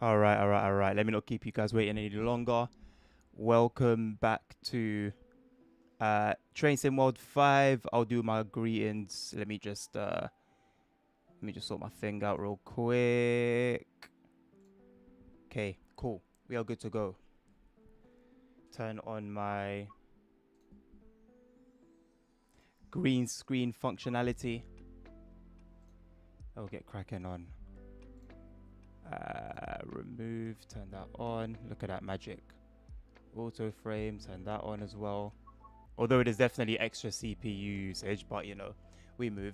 All right. Let me not keep you guys waiting any longer. Welcome back to Train Sim World 5. I'll do my greetings. Let me just sort my thing out real quick. Okay, cool. We are good to go. Turn on my green screen functionality. I'll get cracking on. Remove, turn that on. Look at that magic. Auto frame, turn that on as well. Although it is definitely extra CPU usage, but we move.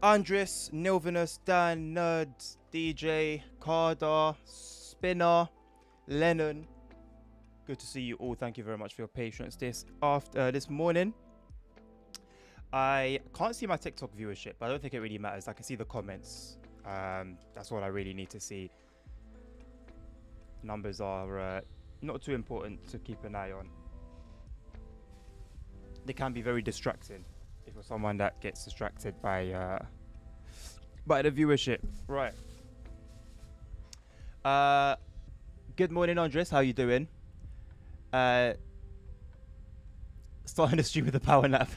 Andres, Nilvinus, Dan, Nerd, DJ, Carter, Spinner, Lennon. Good to see you all. Thank you very much for your patience this morning. I can't see my TikTok viewership, but I don't think it really matters. I can see the comments. That's all I really need to see. Numbers are not too important to keep an eye on. They can be very distracting if you're someone that gets distracted by the viewership. Right. Good morning, Andres. How you doing? Starting the stream with a power nap.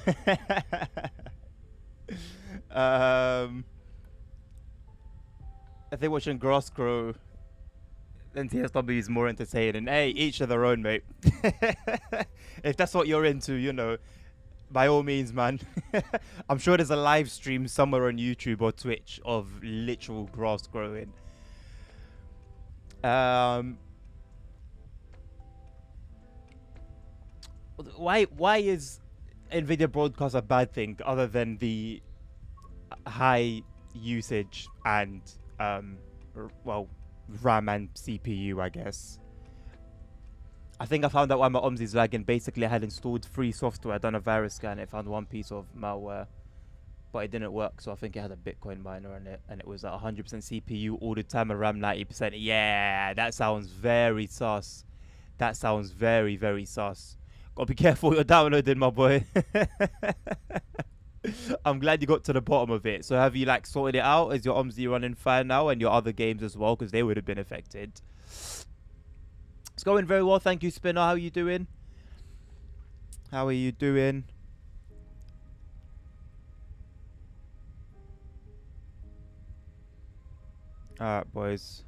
I think watching grass grow and TSW is more entertaining. Hey, each of their own, mate. If that's what you're into, by all means, man. I'm sure there's a live stream somewhere on YouTube or Twitch of literal grass growing. Why is NVIDIA broadcast a bad thing other than the high usage and RAM and CPU, I guess. I think I found out why my OMS is lagging. Basically, I had installed free software, done a virus scan, it found one piece of malware, but it didn't work, so I think it had a Bitcoin miner on it, and it was at 100% CPU all the time and RAM 90%. Yeah, that sounds very sus. That sounds very, very sus. Gotta be careful what you're downloading, my boy. I'm glad you got to the bottom of it. So have you sorted it out? Is your OMSI running fine now and your other games as well? Because they would have been affected. It's going very well. Thank you, Spinner. How are you doing? How are you doing? Alright, boys.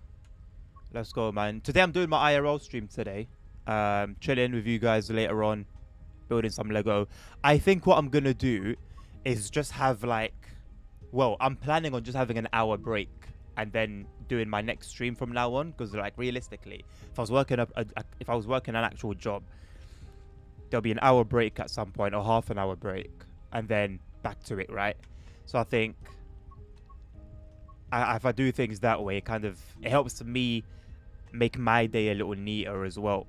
Let's go, man. Today I'm doing my IRL stream today. Chilling with you guys later on. Building some Lego. I think what I'm going to do is just have I'm planning on just having an hour break and then doing my next stream from now on, because realistically, if I was working an actual job, there'll be an hour break at some point or half an hour break and then back to it, right? So I think if I do things that way, it helps me make my day a little neater as well.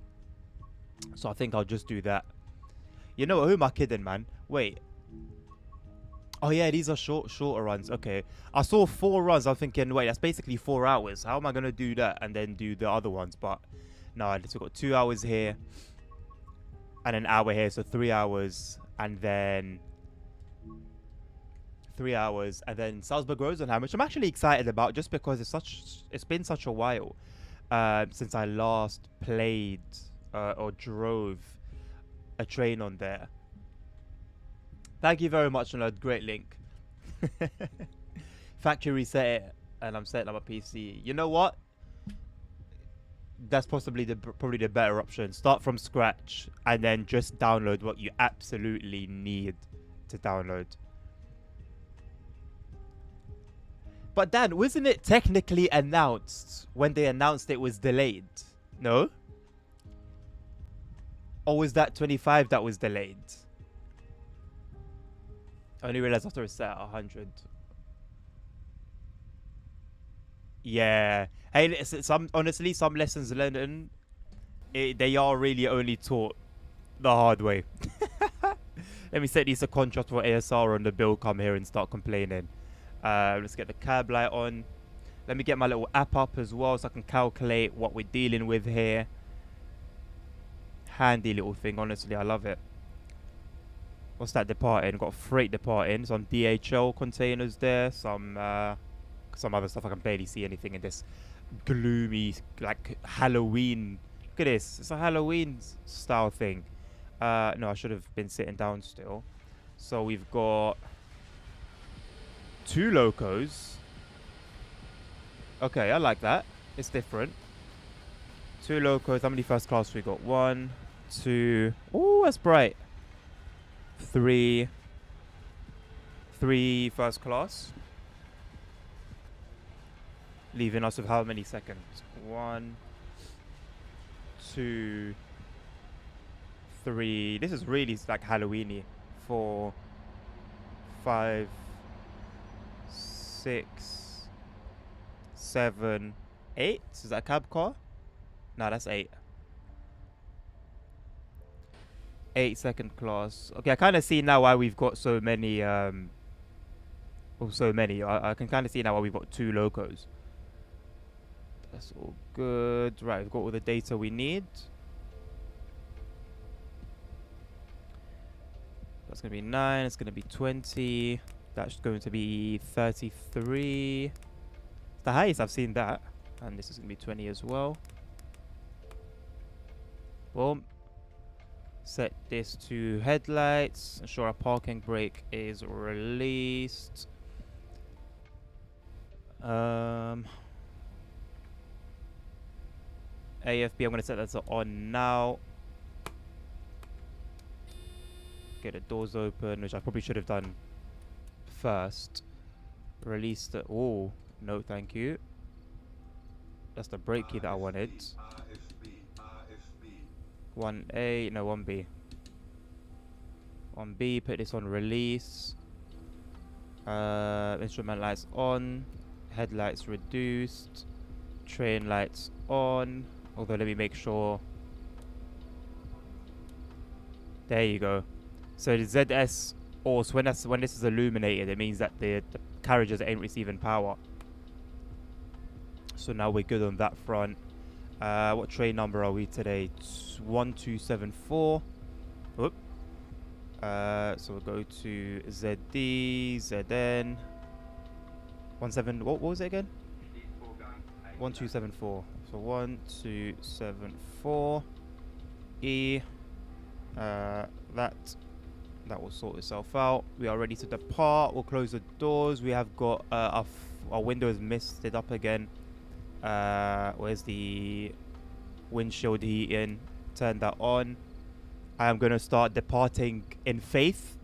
So I think I'll just do that. You know what? Who am I kidding, man? Wait. Oh yeah, these are shorter runs. Okay, I saw 4 runs. I'm thinking, wait, that's basically 4 hours. How am I gonna do that and then do the other ones? But no, we've got 2 hours here and an hour here, so 3 hours, and then 3 hours, and then Salzburg Rosenheim, which I'm actually excited about, just because it's been such a while since I last played or drove a train on there. Thank you very much, Nerd. Great link. Factory reset it, and I'm setting up a PC. You know what? That's probably the better option. Start from scratch, and then just download what you absolutely need to download. But Dan, wasn't it technically announced when they announced it was delayed? No? Or was that 25 that was delayed? I only realized after it's set at 100. Yeah. Hey, honestly, some lessons learned, they are really only taught the hard way. Let me set these a contrast for ASR on the bill. Come here and start complaining. Let's get the cab light on. Let me get my little app up as well so I can calculate what we're dealing with here. Handy little thing, honestly. I love it. What's that departing? Got freight departing. Some DHL containers there. Some other stuff. I can barely see anything in this gloomy, like Halloween. Look at this. It's a Halloween style thing. No, I should have been sitting down still. So we've got 2 locos. Okay, I like that. It's different. 2 locos. How many first class we got? 1, 2. Oh, that's bright. 3 first class. Leaving us with how many seconds? 1, 2, 3. This is really like Halloweeny. 4, 5, 6, 7, 8. Is that a cab car? No, that's 8. 8 second class. Okay, I kind of see now why we've got so many. I can kind of see now why we've got 2 locos. That's all good. Right, we've got all the data we need. That's going to be 9. It's going to be 20. That's going to be 33. It's the highest I've seen that. And this is going to be 20 as well. Boom. Set this to headlights. Ensure our parking brake is released. AFB, I'm going to set that to on now. Get the doors open, which I probably should have done first. Release the... Oh, no thank you. That's the brake key that I wanted. 1A, no 1B. 1B, put this on release. Instrument lights on. Headlights reduced. Train lights on. Although let me make sure. There you go. So the ZS also when this is illuminated, it means that the carriages ain't receiving power. So now we're good on that front. What train number are we today? 1274. Whoop. So we'll go to ZD, ZN. 17. What was it again? 1274. So 1274. E. That will sort itself out. We are ready to depart. We'll close the doors. We have got our windows misted up again. Where's the windshield heating? Turn that on. I am going to start departing in faith,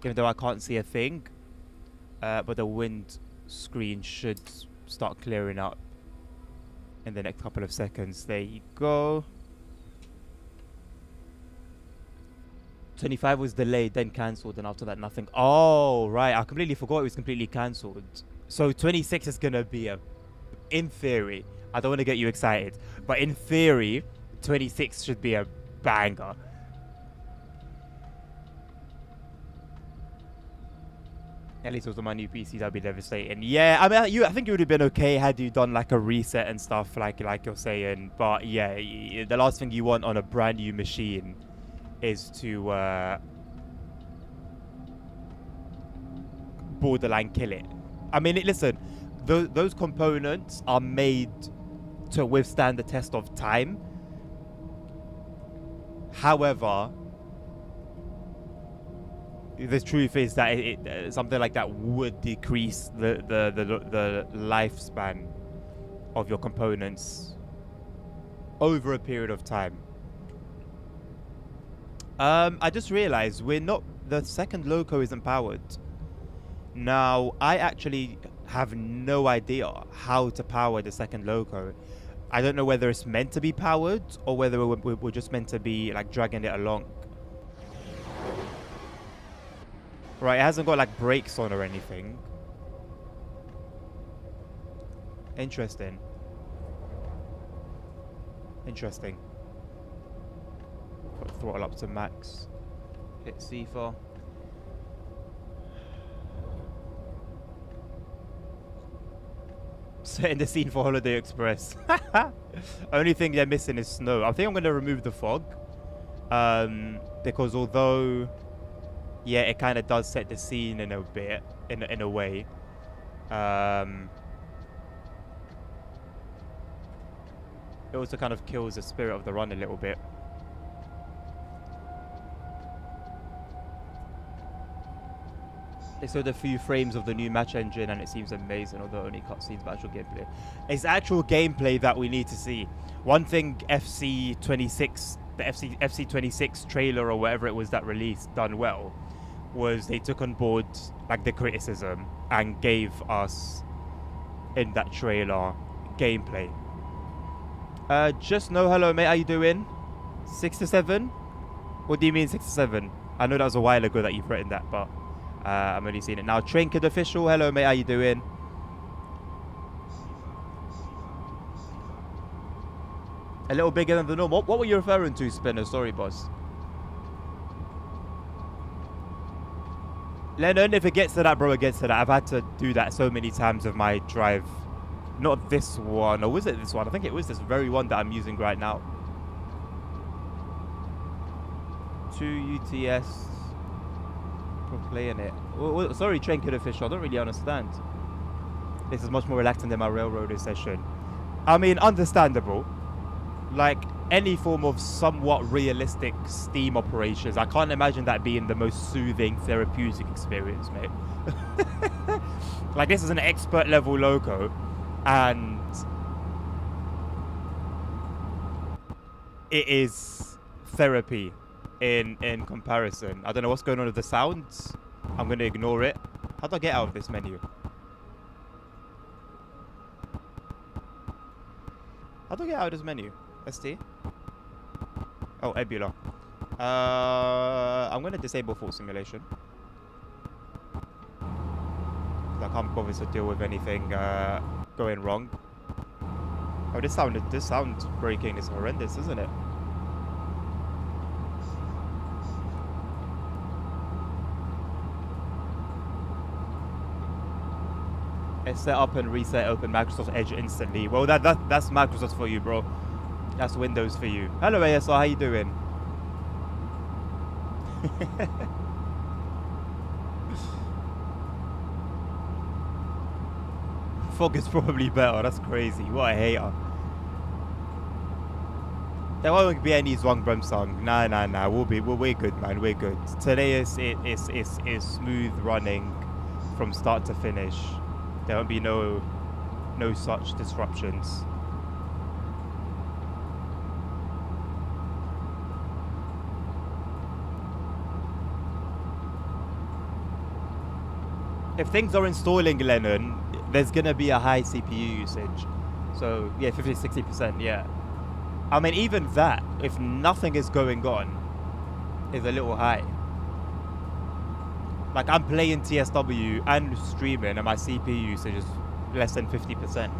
even though I can't see a thing. But the wind screen should start clearing up in the next couple of seconds. There you go. 25 was delayed, then cancelled, and after that nothing. Oh, right. I completely forgot it was completely cancelled. So 26 is going to be in theory, I don't want to get you excited, but in theory, 26 should be a banger. At least it was on my new PC, that'd be devastating. Yeah, I mean, I think it would have been okay had you done like a reset and stuff, like you're saying. But yeah, the last thing you want on a brand new machine is to borderline kill it. I mean, listen, those components are made to withstand the test of time. However, the truth is that something like that would decrease the lifespan of your components over a period of time. I just realized the second loco isn't powered. Now, I actually have no idea how to power the second loco. I don't know whether it's meant to be powered or whether we're just meant to be like dragging it along. Right, it hasn't got like brakes on or anything. Interesting. Interesting. Put throttle up to max. Hit C4. Setting the scene for Holiday Express. Only thing they're missing is snow. I think I'm going to remove the fog. Because although, yeah, it kind of does set the scene in a bit, in a way. it also kind of kills the spirit of the run a little bit. They showed a few frames of the new match engine and it seems amazing, although only cutscenes, but actual gameplay. It's actual gameplay that we need to see. One thing FC26, the FC26 trailer or whatever it was that released done well was they took on board like the criticism and gave us in that trailer gameplay. Just no hello mate, how you doing? 6 to 7? What do you mean 6 to 7? I know that was a while ago that you've written that, but I'm only seeing it now. Trinket official, hello mate, how you doing? A little bigger than the normal. What were you referring to, Spinner? Sorry, boss. Lennon, if it gets to that, bro, it gets to that. I've had to do that so many times with my drive. Not this one, or was it this one? I think it was this very one that I'm using right now. 2 UTS for playing it. Oh, sorry, Trinket official, I don't really understand. This is much more relaxing than my railroader session. I mean, understandable. Like, any form of somewhat realistic Steam operations, I can't imagine that being the most soothing, therapeutic experience, mate. Like, this is an expert level logo, and it is therapy in comparison. I don't know what's going on with the sounds. I'm going to ignore it. How do I get out of this menu? How do I get out of this menu? ST? Oh, Ebula. I'm going to disable full simulation. I can't bother to deal with anything going wrong. Oh, this sound breaking is horrendous, isn't it? It's set up and reset open Microsoft Edge instantly. Well, that's Microsoft for you, bro. That's Windows for you. Hello, ASR. How you doing? Fog is probably better. That's crazy. What a hater. There won't be any Zwangbrum song. Nah. We're good, man. We're good. Today is smooth running from start to finish. There won't be no such disruptions. If things are installing, Lennon, there's gonna be a high CPU usage. So yeah, 50-60%, yeah. I mean, even that, if nothing is going on, is a little high. Like, I'm playing TSW and streaming and my CPU usage is less than 50%.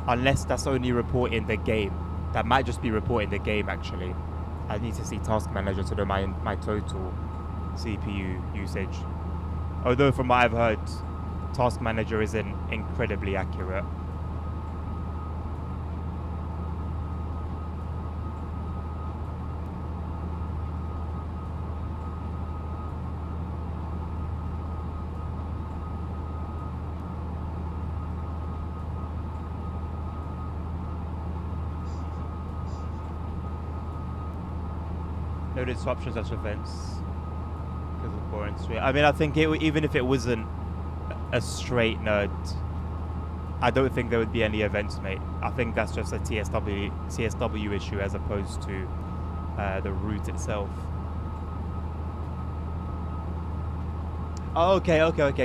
Unless that's only reporting the game. That might just be reporting the game, actually. I need to see Task Manager to know my total CPU usage. Although from what I've heard, Task Manager isn't incredibly accurate. No disruptions at events. Because of boring street. I mean, I think even if it wasn't a straight nerd, I don't think there would be any events, mate. I think that's just a TSW issue as opposed to the route itself. Oh, okay.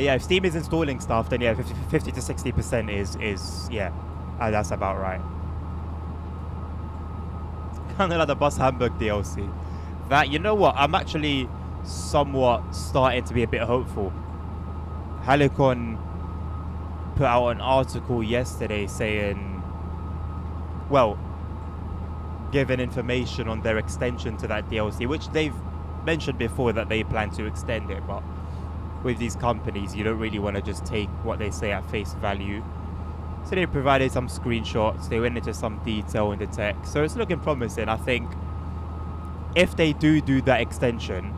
Yeah, if Steam is installing stuff, then yeah, 50 to 60% is yeah, that's about right. Kind of like the Bus Hamburg DLC. That, you know what, I'm actually somewhat starting to be a bit hopeful. Helicon put out an article yesterday saying, well, giving information on their extension to that DLC, which they've mentioned before that they plan to extend it, but with these companies, you don't really want to just take what they say at face value. So they provided some screenshots, they went into some detail in the text, so it's looking promising. I think if they do that extension,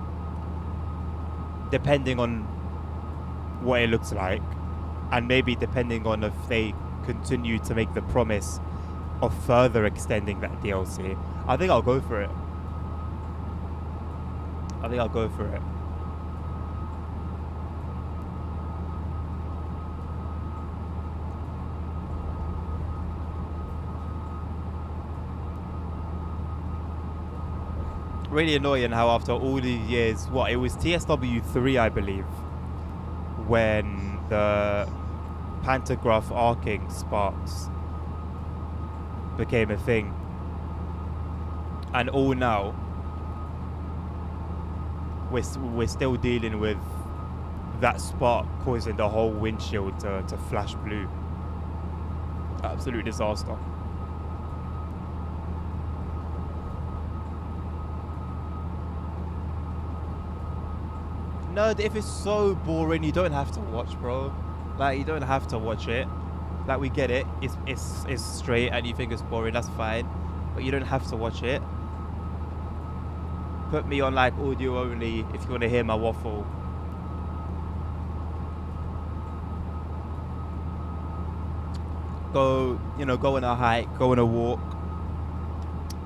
depending on what it looks like, and maybe depending on if they continue to make the promise of further extending that DLC, I think I'll go for it. I think I'll go for it. Really annoying how after all these years, what, it was TSW 3, I believe, when the pantograph arcing sparks became a thing, and all now we're still dealing with that spark causing the whole windshield to flash blue. Absolute disaster. No, if it's so boring, you don't have to watch, bro. Like, you don't have to watch it. Like, we get it. It's straight and you think it's boring, that's fine. But you don't have to watch it. Put me on, like, audio only if you want to hear my waffle. Go, you know, go on a hike, go on a walk.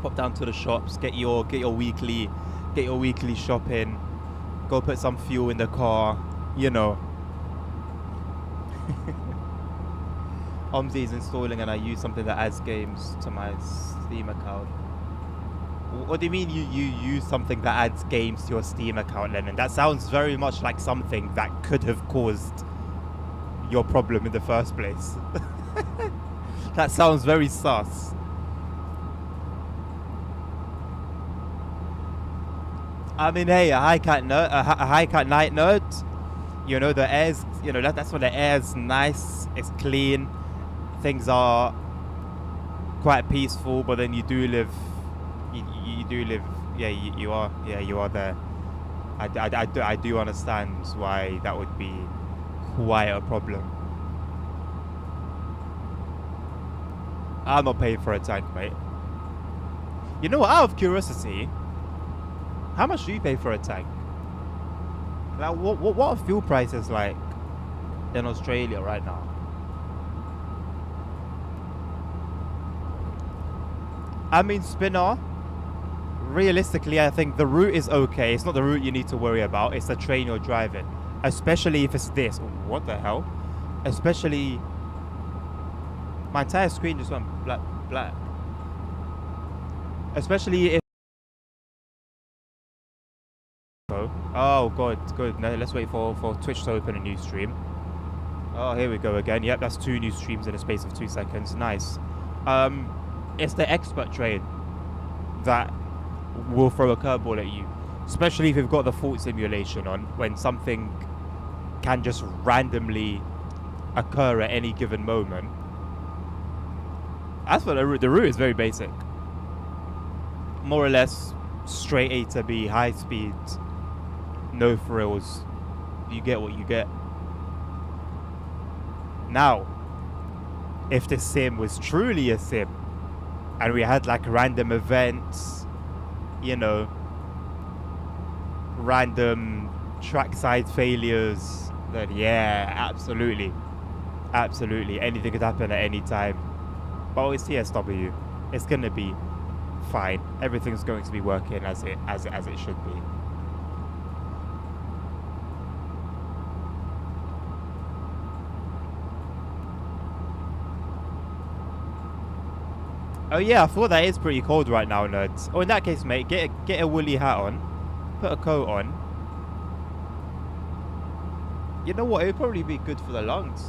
Pop down to the shops, get your weekly shopping. Go put some fuel in the car, you know. Omzi's installing and I use something that adds games to my Steam account. What do you mean you use something that adds games to your Steam account, Lennon? That sounds very much like something that could have caused your problem in the first place. That sounds very sus. I mean, hey, a hike at night nerd. You know, the air's, you know, that's when the air's nice, it's clean, things are quite peaceful. But then you do live, yeah, you are there. I do understand why that would be quite a problem. I'm not paying for a tank, mate. You know what? Out of curiosity, how much do you pay for a tank? Like, what are fuel prices like in Australia right now? I mean, Spinner, realistically, I think the route is okay. It's not the route you need to worry about. It's the train you're driving. Especially if it's this. What the hell? Especially... My entire screen just went black. Especially if... Oh, good. No, let's wait for Twitch to open a new stream. Oh, here we go again. Yep, that's 2 new streams in a space of 2 seconds. Nice. It's the expert train that will throw a curveball at you, especially if you've got the fault simulation on, when something can just randomly occur at any given moment. As for the route is very basic. More or less straight A to B, high speed, no frills. You get what you get. Now, if the sim was truly a sim, and we had like random events, you know, random trackside failures, then yeah, absolutely, anything could happen at any time. But it's TSW, it's gonna be fine. Everything's going to be working as it should be. Oh yeah, I thought that is pretty cold right now, nerds. Oh, in that case, mate, get a woolly hat on, put a coat on. You know what? It would probably be good for the lungs.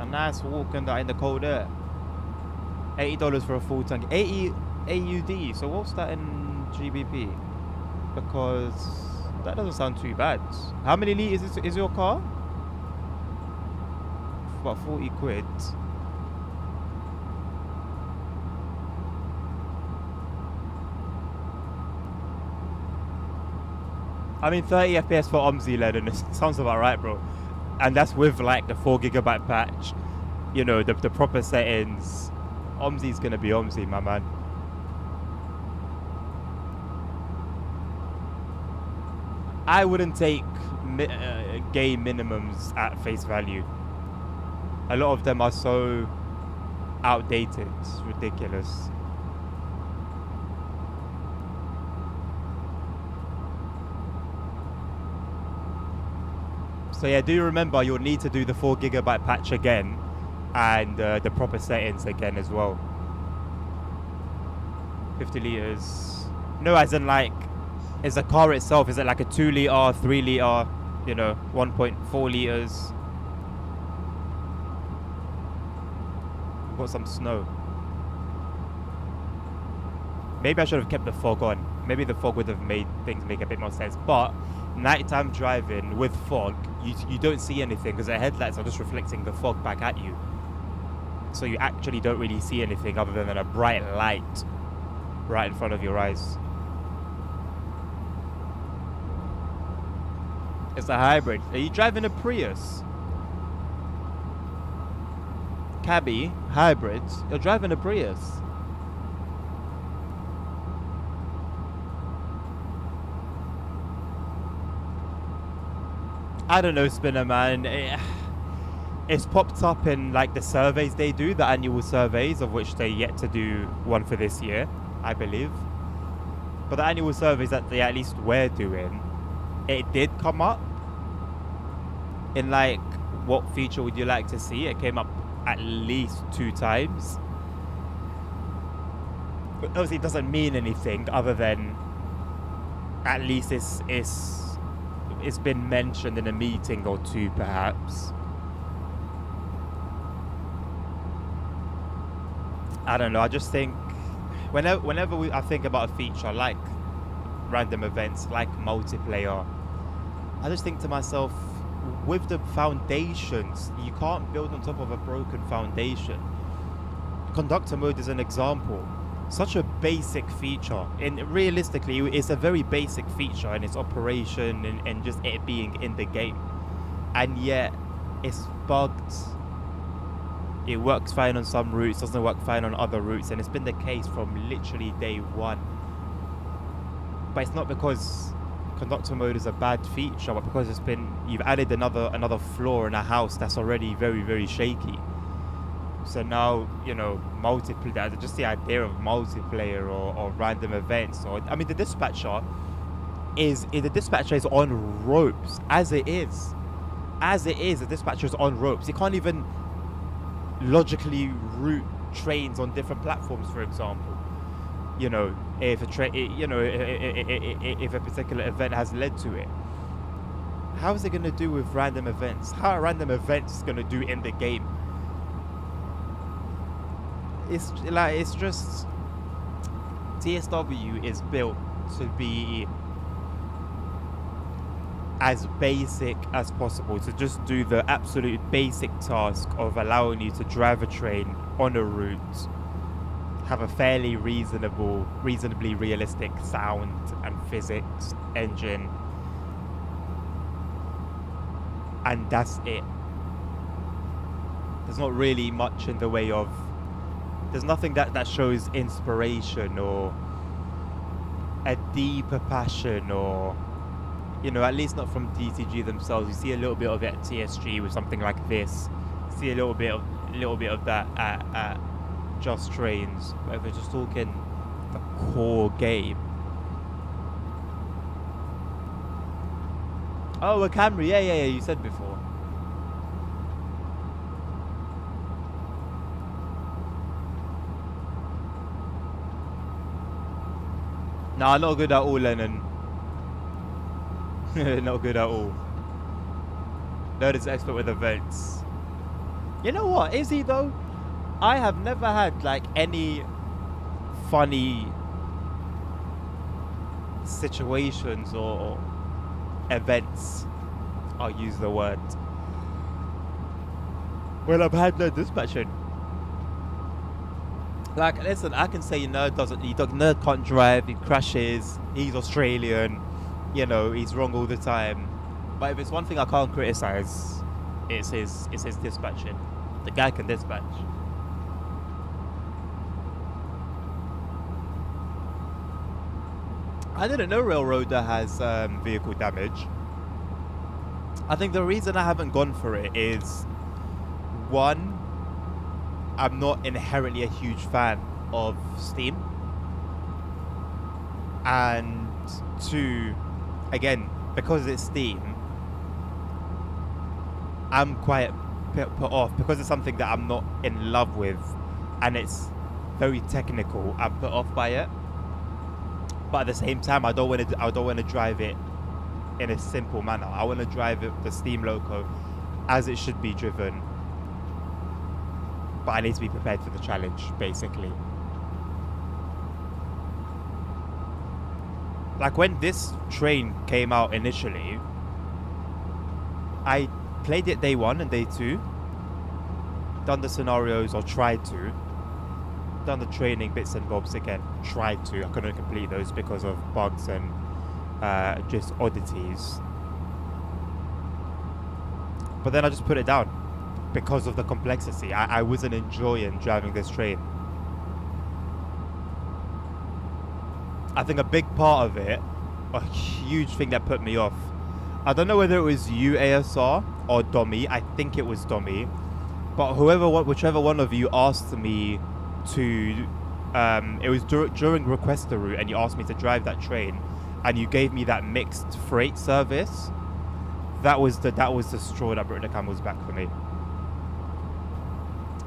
A nice walk in the cold air. $80 for a full tank. 80 AUD. So what's that in GBP? Because that doesn't sound too bad. How many litres is your car? About 40 quid. I mean, 30 FPS for Omzi LED, and it sounds about right, bro. And that's with like the 4GB patch, you know, the proper settings. Omzi's gonna be Omzi, my man. I wouldn't take game minimums at face value. A lot of them are so outdated. It's ridiculous. So yeah, do remember you'll need to do the 4 GB patch again and the proper settings again as well. 50 liters. No, as in like, is the car itself, is it like a 2 liter, 3 liter, you know, 1.4 liters? We've got some snow. Maybe I should have kept the fog on. Maybe the fog would have made things make a bit more sense. But nighttime driving with fog, you don't see anything because the headlights are just reflecting the fog back at you. So you actually don't really see anything other than a bright light right in front of your eyes. It's a hybrid. Are you driving a Prius? Cabby, hybrids. You're driving a Prius. I don't know, Spinner man. It's popped up in like the surveys they do, the annual surveys, of which they yet to do one for this year, I believe. But the annual surveys that they at least were doing, it did come up in like, what feature would you like to see? It came up at least 2 times. But obviously it doesn't mean anything other than at least it's been mentioned in a meeting or 2 perhaps. I don't know, I just think whenever I think about a feature like random events, like multiplayer, I just think to myself, with the foundations, you can't build on top of a broken foundation. Conductor mode is an example. Such a basic feature, and realistically it's a very basic feature in its operation and just it being in the game, and yet it's bugged. It works fine on some routes, doesn't work fine on other routes, and it's been the case from literally day one. But it's not because conductor mode is a bad feature, but because you've added another floor in a house that's already very, very shaky. So now, you know, multiplayer, just the idea of multiplayer or random events, or I mean, the dispatcher is on ropes as it is. The dispatcher is on ropes. You can't even logically route trains on different platforms, for example. You know, if a if a particular event has led to it, how is it going to do with random events? How are random events going to do in the game? It's just TSW is built to be as basic as possible, to just do the absolute basic task of allowing you to drive a train on a route, have a fairly reasonably realistic sound and physics engine, and that's it. There's not really much in the way of, there's nothing that shows inspiration or a deeper passion, or, you know, at least not from DCG themselves. You see a little bit of it at TSG with something like this. You see a little bit of that at Just Trains. But if we're just talking the core game. Oh, a Camry. Yeah. You said before. Nah, not good at all, Lennon. Not good at all. Nerd is expert with events. You know what? Is he though? I have never had like any funny situations or events, I'll use the word, when I've had no dispatching. Like, listen, I can say Nerd can't drive, he crashes, he's Australian, you know, he's wrong all the time. But if it's one thing I can't criticize, it's his dispatching. The guy can dispatch. I didn't know Railroader has vehicle damage. I think the reason I haven't gone for it is, one, I'm not inherently a huge fan of Steam. And 2, again, because it's Steam, I'm quite put off because it's something that I'm not in love with, and it's very technical. I'm put off by it, but at the same time, I don't want to drive it in a simple manner. I want to drive it the Steam loco as it should be driven, but I need to be prepared for the challenge, basically. Like when this train came out initially, I played it day 1 and day 2, done the scenarios, or tried to, done the training bits and bobs again, tried to. I couldn't complete those because of bugs and just oddities. But then I just put it down because of the complexity. I wasn't enjoying driving this train. I think a big part of it, a huge thing that put me off, I don't know whether it was you, ASR, or Dommy. I think it was Dommy. But whichever one of you asked me to, it was during Request the Route, and you asked me to drive that train, and you gave me that mixed freight service. That was the straw that broke the camel's back for me.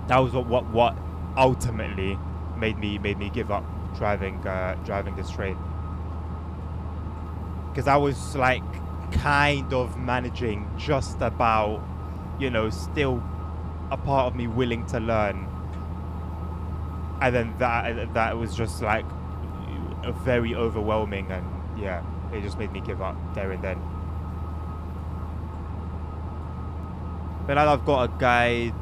That was what ultimately made me give up driving this train, because I was like kind of managing just about, still a part of me willing to learn, and then that was just like very overwhelming, and yeah, it just made me give up there and then. But now I've got a guide,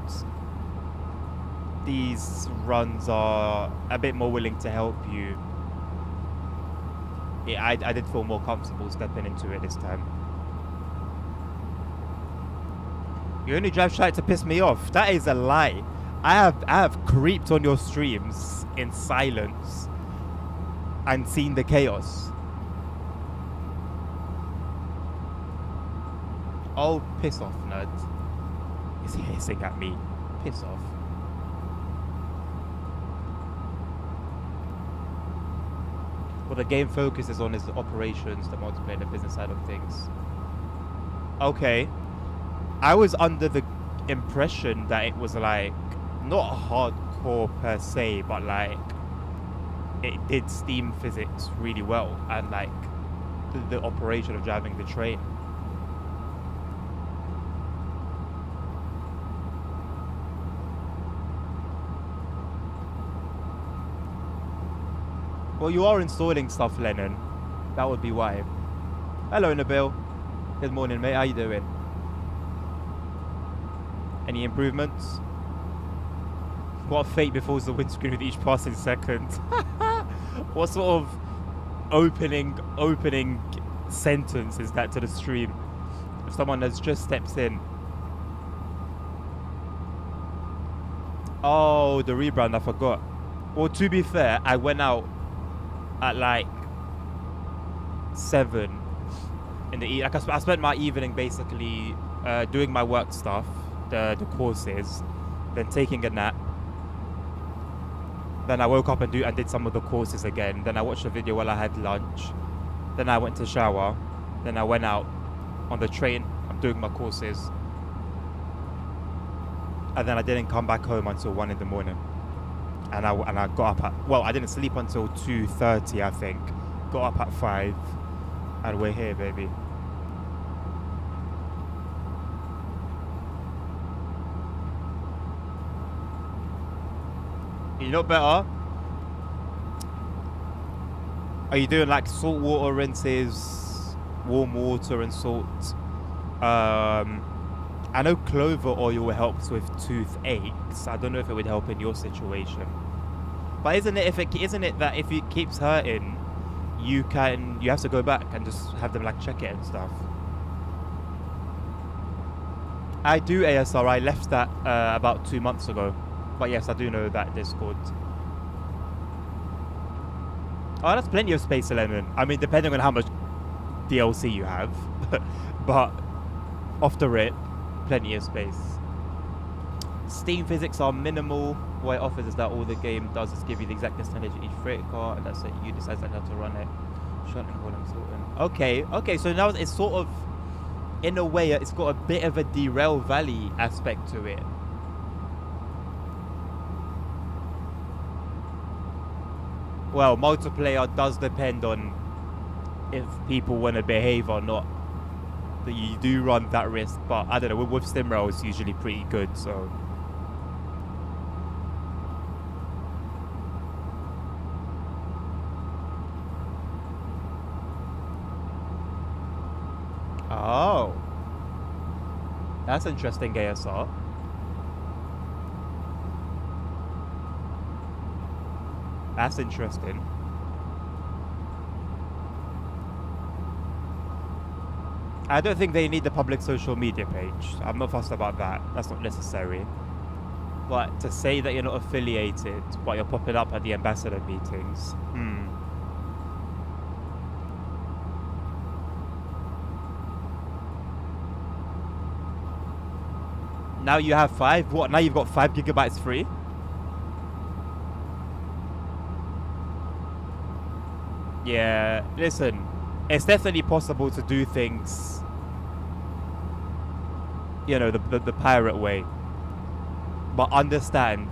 these runs are a bit more willing to help you. Yeah, I did feel more comfortable stepping into it this time. You only drive Shite to piss me off. That is a lie. I have creeped on your streams in silence and seen the chaos. Oh, piss off, nerd. He's hissing at me. Piss off. What the game focuses on is the operations, the multiplayer, the business side of things. Okay. I was under the impression that it was like, not hardcore per se, but like, it did Steam physics really well, and like, the operation of driving the train. Well, you are installing stuff, Lennon. That would be why. Hello, Nabil. Good morning, mate. How you doing? Any improvements? What fate befalls the windscreen with each passing second? What sort of opening sentence is that to the stream? If someone has just steps in. Oh, the rebrand, I forgot. Well, to be fair, I went out at like 7 in the evening. Like I spent my evening basically doing my work stuff, the courses, then taking a nap. Then I woke up and did some of the courses again. Then I watched a video while I had lunch. Then I went to shower. Then I went out on the train. I'm doing my courses. And then I didn't come back home until 1 in the morning. And I got up at, well, I didn't sleep until 2:30, I think. Got up at 5, and we're here, baby. You know better? Are you doing like salt water rinses, warm water and salt? I know clover oil helps with toothaches. I don't know if it would help in your situation. But isn't it that if it keeps hurting, you have to go back and just have them like check it and stuff? I do ASR. I left that about 2 months ago. But yes, I do know that Discord. Oh, that's plenty of space, Lemon. I mean, depending on how much DLC you have. But off the rip, plenty of space. Steam physics are minimal. What it offers is that all the game does is give you the exact percentage of each freight car, and that's it. You decide how to run it. Okay, so now it's sort of, in a way, it's got a bit of a Derail Valley aspect to it. Well, multiplayer does depend on if people want to behave or not. That you do run that risk, but I don't know, with StimRail it's usually pretty good, so. Oh. That's interesting, ASR. That's interesting. I don't think they need the public social media page. I'm not fussed about that. That's not necessary. But to say that you're not affiliated, but you're popping up at the ambassador meetings, Now you have 5? What? Now you've got 5 gigabytes free? Yeah, listen. It's definitely possible to do things, you know, the pirate way. But understand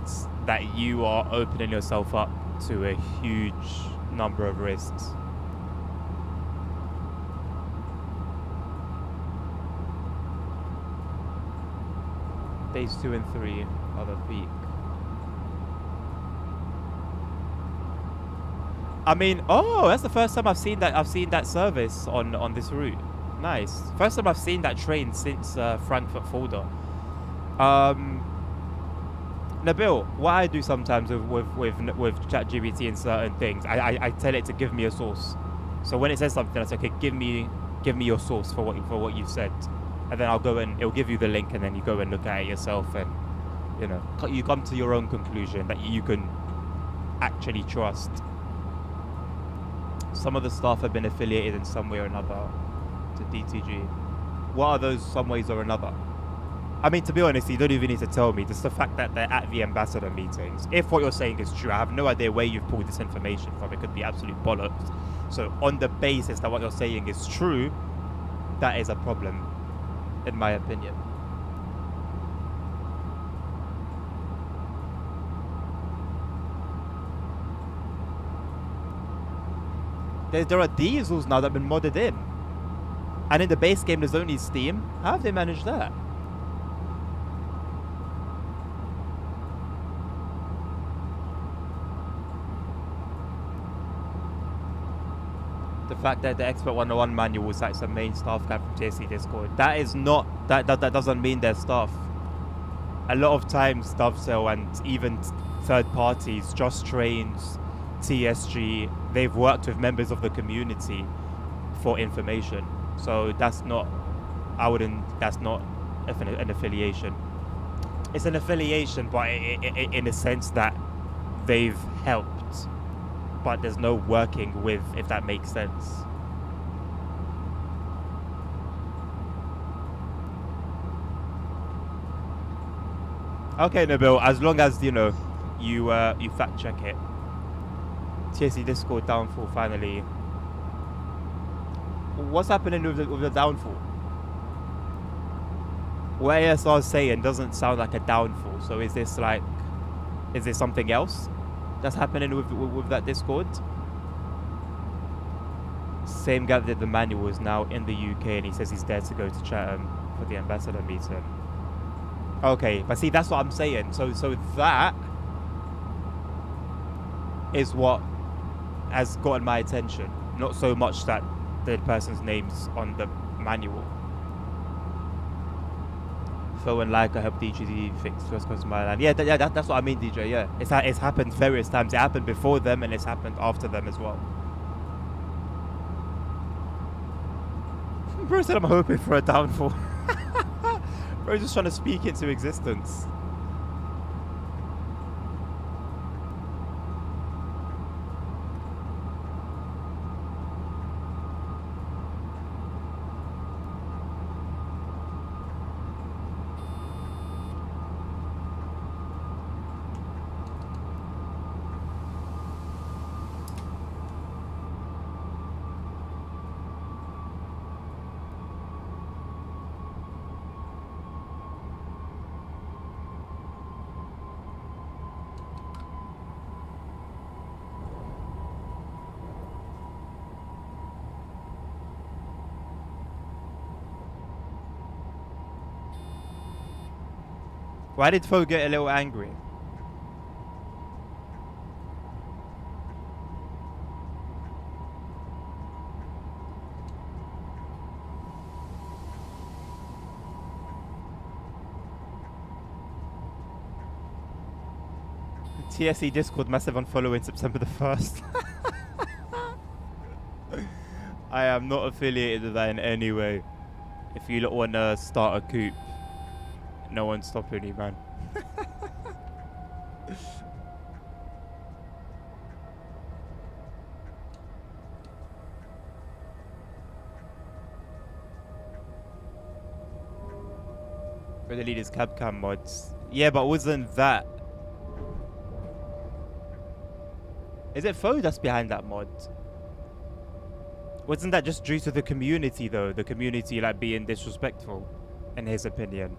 that you are opening yourself up to a huge number of risks. Days 2 and 3 are the peak. I mean, oh, that's the first time I've seen that service on this route. Nice. First time I've seen that train since Frankfurt Fulda. Nabil, what I do sometimes with ChatGPT and certain things, I tell it to give me a source. So when it says something, I say, okay, give me your source for what you said, and then I'll go and it'll give you the link, and then you go and look at it yourself, and you know, you come to your own conclusion that you can actually trust. Some of the staff have been affiliated in some way or another to DTG. What are those some ways or another? I mean, to be honest, you don't even need to tell me. Just the fact that they're at the ambassador meetings. If what you're saying is true, I have no idea where you've pulled this information from. It could be absolute bollocks. So on the basis that what you're saying is true, that is a problem, in my opinion. There are diesels now that have been modded in. And in the base game there's only Steam. How have they managed that? The fact that the Expert 101 manual cites the main staff guide from TSC Discord. That is not, that doesn't mean they're staff. A lot of times Dovetail and even third parties, Just Trains, TSG, they've worked with members of the community for information. So that's not, that's not an affiliation. It's an affiliation, but in a sense that they've helped, but there's no working with, if that makes sense. Okay, Nabil, as long as, you know, you fact check it. TSC Discord downfall finally. What's happening with the downfall? What ASR is saying doesn't sound like a downfall. So is this something else that's happening with that Discord? Same guy that did the manual is now in the UK, and he says he's there to go to Chatham for the ambassador meeting. Okay, but see, that's what I'm saying. So that is what has gotten my attention. Not so much that the person's name's on the manual. Phil and Leica helped DGD fix West Coast Myland. Yeah, that's what I mean, DJ. Yeah, it's happened various times. It happened before them, and it's happened after them as well. Bro said I'm hoping for a downfall. Bro, just trying to speak into existence. Why did Foe get a little angry? TSE Discord massive unfollowing September the 1st. I am not affiliated with that in any way. If you lot want to start a coup, no one's stopping you, man. For the leaders Cabcam mods. Yeah, but wasn't that... Is it Foe that's behind that mod? Wasn't that just due to the community though? The community like being disrespectful, in his opinion.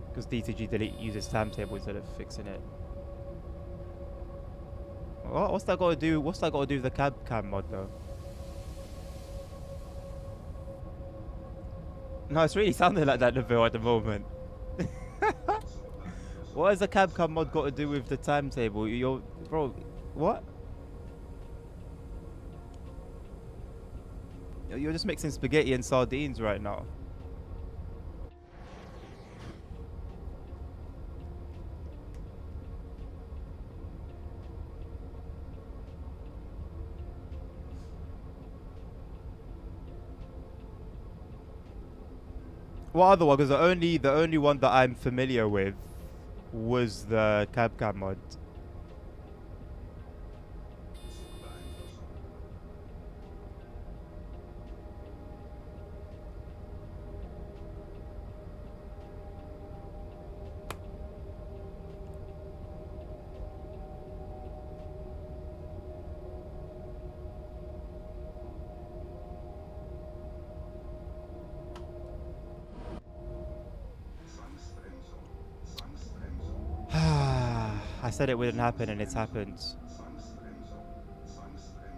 Because DTG delete uses timetable instead of fixing it. What's that got to do? What's that got to do with the Cabcam mod though? No, it's really sounding like that, Neville, at the moment. What has the Cabcam mod got to do with the timetable? You're, bro, what? You're just mixing spaghetti and sardines right now. What other one? Because the only one that I'm familiar with was the Cabcam mod. I said it wouldn't happen and it's happened.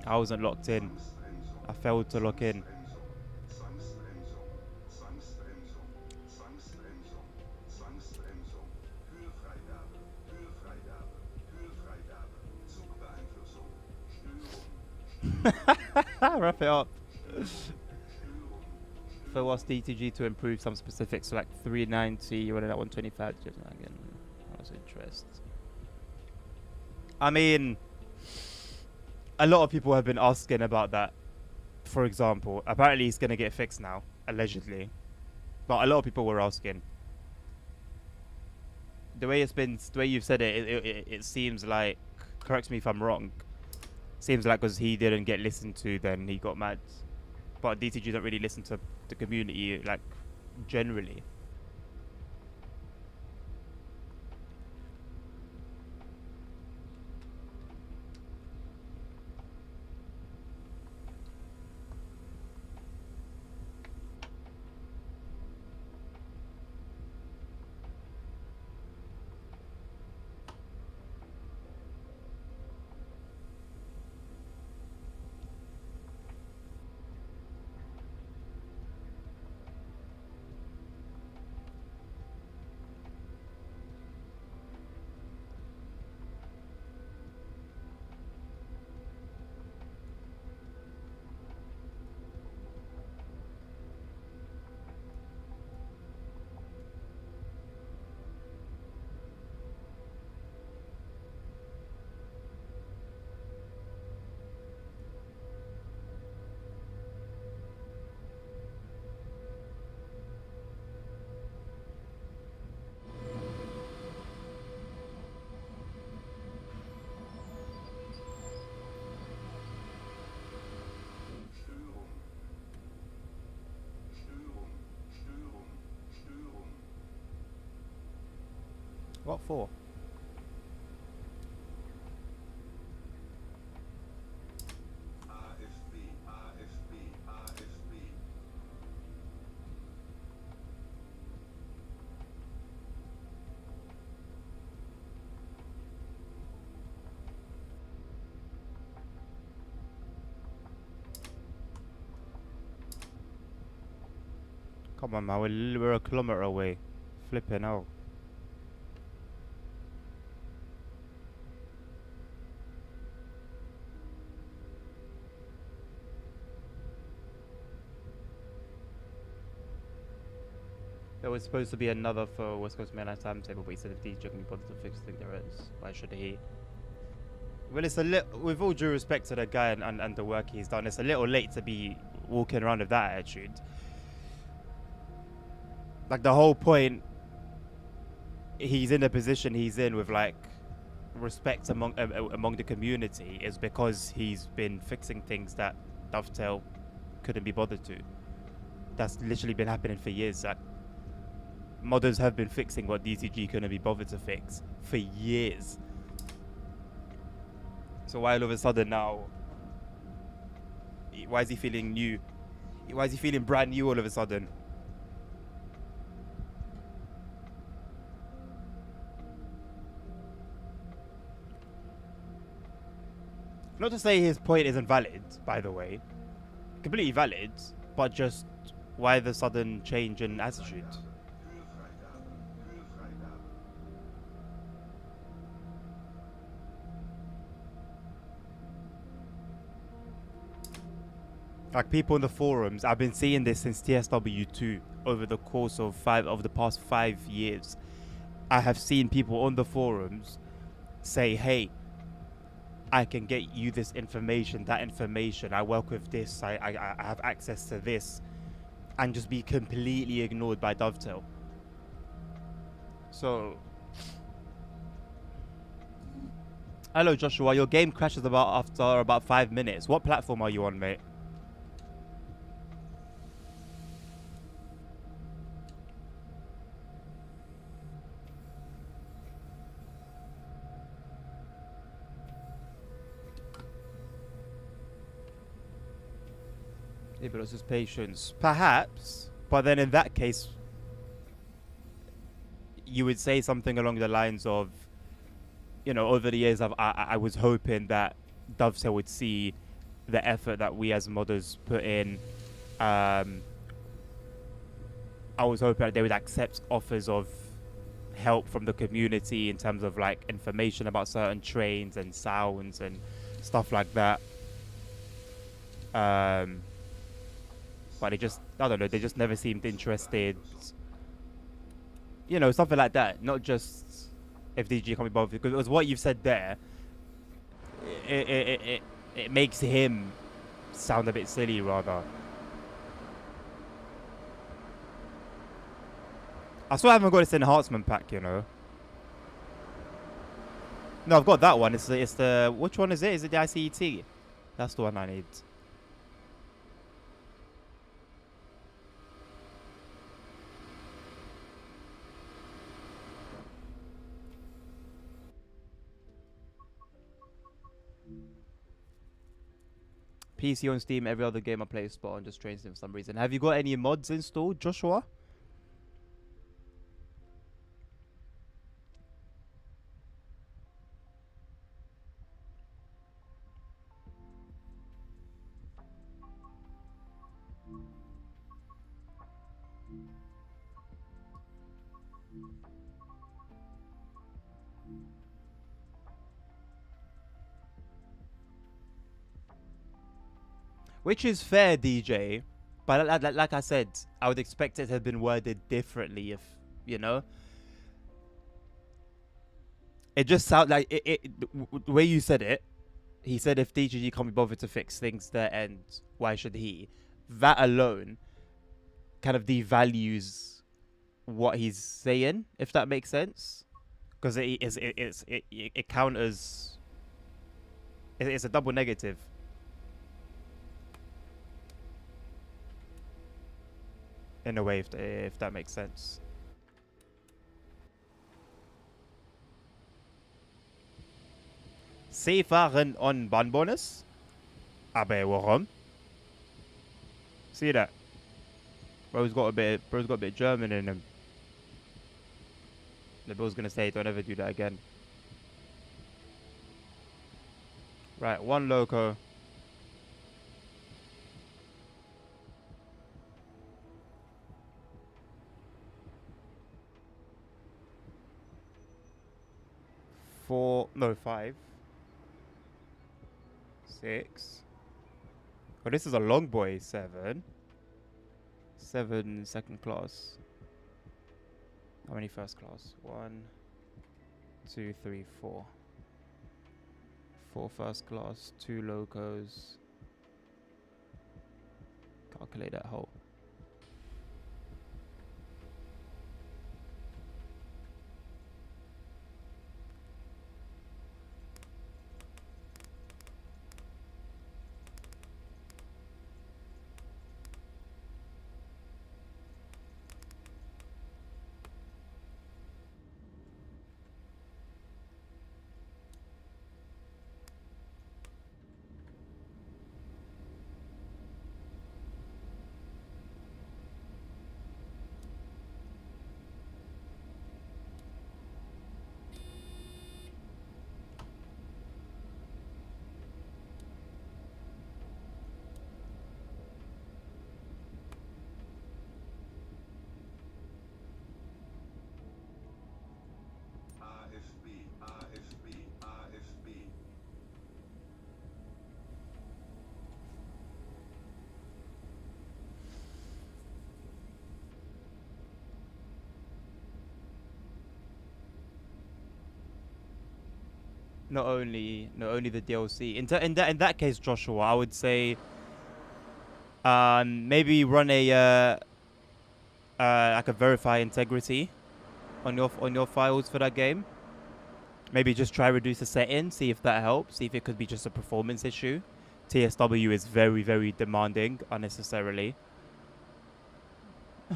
I wasn't locked in. I failed to lock in. Wrap it up. For us DTG to improve some specifics, so like 390, you wanted that 125. Again, I was interested. I mean, a lot of people have been asking about that. For example, apparently he's gonna get fixed now, allegedly. But a lot of people were asking. The way it's been, the way you've said it, it seems like, correct me if I'm wrong, seems like because he didn't get listened to, then he got mad. But DTG don't really listen to the community, like, generally. What for? Come on, man, we're a kilometer away. Flipping out. There was supposed to be another for West Coast Mainline timetable, but he said if DJ can be bothered to fix the thing there is. Why should he? Well, it's a little, with all due respect to the guy and the work he's done, it's a little late to be walking around with that attitude. Like, the whole point, he's in the position he's in with, like, respect among the community is because he's been fixing things that Dovetail couldn't be bothered to. That's literally been happening for years. Like, modders have been fixing what DTG couldn't be bothered to fix for years. So why all of a sudden now, why is he feeling new? Why is he feeling brand new all of a sudden? Not to say his point isn't valid, by the way. Completely valid, but just why the sudden change in attitude? Like, people in the forums, I've been seeing this since TSW2 over the course of the past 5 years. I have seen people on the forums say, hey, I can get you this information, that information, I work with this, I have access to this, and just be completely ignored by Dovetail. So, hello Joshua, your game crashes after about 5 minutes. What platform are you on, mate? Yeah, but it's just patience. Perhaps, but then in that case, you would say something along the lines of, you know, over the years, I was hoping that Dovetail would see the effort that we as modders put in. I was hoping that they would accept offers of help from the community in terms of, like, information about certain trains and sounds and stuff like that. But they just, I don't know, they just never seemed interested. You know, something like that. Not just if DG can't be bothered, because it was what you've said there. It makes him sound a bit silly, rather. I still haven't got this enhancement pack, you know. No, I've got that one. It's the which one is it? Is it the ICET? That's the one I need. PC on Steam, every other game I play is spot on, just trains for some reason. Have you got any mods installed, Joshua? Which is fair, DJ. But like I said, I would expect it to have been worded differently if, you know. It just sounds like, the way you said it, he said if DGG can't be bothered to fix things there, and why should he? That alone kind of devalues what he's saying, if that makes sense. Because it counters... It's a double negative. In a way, if that makes sense. Sie fahren on Bahnbonus? Aber warum? See that? Bro's got a bit of German in him. The Bill's gonna say, don't ever do that again. Right, one loco. Five. 6. Oh, this is a long boy. 7. 7 second class. How many first class? 1, 2, 3, 4. 4 first class, 2 locos. Calculate that whole. RFB. Not only the DLC. In that case, Joshua, I would say maybe run a like a verify integrity on your files for that game. Maybe just try reduce the setting, see if that helps, see if it could be just a performance issue. TSW is very, very demanding unnecessarily.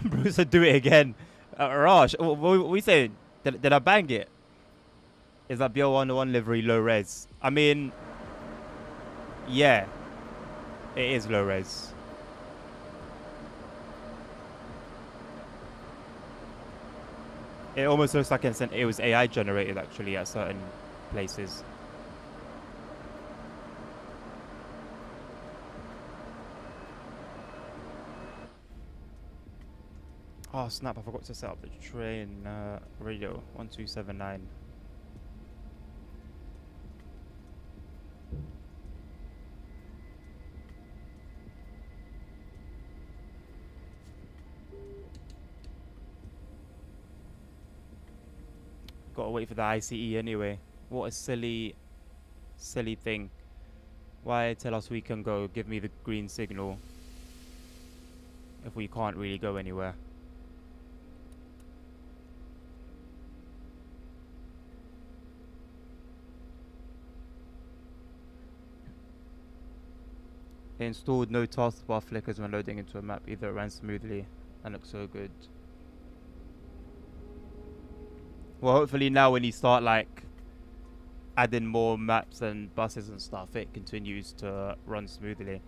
Bruce said do it again. Raj, what we saying? Did I bang it? Is that BL101 livery low res? I mean, yeah, it is low res. It almost looks like it was AI generated actually at certain places. Oh snap, I forgot to set up the train radio 1279. Gotta wait for the ICE anyway. What a silly thing. Why tell us we can go, give me the green signal if we can't really go anywhere? It installed no taskbar flickers when loading into a map either. It ran smoothly and looks so good. Well, hopefully now when you start like adding more maps and buses and stuff, it continues to run smoothly.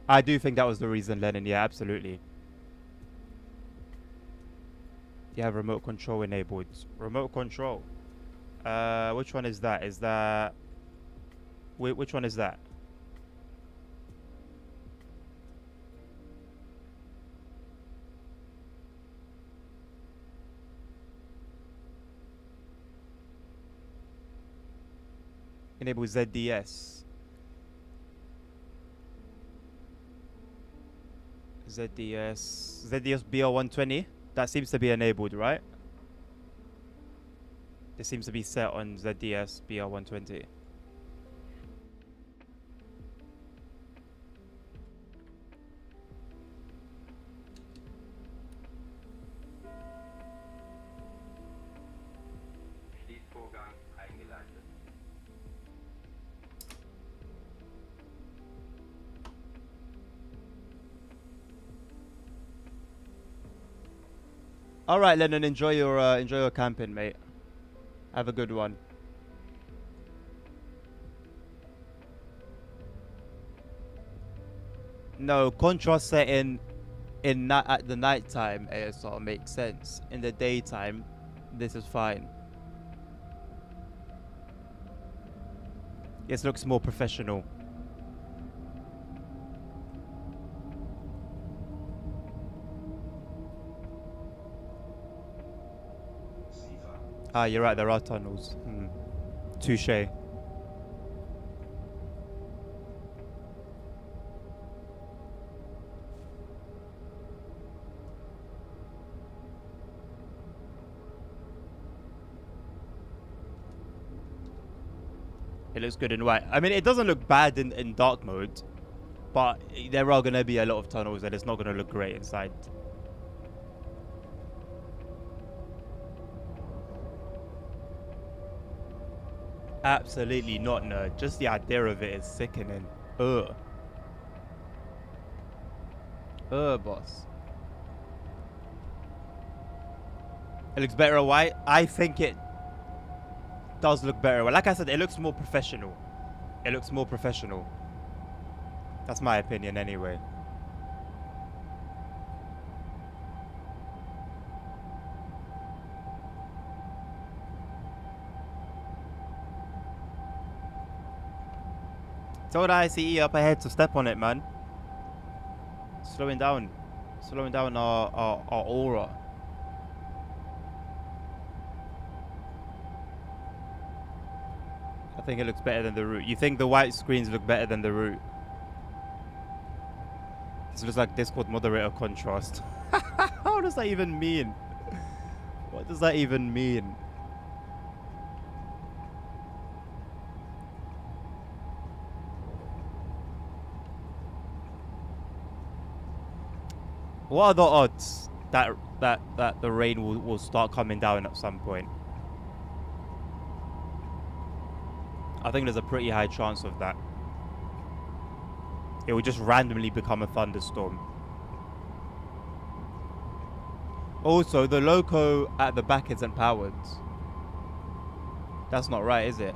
I do think that was the reason, Lennon. Yeah, absolutely. You have remote control enabled. Remote control. Which one is that? Is that... Which one is that? Enable ZDS. ZDS BL120. That seems to be enabled, right? It seems to be set on ZDS BL120. Schließvorgang eingeleitet. All right, Lennon. Enjoy your camping, mate. Have a good one. No, contrast setting at the nighttime ASR makes sense. In the daytime, this is fine. This looks more professional. Ah, you're right, there are tunnels. Touche. It looks good in white. I mean, it doesn't look bad in dark mode, but there are going to be a lot of tunnels and it's not going to look great inside. Absolutely not, nerd. Just the idea of it is sickening. Ugh. Boss. It looks better in white. I think it does look better. Like I said, it looks more professional. It looks more professional. That's my opinion anyway. Told ICE up ahead to step on it, man. Slowing down our aura. I think it looks better than the route. You think the white screens look better than the route? It's just like Discord moderator contrast. How does that even mean? What does that even mean? What are the odds that the rain will start coming down at some point? I think there's a pretty high chance of that. It will just randomly become a thunderstorm. Also, the loco at the back isn't powered. That's not right, is it?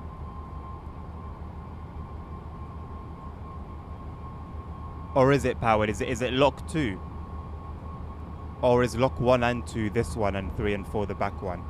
Or is it powered? Is it lock 2? Or is lock 1 and 2 this one and 3 and 4 the back one?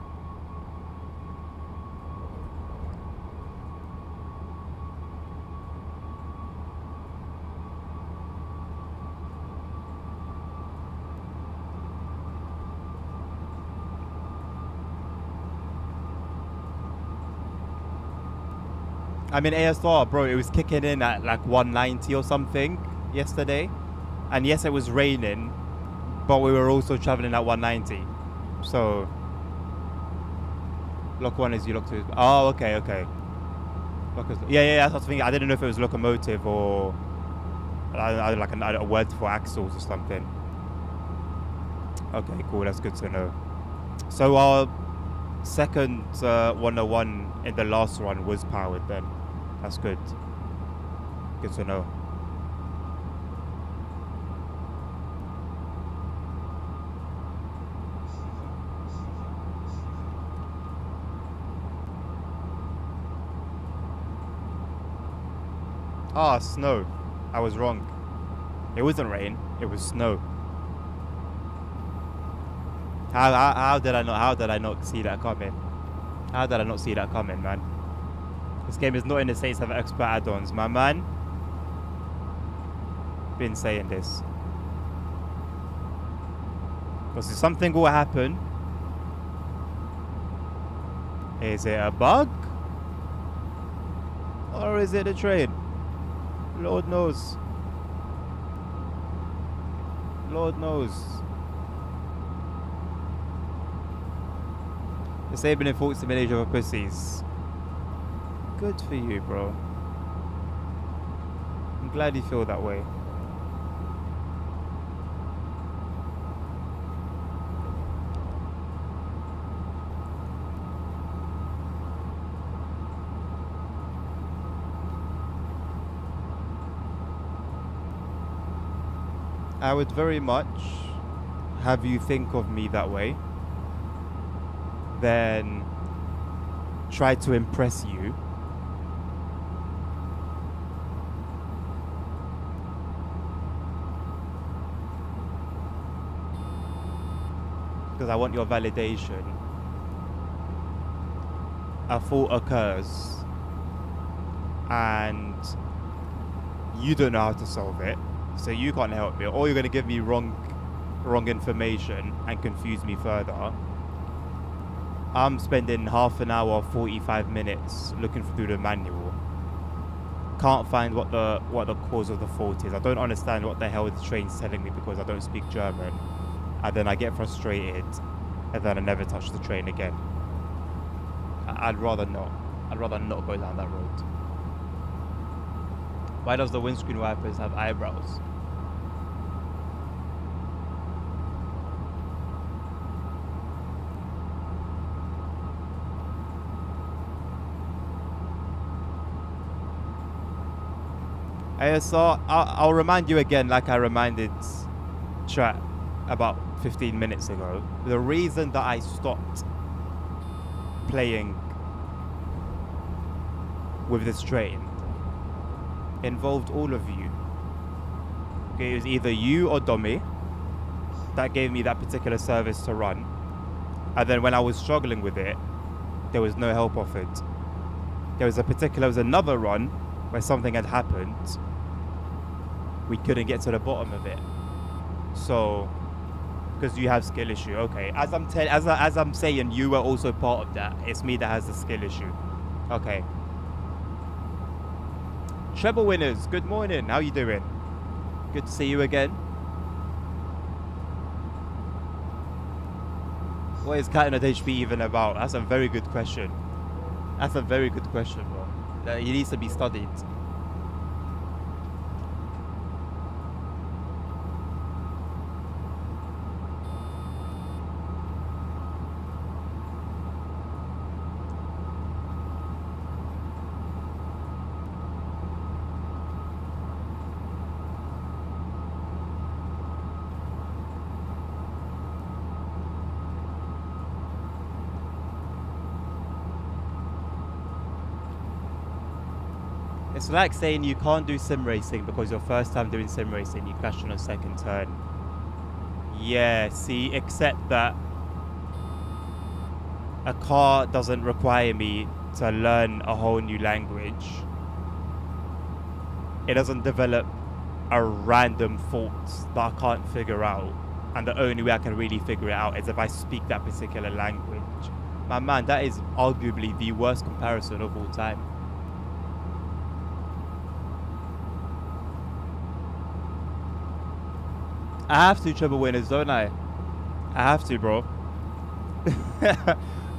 I mean, ASR, bro, it was kicking in at like 190 or something yesterday. And yes, it was raining, but we were also traveling at 190. So, lock 1 is you, lock 2 is... Oh, okay. Yeah, that's what I was thinking. I didn't know if it was locomotive or like a word for axles or something. Okay, cool, that's good to know. So our second 101 in the last run was powered then. That's good. Good to know. Ah, snow. I was wrong. It wasn't rain. It was snow. How did I not see that coming? How did I not see that coming, man? This game is not in the States of expert add-ons, my man. Been saying this. Because if something will happen, is it a bug? Or is it a train? Lord knows. Lord knows. Disabling fault simulation for pussies. Good for you, bro. I'm glad you feel that way. I would very much have you think of me that way, then try to impress you. Because I want your validation. A fault occurs and you don't know how to solve it, so you can't help me, or you're going to give me wrong information and confuse me further. I'm spending half an hour, 45 minutes looking through the manual. Can't find what the cause of the fault is. I don't understand what the hell the train's telling me because I don't speak German. And then I get frustrated, and then I never touch the train again. I'd rather not. I'd rather not go down that road. Why does the windscreen wipers have eyebrows? ASR, I'll remind you again, like I reminded chat about 15 minutes ago. The reason that I stopped playing with this train involved all of you. Okay, it was either you or Domi that gave me that particular service to run. And then when I was struggling with it, there was no help offered. There was another run where something had happened. We couldn't get to the bottom of it. So, because you have skill issue, okay. As I'm saying, you were also part of that. It's me that has the skill issue. Okay. Treble winners, good morning. How you doing? Good to see you again. What is Cat at HP even about? That's a very good question. That's a very good question, bro. It needs to be studied. It's like saying you can't do sim racing because your first time doing sim racing, you crashed on a second turn. Yeah, see, except that a car doesn't require me to learn a whole new language. It doesn't develop a random fault that I can't figure out. And the only way I can really figure it out is if I speak that particular language. My man, that is arguably the worst comparison of all time. I have to treble winners, don't I? I have to, bro.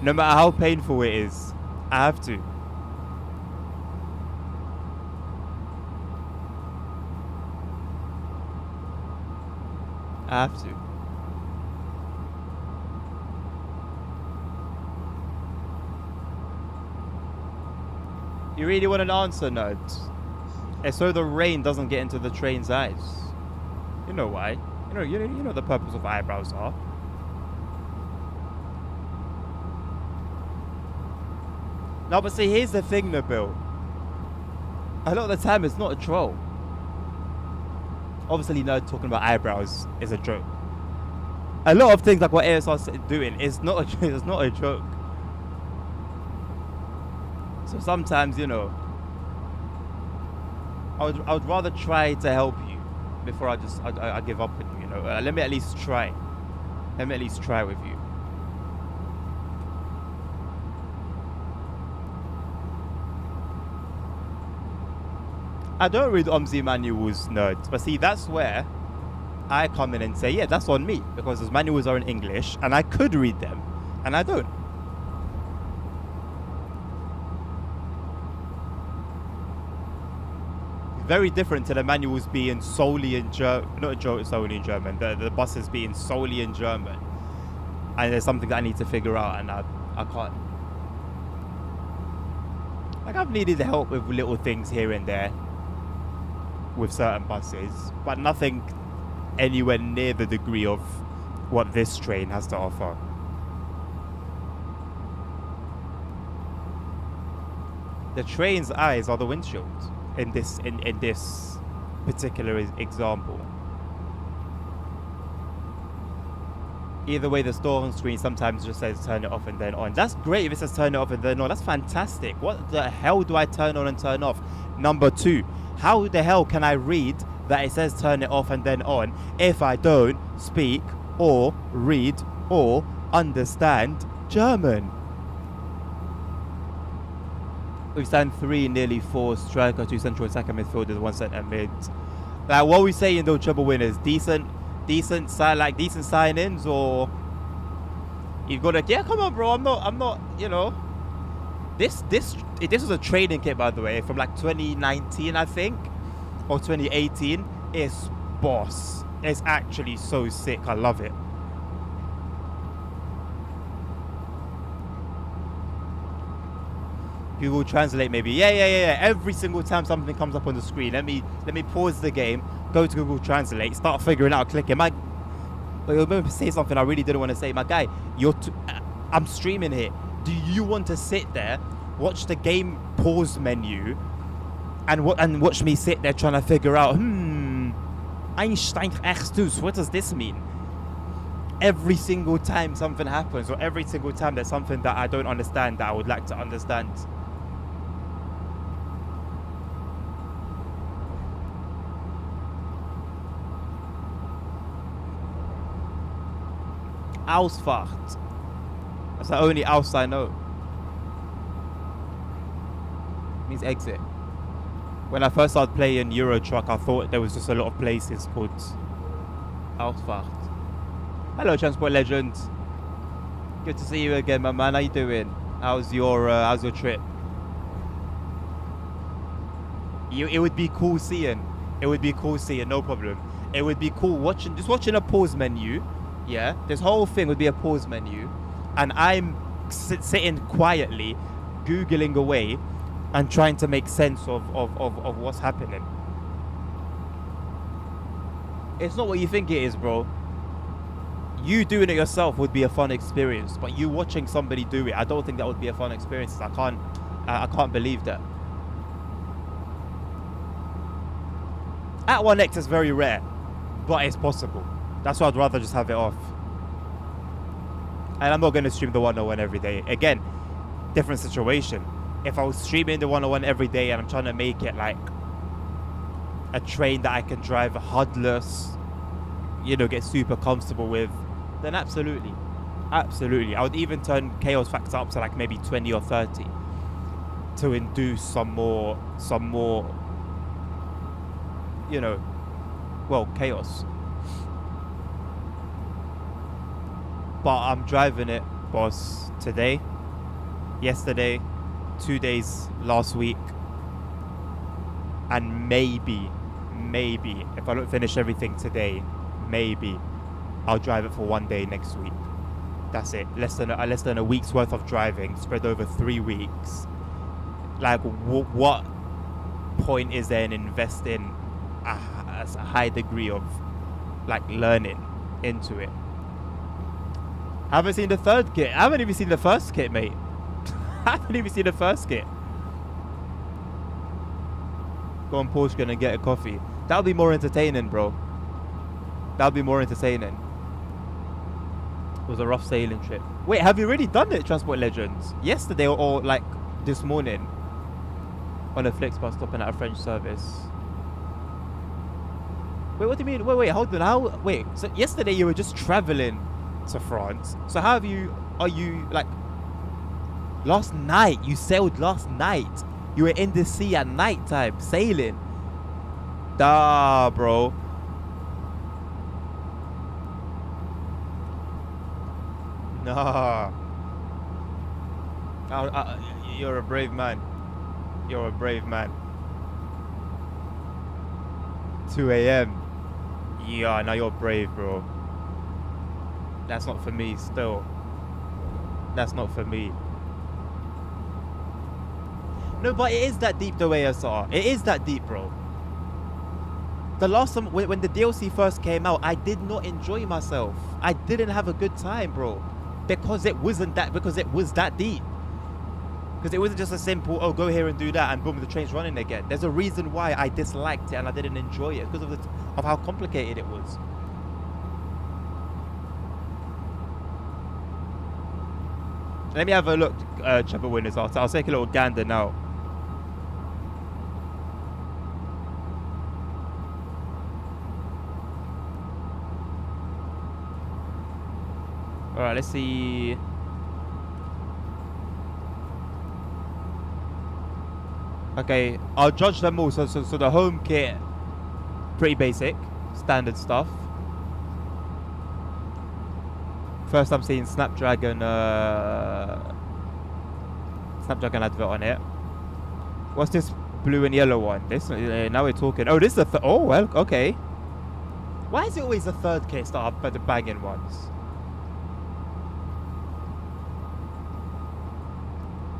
No matter how painful it is, I have to. I have to. You really want an answer, nerds? It's so the rain doesn't get into the train's eyes. You know why? You know the purpose of eyebrows are. No, but see, here's the thing, Nabil. A lot of the time, it's not a troll. Obviously, nerd talking about eyebrows is a joke. A lot of things like what ASR's doing is not a joke. So sometimes, you know, I would rather try to help you before I give up on you. You know, let me at least try. Let me at least try with you. I don't read OMSI manuals, nerds, but see, that's where I come in and say, yeah, that's on me, because those manuals are in English, and I could read them, and I don't. Very different to the manuals being solely in German, solely in German, the buses being solely in German. And there's something that I need to figure out, and I can't. Like, I've needed help with little things here and there with certain buses, but nothing anywhere near the degree of what this train has to offer. The train's eyes are the windshield in this particular example. Either way, the store on screen sometimes just says turn it off and then on. That's great if it says turn it off and then on. That's fantastic. What the hell do I turn on and turn off? Number 2, how the hell can I read that it says turn it off and then on if I don't speak or read or understand German? We stand 3, nearly 4 striker, 2 central attacker midfielders, 1 centre mid. Like, what are we saying though, treble winners? Decent sign-ins, or you've got to, yeah, come on, bro. I'm not, you know. This was a training kit, by the way, from like 2019, I think. or 2018, it's boss. It's actually so sick. I love it. Google Translate maybe. Yeah. Every single time something comes up on the screen, let me pause the game, go to Google Translate, start figuring out, clicking. You're going to say something I really didn't want to say. My guy, I'm streaming here. Do you want to sit there, watch the game pause menu, and watch me sit there trying to figure out, Einstein Echtus, what does this mean? Every single time something happens, or every single time there's something that I don't understand that I would like to understand. Ausfahrt. That's the only Aus I know. It means exit. When I first started playing Euro Truck, I thought there was just a lot of places called Ausfahrt. Hello, Transport Legend. Good to see you again, my man. How you doing? How's your trip? It would be cool seeing. No problem. It would be cool watching a pause menu. Yeah, this whole thing would be a pause menu, and I'm sitting quietly, googling away, and trying to make sense of what's happening. It's not what you think it is, bro. You doing it yourself would be a fun experience, but you watching somebody do it, I don't think that would be a fun experience. I can't believe that. At 1x is very rare, but it's possible. That's why I'd rather just have it off. And I'm not going to stream the 101 every day. Again, different situation. If I was streaming the 101 every day and I'm trying to make it like a train that I can drive HUD-less, get super comfortable with, then absolutely. I would even turn chaos factor up to like maybe 20 or 30 to induce some more, chaos. But I'm driving it, boss, today, yesterday, 2 days last week, and maybe, if I don't finish everything today, maybe I'll drive it for 1 day next week. That's it. Less than a week's worth of driving spread over 3 weeks. Like, what point is there in investing a high degree of like learning into it? I haven't seen the third kit. I haven't even seen the first kit, mate. I haven't even seen the first kit. Go on Porsche and get a coffee. That'll be more entertaining, bro. That'll be more entertaining. It was a rough sailing trip. Wait, have you already done it, Transport Legends? Yesterday or like this morning? On a Flixbus stopping at a French service. Wait, what do you mean? Wait, hold on. Wait, so yesterday you were just traveling to France. So how are you like, last night, you sailed last night. You were in the sea at night time, sailing. Duh, bro. Nah. You're a brave man. 2 a.m. Yeah, now you're brave, bro. That's not for me still. That's not for me. No, but it is that deep, the ASR. It is that deep, bro. The last time, when the DLC first came out, I did not enjoy myself. I didn't have a good time, bro. Because it was that deep. Because it wasn't just a simple, oh, go here and do that, and boom, the train's running again. There's a reason why I disliked it and I didn't enjoy it, because of how complicated it was. Let me have a look, Trevor Winners. I'll take a little gander now. Alright, let's see. Okay, I'll judge them all. So the home kit, pretty basic, standard stuff. First I'm seeing Snapdragon advert on it. What's this blue and yellow one. This now we're talking. Oh, this is the oh well, okay. Why is it always the third case that are the banging ones?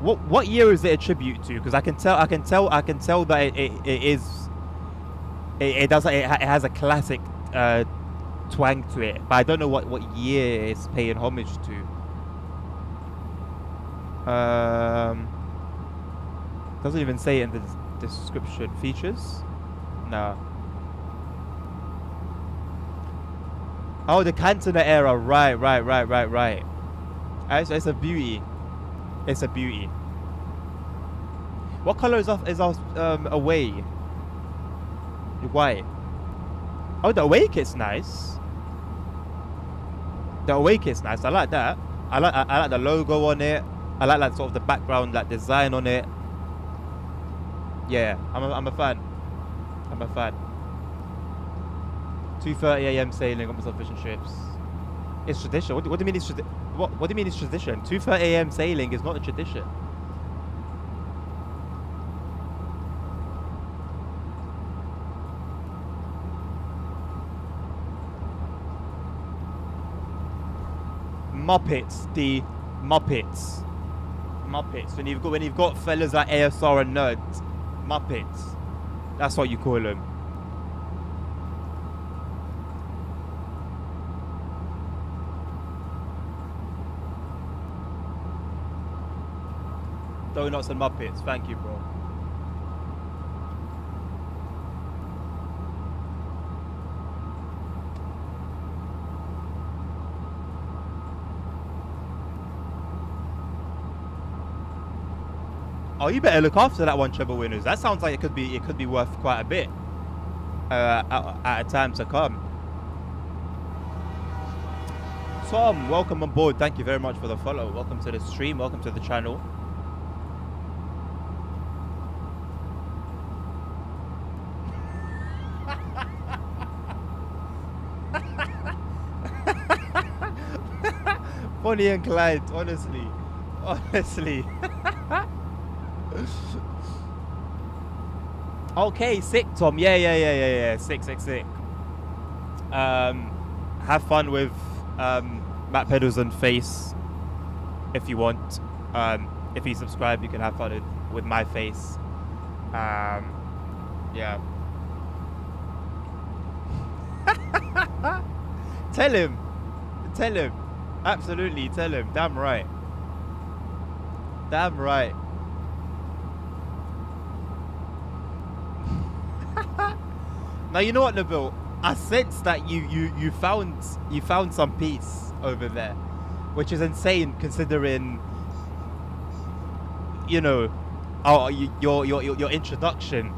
What year is it a tribute to? Because I can tell that it has a classic twang to it, but I don't know what year it's paying homage to. Doesn't even say it in the description. Features? No. Oh, the Cantona era. Right. It's a beauty. It's a beauty. What color is our away? White. Oh, the away kit's nice. The away kit's nice. I like that. I like the logo on it. I like sort of the background, design on it. Yeah, I'm a fan. I'm a fan. 2:30 a.m. sailing on some fishing ships. It's tradition. What do you mean it's tradition? What do you mean it's tradition? 2:30 a.m. sailing is not a tradition. Muppets, the Muppets. When you've got fellas like ASR and nerds, Muppets. That's what you call them. Donuts and Muppets. Thank you, bro. Oh, you better look after that one, treble winners. That sounds like it could be worth quite a bit at a time to come. Tom, welcome on board. Thank you very much for the follow. Welcome to the stream. Welcome to the channel. Bonnie and Clyde, honestly. Okay, sick, Tom. Yeah. Sick. Have fun with Matt Pedalson face if you want. If you subscribe, you can have fun with my face. Yeah. Tell him. Absolutely, tell him. Damn right. Now you know what, Nabil? I sense that you found some peace over there, which is insane considering, you know, your introduction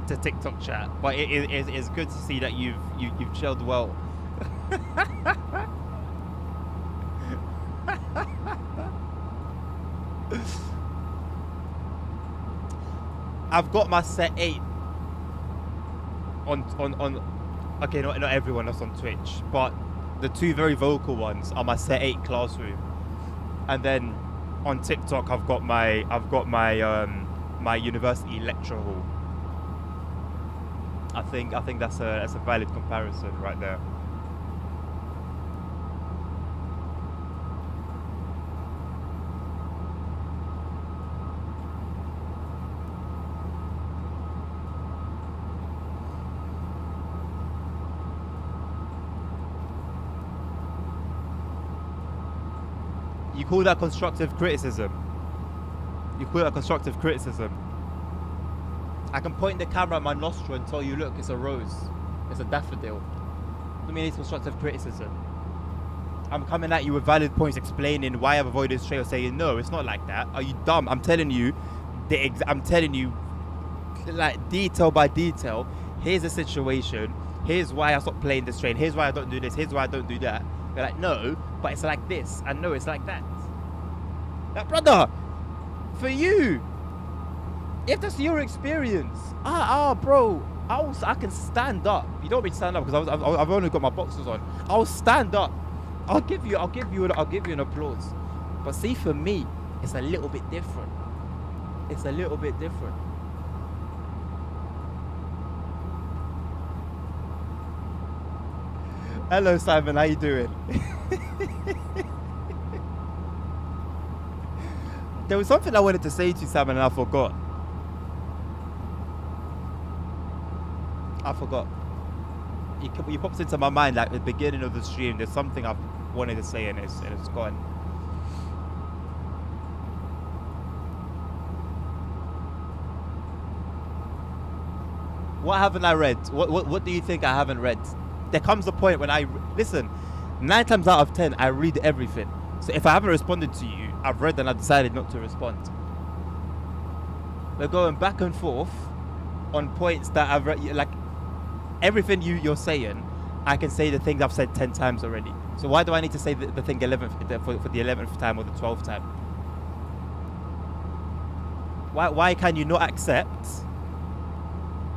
to TikTok chat. But it's good to see that you've chilled well. I've got my set 8 on okay, not everyone that's on Twitch, but the 2 very vocal ones are my set 8 classroom, and then on TikTok I've got my my university lecture hall. I think that's a valid comparison right there. You call that constructive criticism? I can point the camera at my nostril and tell you, look, it's a rose. It's a daffodil. I mean, it's constructive criticism. I'm coming at you with valid points explaining why I've avoided this trail, saying, no, it's not like that. Are you dumb? I'm telling you, like, detail by detail, here's the situation. Here's why I stopped playing this train. Here's why I don't do this. Here's why I don't do that. They're like, no, but it's like this. And no, it's like that. Like, brother, for you, if that's your experience, bro, I can stand up. You don't mean stand up because I've only got my boxers on. I'll stand up. I'll give you an applause. But see, for me, it's a little bit different. Hello, Simon. How you doing? There was something I wanted to say to you, Simon, and I forgot. He pops into my mind like at the beginning of the stream. There's something I've wanted to say, and it's gone. What haven't I read? What do you think I haven't read? There comes a point when listen. 9 times out of 10, I read everything. So if I haven't responded to you, I've read and I decided not to respond. We're going back and forth on points that I've read. Like everything you're saying, I can say the things I've said 10 times already. So why do I need to say the thing 11th for the 11th time or the 12th time? Why can you not accept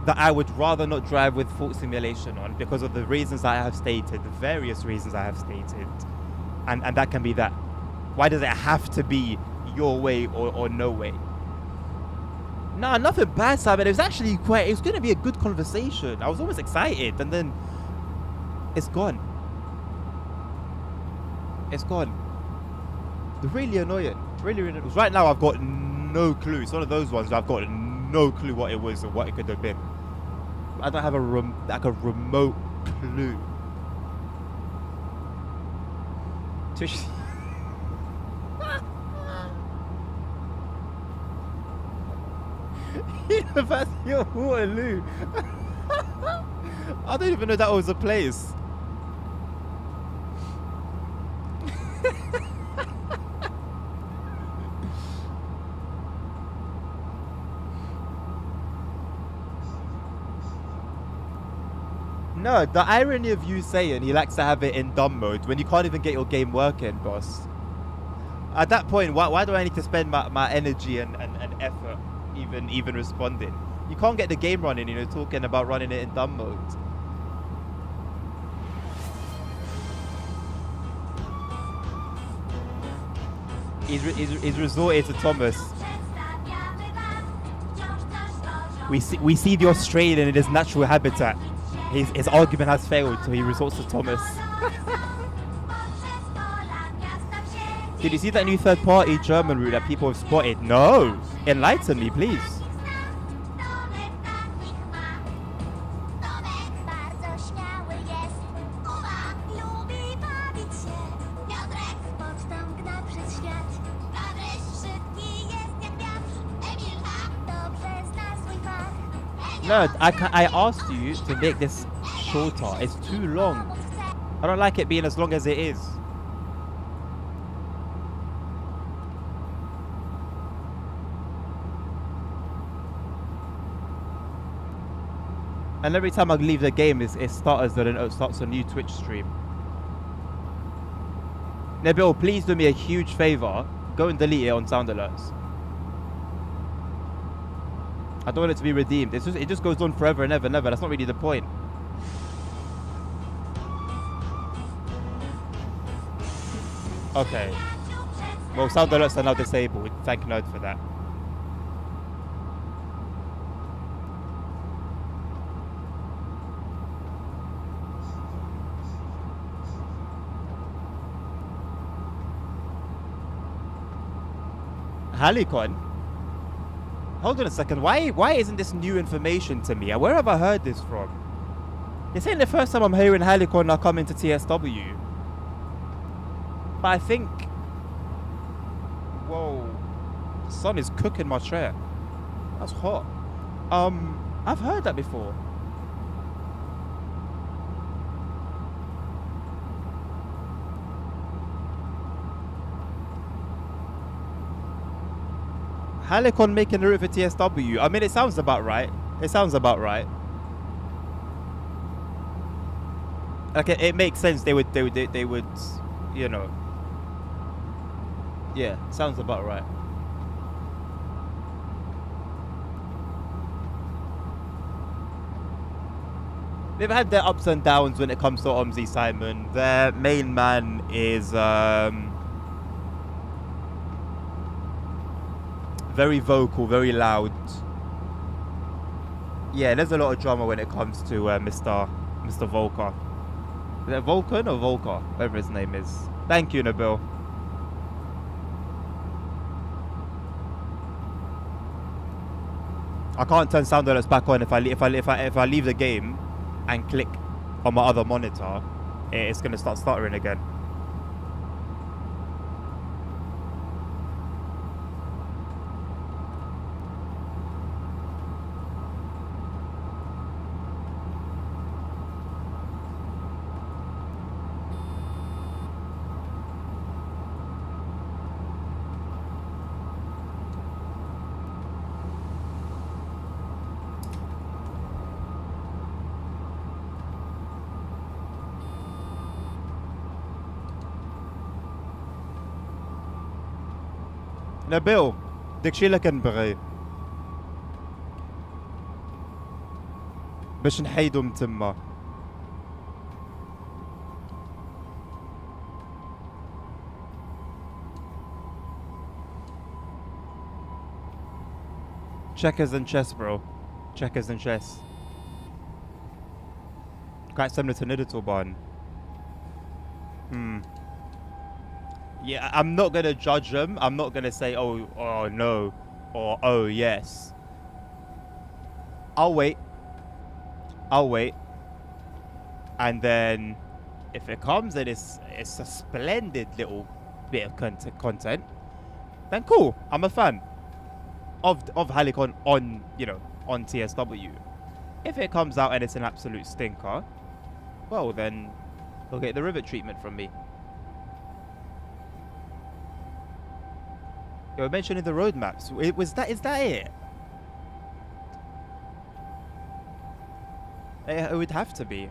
that I would rather not drive with Thought Simulation on because of the reasons I have stated, the various reasons I have stated, and that can be that. Why does it have to be your way or no way? Nah, nothing bad, Simon. It was actually it's going to be a good conversation. I was almost excited, and then it's gone. It's gone. Really annoying. Really annoying. Right now, I've got no clue. It's one of those ones where I've got no clue what it was or what it could have been. I don't have a remote clue. Tish. University of Waterloo. I don't even know that was a place. No, the irony of you saying he likes to have it in dumb mode when you can't even get your game working, boss. At that point, why do I need to spend my energy and effort even responding? You can't get the game running, talking about running it in dumb mode. He's resorted to Thomas. We see the Australian in his natural habitat. His argument has failed, so he resorts to Thomas. Did you see that new third-party German route that people have spotted? No! Enlighten me, please. No, I asked you to make this shorter. It's too long. I don't like it being as long as it is. And every time I leave the game, it starts a new Twitch stream. Nabil, please do me a huge favor. Go and delete it on sound alerts. I don't want it to be redeemed. It just goes on forever and ever and ever. That's not really the point. Okay. Well, sound alerts are now disabled. Thank Nerd for that. Halicon? Hold on a second. Why isn't this new information to me? Where have I heard this from? This ain't the first time I'm hearing Halicon now come into TSW. But I think... Whoa. The sun is cooking my chair. That's hot. I've heard that before. Halicon making the route for TSW. I mean, it sounds about right. It sounds about right. Like it makes sense. They would, you know. Yeah, sounds about right. They've had their ups and downs when it comes to OMSI, Simon. Their main man is very vocal, very loud. Yeah, there's a lot of drama when it comes to Mr. Volker. Is it Vulcan or Volker? Whatever his name is. Thank you, Nabil. I can't turn sound alerts back on if I leave the game and click on my other monitor. It's gonna start stuttering again. Nabil, dik شي كنبغي باش نحيدو من تما. Checkers and chess, bro. Checkers and chess. Quite similar to Nidatorban. Yeah, I'm not gonna judge them. I'm not gonna say, oh no, or oh yes. I'll wait. And then, if it comes and it's a splendid little bit of content, then cool. I'm a fan of Halicon on TSW. If it comes out and it's an absolute stinker, well then, he'll get the rivet treatment from me. You were mentioning the roadmaps. Is that it? It would have to be.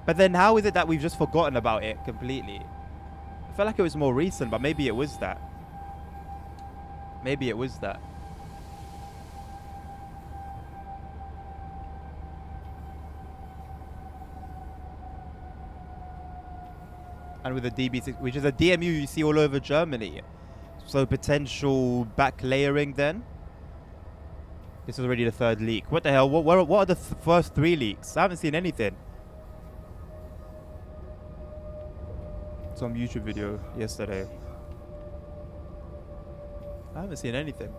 But then how is it that we've just forgotten about it completely? I felt like it was more recent, but maybe it was that. Maybe it was that. And with the DB6, which is a DMU you see all over Germany. So potential back layering then. This is already the third leak. What the hell? What are the first 3 leaks? I haven't seen anything. Some YouTube video yesterday. I haven't seen anything.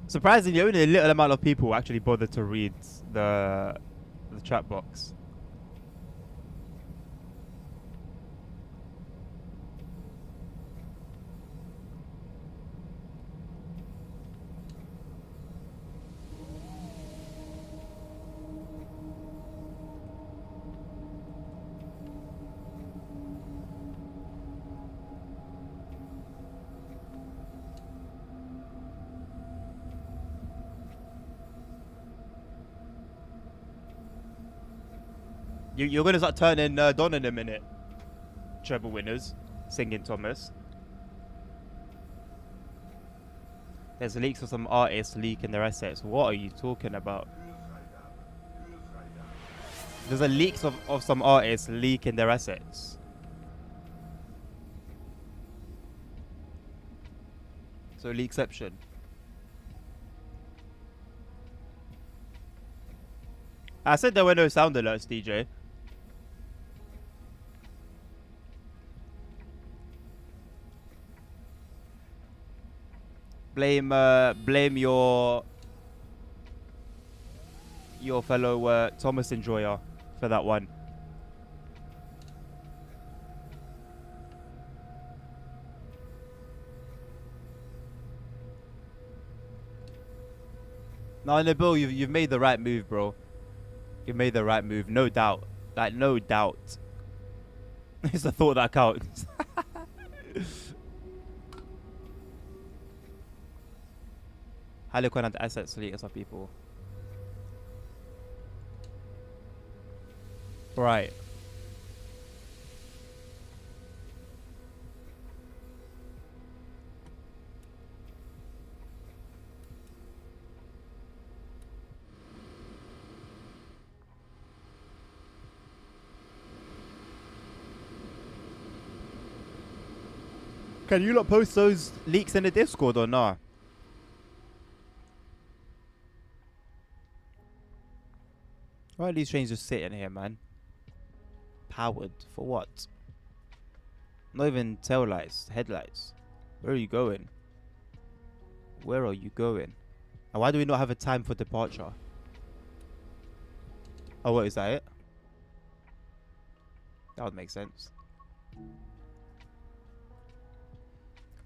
Surprisingly, only a little amount of people actually bother to read the chat box. You're gonna start turning Don in a minute. Treble winners, singing Thomas. There's leaks of some artists leaking their assets. What are you talking about? There's a leaks of some artists leaking their assets. So leakception. I said there were no sound alerts, DJ. Blame your fellow Thomas enjoyer for that one. No, Nabil, you've made the right move, bro. You made the right move, no doubt. Like, no doubt. It's the thought that counts. Helicon and assets leaders of people. Right. Can you not post those leaks in the Discord or not? Why are these trains just sitting here, man? Powered for what? Not even tail lights, headlights. Where are you going? Where are you going? And why do we not have a time for departure? Oh, what is that it? That would make sense.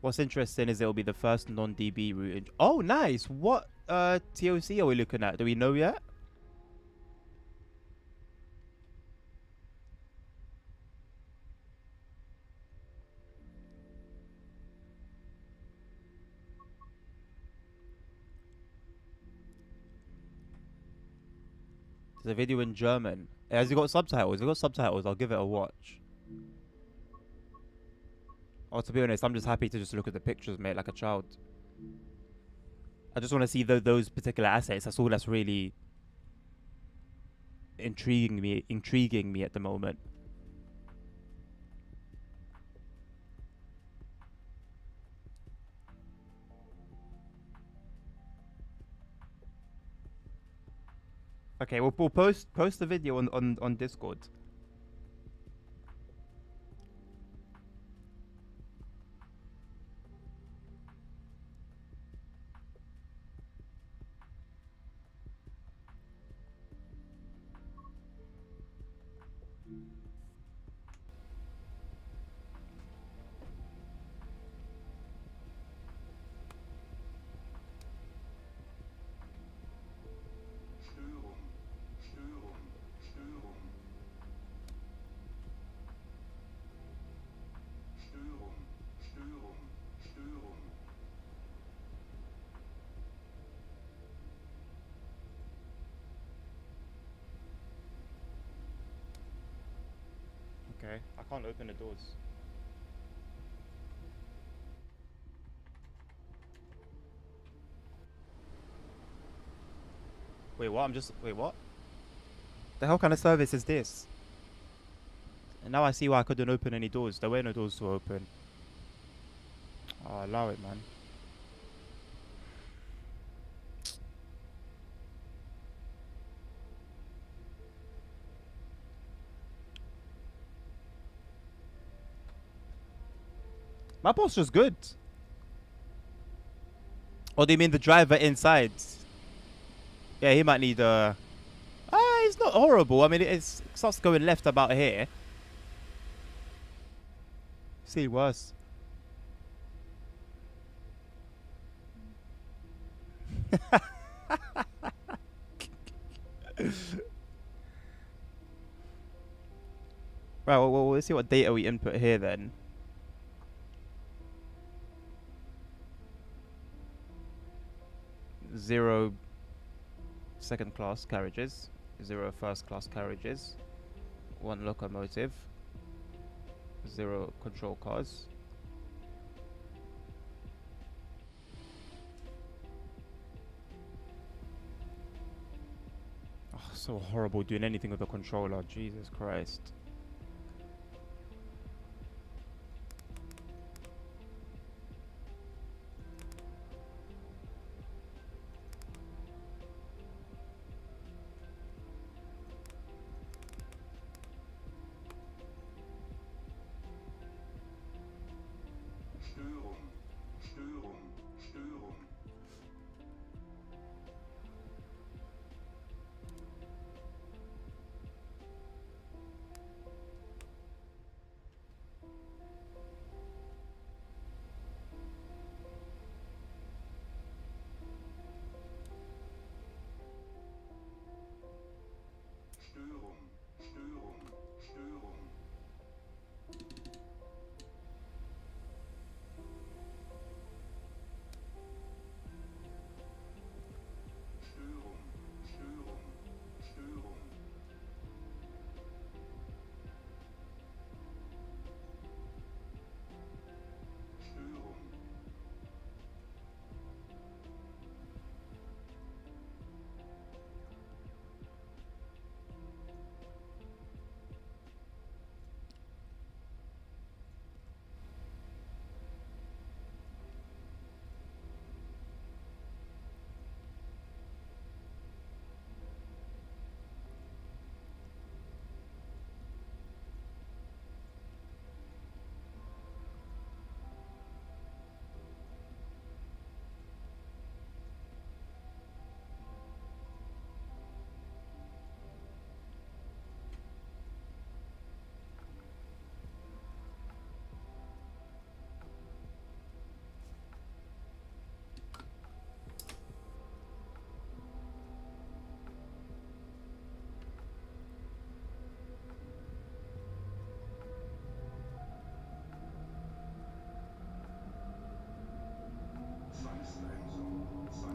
What's interesting is it will be the first non-DB route. Oh, nice. What TOC are we looking at? Do we know yet? There's a video in German. Has it got subtitles? If it got subtitles, I'll give it a watch. Oh, to be honest, I'm just happy to just look at the pictures, mate, like a child. I just want to see those particular assets. That's all that's really intriguing me at the moment. Okay, we'll post the video on Discord. Störung, Störung, Störung. Störung, Störung, Störung. Okay, I can't open the doors. Wait, what? Wait, what? The hell kind of service is this? And now I see why I couldn't open any doors. There were no doors to open. Oh, allow it, man. My posture's good. Or do you mean the driver inside? Yeah, he might need a... it's not horrible. I mean, it starts going left about here. See worse. Right, well, let's see what data we input here then. 0 second class carriages, 0 first class carriages, 1 locomotive, 0 control cars. Oh, so horrible doing anything with a controller, Jesus Christ. Störung, Störung, Störung.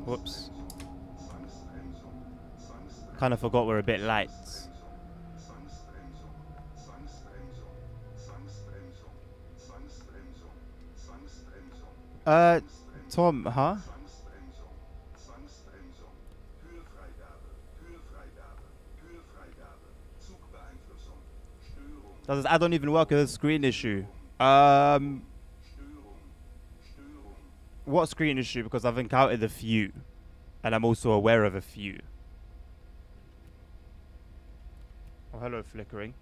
Whoops. Kind of forgot we're a bit light. Tom, huh? Does this add-on even work with a screen issue? What screen issue? Because I've encountered a few, and I'm also aware of a few. Oh, hello, flickering.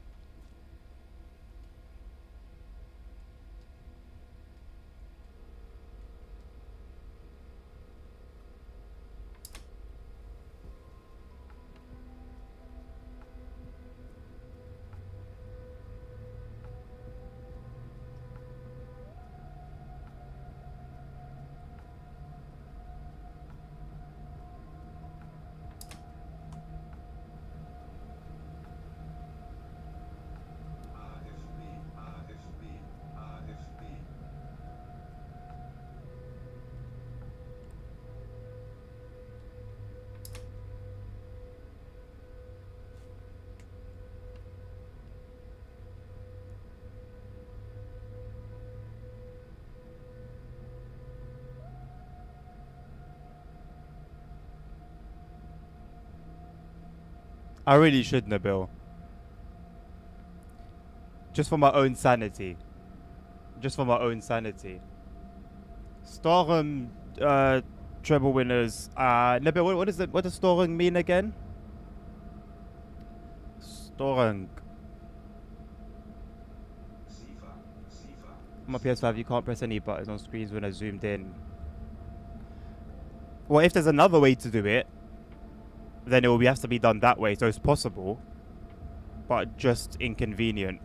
I really should, Nabil. Just for my own sanity. Just for my own sanity. Storm treble winners. Nabil, what is it? What does Storm mean again? Storm. On my PS5, you can't press any buttons on screens when I zoomed in. Well, if there's another way to do it, then it will have to be done that way. So it's possible, but just inconvenient.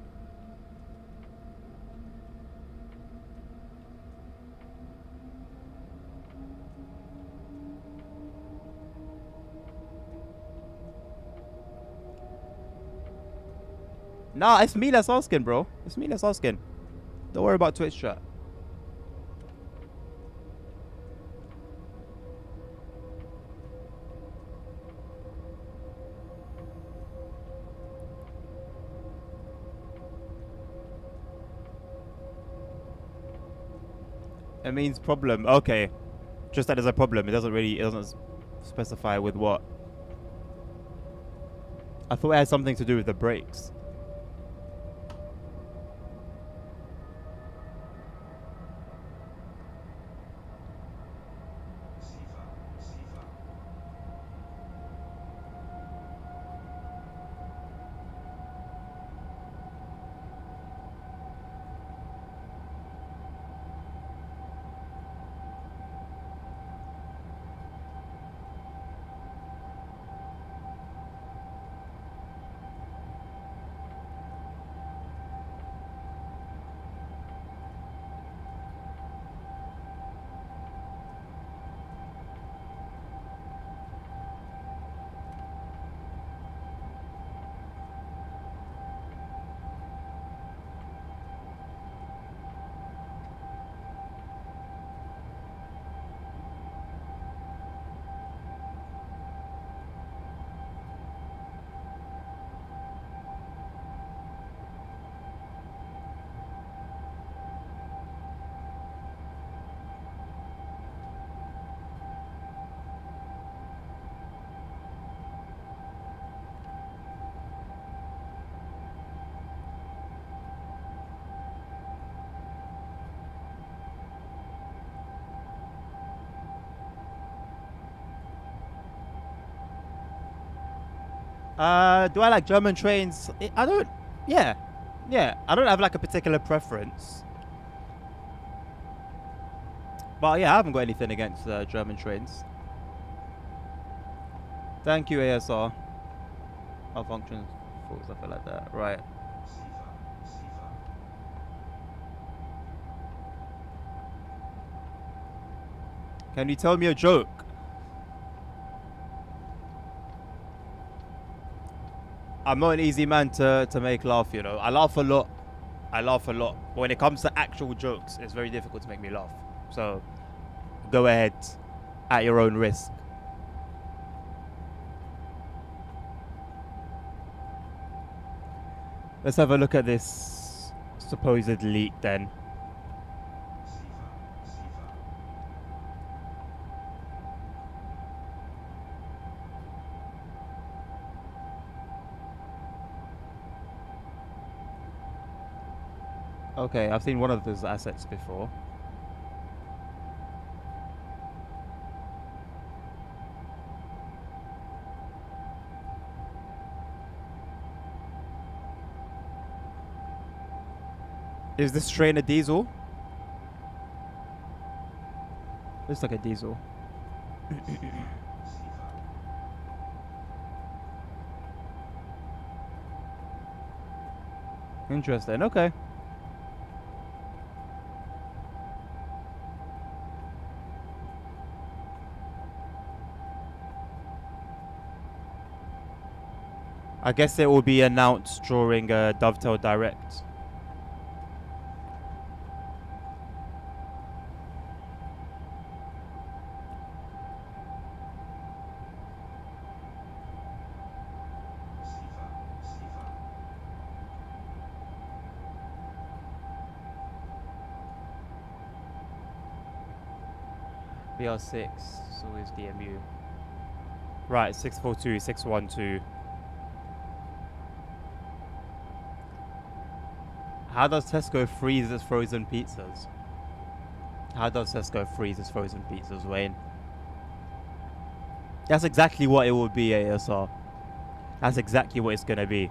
Nah, it's me that's asking, bro. It's me that's asking. Don't worry about Twitch chat. It means problem. Okay. Just that there's a problem. It doesn't specify with what. I thought it had something to do with the brakes. Do I like German trains? I don't. Yeah. Yeah. I don't have like a particular preference. But yeah, I haven't got anything against German trains. Thank you, ASR. Malfunctions, faults, something like that. Right. Can you tell me a joke? I'm not an easy man to make laugh, you know. I laugh a lot. But when it comes to actual jokes, it's very difficult to make me laugh. So, go ahead. at your own risk. Let's have a look at this supposed leak then. Okay, I've seen one of those assets before. Is this train a diesel? Looks like a diesel. Interesting, okay. I guess it will be announced during Dovetail Direct. BR6, so is DMU. Right, 642, 612. How does Tesco freeze its frozen pizzas? How does Tesco freeze its frozen pizzas, Wayne? That's exactly what it will be, ASR. That's exactly what it's gonna be.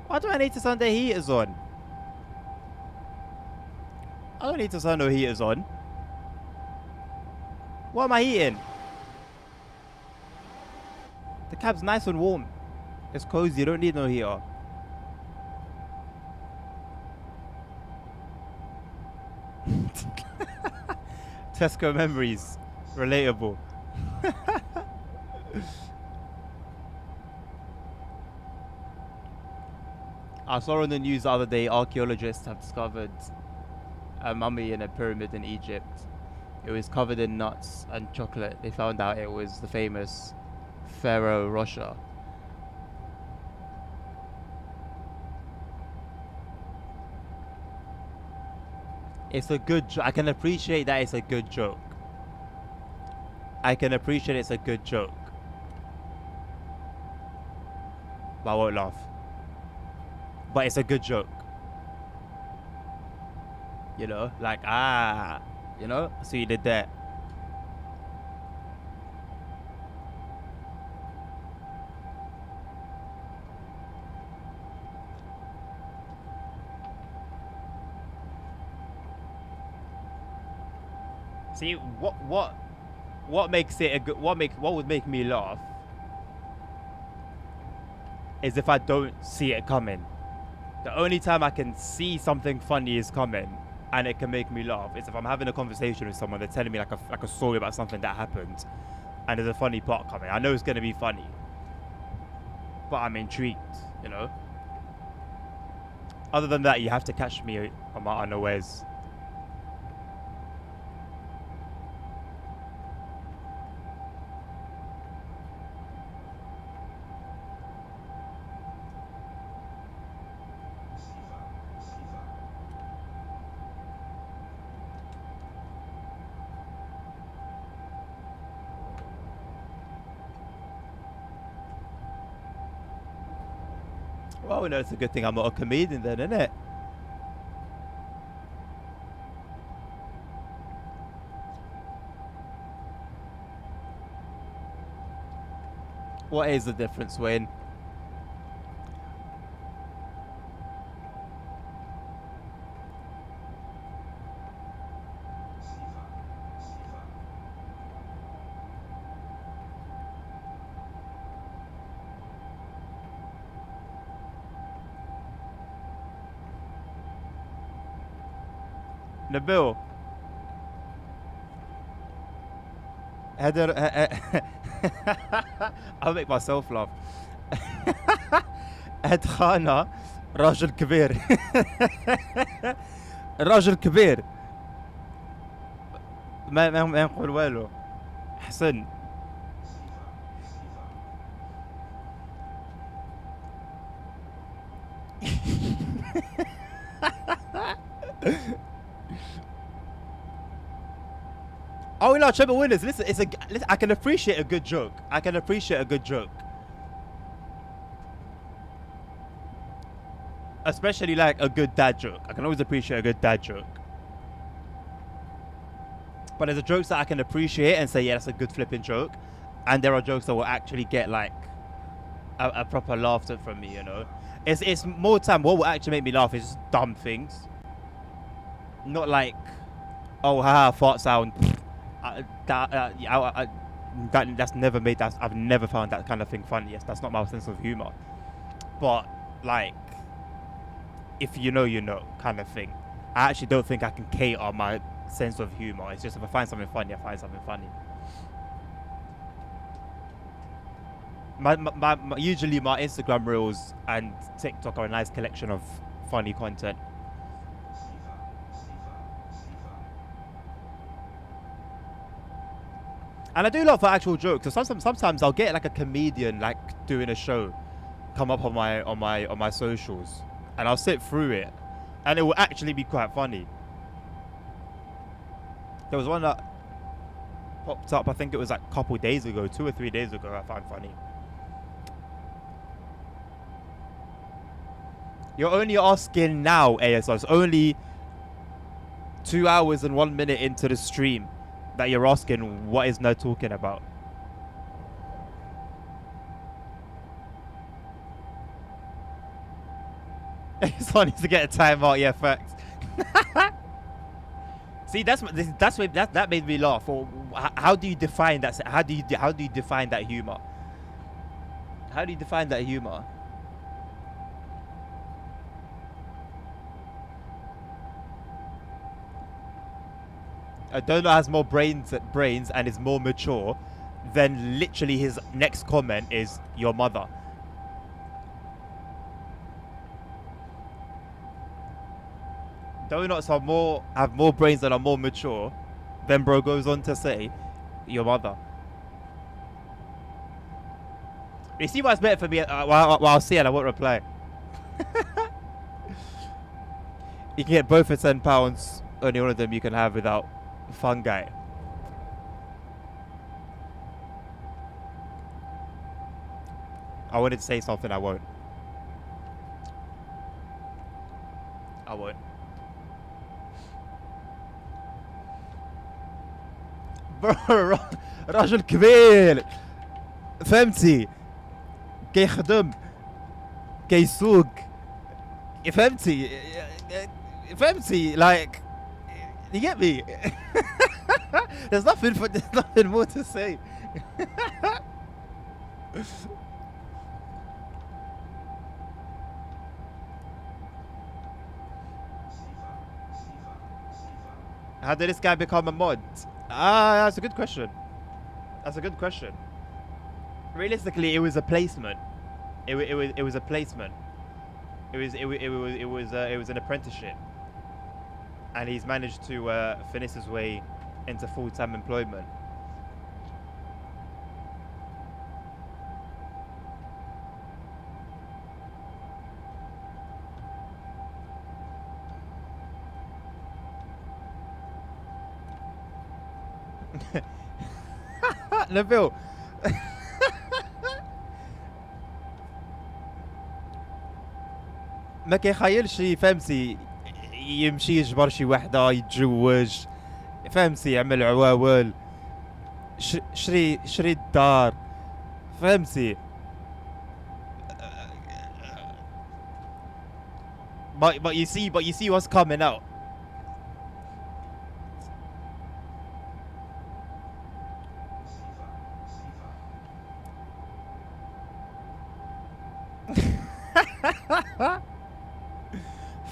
Why do I need to turn the heaters on? I don't need to turn no heaters on. What am I eating? The cab's nice and warm. It's cozy, you don't need no heater. Tesco memories. Relatable. I saw on the news the other day, archaeologists have discovered a mummy in a pyramid in Egypt. It was covered in nuts and chocolate. They found out it was the famous Pharaoh Rosha. It's a good joke. I can appreciate that it's a good joke. I can appreciate it's a good joke. But I won't laugh. But it's a good joke. You know? Like, you know? So you did that. See, what makes it a good, what would make me laugh is if I don't see it coming. The only time I can see something funny is coming and it can make me laugh is if I'm having a conversation with someone, they're telling me like a story about something that happened and there's a funny part coming. I know it's gonna be funny, but I'm intrigued, you know? Other than that, you have to catch me on my unawares. Well, no, it's a good thing I'm not a comedian then, isn't it? What is the difference, Wayne? Nabil. هذا I'll make myself laugh. هاد خانة راجل كبير. راجل كبير. ما نقول والو. حسن. Oh no, Trevor Winners. Listen, listen, I can appreciate a good joke. I can appreciate a good joke. Especially like a good dad joke. I can always appreciate a good dad joke. But there's jokes that I can appreciate and say, yeah, that's a good flipping joke. And there are jokes that will actually get like a proper laughter from me, you know. It's more time. What will actually make me laugh is just dumb things. Not like, oh, haha, fart sound. That's never made that. I've never found that kind of thing funny. Yes, that's not my sense of humor. But like, if you know, you know, kind of thing. I actually don't think I can cater my sense of humor. It's just if I find something funny, I find something funny. Usually my Instagram reels and TikTok are a nice collection of funny content. And I do love the actual jokes. So sometimes I'll get like a comedian like doing a show come up on my socials, and I'll sit through it, and it will actually be quite funny. There was one that popped up, I think it was like a couple days ago, 2 or 3 days ago, I found funny. You're only asking now, ASR. It's only 2 hours and 1 minute into the stream that you're asking what is Nerd talking about. It's funny to get a timeout, yeah, facts. See, that made me laugh. Or how do you define that? How do you define that humor? How do you define that humor? Dono has more brains and is more mature. Then literally his next comment is your mother. Donuts have more brains and are more mature. Then bro goes on to say, your mother. You see what's better for me? Well, I'll see and I won't reply. You can get both for £10. Only one of them you can have without fungi. I wanted to say something, I won't. I won't. برو راجل كبير فهمتي كيخدم كيسوق فهمتي like you get me. there's nothing more to say. How did this guy become a mod? That's a good question. That's a good question. Realistically, it was a placement. It was a placement. It was an apprenticeship, and he's managed to finish his way into full-time employment. Nabil. ما كيخيلش فهمتي يمشي يجبر شي وحده يتزوج فهمتي يعمل عواول شري الدار فهمتي but you see what's coming out.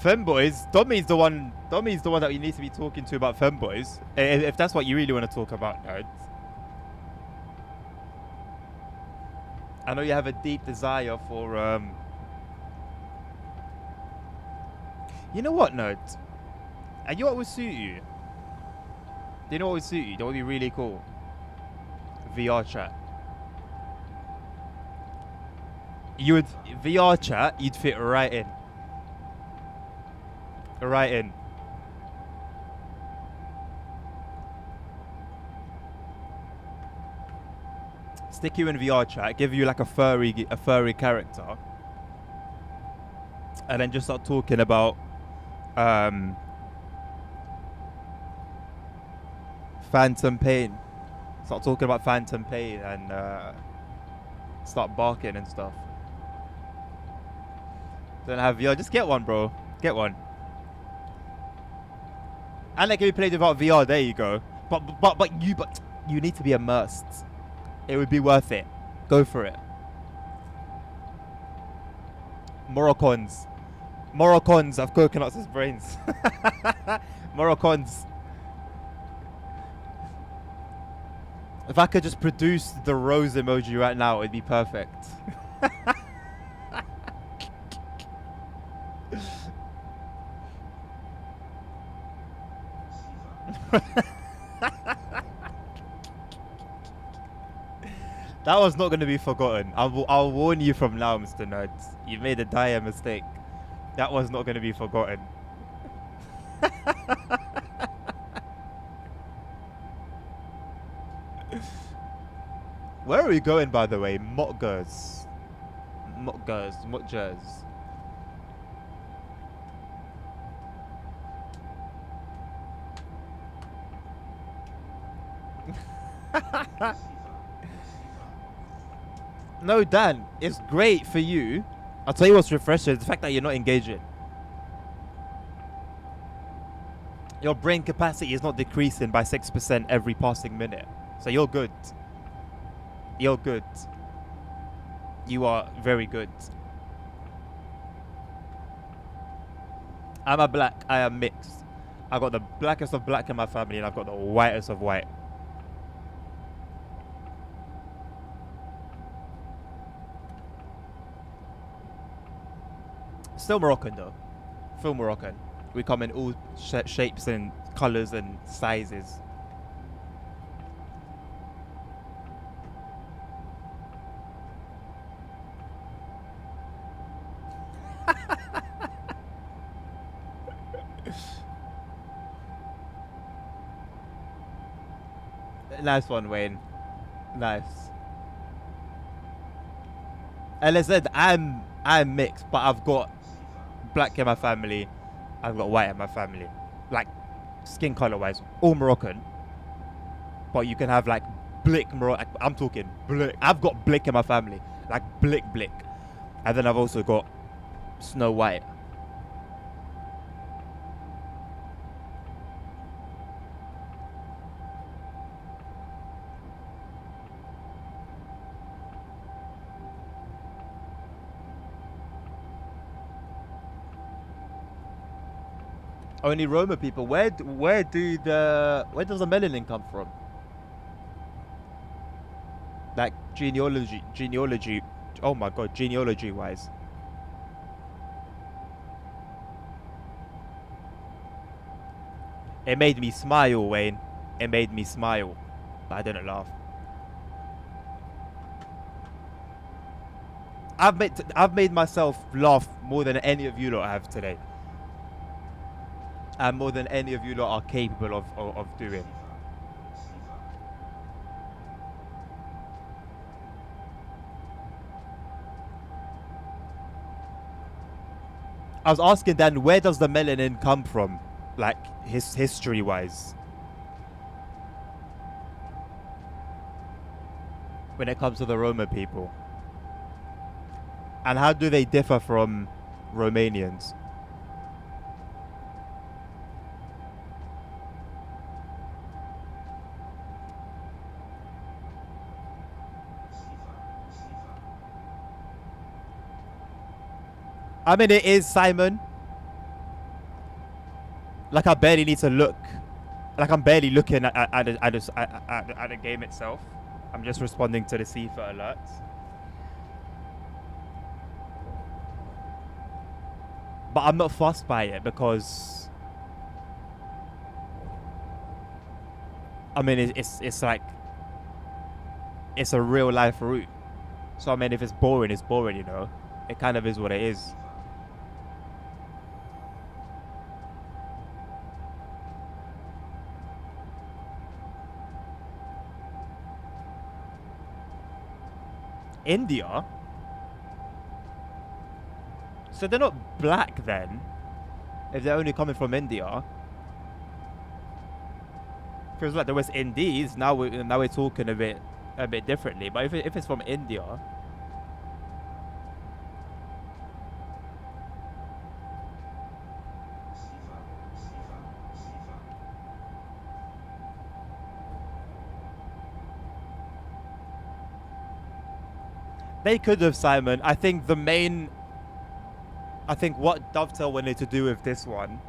Femboys. Dommy's the one. Dommy's the one that you need to be talking to about femboys. If that's what you really want to talk about, nerds. I know you have a deep desire for You know what, nerds? And you know what would suit you? Do you know what would suit you? That would be really cool. VR chat. You would VR chat. You'd fit right in. Right in. Stick you in VR chat. Give you like a furry character, and then just start talking about Phantom Pain. Start talking about Phantom Pain and start barking and stuff. Don't have VR. Just get one, bro. Get one. And like if you played without VR, there you go. But you need to be immersed. It would be worth it. Go for it. Moroccans. Moroccans have coconuts as brains. Moroccans. If I could just produce the rose emoji right now, it'd be perfect. That was not going to be forgotten. I'll warn you from now, Mr. Nerds. You made a dire mistake. That was not going to be forgotten. Where are we going, by the way? Motgers. Motgers. No, Dan, it's great for you. I'll tell you what's refreshing, the fact that you're not engaging. Your brain capacity is not decreasing by 6% every passing minute. So you're good. You're good. You are very good. I'm a black, I am mixed. I've got the blackest of black in my family and I've got the whitest of white. Still Moroccan though. Full Moroccan. We come in all shapes and colours and sizes. Nice one, Wayne. Nice. And as I said, I'm mixed, but I've got black in my family. I've got white in my family. Like, skin color wise, all Moroccan. But you can have like blick Moroccan. I'm talking blick. I've got blick in my family. Like blick. And then I've also got Snow White. Only Roma people. Where does the melanin come from? Like genealogy. Oh my god, genealogy wise. It made me smile, Wayne. It made me smile. But I didn't laugh. I've made myself laugh more than any of you lot have today. And more than any of you lot are capable of doing. I was asking Dan, where does the melanin come from? Like, history-wise. When it comes to the Roma people. And how do they differ from Romanians? I mean, it is Simon. Like I barely need to look. Like I'm barely looking at the game itself. I'm just responding to the CIFA alerts. But I'm not fussed by it because I mean it's like it's a real life route. So I mean if it's boring, it's boring, you know. It kind of is what it is. India? So they're not black then? If they're only coming from India? Feels like the West Indies. Now we're talking a bit differently. But if it's from India, they could have, Simon. I think what Dovetail wanted to do with this one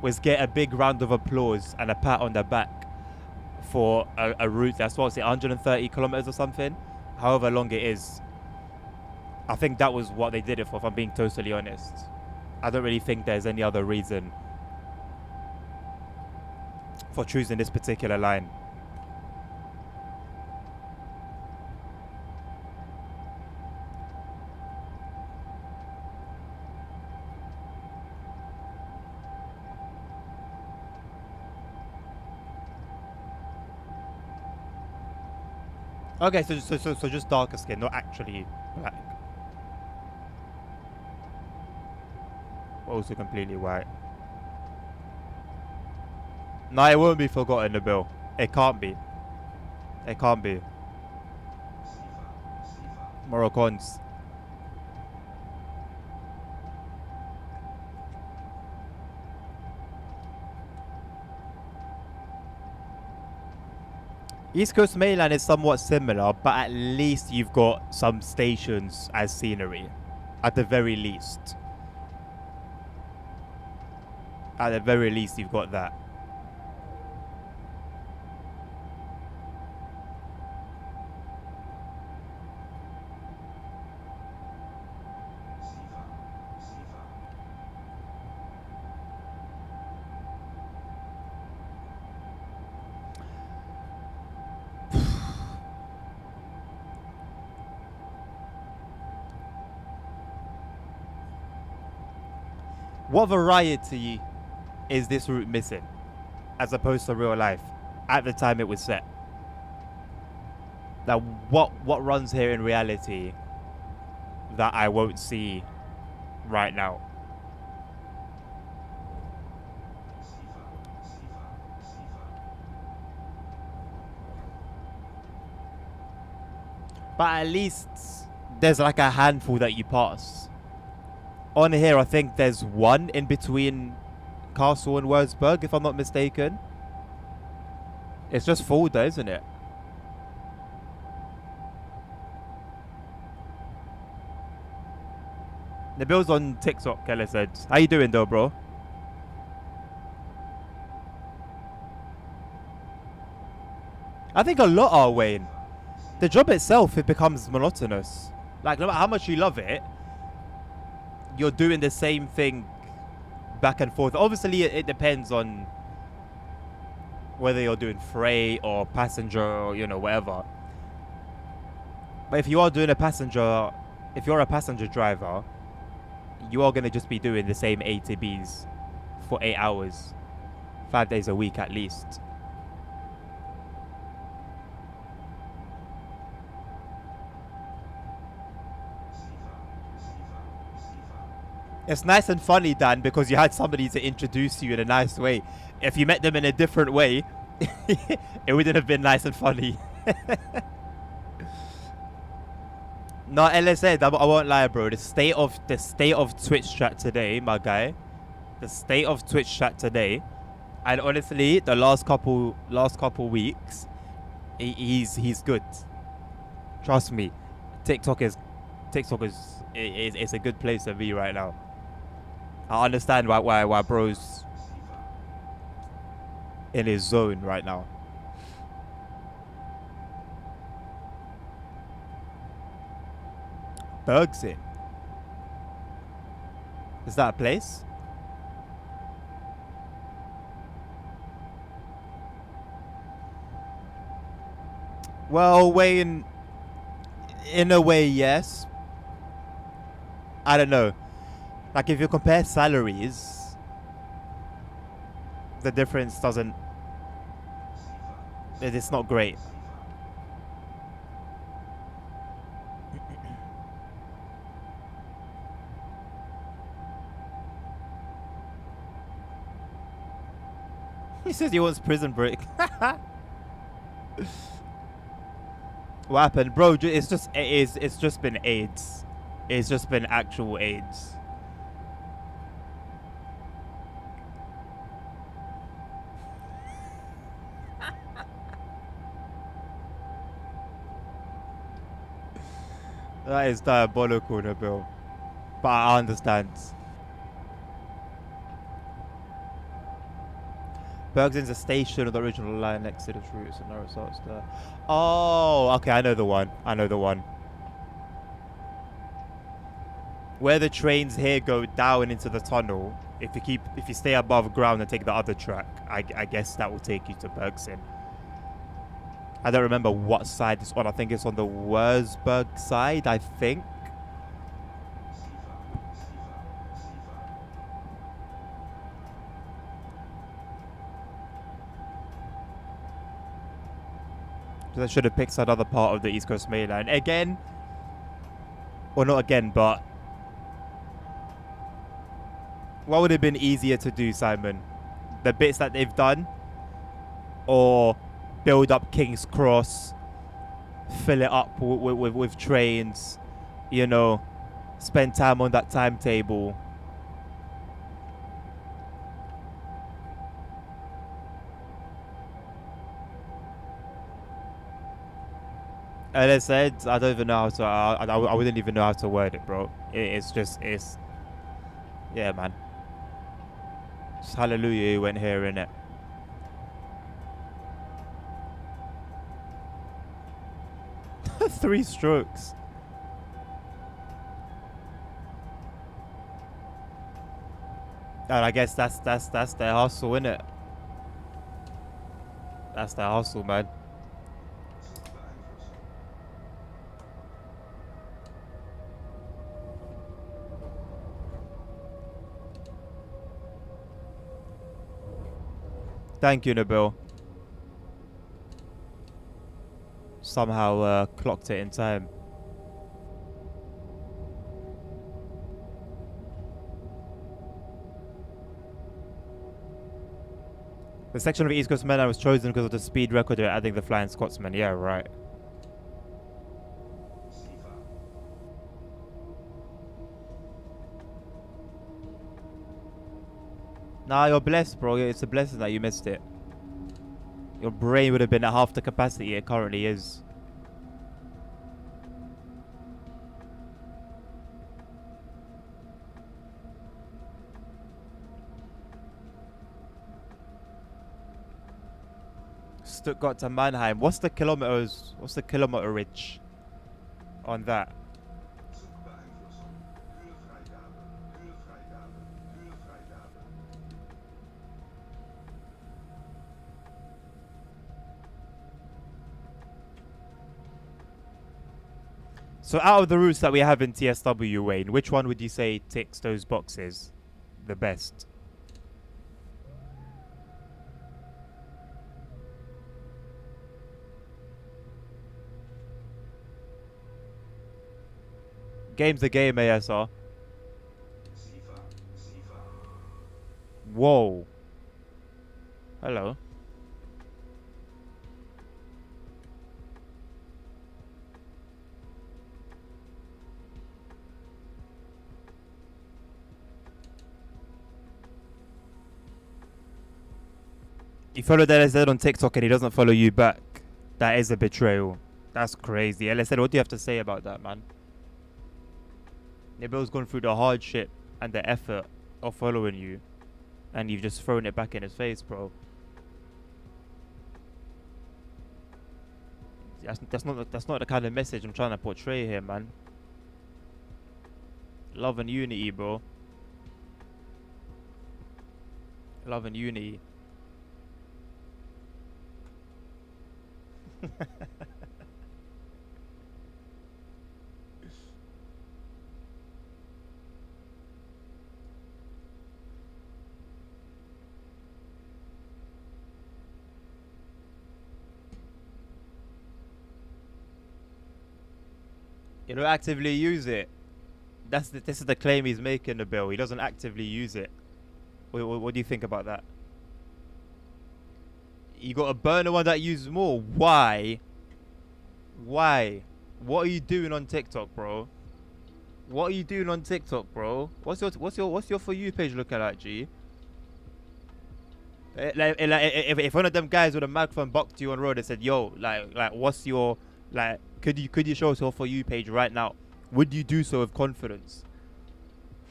was get a big round of applause and a pat on the back for a route that's what's it, 130 kilometers or something, however long it is. I think that was what they did it for, if I'm being totally honest. I don't really think there's any other reason for choosing this particular line. Okay, so just darker skin, not actually black. Also completely white. No, it won't be forgotten, Nabil. It can't be. It can't be. Moroccans. East Coast mainland is somewhat similar, but at least you've got some stations as scenery. At the very least. At the very least, you've got that. What variety is this route missing as opposed to real life at the time it was set? Now, what runs here in reality that I won't see right now? But at least there's like a handful that you pass. On here, I think there's one in between Castle and Wurzburg, if I'm not mistaken. It's just Fulda, isn't it? Nabil's on TikTok, Keller said. How you doing though, bro? I think a lot are, Wayne. The job itself, it becomes monotonous. Like, no matter how much you love it, you're doing the same thing back and forth. Obviously, it depends on whether you're doing freight or passenger or, you know, whatever. But if you are doing a passenger, if you're a passenger driver, you are going to just be doing the same A to Bs for 8 hours, 5 days a week at least. It's nice and funny, Dan, because you had somebody to introduce you in a nice way. If you met them in a different way, it wouldn't have been nice and funny. No, LSA, I won't lie, bro. The state of Twitch chat today, my guy. The state of Twitch chat today, and honestly, the last couple weeks, he's good. Trust me, TikTok is a good place to be right now. I understand why bros in his zone right now. Bergson. Is that a place? Well, Wayne, in a way, yes. I don't know. Like, if you compare salaries, the difference doesn't. It's not great. He says he wants prison break. What happened, bro? It's just it's just been AIDS. It's just been actual AIDS. That is diabolical, Nabil. But I understand. Bergson's a station of the original line next to this route, so no results there. Oh, okay, I know the one. I know the one. Where the trains here go down into the tunnel, if you stay above ground and take the other track, I guess that will take you to Bergson. I don't remember what side it's on. I think it's on the Wurzburg side, I think. I should have picked another part of the East Coast Main Line. Again, or not again, but what would have been easier to do, Simon? The bits that they've done, or build up King's Cross, fill it up with trains, you know, spend time on that timetable. And I said, I don't even know how to. I wouldn't even know how to word it, bro. It's yeah, man. Just hallelujah, you went here, innit? Three strokes. And I guess that's their hustle, innit? That's their hustle, man. Thank you, Nabil. Somehow clocked it in time. The section of East Coast Main Line was chosen because of the speed record of adding the Flying Scotsman. Yeah, right. Nah, you're blessed, bro. It's a blessing that you missed it. Your brain would have been at half the capacity it currently is. Stuttgart to Mannheim. What's the kilometerage on that? So out of the routes that we have in TSW, Wayne, which one would you say ticks those boxes the best? Game's the game, ASR. Whoa. Hello. You follow LSZ on TikTok and he doesn't follow you back. That is a betrayal. That's crazy. LSZ, what do you have to say about that, man? Nabil's gone through the hardship and the effort of following you, and you've just thrown it back in his face, bro. That's not the kind of message I'm trying to portray here, man. Love and unity, bro. Love and unity. You don't actively use it. This is the claim he's making, the bill. He doesn't actively use it. What do you think about that? You got to burn the one that uses more. Why? Why? What are you doing on TikTok, bro? What are you doing on TikTok, bro? What's your For You page looking like, G? If one of them guys with a microphone bucked you on road and said, "Yo, like, what's your could you show us your For You page right now?" Would you do so with confidence?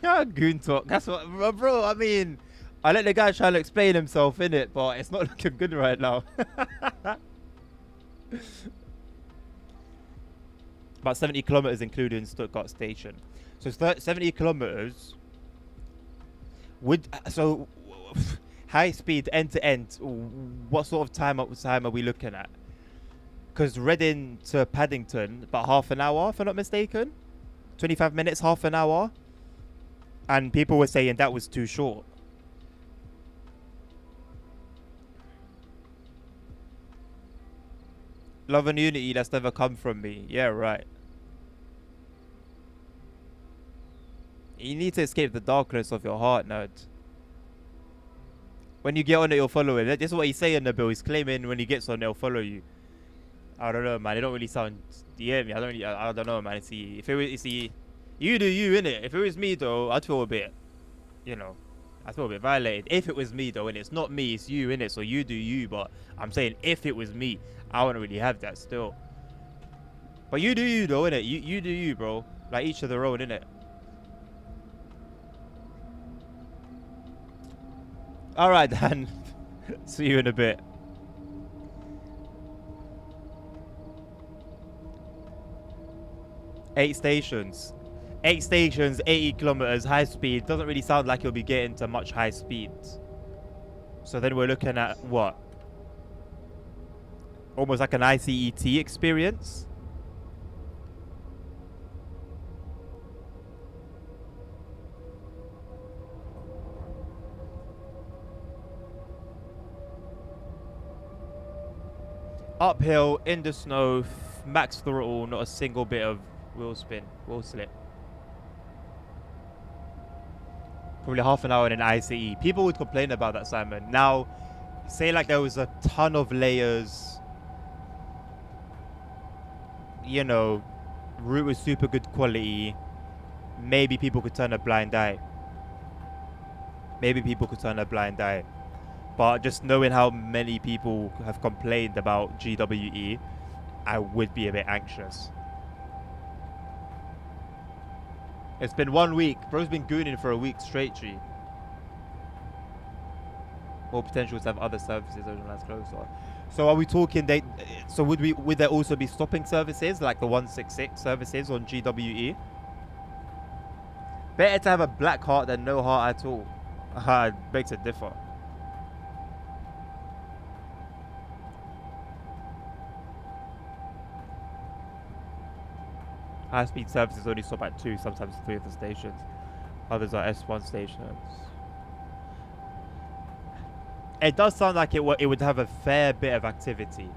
Yeah, goon talk. That's what, bro. I mean, I let the guy try to explain himself in it, but it's not looking good right now. About 70 kilometers, including Stuttgart station. So 70 kilometers. High speed end to end. What sort of time are we looking at? Because Reading to Paddington, about half an hour, if I'm not mistaken. 25 minutes, half an hour. And people were saying that was too short. Love and unity, that's never come from me. Yeah, right. You need to escape the darkness of your heart, nerd. When you get on it, you'll follow it. This is what he's saying, Nabil. He's claiming when he gets on it, he'll follow you. I don't know, man. It don't really sound... Do you hear me? I don't know, man. If it was... You do you, innit? If it was me, though, I'd feel a bit... You know... I feel a bit violated. If it was me, though, and it's not me, it's you, innit? So you do you, but I'm saying if it was me, I wouldn't really have that still. But you do you, though, innit? You do you, bro. Like, each of their own, innit? Alright, Dan. See you in a bit. Eight stations, 80 kilometers, high speed. Doesn't really sound like you'll be getting to much high speed. So then we're looking at what? Almost like an ICET experience. Uphill, in the snow, max throttle, not a single bit of wheel slip. Probably half an hour in an ICE. People would complain about that, Simon. Now, say like there was a ton of layers. You know, route was super good quality. Maybe people could turn a blind eye. But just knowing how many people have complained about GWE, I would be a bit anxious. It's been 1 week. Bro's been gooning for a week straight, G. More potential to have other services over that's closer. So are we talking so would there also be stopping services like the 166 services on GWE? Better to have a black heart than no heart at all. It makes it differ. High-speed services only stop at 2, sometimes 3 of the stations. Others are S1 stations. It does sound like it would have a fair bit of activity.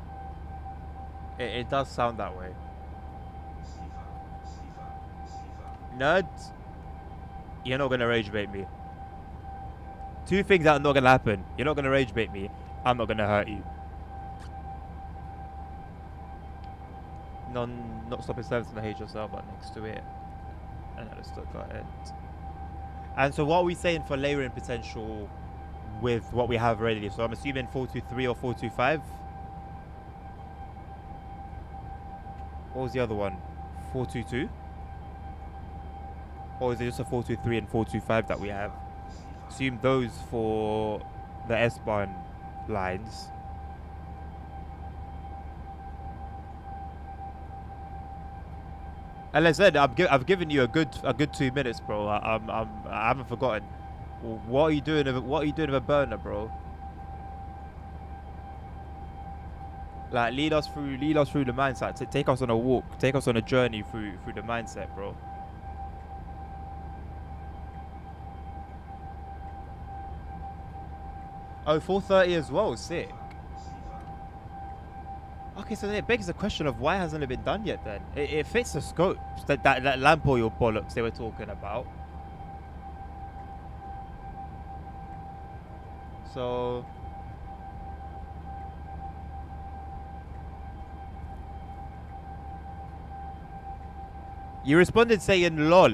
It does sound that way. Nerd, you're not gonna rage bait me. 2 things that are not gonna happen. You're not gonna rage bait me. I'm not gonna hurt you. Not stopping service on the HSL, but next to it. And at the Stuttgart end. And so what are we saying for layering potential with what we have already? So I'm assuming 423 or 425. What was the other one? 422? Or is it just a 423 and 425 that we have? Assume those for the S-Bahn lines. And as I said, I've given you a good 2 minutes, bro. I haven't forgotten. What are you doing? What are you doing with a burner, bro? Like lead us through the mindset. Take us on a walk. Take us on a journey through the mindset, bro. Oh, 4:30 as well. Sick. Okay, so then it begs the question of why hasn't it been done yet? Then it fits the scope. That lamp oil bollocks they were talking about. So you responded saying lol.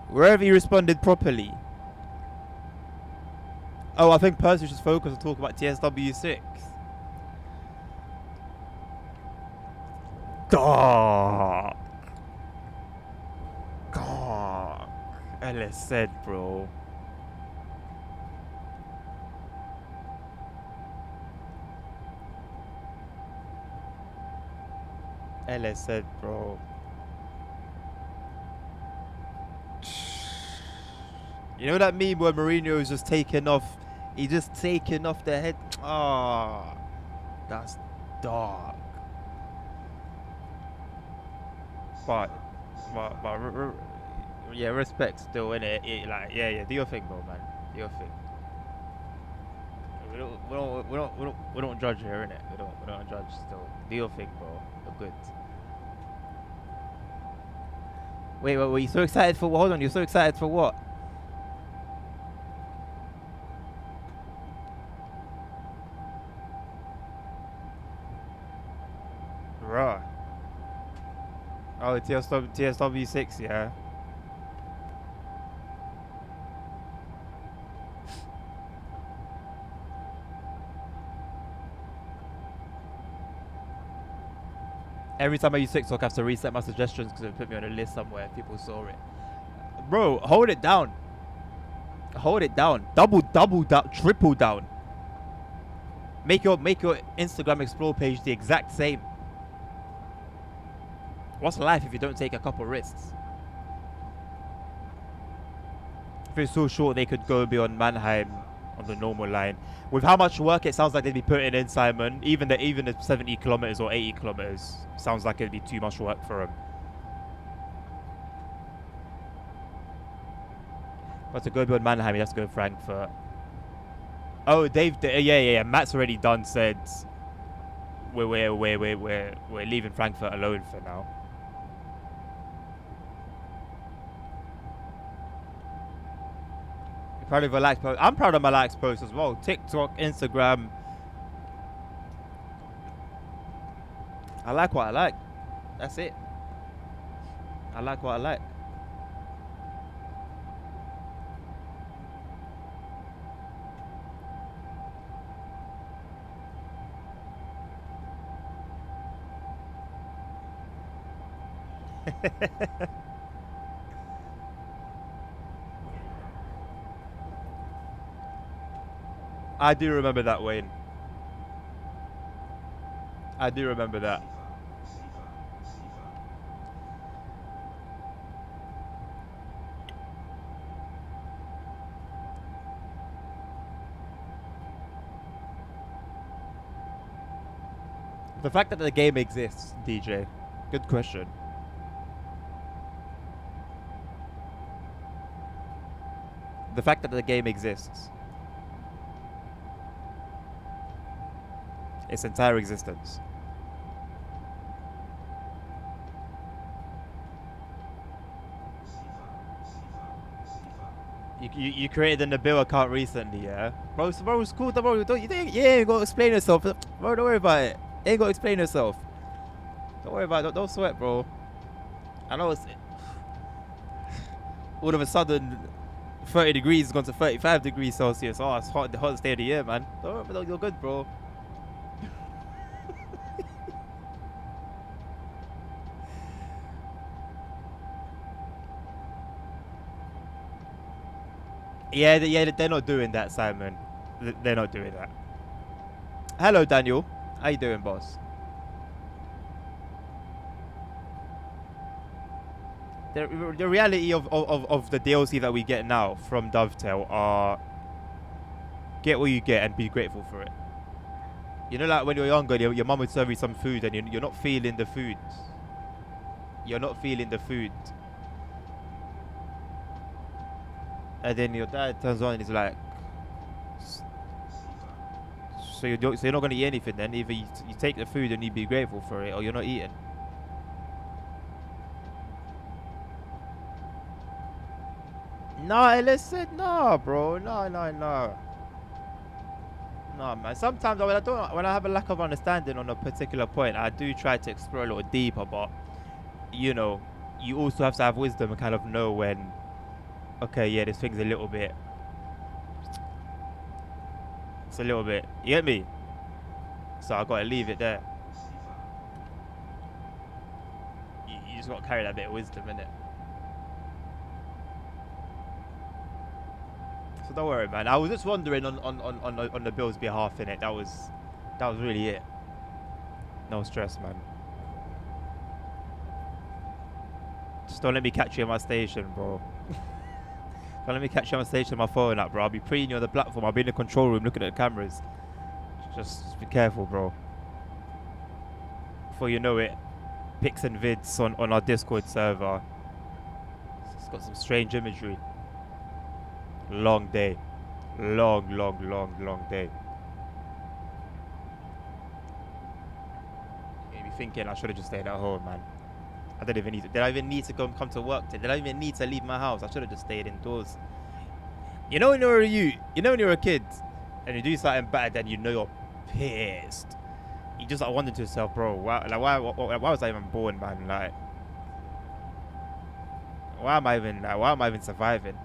Wherever you responded properly. Oh, I think Percy should focus on talking about TSW6. Dog. God. Ellis said, bro. Ellis said, bro. You know that meme where Mourinho is just taking off? He's just taking off the head. Ah, that's dark. But yeah, respect still, innit? Like, yeah, do your thing, bro, man. Do your thing. We don't judge here, innit? We don't judge still. Do your thing, bro. You're good. Wait, you're so excited for what? Hold on, you're so excited for what? Raw. Oh, TSW6, yeah. Every time I use TikTok, I have to reset my suggestions because it put me on a list somewhere. People saw it. Bro, hold it down. Hold it down. Double down. Triple down. Make your Instagram Explore page the exact same. What's life if you don't take a couple risks? If it's so short, they could go beyond Mannheim on the normal line. With how much work it sounds like they'd be putting in, Simon, even the 70 kilometers or 80 kilometers sounds like it'd be too much work for them. But to go beyond Mannheim, he has to go Frankfurt. Oh, yeah. Matt's already done. Said we're leaving Frankfurt alone for now. Proud of a likes post. I'm proud of my likes post as well. TikTok, Instagram. I like what I like. That's it. I like what I like. I do remember that, Wayne. I do remember that. The fact that the game exists, DJ. Good question. The fact that the game exists. Its entire existence. You created a Nabil account recently, yeah? Bro, it's cool, bro. You ain't got to explain yourself. Bro, don't worry about it. You ain't got to explain yourself. Don't worry about it. Don't sweat, bro. I know it's... All of a sudden, 30 degrees has gone to 35 degrees Celsius. Oh, it's hot, the hottest day of the year, man. Don't worry, you're good, bro. Yeah, they're not doing that, Simon. They're not doing that. Hello, Daniel. How you doing, boss? the reality of the DLC that we get now from Dovetail are get what you get and be grateful for it. You know, like when you're younger, your mum would serve you some food and you're not feeling the food. You're not feeling the food. And then your dad turns on and he's like, so you're not going to eat anything then? Either you take the food and you be grateful for it, or you're not eating. No, listen, no, bro, no. No, man. Sometimes when I have a lack of understanding on a particular point, I do try to explore a little deeper. But you know, you also have to have wisdom and kind of know when, okay, yeah, this thing's a little bit. It's a little bit. You get me? So I gotta leave it there. You just gotta carry that bit of wisdom, innit? So don't worry, man. I was just wondering on the Bills' behalf, innit? That was really it. No stress, man. Just don't let me catch you at my station, bro. Don't let me catch you on my station on my phone up, bro. I'll be preying you on the platform. I'll be in the control room looking at the cameras. Just be careful, bro. Before you know it, pics and vids on our Discord server. It's got some strange imagery. Long day. Long day. You be thinking I should have just stayed at home, man. I didn't even need to. Did I even need to come to work today? Did I even need to leave my house? I should have just stayed indoors. You know when you're a kid and you do something bad and you know you're pissed. You just like wonder to yourself, bro, why was I even born, man? Like, why am I even surviving?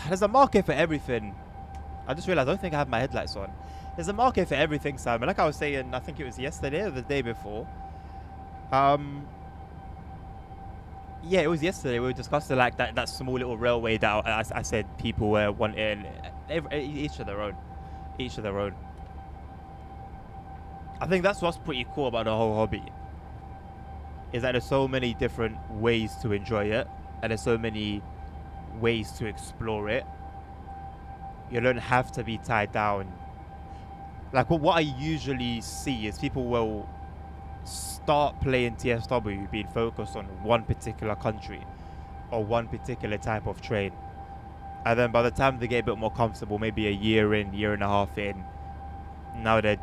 There's a market for everything. I just realized I don't think I have my headlights on. There's a market for everything, Sam. And like I was saying, I think it was yesterday or the day before. Yeah, it was yesterday. We were discussing like that small little railway that I said people were wanting. Each of their own. Each of their own. I think that's what's pretty cool about the whole hobby. Is that there's so many different ways to enjoy it, and there's so many ways to explore it. You don't have to be tied down. Like what I usually see is people will start playing TSW being focused on one particular country or one particular type of train, and then by the time they get a bit more comfortable, maybe a year and a half in, now that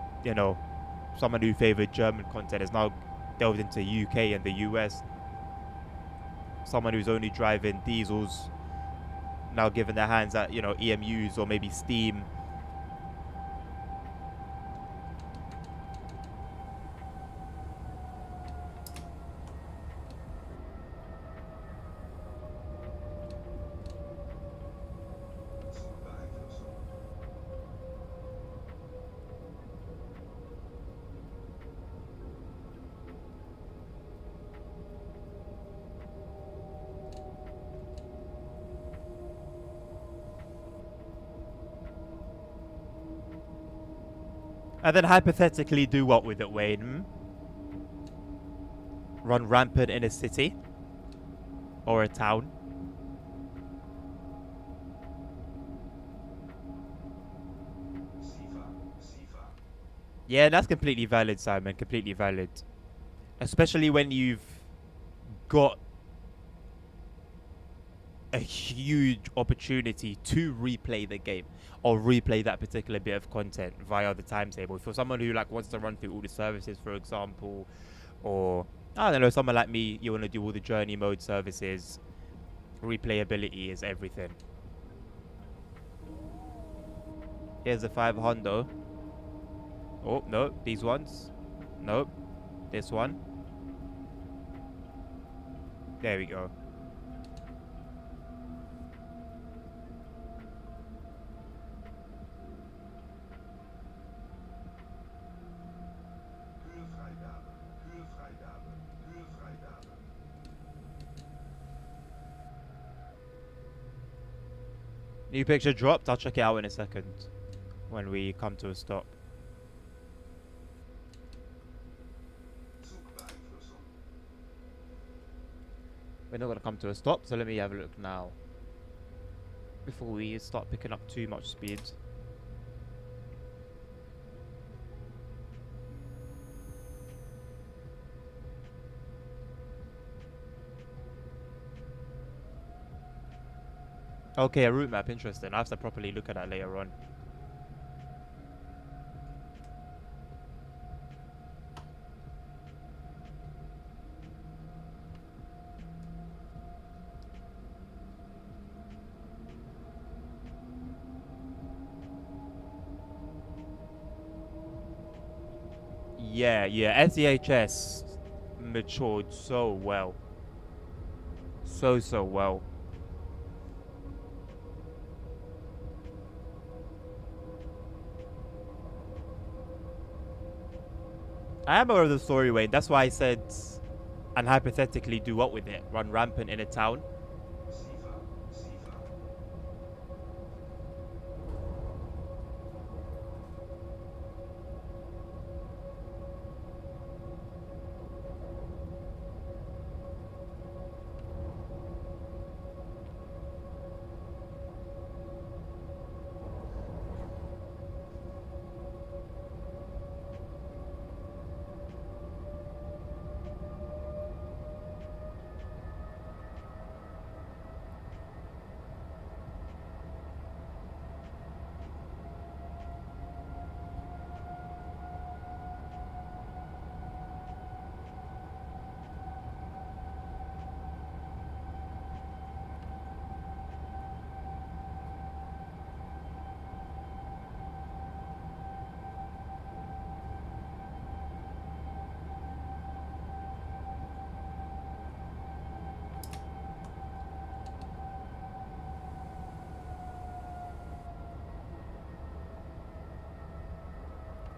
someone who favored German content has now delved into UK and the US. Someone who's only driving diesels now giving their hands at EMUs or maybe Steam. And then hypothetically do what with it, Wayne? Run rampant in a city? Or a town? Yeah, that's completely valid, Simon. Completely valid. Especially when you've got a huge opportunity to replay the game or replay that particular bit of content via the timetable. For someone who wants to run through all the services, for example, or I don't know, someone like me, you want to do all the journey mode services, replayability is everything. Here's the 500. Oh, no, these ones. Nope. This one. There we go. New picture dropped. I'll check it out in a second when we come to a stop. Zugbeeinflussung. We're not gonna come to a stop, so let me have a look now before we start picking up too much speed. Okay, a route map, interesting. I have to properly look at that later on. Yeah, yeah, SEHS matured so well. So well. I am aware of the story, Wayne. That's why I said, and hypothetically do what with it? Run rampant in a town? Sifa. Sifa.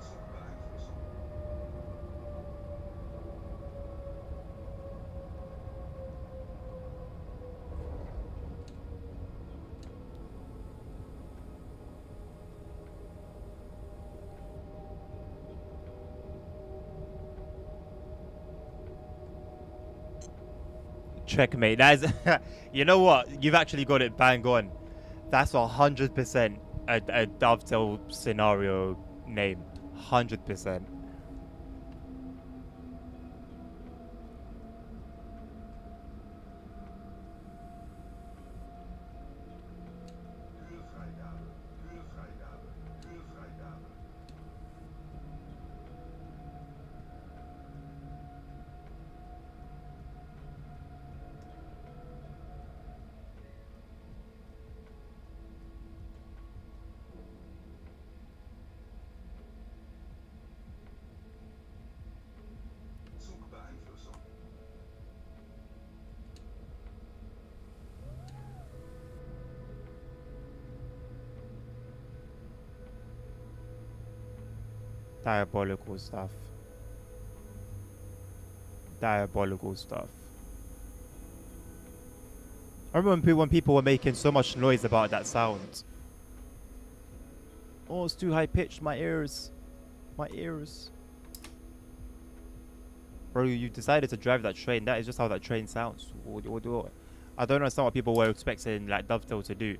Zugbeeinflussung. Checkmate. That is, you know what? You've actually got it bang on. That's 100% a dovetail scenario name. 100%. Türfreigabe. Türfreigabe. Türfreigabe. Zugbeeinflussung. Diabolical stuff. Diabolical stuff. I remember when people were making so much noise about that sound. Oh, it's too high pitched. My ears. My ears. Bro, you decided to drive that train. That is just how that train sounds. I don't understand what people were expecting like Dovetail to do.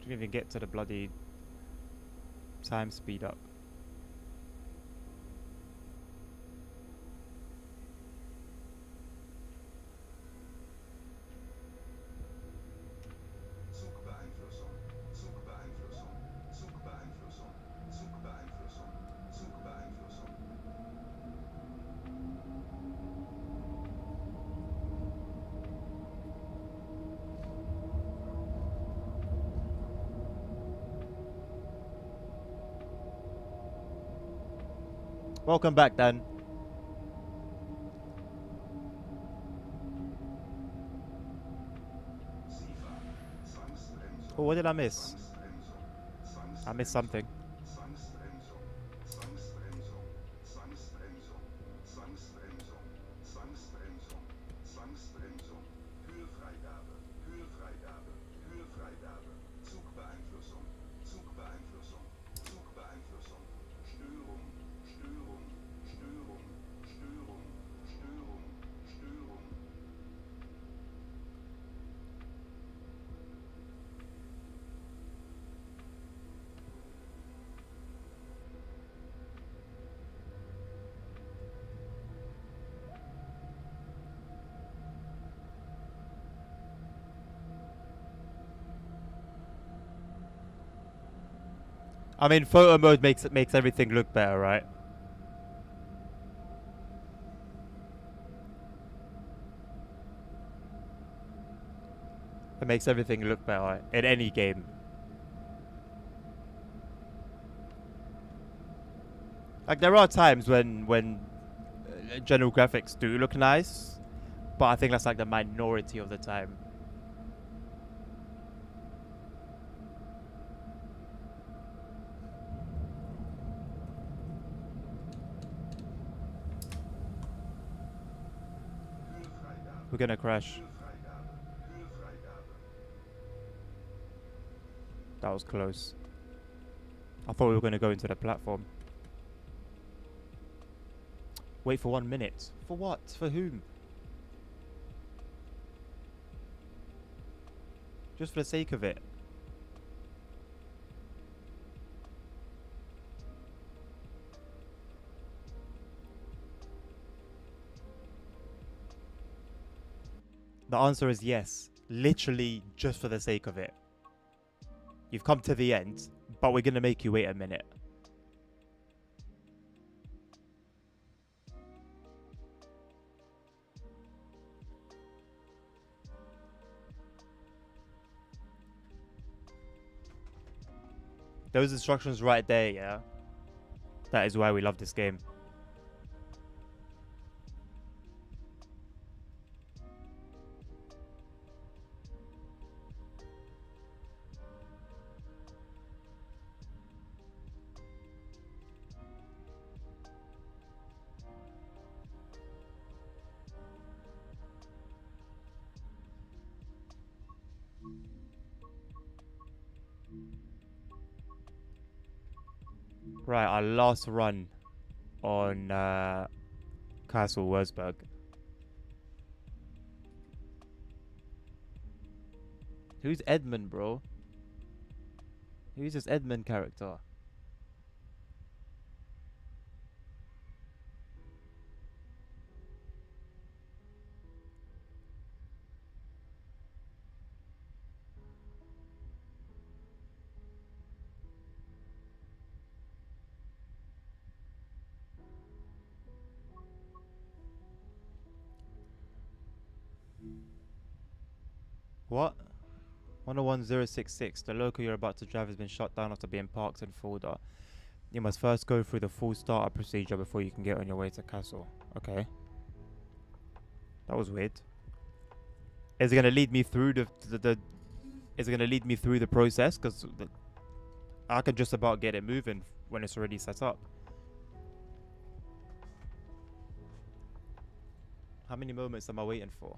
Couldn't even get to the bloody time speed up. Zugbeeinflussung. Zugbeeinflussung. Zugbeeinflussung. Zugbeeinflussung. Zugbeeinflussung. Welcome back, Dan. SIFA. Oh, Zwangsbremsung. what did I miss? Zwangsbremsung. I missed Zwangsbremsung. something. Zwangsbremsung. Zwangsbremsung. Zwangsbremsung. Zwangsbremsung. Zwangsbremsung. Zwangsbremsung. Höhefreigabe. Höhefreigabe. Höhefreigabe. Zugbeeinflussung. Zugbeeinflussung. Zugbeeinflussung. Störung. Störung. Störung. Störung. Störung. Störung. I mean, photo mode makes everything look better, right? It makes everything look better in any game. Like there are times when general graphics do look nice, but I think that's like the minority of the time. Höhefreigabe. We're gonna crash. Höhefreigabe. Höhefreigabe. That was close. I thought we were gonna go into the platform. Wait for 1 minute. For what? For whom? Just for the sake of it. The answer is yes. Literally just for the sake of it. You've come to the end, but we're gonna make you wait a minute. Those instructions right there, yeah? That is why we love this game. Right, our last run on Castle Wurzburg. Who's Edmund, bro? Who's this Edmund character? What? 101066. The local you're about to drive has been shut down after being parked in Fulda. You must first go through the full startup procedure before you can get on your way to Castle. Okay. That was weird. Is it gonna lead me through the is it gonna lead me through the process? Because I could just about get it moving when it's already set up. How many moments am I waiting for?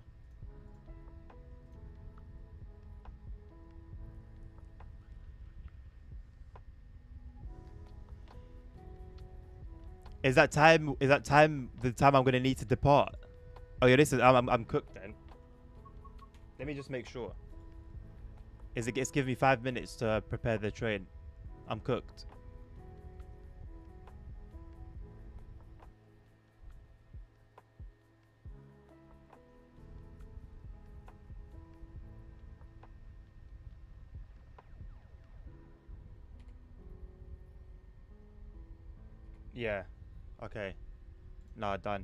Is that time? Is that time the time I'm gonna need to depart? Oh yeah, this is I'm cooked then. Let me just make sure. Is it? It's giving me 5 minutes to prepare the train. I'm cooked. Yeah. Okay. Nah, done.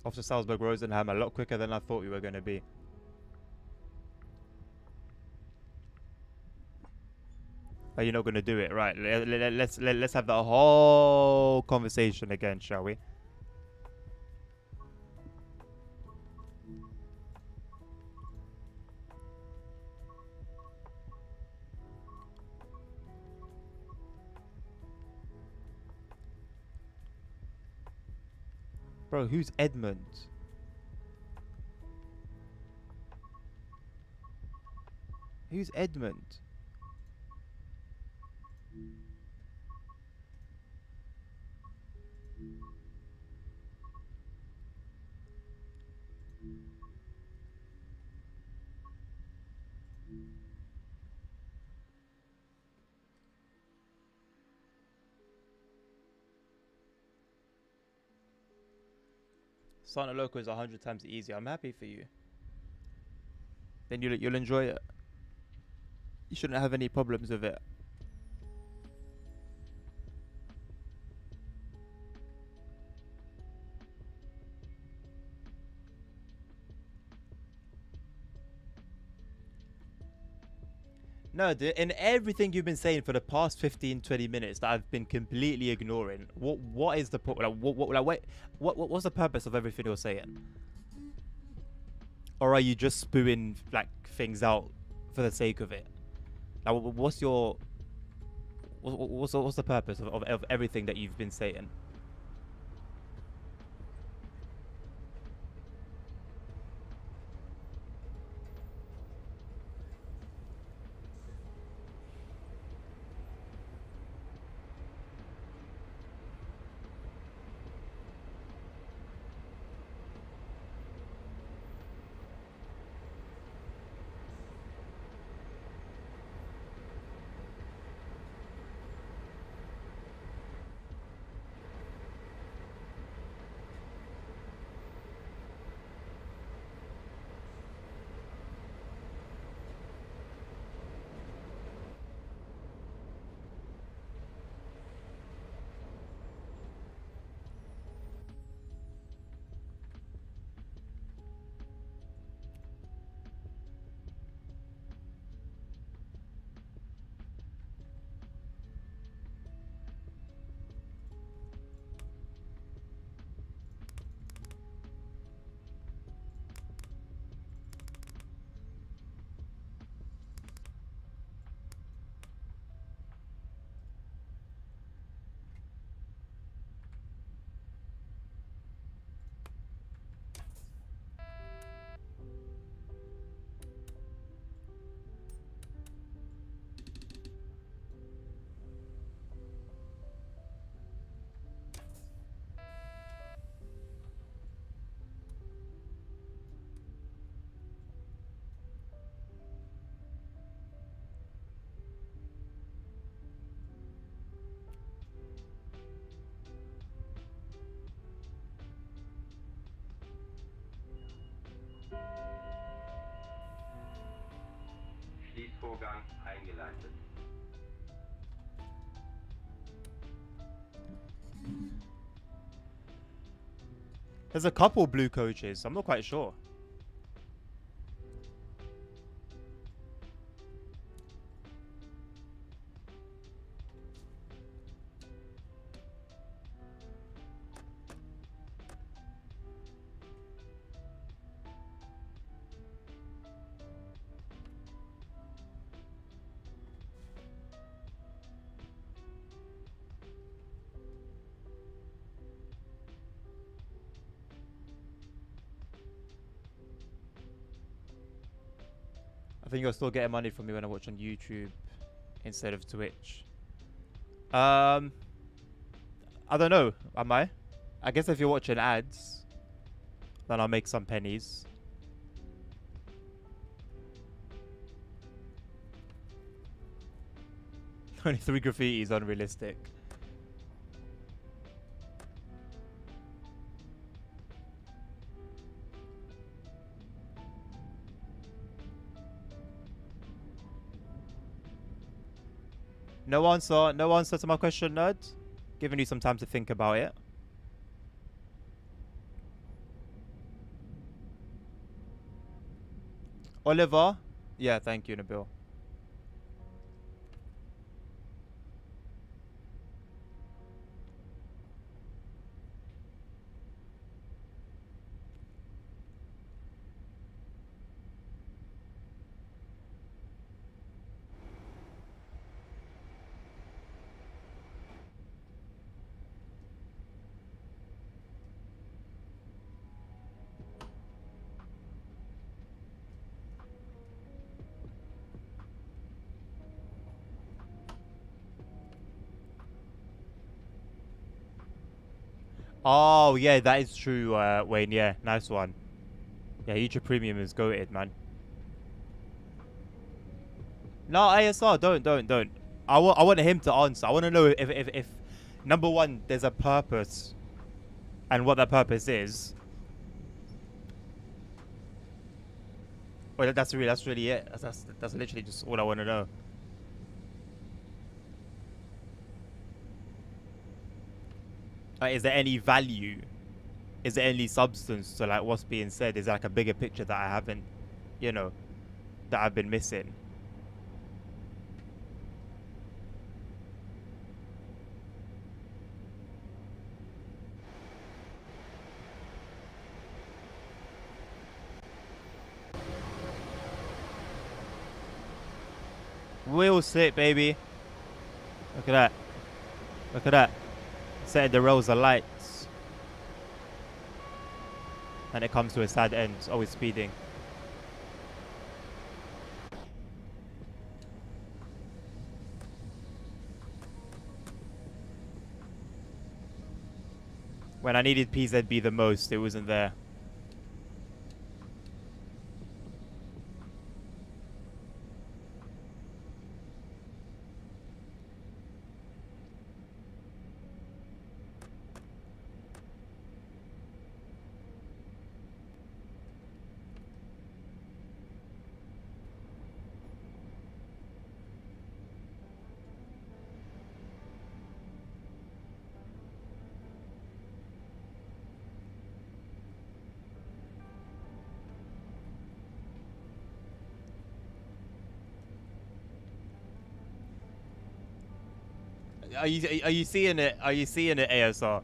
off to Salzburg Rosenham a lot quicker than I thought we were going to be. Are you not going to do it? Right. Let's have the whole conversation again, shall we? Bro, who's Edmund? Who's Edmund? Santa Loco is 100 times easier. I'm happy for you. Then you'll enjoy it. You shouldn't have any problems with it. No, in everything you've been saying for the past 15, 20 minutes that I've been completely ignoring, what is the what's the purpose of everything you're saying? Or are you just spewing like things out for the sake of it? Like, what's the purpose of everything that you've been saying? Schließvorgang eingeleitet. There's a couple blue coaches. I'm not quite sure. I think you're still getting money from me when I watch on YouTube instead of Twitch. I don't know. Am I? I guess if you're watching ads, then I'll make some pennies. Only 3 graffiti is unrealistic. No answer. No answer to my question, nerd. Giving you some time to think about it. Oliver? Yeah, thank you, Nabil. Oh, yeah, that is true, Wayne. Yeah, nice one. Yeah, YouTube Premium is goated, man. No, ASR, don't. I want him to answer. I want to know if number one, there's a purpose, and what that purpose is. Well, that's really it. That's literally just all I want to know. Is there any value? Is there any substance to like what's being said? Is there like a bigger picture that I haven't, you know, that I've been missing? Wheel sit, baby. Look at that. Look at that. Setting the rows of lights. And it comes to a sad end. It's always speeding. When I needed PZB the most, it wasn't there. Are you seeing it? Are you seeing it, ASR?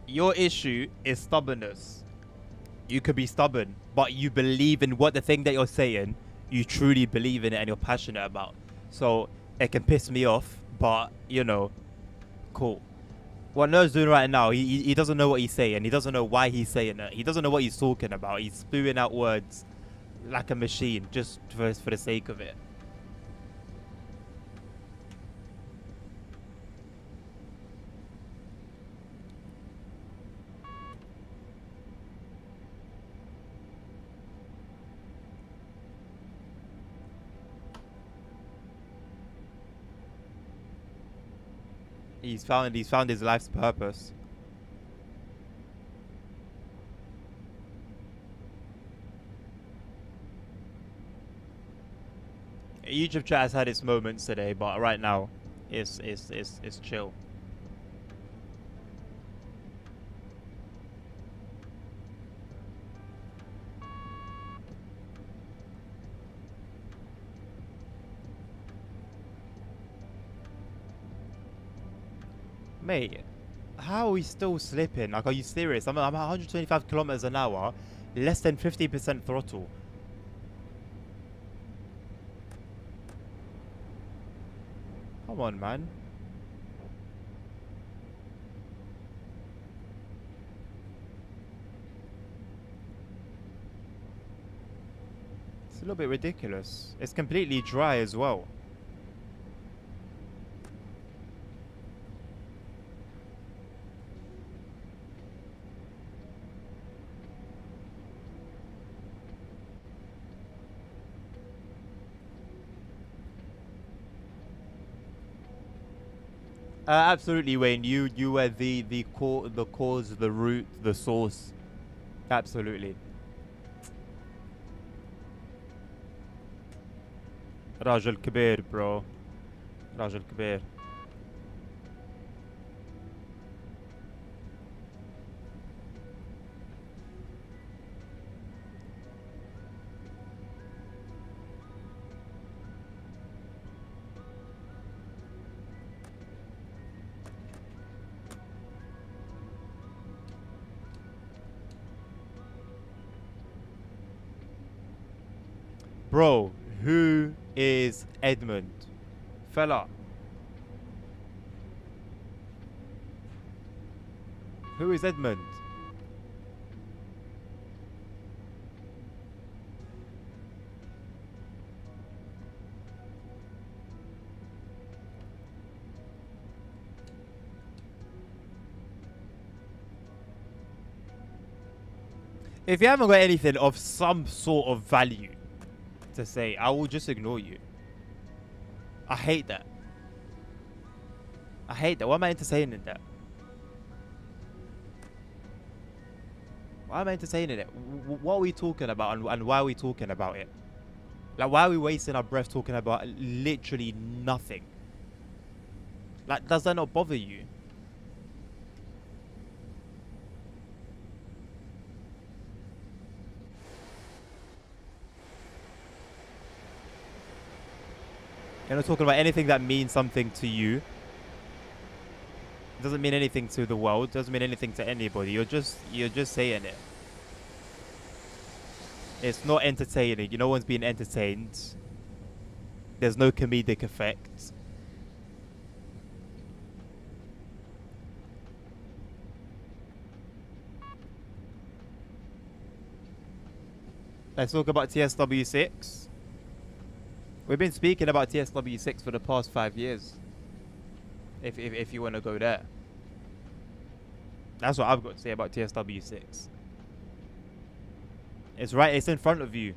Your issue is stubbornness. You could be stubborn, but you believe in what the thing that you're saying. You truly believe in it and you're passionate about. So it can piss me off, but you know, cool. What Ner's doing right now, he doesn't know what he's saying. He doesn't know why he's saying it. He doesn't know what he's talking about. He's spewing out words like a machine just for the sake of it. He's found his life's purpose. YouTube chat has had its moments today, but right now, it's chill. Mate, how are we still slipping? Like, are you serious? I'm at 125 kilometers an hour, less than 50% throttle. Come on, man. It's a little bit ridiculous. It's completely dry as well. Absolutely, Wayne. You were the cause, the root, the source. Absolutely. راجل كبير, bro. راجل كبير. Bro, who is Edmund? Fella. Who is Edmund? If you haven't got anything of some sort of value to say, I will just ignore you. I hate that. I hate that. Why am I entertaining that? Why am I entertaining it? What are we talking about, and why are we talking about it? Like, why are we wasting our breath talking about literally nothing? Like, does that not bother you? You're not talking about anything that means something to you. It doesn't mean anything to the world. It doesn't mean anything to anybody. You're just saying it. It's not entertaining. No one's being entertained. There's no comedic effect. Let's talk about TSW6. We've been speaking about TSW6 for the past 5 years. If you want to go there. That's what I've got to say about TSW6. It's right, it's in front of you.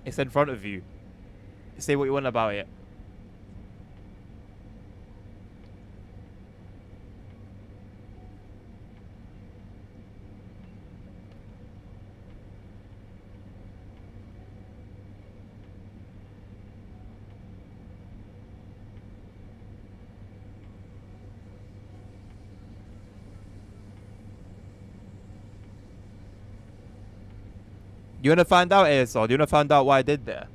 It's in front of you. Say what you want about it. You wanna find out, ASL? Do you wanna find out what I did there?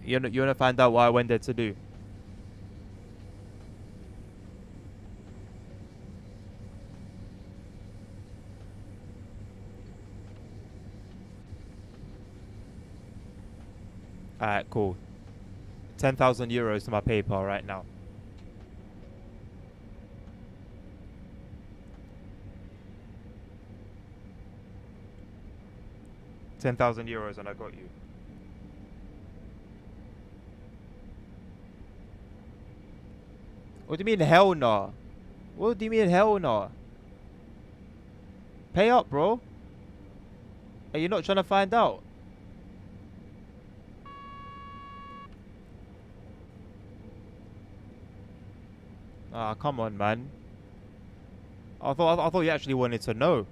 You wanna find out what I went there to do? Alright, cool. 10,000 euros to my PayPal right now. €10,000 and I got you. What do you mean hell no? What do you mean hell no? Pay up, bro. Are you not trying to find out? Ah, come on, man. I thought you actually wanted to know.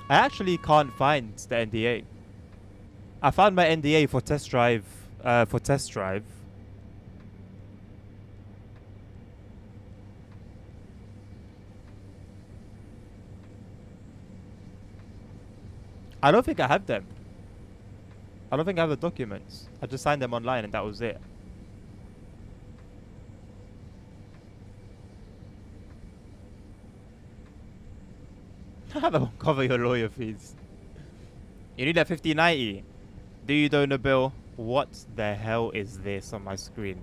I actually can't find the NDA. I found my NDA for test drive. I don't think I have them. I don't think I have the documents. I just signed them online and that was it. That won't cover your lawyer fees. You need a 5090. Do you though, Nabil? What the hell is this on my screen?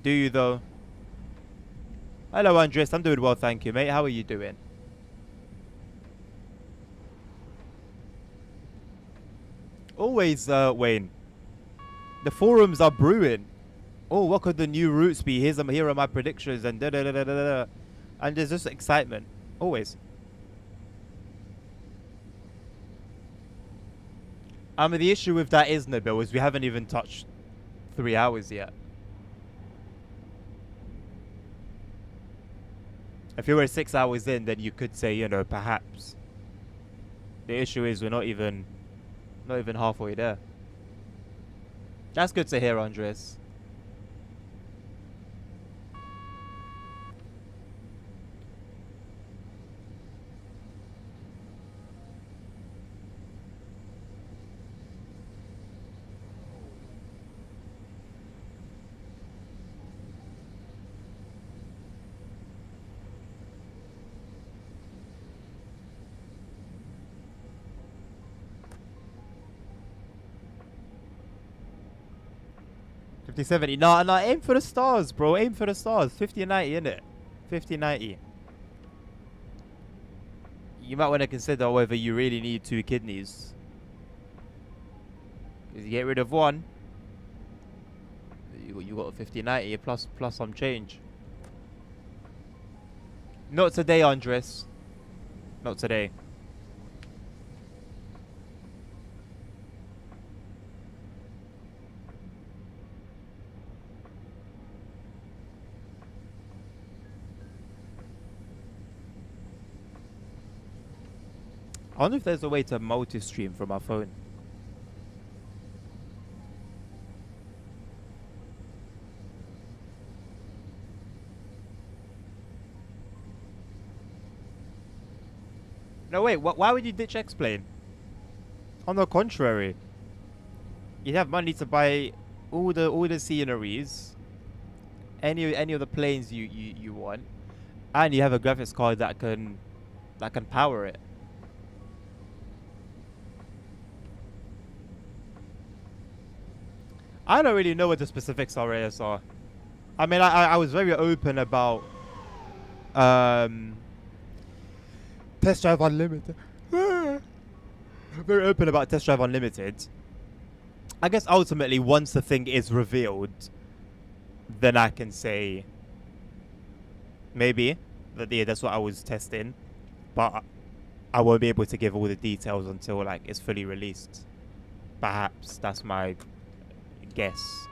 Do you though? Hello, Andres. I'm doing well, thank you, mate. How are you doing? Always, Wayne. The forums are brewing. Oh, what could the new routes be? Here are my predictions and da da da da da da. And there's just excitement. Always. The issue with that is, Nabil, is we haven't even touched 3 hours yet. If you were 6 hours in, then you could say, you know, perhaps. The issue is we're not even halfway there. That's good to hear, Andres. 50, 70. No, no, aim for the stars, bro. Aim for the stars. 50 and 90, innit? 50 and 90. You might want to consider whether you really need 2 kidneys. Because you get rid of one, you got a 50, 90 plus some change. Not today, Andres. Not today. I wonder if there's a way to multi-stream from my phone. No, wait, why would you ditch X-Plane? On the contrary. You have money to buy all the sceneries, any of the planes you want, and you have a graphics card that can power it. I don't really know what the specifics are, ASR. I mean, I was very open about Test Drive Unlimited. Very open about Test Drive Unlimited. I guess ultimately, once the thing is revealed, then I can say maybe that yeah, that's what I was testing, but I won't be able to give all the details until like it's fully released. Perhaps that's my guess.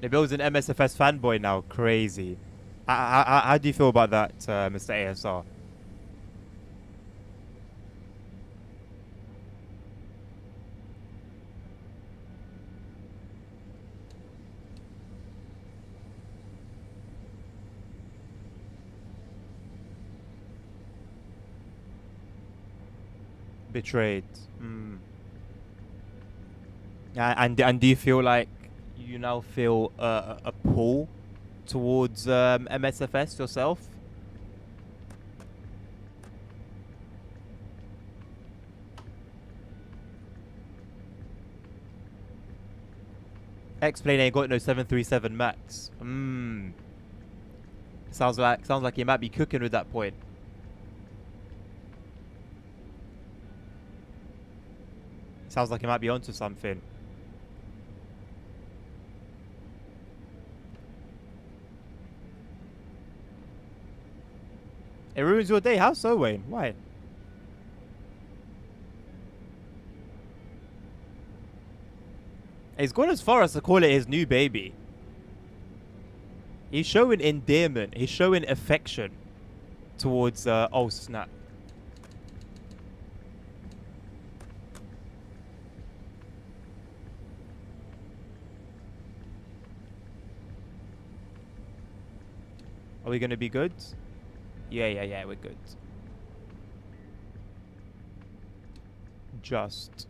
The Bill's an MSFS fanboy now. Crazy. How do you feel about that, Mr. ASR? Betrayed. And do you feel like you now feel a pull towards MSFS yourself? X-Plane ain't got no 737 Max. Sounds like you might be cooking with that point. Sounds like you might be onto something. It ruins your day. How so, Wayne? Why? He's gone as far as to call it his new baby. He's showing endearment. He's showing affection towards, oh snap. Are we gonna be good? Yeah, we're good. Just.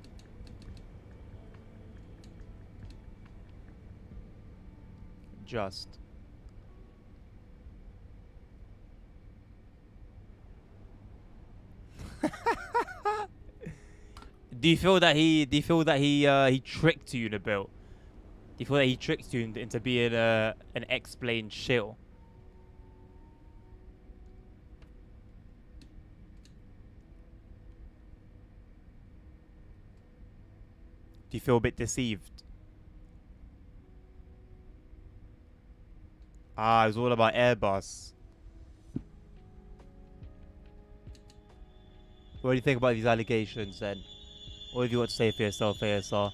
Do you feel that he tricked you, Nabil? Do you feel that he tricked you into being an X-Plane shill? Do you feel a bit deceived? Ah, it was all about Airbus. What do you think about these allegations then? What have you got to say for yourself, ASR?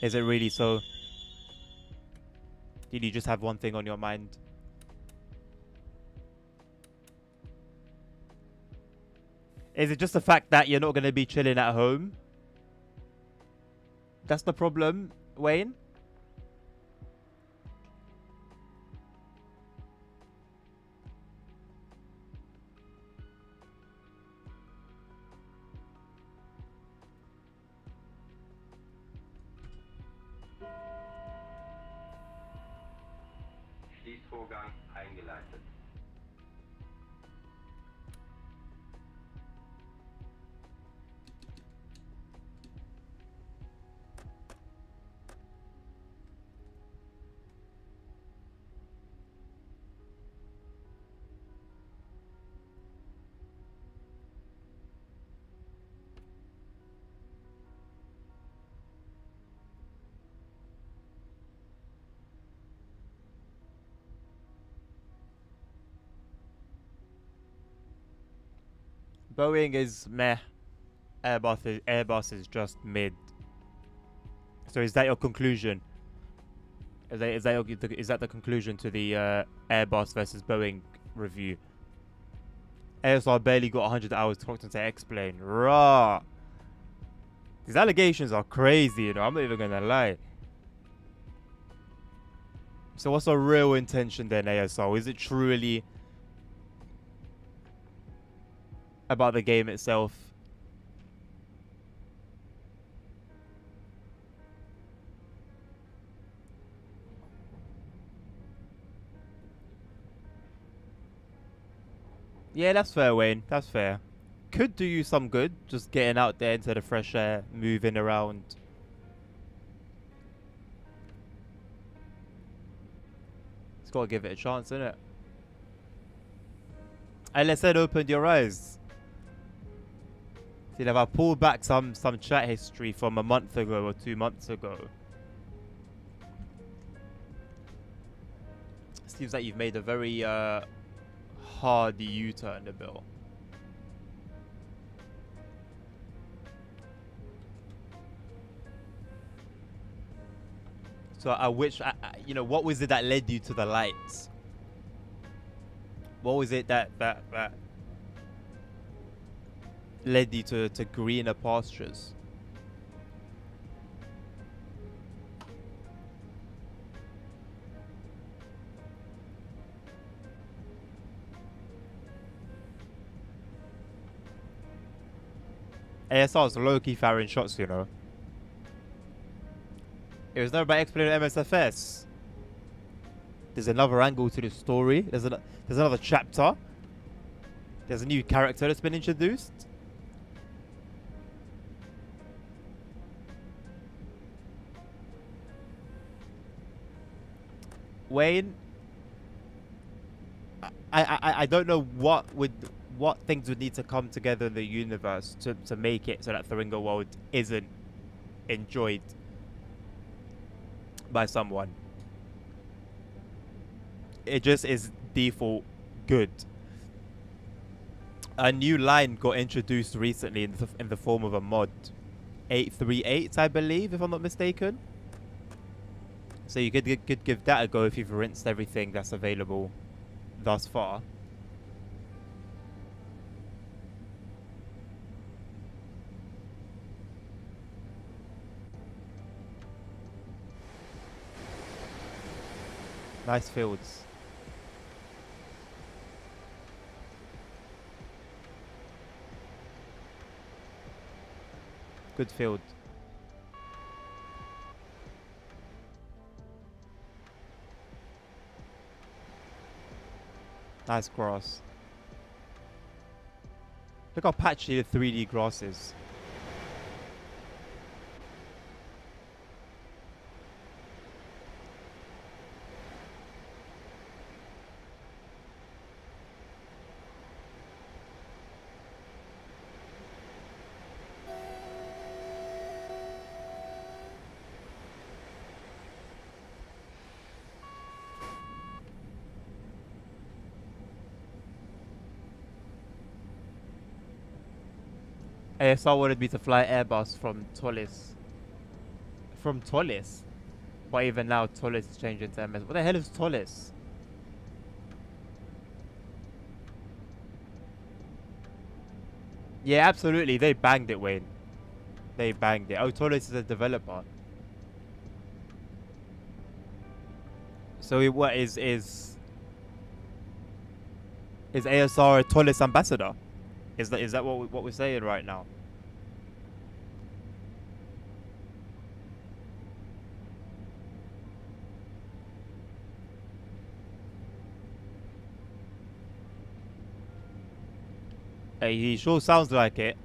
Is it really so? Did you just have one thing on your mind? Is it just the fact that you're not going to be chilling at home? That's the problem, Wayne? Schließvorgang eingeleitet. Boeing is meh. Airbus is just mid. So is that your conclusion? Is that the conclusion to the Airbus versus Boeing review? ASR barely got 100 hours talking to explain. Raw. These allegations are crazy, you know. I'm not even gonna lie. So what's the real intention then, ASR? Is it truly about the game itself? Yeah, that's fair, Wayne. That's fair. Could do you some good, just getting out there into the fresh air, moving around. It's got to give it a chance, innit? And let's said opened your eyes. See, if I pull back some chat history from a month ago or 2 months ago, seems like you've made a very hard U-turn, Bill. So I wish, you know, what was it that led you to the lights? What was it that led you to greener pastures? ASR's low-key firing shots, you know. It was never about explaining MSFS. There's another angle to the story. There's another chapter. There's a new character that's been introduced. Wayne, I don't know what things would need to come together in the universe to make it so that Thuringo World isn't enjoyed by someone. It just is default good. A new line got introduced recently in the form of a mod, 838, I believe, if I'm not mistaken. So you could give that a go if you've rinsed everything that's available thus far. Nice fields. Good field. Nice grass. Look how patchy the 3D grass is. ASR wanted me to fly Airbus from Tollis. From Tollis? But even now, Tollis is changing to MS. What the hell is Tollis? Yeah, absolutely. They banged it, Wayne. They banged it. Oh, Tollis is a developer. So what is ASR a Tollis ambassador? Is that what we're saying right now? Hey, he sure sounds like it.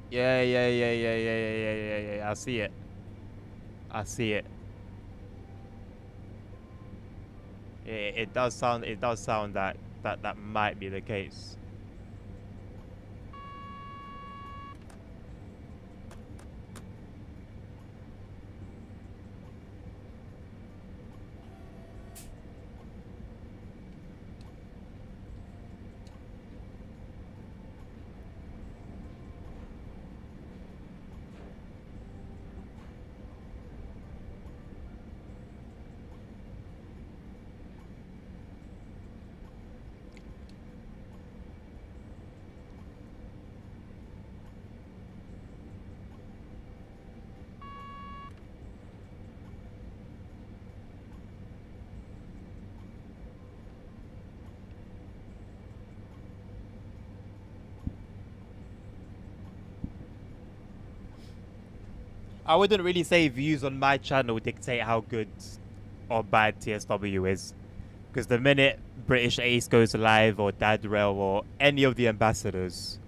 Yeah. I see it. I see it. Yeah, it does sound that might be the case. I wouldn't really say views on my channel dictate how good or bad TSW is. Because the minute British Ace goes live or Dadrail or any of the ambassadors,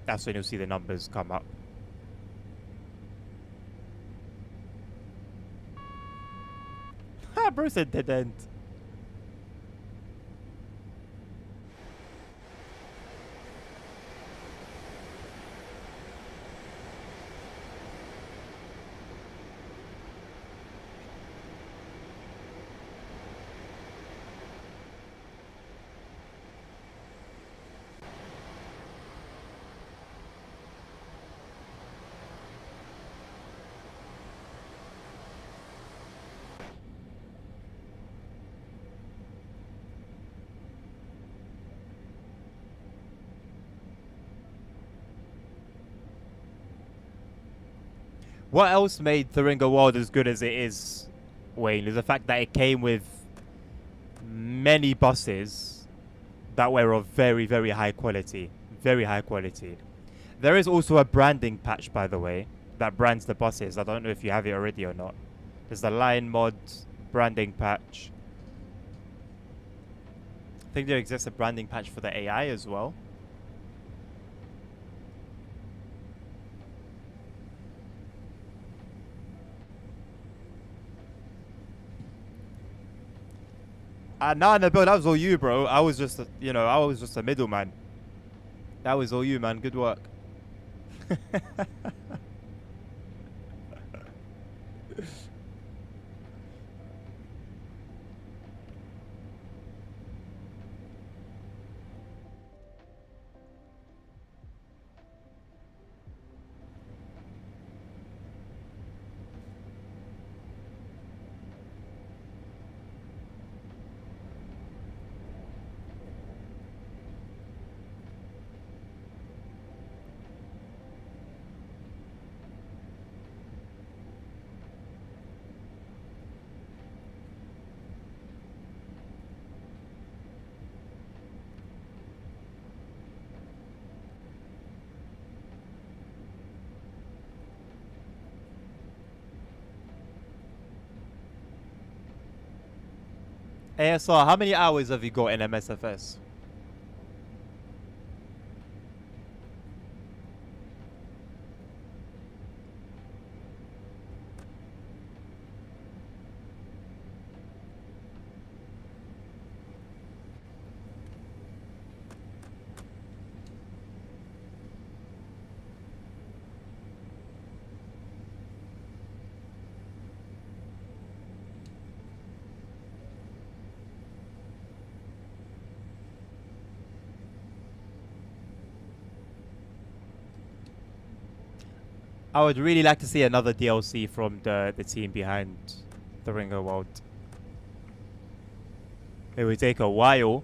that's when you'll see the numbers come up. Ha, bro said dead end. What else made the Ring of World as good as it is, Wayne, is the fact that it came with many buses that were of very, very high quality. Very high quality. There is also a branding patch, by the way, that brands the buses. I don't know if you have it already or not. There's the Line Mod branding patch. I think there exists a branding patch for the AI as well. Nah, Nabil, that was all you, bro. I was just, I was just a middleman. That was all you, man. Good work. ASR, how many hours have you got in MSFS? I would really like to see another DLC from the team behind the Ring of World. It would take a while,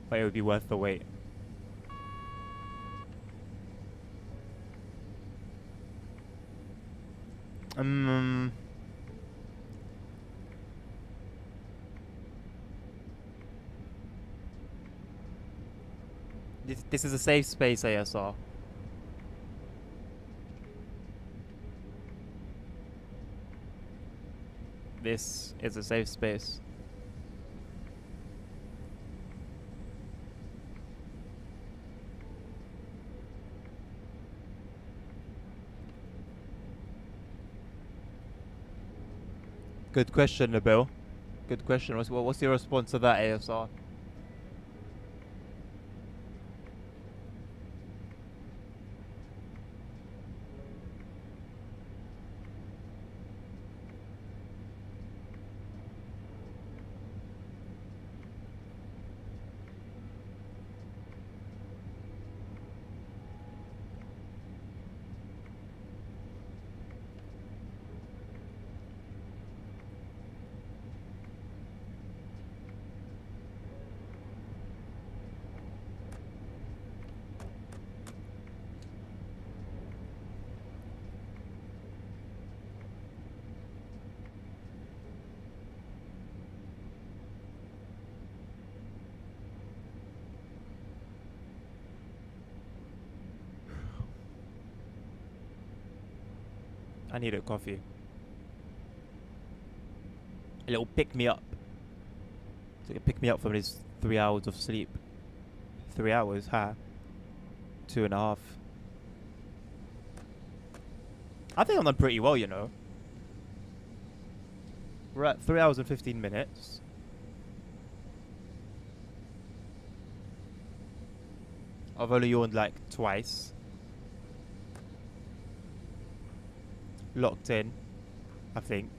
but it would be worth the wait. This is a safe space, ASR. This is a safe space. Good question, Nabil. Good question. What's your response to that, ASR? I need a coffee. A little pick me up. So it pick me up from this 3 hours of sleep. 3 hours, huh? 2.5. I think I'm done pretty well, you know. We're at 3 hours and 15 minutes. I've only yawned like twice. Locked in, I think.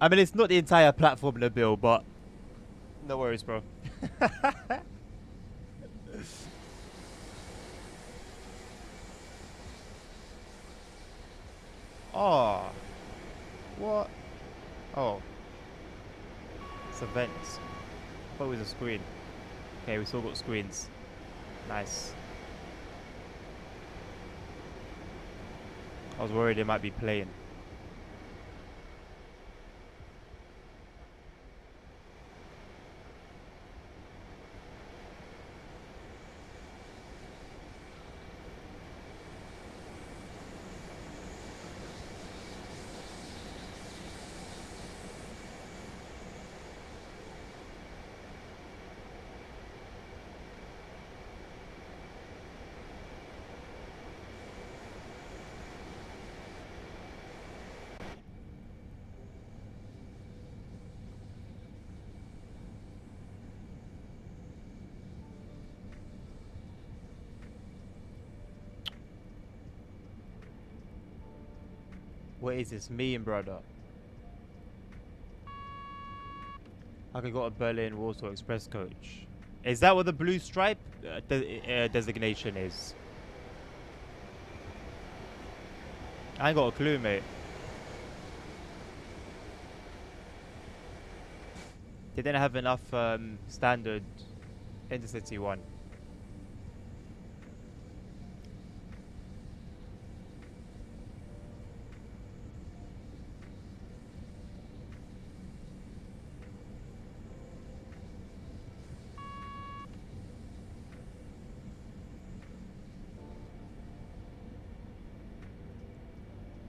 I mean, it's not the entire platform, Nabil, but no worries, bro. Oh, what? Oh, it's events. I thought it was a screen. Okay, we still got screens. Nice. I was worried it might be playing. What is this meme, brother? I could got a Berlin Warsaw Express coach. Is that what the blue stripe designation is? I ain't got a clue, mate. They didn't have enough standard intercity one.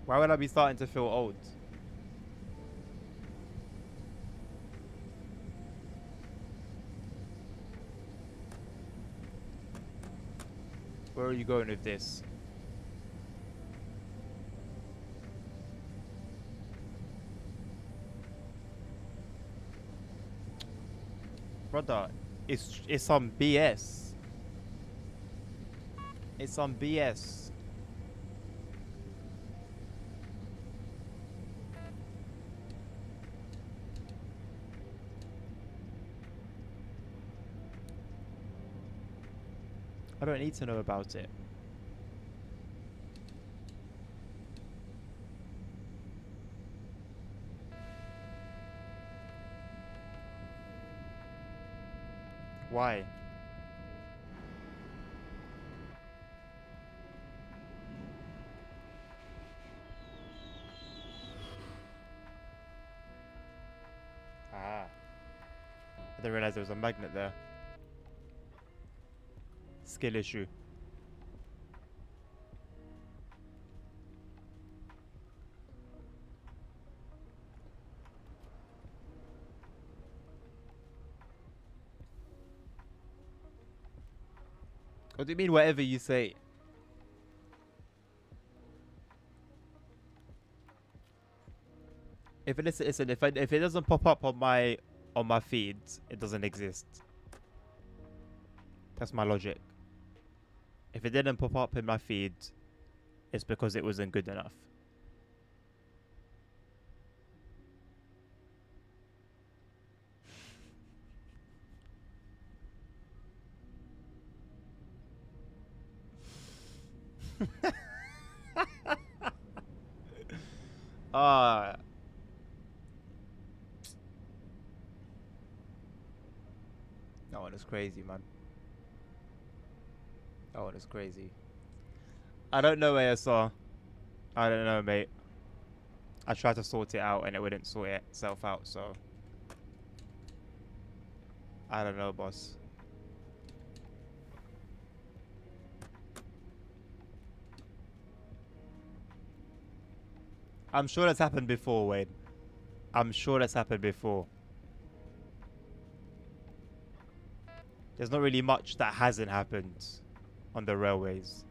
Why would I be starting to feel old? Where are you going with this? Brother, it's some BS. It's some BS. I don't need to know about it. Why? Ah. I didn't realize there was a magnet there. Skill issue. What do you mean whatever you say? If it listen, if it doesn't pop up on my feed, it doesn't exist. That's my logic. If it didn't pop up in my feed, it's because it wasn't good enough. Ah. That one is crazy, man. That one is crazy. I don't know, ASR. I don't know, mate. I tried to sort it out and it wouldn't sort itself out, so I don't know, boss. I'm sure that's happened before, Wade. I'm sure that's happened before. There's not really much that hasn't happened on the railways.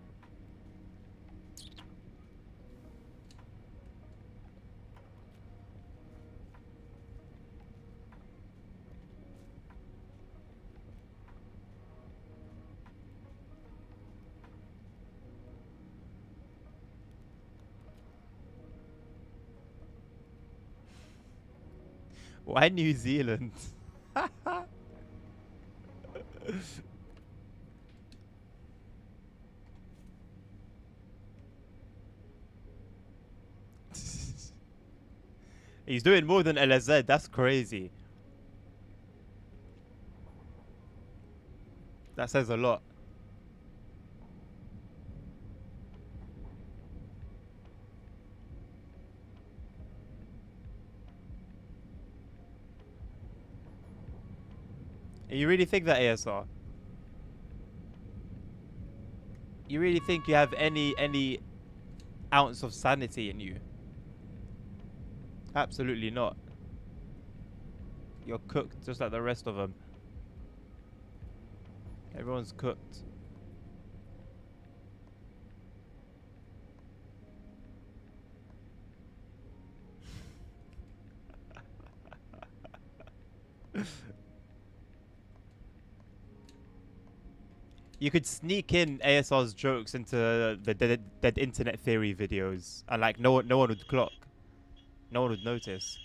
Why New Zealand? He's doing more than LSZ. That's crazy. That says a lot. You really think that, ASR? You really think you have any ounce of sanity in you? Absolutely not. You're cooked just like the rest of them. Everyone's cooked. You could sneak in ASR's jokes into the dead internet theory videos, and like no one would clock. No one would notice.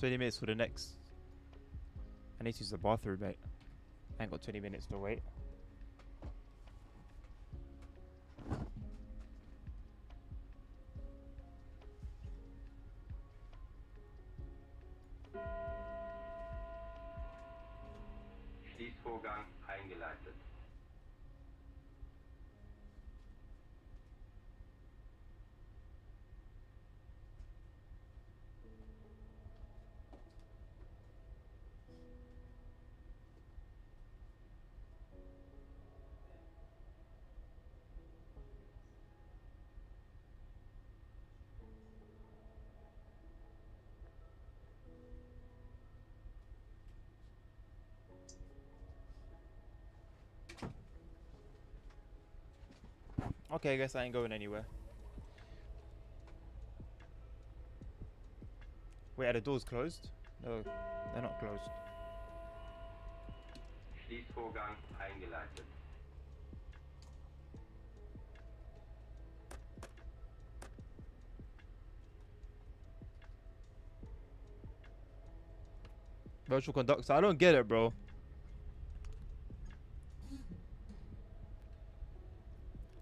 $20 for the next. I need to use the bathroom, mate. I ain't got 20 minutes to wait. Schließvorgang eingeleitet. Okay, I guess I ain't going anywhere. Wait, are the doors closed? No, they're not closed. Schließvorgang eingeleitet. Virtual conductor. I don't get it, bro.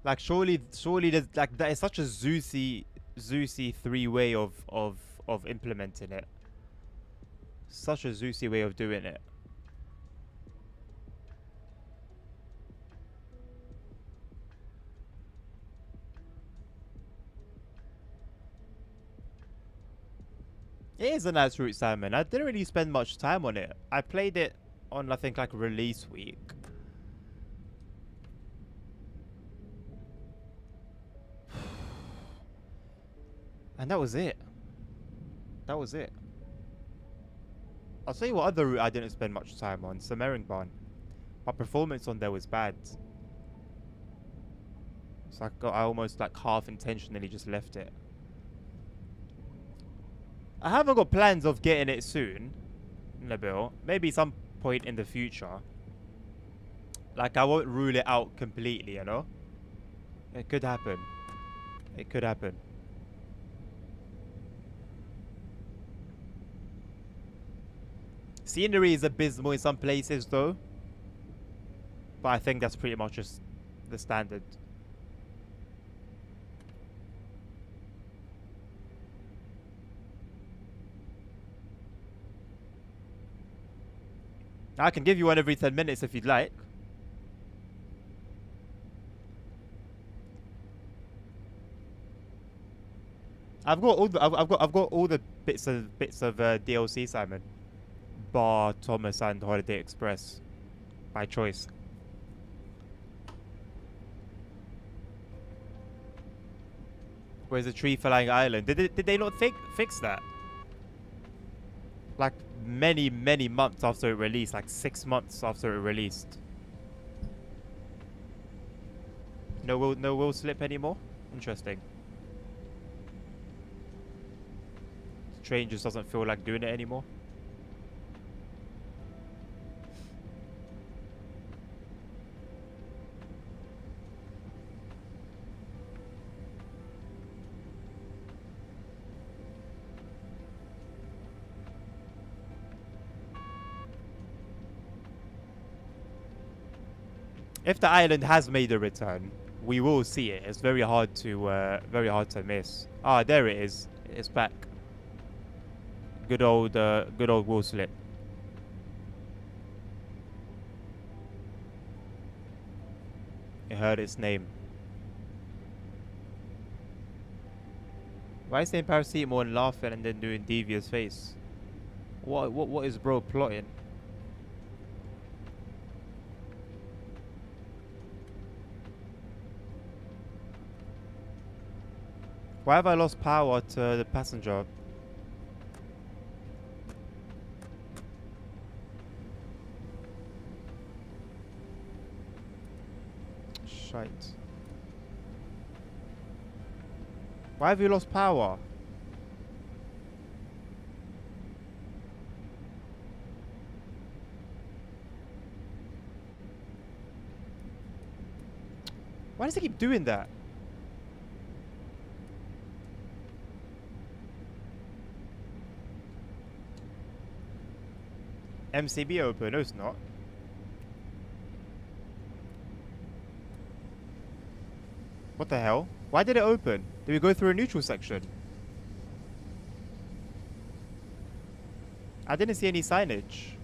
Like, surely there's like that is such a Zeusy 3 way of implementing it. Such a Zeusy way of doing it. It is a nice route, Simon. I didn't really spend much time on it. I played it on, I think, like release week. And that was it. That was it. I'll tell you what other route I didn't spend much time on. Samaringbon. My performance on there was bad. So I almost like half intentionally just left it. I haven't got plans of getting it soon, Nabil. Maybe some point in the future. Like, I won't rule it out completely, you know? It could happen. It could happen. Scenery is abysmal in some places, though. But I think that's pretty much just the standard. I can give you one every 10 minutes if you'd like. I've got all the bits of DLC, Simon, bar Thomas and Holiday Express, by choice. Where's the Tree Flying Island? Did they not fix that? Like many months after it released, like 6 months after it released. No will slip anymore. Interesting. Train just doesn't feel like doing it anymore. If the island has made a return, we will see it. It's very hard to miss. Ah, there it is. It's back. Good old wool slip. It heard its name. Why is saying paracetamol and laughing and then doing devious face? What is bro plotting? Why have I lost power to the passenger? Shite. Why have you lost power? Why does it keep doing that? MCB open? No, it's not. What the hell? Why did it open? Did we go through a neutral section? I didn't see any signage.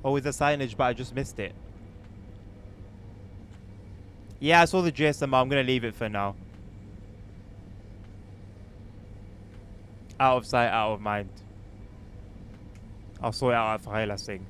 Oh, it's a signage, but I just missed it. Yeah, I saw the GSM. I'm gonna leave it for now. Out of sight, out of mind. I'll sort it out after highlighting.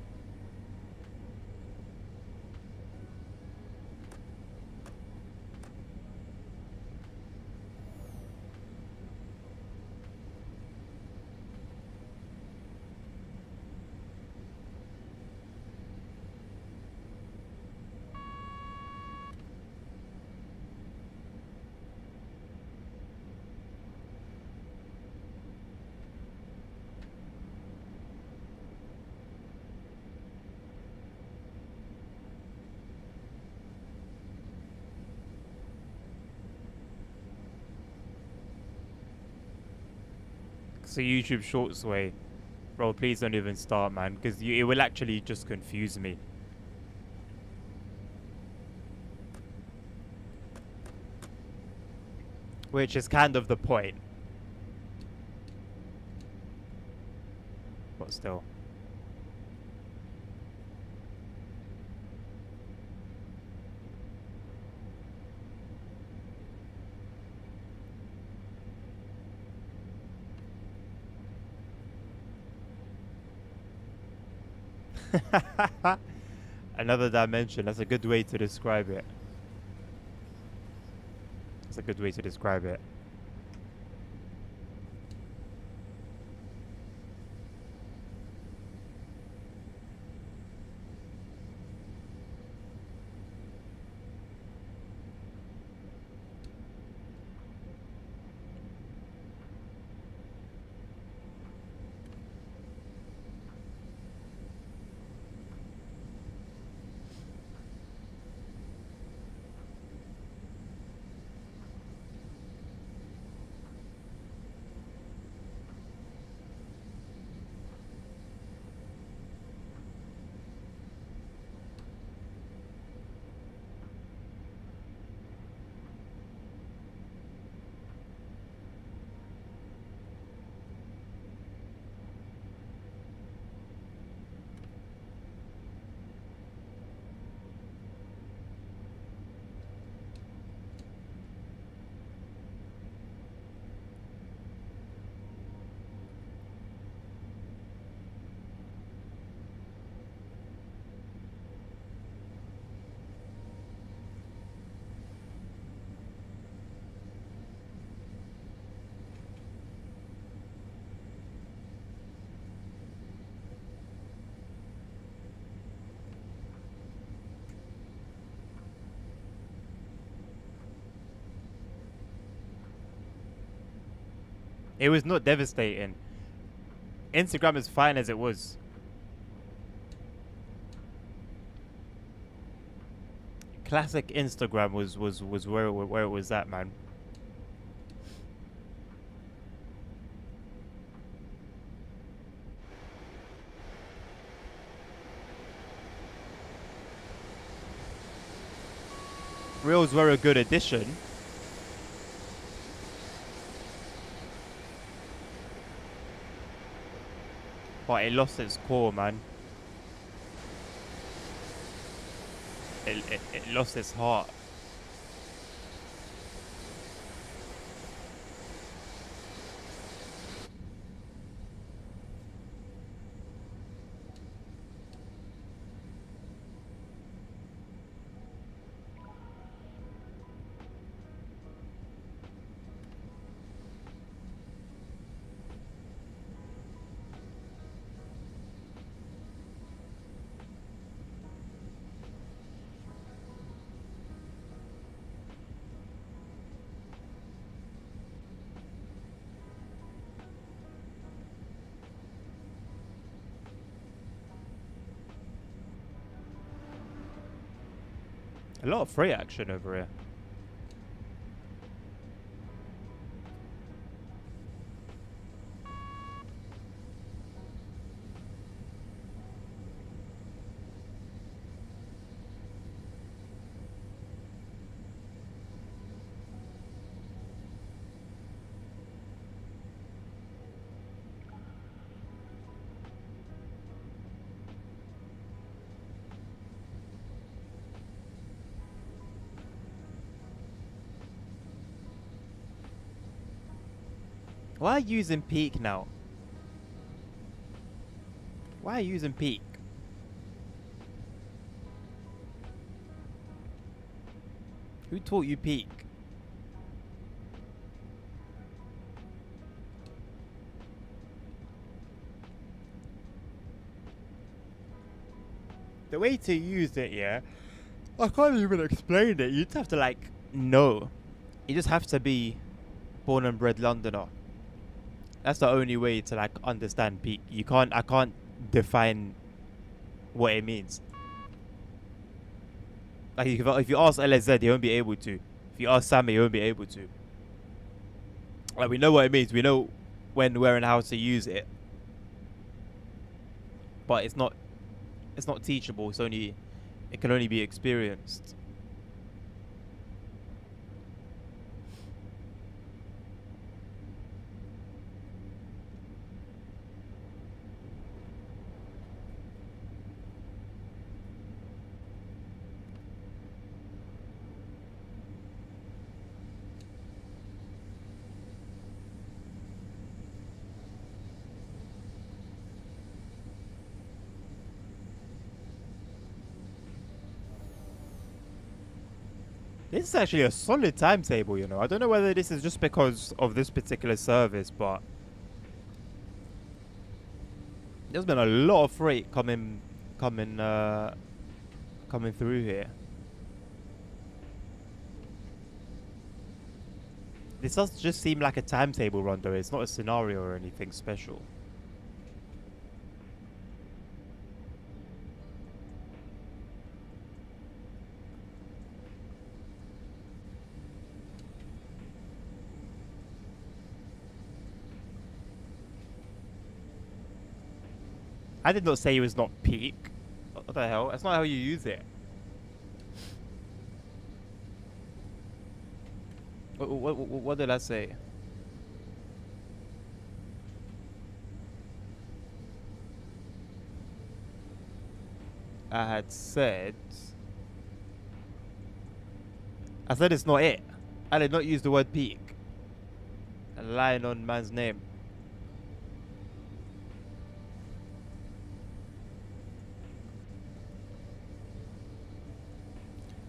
So YouTube Shorts way. Bro, please don't even start, man, because it will actually just confuse me. Which is kind of the point. But still. Another dimension. That's a good way to describe it. That's a good way to describe it. It was not devastating. Instagram is fine as it was. Classic Instagram was where it was at, man. Reels were a good addition. But it lost its core, man. It lost its heart. A lot of free action over here. Why are you using peak now? Why are you using peak? Who taught you peak? The way to use it, yeah, I can't even explain it. You just have to like know. You just have to be born and bred Londoner. That's the only way to like understand peak. I can't define what it means. Like if you ask LSZ, he won't be able to. If you ask Sammy, he won't be able to. Like we know what it means. We know when, where, and how to use it. But it's not teachable. It can only be experienced. This is actually a solid timetable, you know. I don't know whether this is just because of this particular service, but there's been a lot of freight coming through here. This does just seem like a timetable run, though. It's not a scenario or anything special. I did not say it was not peak. What the hell? That's not how you use it. What did I say? I had said... I said it's not it. I did not use the word peak. I'm lying on man's name.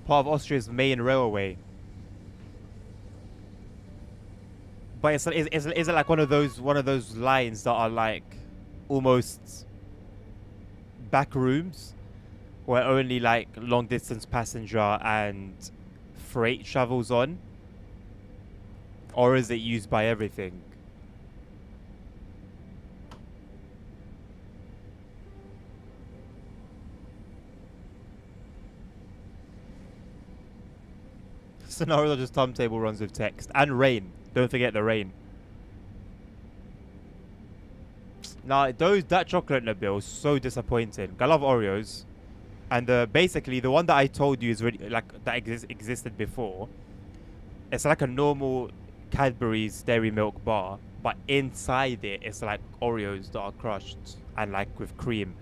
Part of Austria's main railway. But is it like one of those lines that are like almost back rooms where only like long distance passenger and freight travels on? Or is it used by everything? Scenario just timetable runs with text and rain. Don't forget the rain. Nah, that chocolate Nabil is so disappointing. I love Oreos, and basically the one that I told you is really like that existed before. It's like a normal Cadbury's dairy milk bar, but inside it, it's like Oreos that are crushed and like with cream.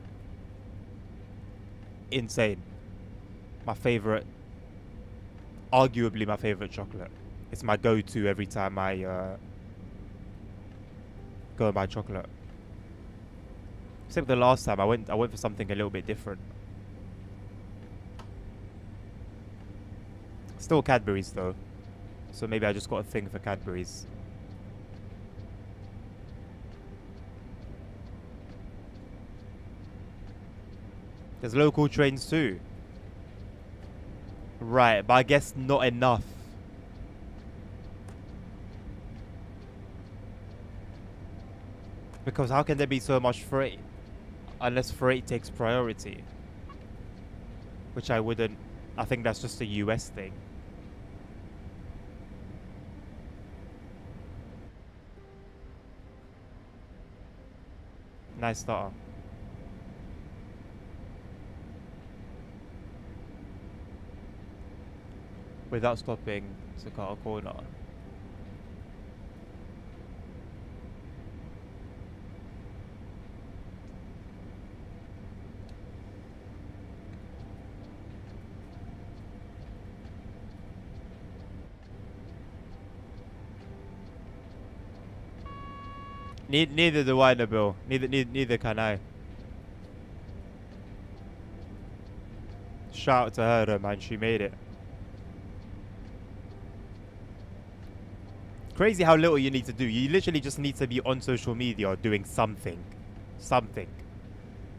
Insane. My favorite. Arguably my favorite chocolate. It's my go-to every time I go and buy chocolate. Except the last time I went for something a little bit different. Still Cadbury's though. So maybe I just got a thing for Cadbury's. There's local trains too. Right, but I guess not enough. Because how can there be so much freight? Unless freight takes priority. Which I wouldn't... I think that's just a US thing. Nice starter. Without stopping to cut a corner. Neither do I, Nabil. Neither can I. Shout out to her though, man. She made it. Crazy how little you need to do. You literally just need to be on social media doing something. Something.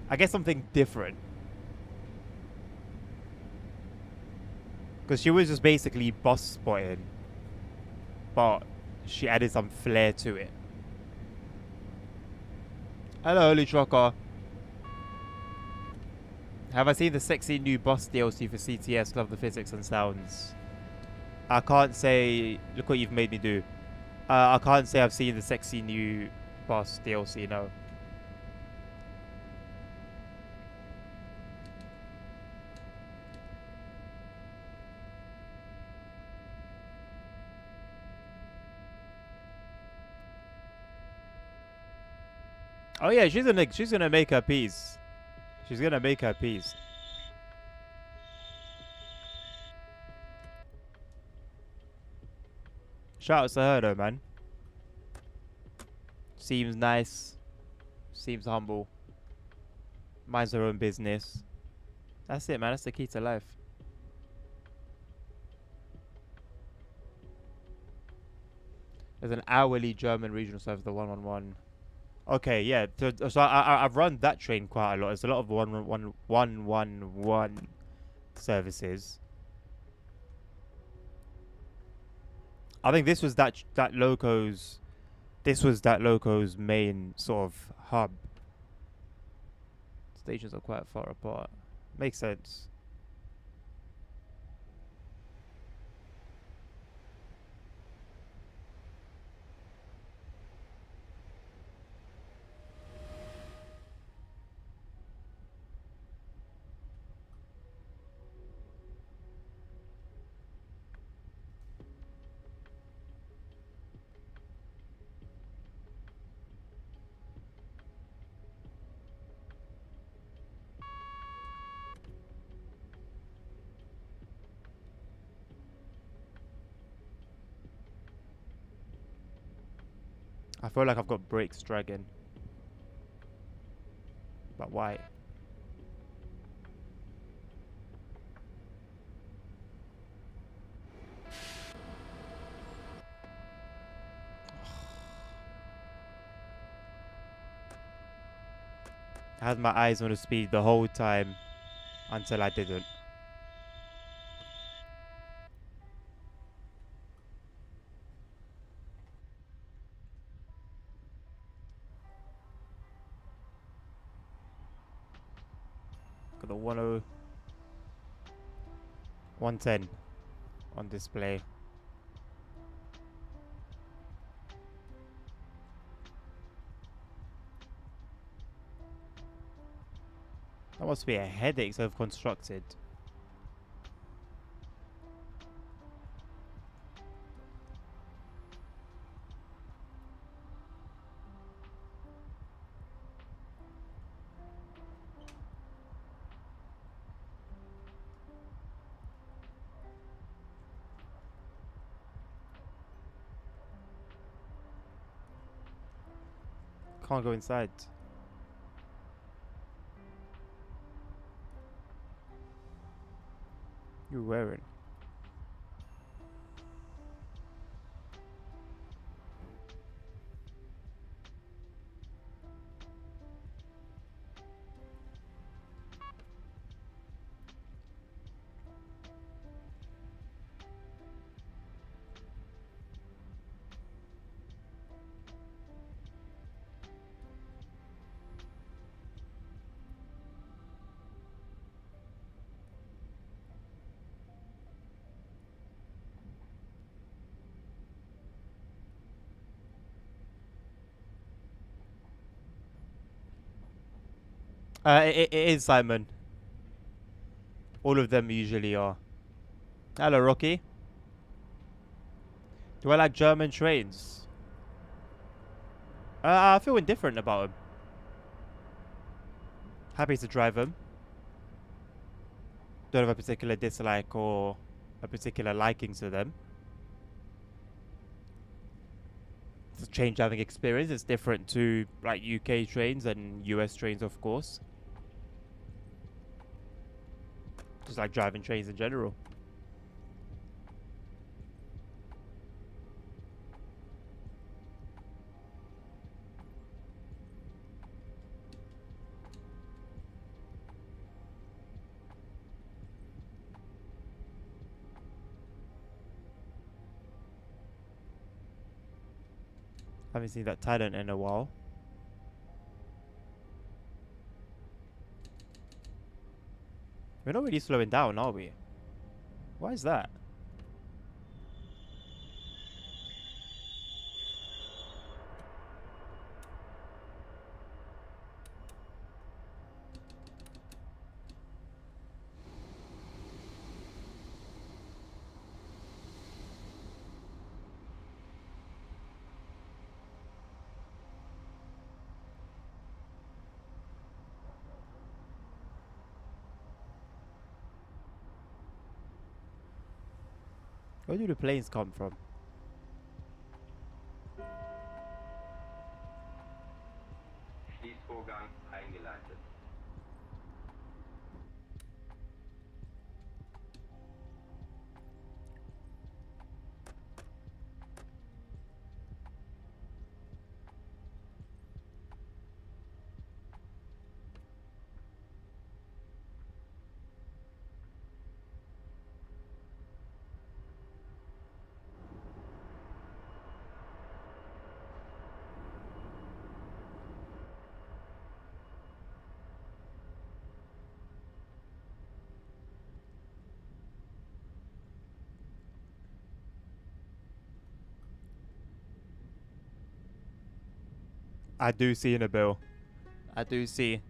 I guess something different. Because she was just basically bus spotting. But she added some flair to it. Hello, Holy Trucker. Have I seen the sexy new bus DLC for CTS? Love the physics and sounds. I can't say... Look what you've made me do. I can't say I've seen the sexy new bus DLC, no. Oh yeah, she's gonna make her peace. She's gonna make her peace. Shout out to her though, man. Seems nice. Seems humble. Minds her own business. That's it, man. That's the key to life. There's an hourly German regional service, the 111. Okay, yeah. So I've run that train quite a lot. There's a lot of 111 services. I think this was that loco's. This was that loco's main sort of hub. Stations are quite far apart. Makes sense. I feel like I've got brakes dragging. But why? I had my eyes on the speed the whole time until I didn't. Got the 110 on display. That must be a headache so constructed. Can't go inside. You're wearing. It is Simon. All of them usually are. Hello, Rocky. Do I like German trains? I feel indifferent about them. Happy to drive them. Don't have a particular dislike or a particular liking to them. It's a change having experience. It's different to like UK trains and US trains, of course. Just like driving trains in general. Haven't seen that Titan in a while. We're not really slowing down, are we? Why is that? Where do the planes come from? Schließvorgang eingeleitet. I do see, Nabil. I do see.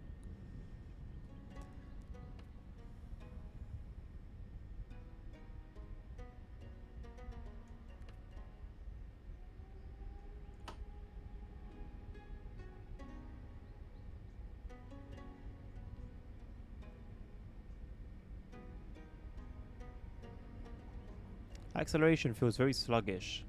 Acceleration feels very sluggish.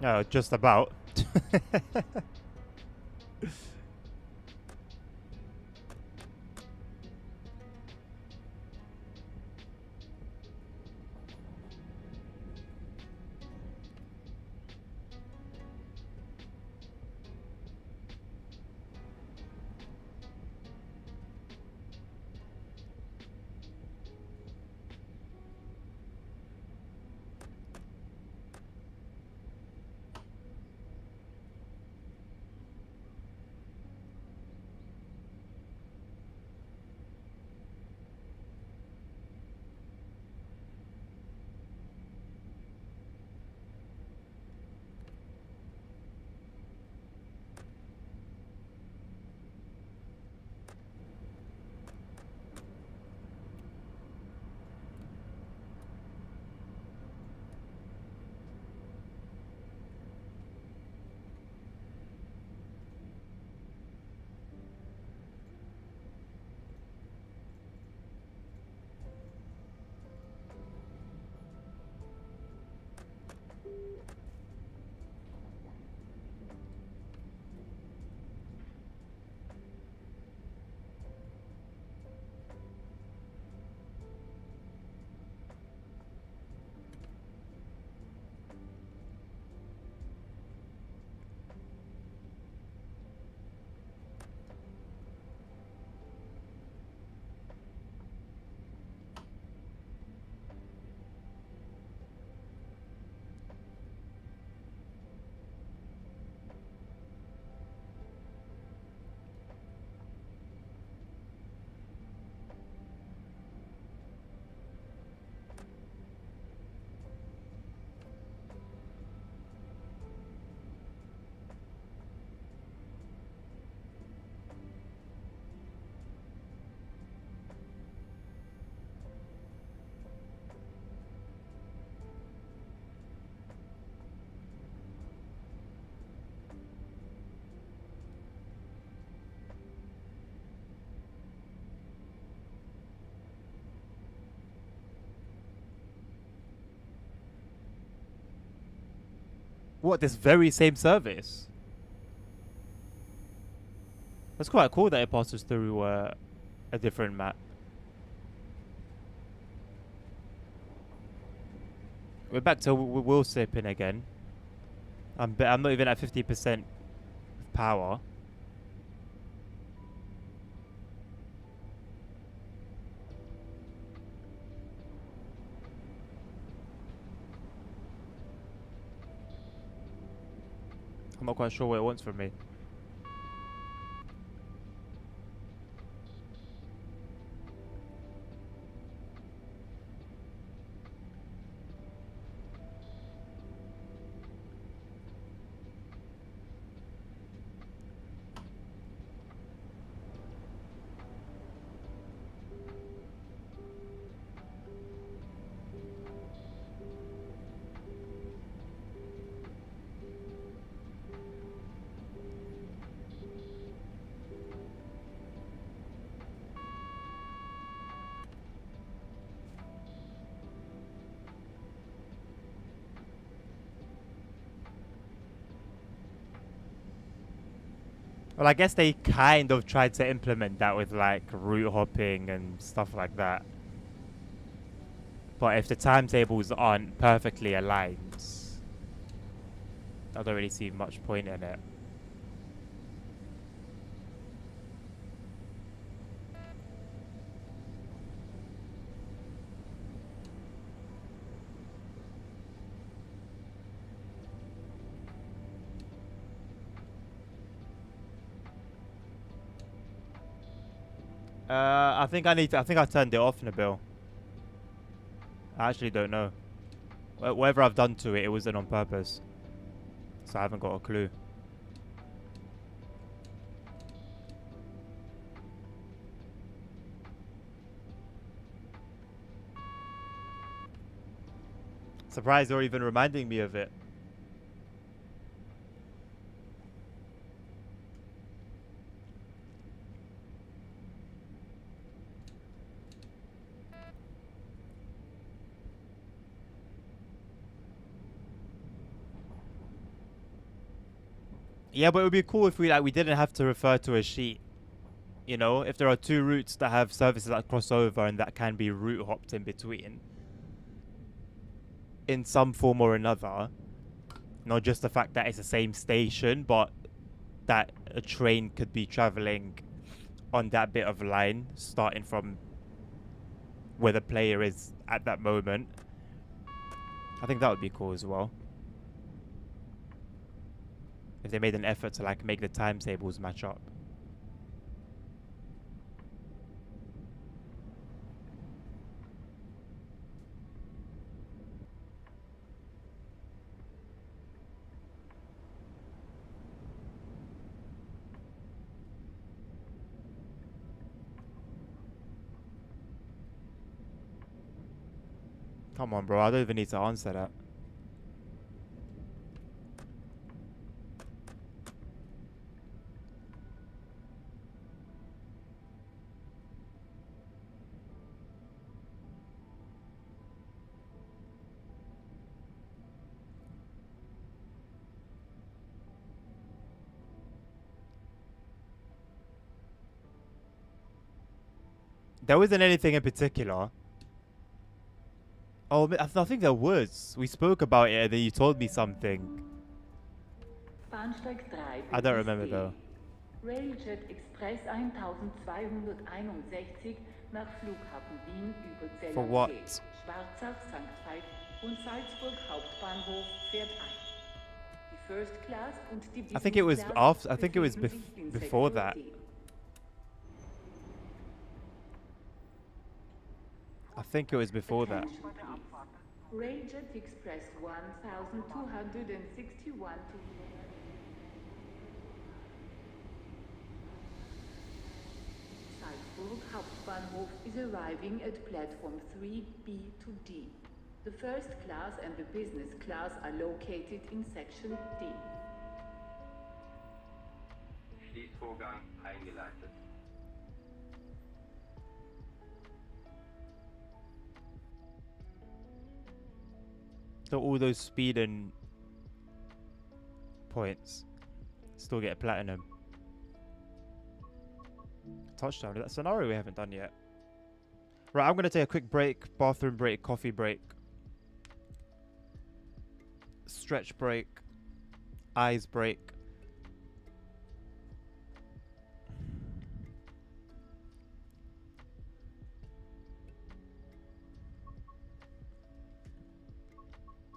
No, just about. What, this very same service? That's quite cool that it passes through a different map. We're back to wheel sipping again. I'm not even at 50% power. I'm not quite sure what it wants from me. Well, I guess they kind of tried to implement that with like route hopping and stuff like that. But if the timetables aren't perfectly aligned, I don't really see much point in it. I think I need to. I think I turned it off, Nabil. I actually don't know. Whatever I've done to it, it wasn't on purpose. So I haven't got a clue. Surprised you're even reminding me of it. Yeah, but it would be cool if we didn't have to refer to a sheet. You know, if there are two routes that have services that cross over and that can be route hopped in between, in some form or another, not just the fact that it's the same station, but that a train could be traveling on that bit of line, starting from where the player is at that moment. I think that would be cool as well. If they made an effort to like make the timetables match up. Come on, bro. I don't even need to answer that. There wasn't anything in particular. Oh, I think there was. We spoke about it and then you told me something. Bahnsteig 3 I don't remember though. Railjet Express 1261 nach Flughafen Wien über For what? Zell-am-See, Schwarzach, St. Veit und Salzburg Hauptbahnhof fährt ein. Die First Class und die I think it was Business Class after. I think it was befinden sich in before Sektor that. D. I think it was before that. Attention, please. Railjet Express 1261 to Salzburg Hauptbahnhof is arriving at platform 3B to D. The first class and the business class are located in section D. Schließvorgang eingeleitet. So all those speed and points still get a platinum. Touchdown. That scenario we haven't done yet. Right, I'm gonna take a quick break, bathroom break, coffee break, stretch break, eyes break.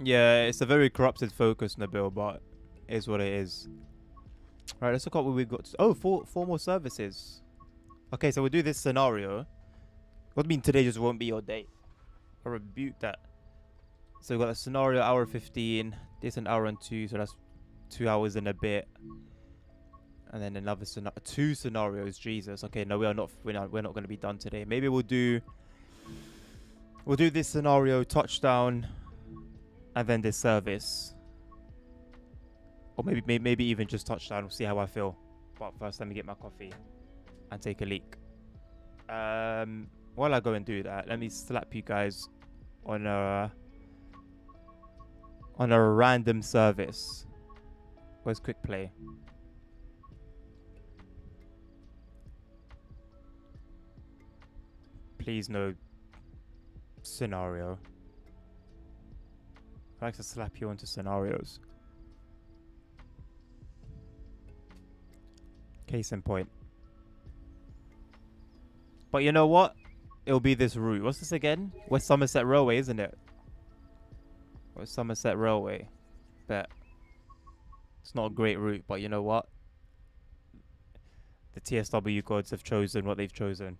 Yeah, it's a very corrupted focus, Nabil, but it is what it is. Right, let's look at what we got. Oh, four more services. Okay, so we'll do this scenario. What do you mean today just won't be your day? I rebuke that. So we've got a scenario, hour 15. This an hour and 2, so that's 2 hours and a bit. And then another two scenarios. Jesus. Okay, no, we're not going to be done today. Maybe we'll do this scenario, touchdown, and then this service. Or maybe even just touchdown. We'll see how I feel. But first, let me get my coffee and take a leak. While I go and do that, let me slap you guys on a random service. Where's quick play? Please no scenario. I like to slap you onto scenarios. Case in point. But you know what? It'll be this route. What's this again? West Somerset Railway, isn't it? West Somerset Railway. Bet. It's not a great route, but you know what? The TSW gods have chosen what they've chosen.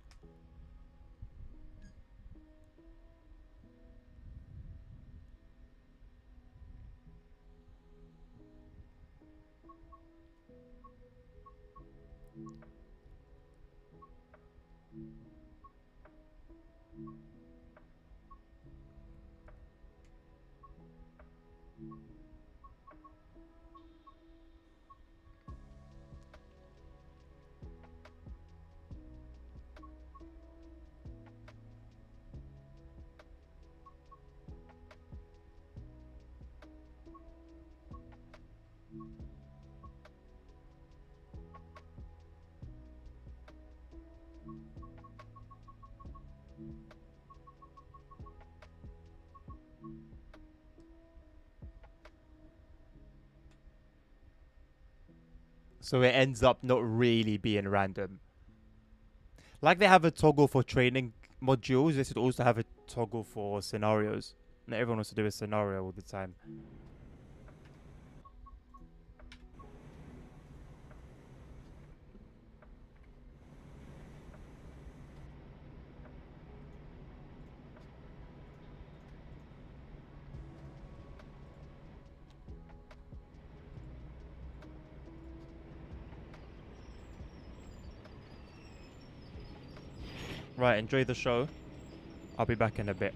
So it ends up not really being random. Like they have a toggle for training modules, they should also have a toggle for scenarios. Not everyone wants to do a scenario all the time. Right, enjoy the show. I'll be back in a bit.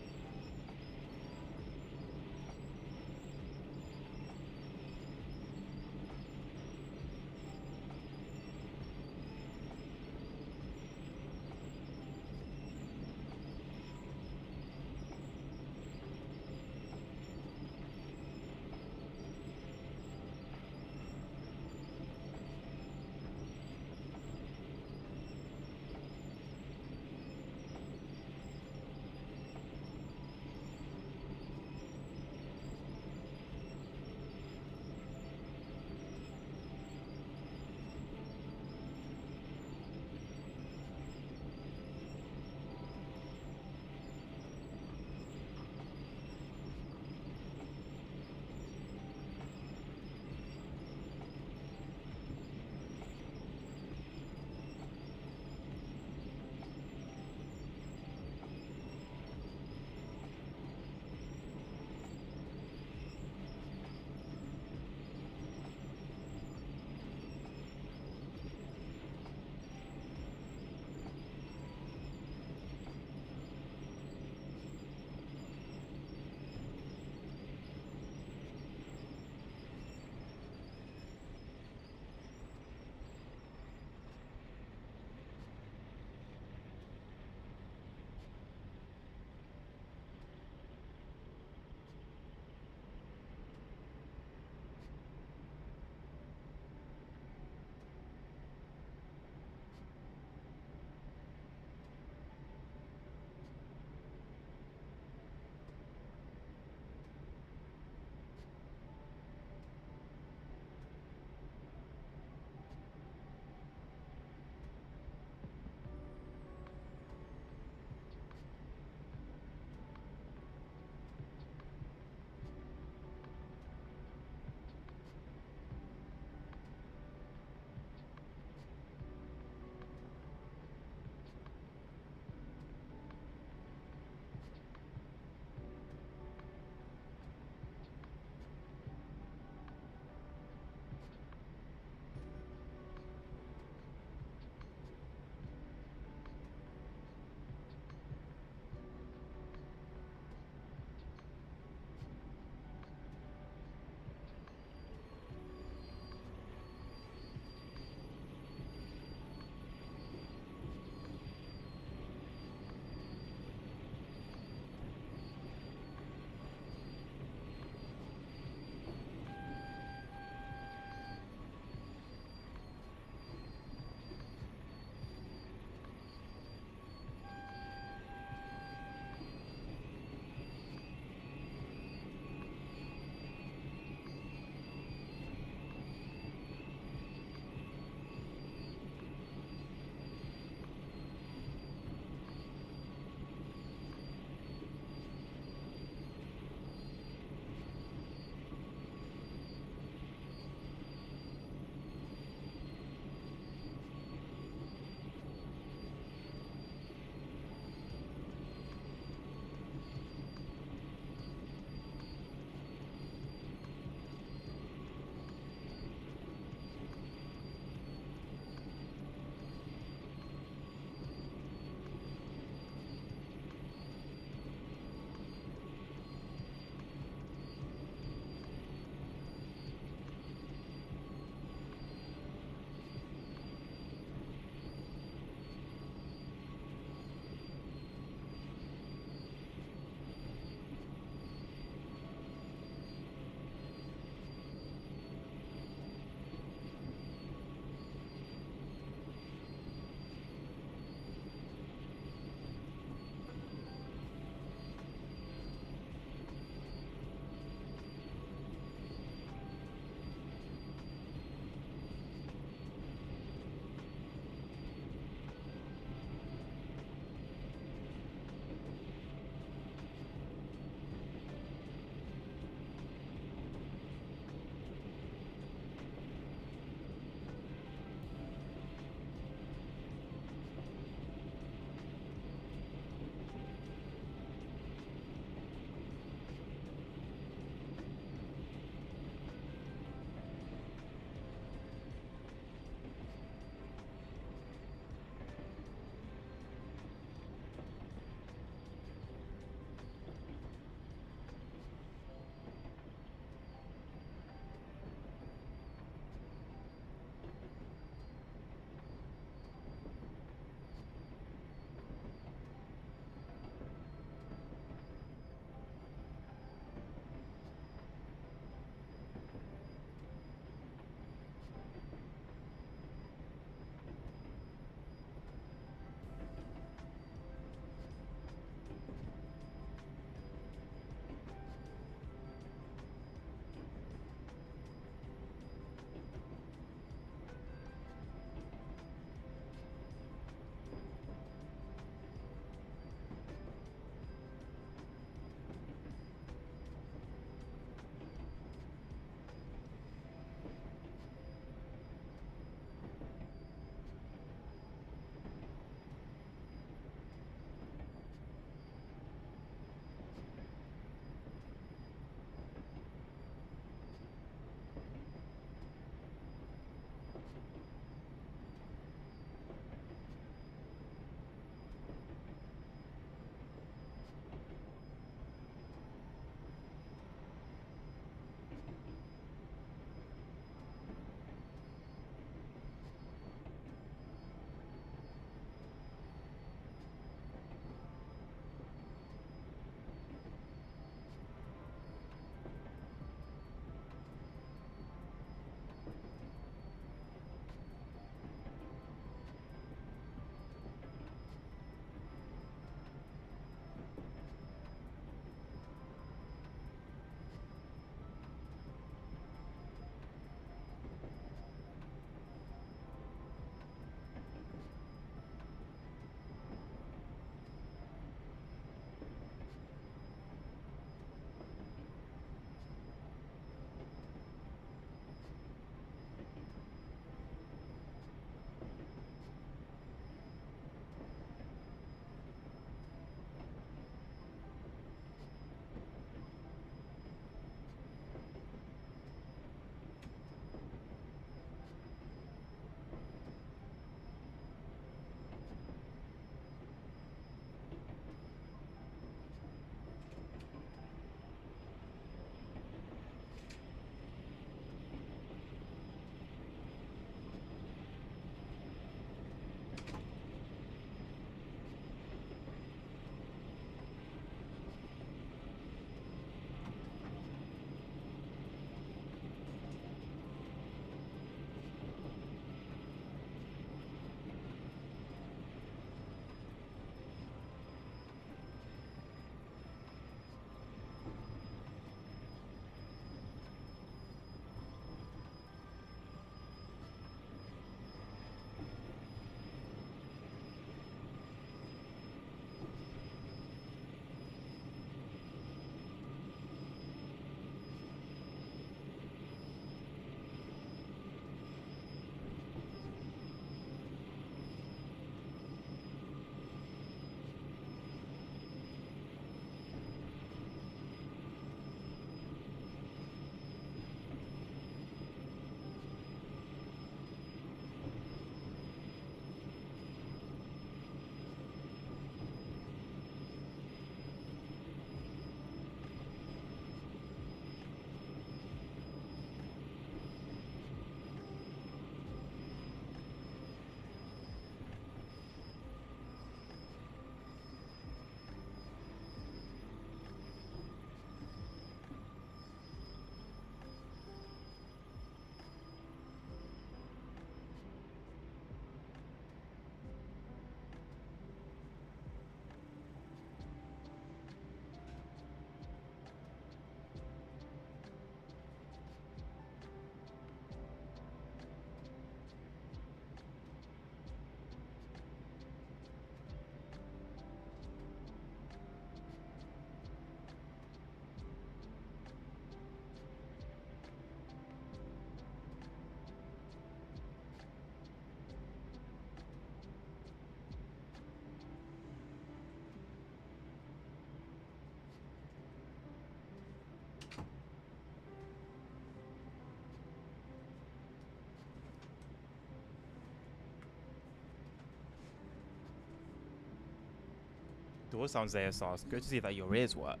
Door sounds ASR. It's good to see that your ears work.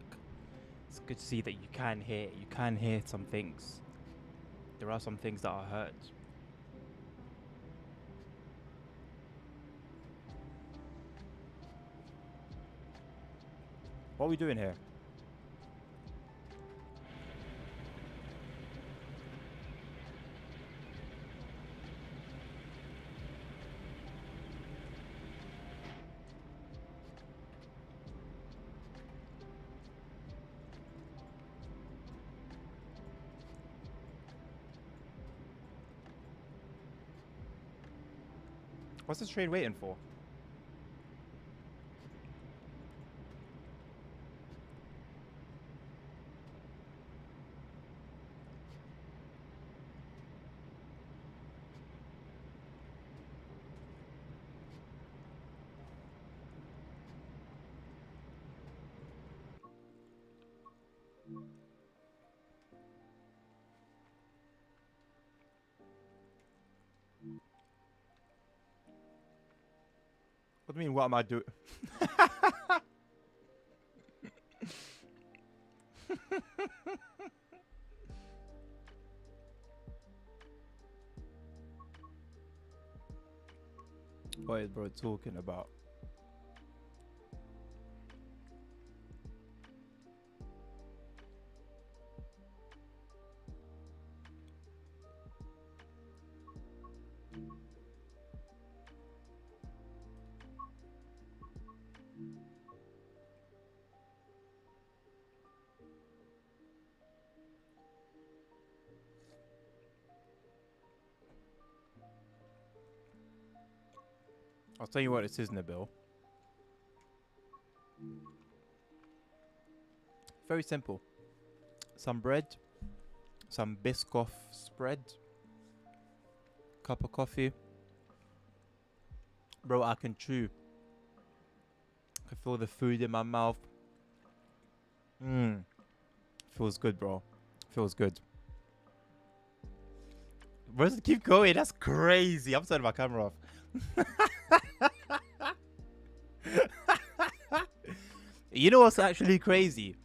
It's good to see that you can hear some things. There are some things that are heard. What are we doing here? What's this train waiting for? What do you mean, what am I doing? What is bro talking about? I'll tell you what this is, Nabil. Very simple. Some bread, some Biscoff spread, cup of coffee. Bro, I can chew. I can feel the food in my mouth. Feels good, bro. Feels good. Bro, just keep going. That's crazy. I'm turning my camera off. You know what's actually crazy?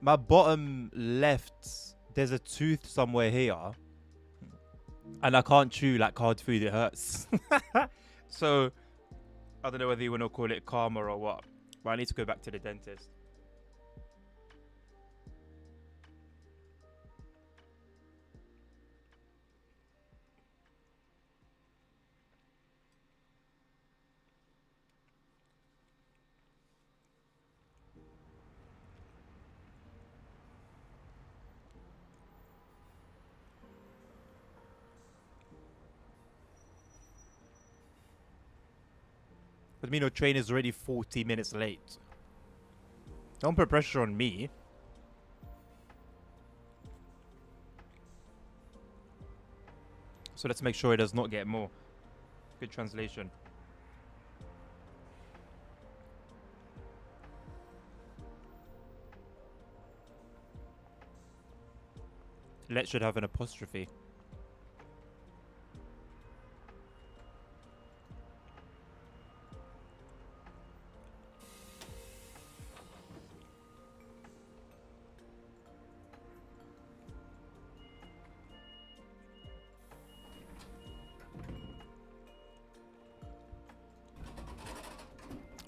My bottom left, there's a tooth somewhere here. And I can't chew like hard food. It hurts. So, I don't know whether you want to call it karma or what. But I need to go back to the dentist. But me, no train is already 40 minutes late. Don't put pressure on me. So let's make sure it does not get more. Good translation. Let should have an apostrophe.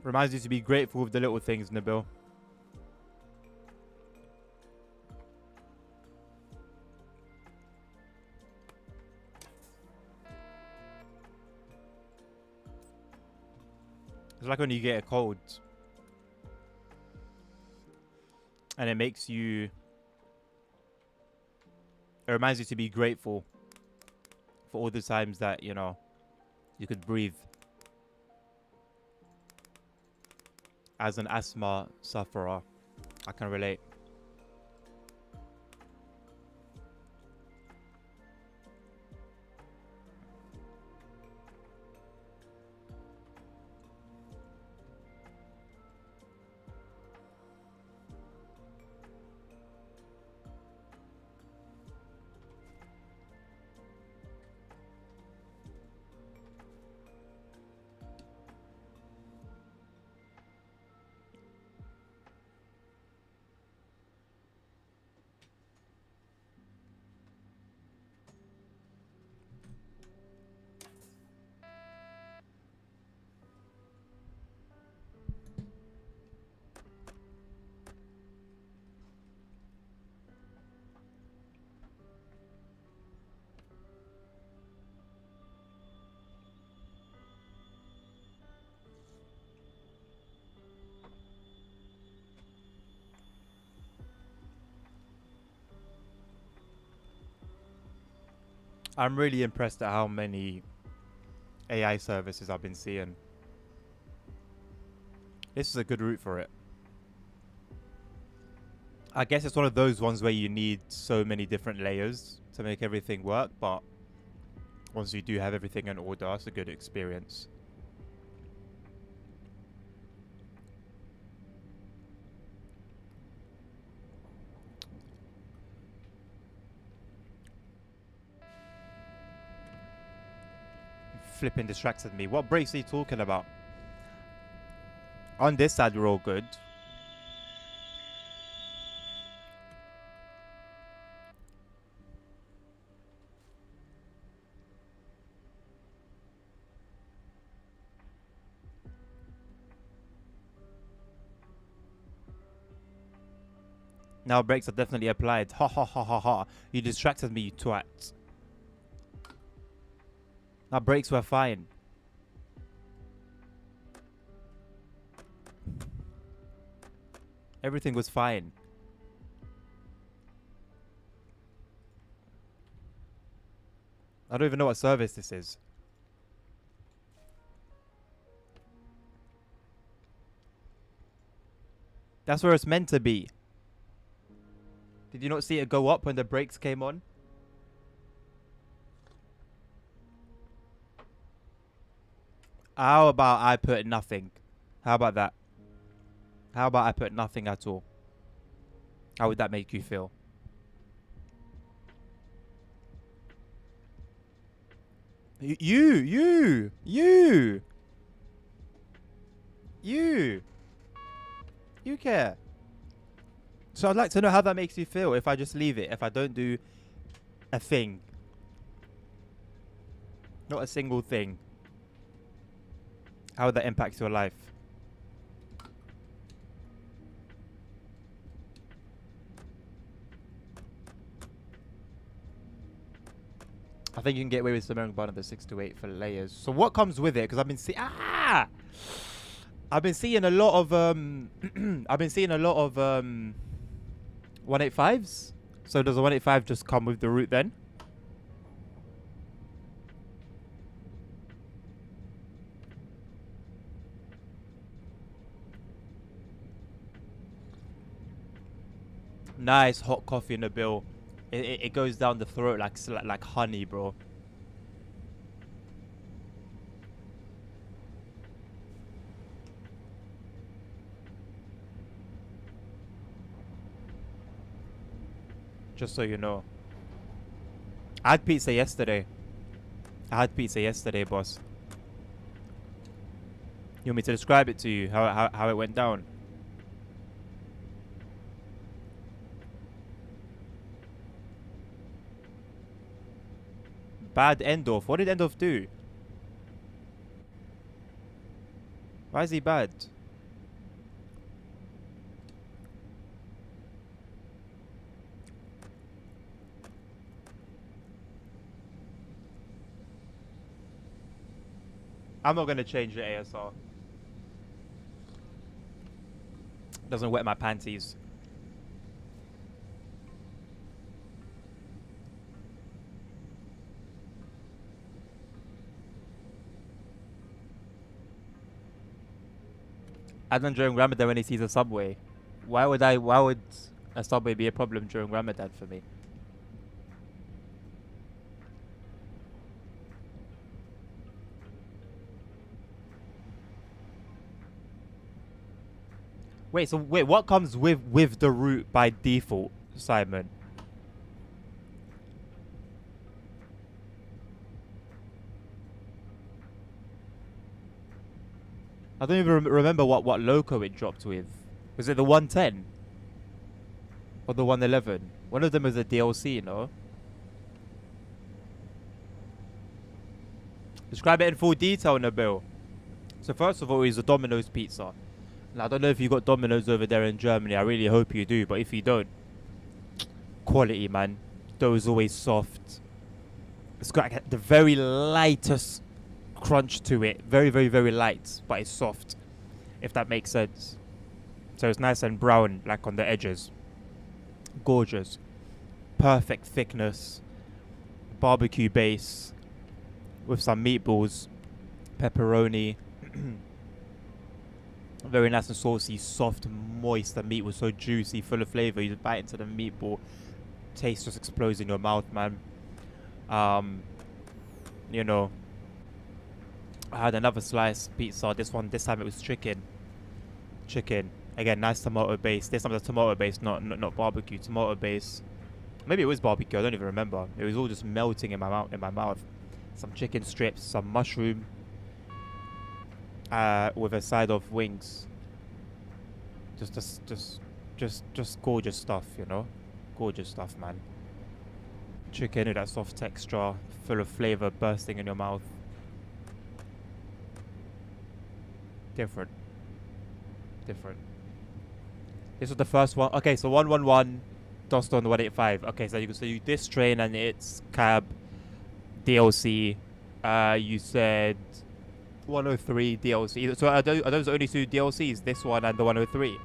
Reminds you to be grateful with the little things, Nabil. It's like when you get a cold. And it makes you... It reminds you to be grateful for all the times that, you know, you could breathe. As an asthma sufferer, I can relate. I'm really impressed at how many AI services I've been seeing. This is a good route for it. I guess it's one of those ones where you need so many different layers to make everything work, but once you do have everything in order, it's a good experience. Flipping distracted me. What brakes are you talking about? On this side, we're all good. Now brakes are definitely applied. Ha ha ha ha ha. You distracted me, you twat. Now brakes were fine. Everything was fine. I don't even know what service this is. That's where it's meant to be. Did you not see it go up when the brakes came on? How about I put nothing? How about that? How about I put nothing at all? How would that make you feel? You care. So I'd like to know how that makes you feel if I just leave it, if I don't do a thing. Not a single thing. How would that impact your life? I think you can get away with Samaritan Bond of the 6 to 8 for layers. So what comes with it? Because I've been seeing I've been seeing a lot of 185s. So does a 185 just come with the route then? Nice hot coffee in the bill. It goes down the throat like honey, bro. Just so you know. I had pizza yesterday. Boss. You want me to describe it to you? How it went down? Bad Endorf. What did Endorf do? Why is he bad? I'm not gonna change the ASR. Doesn't wet my panties. Adnan during Ramadan when he sees a subway. Why would a subway be a problem during Ramadan for me? Wait, what comes with the route by default, Simon? I don't even remember what loco it dropped with. Was it the 110? Or the 111? One of them is a DLC, no? Describe it in full detail, Nabil. So first of all, it's a Domino's pizza. Now, I don't know if you got Domino's over there in Germany. I really hope you do. But if you don't, quality, man. Dough is always soft. It's got like the very lightest crunch to it. Very, very, very light. But it's soft. If that makes sense. So it's nice and brown, like on the edges. Gorgeous. Perfect thickness. barbecue base with some meatballs, pepperoni. Very nice and saucy, soft, moist. The meat was so juicy, full of flavor. You just bite into the meatball, taste just explodes in your mouth, man. You know, I had another slice pizza. This time it was chicken. Again, nice tomato base. This time the tomato base, not barbecue. Tomato base. Maybe it was barbecue. I don't even remember. It was all just melting in my mouth. Some chicken strips, some mushroom. With a side of wings. Just gorgeous stuff, you know. Gorgeous stuff, man. Chicken with that soft texture, full of flavor, bursting in your mouth. Different. This was the first one. Okay, so 111, Doston 185. Okay, so you this train and its cab, DLC. You said 103 DLC. So are those only two DLCs? This one and the 103.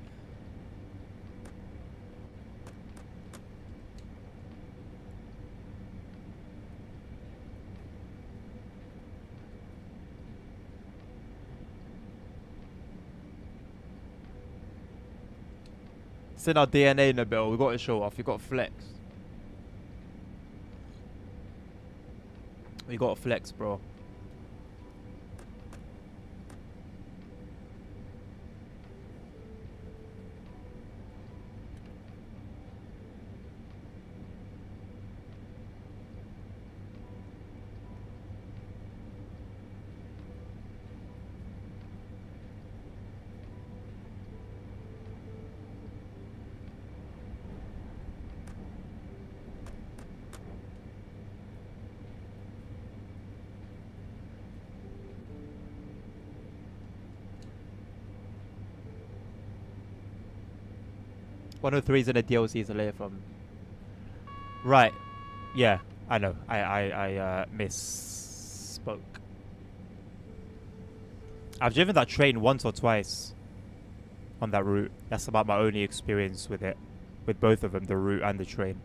It's in our DNA, Nabil. We got to show off. We got to flex. We got to flex, bro. One of threes and a DLC is a layer from. Right. Yeah, I know. I misspoke. I've driven that train once or twice on that route. That's about my only experience with it. With both of them, the route and the train.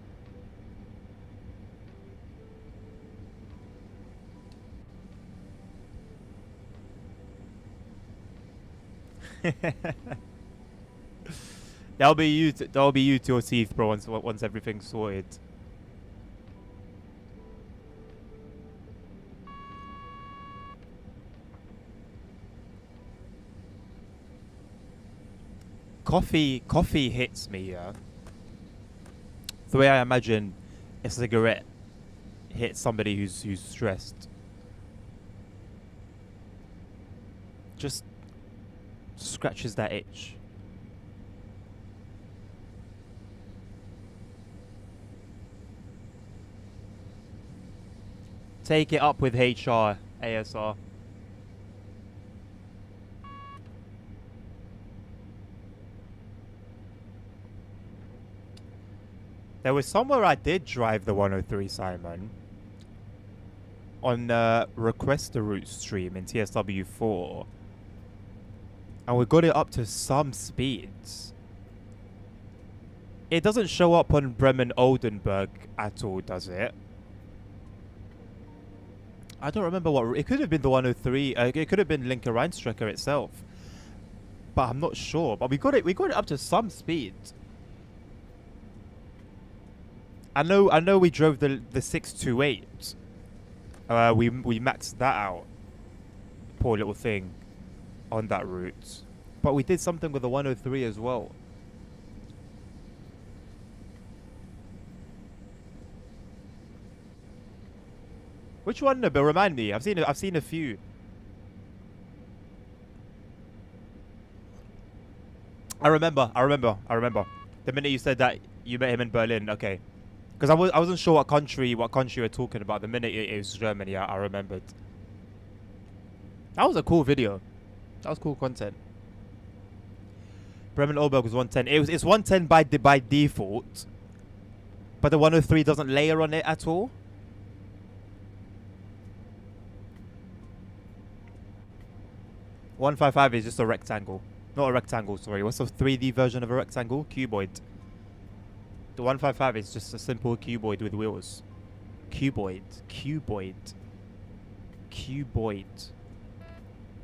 That'll be you to your teeth, bro. Once everything's sorted. Coffee hits me, yeah. The way I imagine a cigarette hits somebody who's stressed. Just scratches that itch. Take it up with HR, ASR. There was somewhere I did drive the 103, Simon. On Request the Route stream in TSW4. And we got it up to some speeds. It doesn't show up on Bremen Oldenburg at all, does it? I don't remember what... It could have been the 103. It could have been Linke Rheinstrecke itself. But I'm not sure. But we got it up to some speed. I know we drove the 628. We maxed that out. Poor little thing. On that route. But we did something with the 103 as well. Which one, Nabil? Remind me. I've seen a few. I remember. The minute you said that you met him in Berlin, okay. Because I wasn't sure what country we're talking about. The minute it was Germany, I remembered. That was a cool video. That was cool content. Bremen Oldenburg was 110. It's 110 by default. But the 103 doesn't layer on it at all. .155 is just a rectangle. Not a rectangle, sorry. What's the 3D version of a rectangle? Cuboid. The 155 is just a simple cuboid with wheels. Cuboid. Cuboid. Cuboid.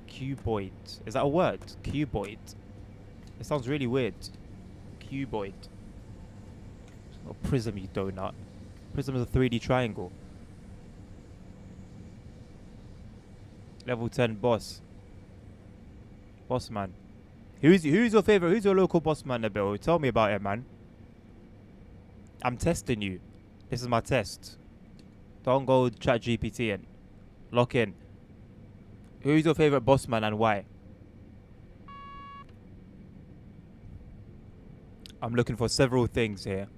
Cuboid. Is that a word? Cuboid. It sounds really weird. Cuboid. It's not a prism, you donut. Prism is a 3D triangle. Level 10 boss. Boss man. Who's your favorite? Who's your local boss man, Nabil? Tell me about it, man. I'm testing you. This is my test. Don't go chat GPT and lock in. Who's your favorite boss man and why? I'm looking for several things here.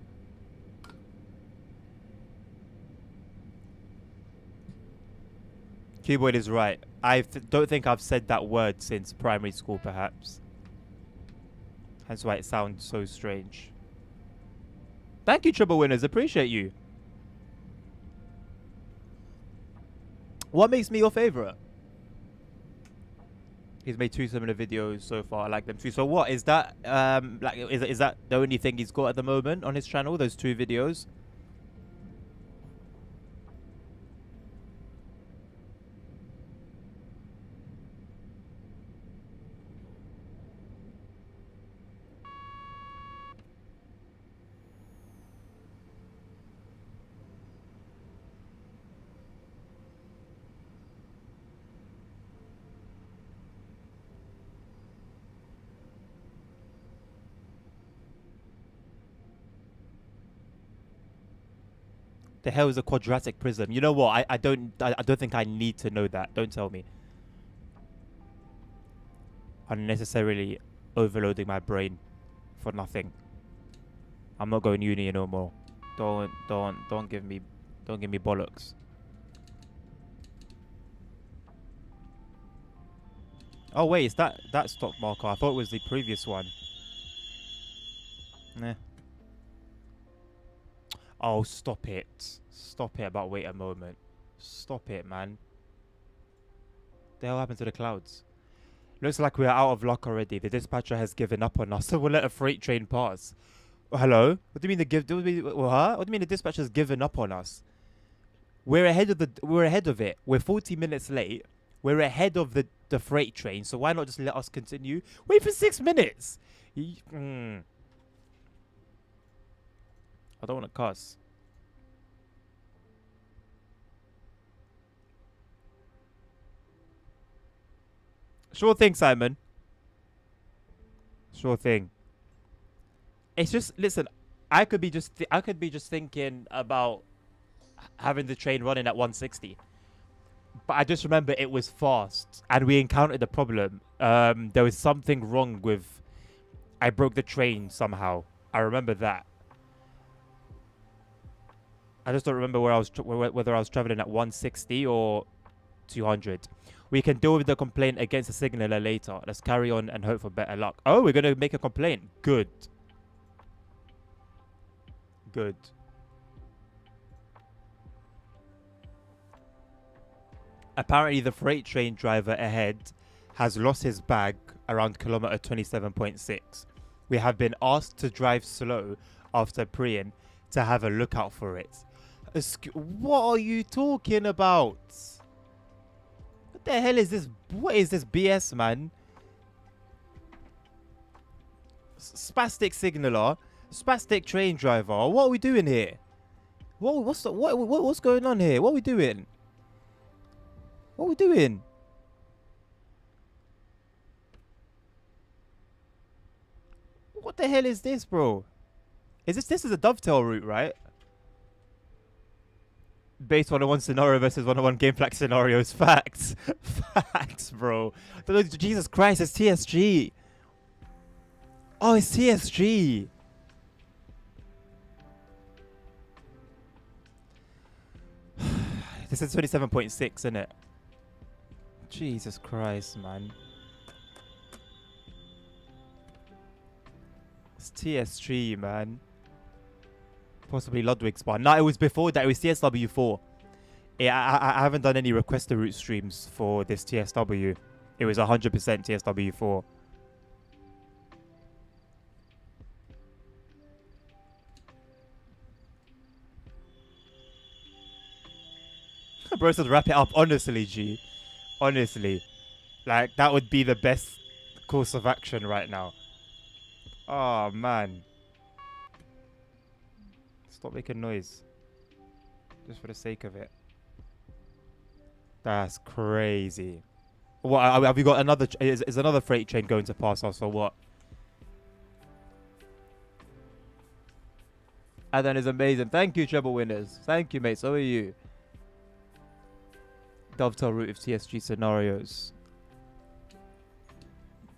Cuboid is right. I don't think I've said that word since primary school, perhaps. That's why it sounds so strange. Thank you, Triple Winners. Appreciate you. What makes me your favorite? He's made 2 similar videos so far. I like them too. So what is that? Like, is that the only thing he's got at the moment on his channel? Those 2 videos. The hell is a quadratic prism? You know what? I don't think I need to know that. Don't tell me. Unnecessarily overloading my brain for nothing. I'm not going uni no more. Don't give me bollocks. Oh wait, is that stop marker? I thought it was the previous one. Nah. Oh, stop it. Stop it, but wait a moment. Stop it, man. The hell happened to the clouds? Looks like we're out of luck already. The dispatcher has given up on us, so we'll let a freight train pass. Oh, hello? What do you mean what do you mean the dispatcher's given up on us? We're ahead of it. We're 40 minutes late. We're ahead of the freight train, so why not just let us continue? Wait for 6 minutes. I don't want to cuss. Sure thing, Simon. Sure thing. It's just, listen, I could be just thinking about having the train running at 160. But I just remember it was fast and we encountered a problem. There was something wrong with, I broke the train somehow. I remember that. I just don't remember whether I was traveling at 160 or 200. We can deal with the complaint against the signaler later. Let's carry on and hope for better luck. Oh, we're going to make a complaint. Good. Good. Apparently, the freight train driver ahead has lost his bag around kilometer 27.6. We have been asked to drive slow after preying to have a lookout for it. What are you talking about? What the hell is this? What is this BS, man? Spastic signaler, spastic train driver. What are we doing here? What's going on here? What are we doing? What are we doing? What the hell is this, bro? This is a dovetail route, right? Base 101 scenario versus 101 game flag scenarios. Facts. Facts, bro. Jesus Christ, it's TSG. Oh, it's TSG. This is 27.6, isn't it? Jesus Christ, man. It's TSG, man. Possibly Ludwig's bar. No, it was before that. It was TSW4. Yeah, I haven't done any requester route streams for this TSW. It was 100% TSW4. Bro said wrap it up. Honestly, G. Honestly. Like, that would be the best course of action right now. Oh, man. Stop making noise. Just for the sake of it. That's crazy. What, have you got another... Is another freight train going to pass us or what? Adan is amazing. Thank you, treble winners. Thank you, mate. So are you. Dovetail route of TSG scenarios.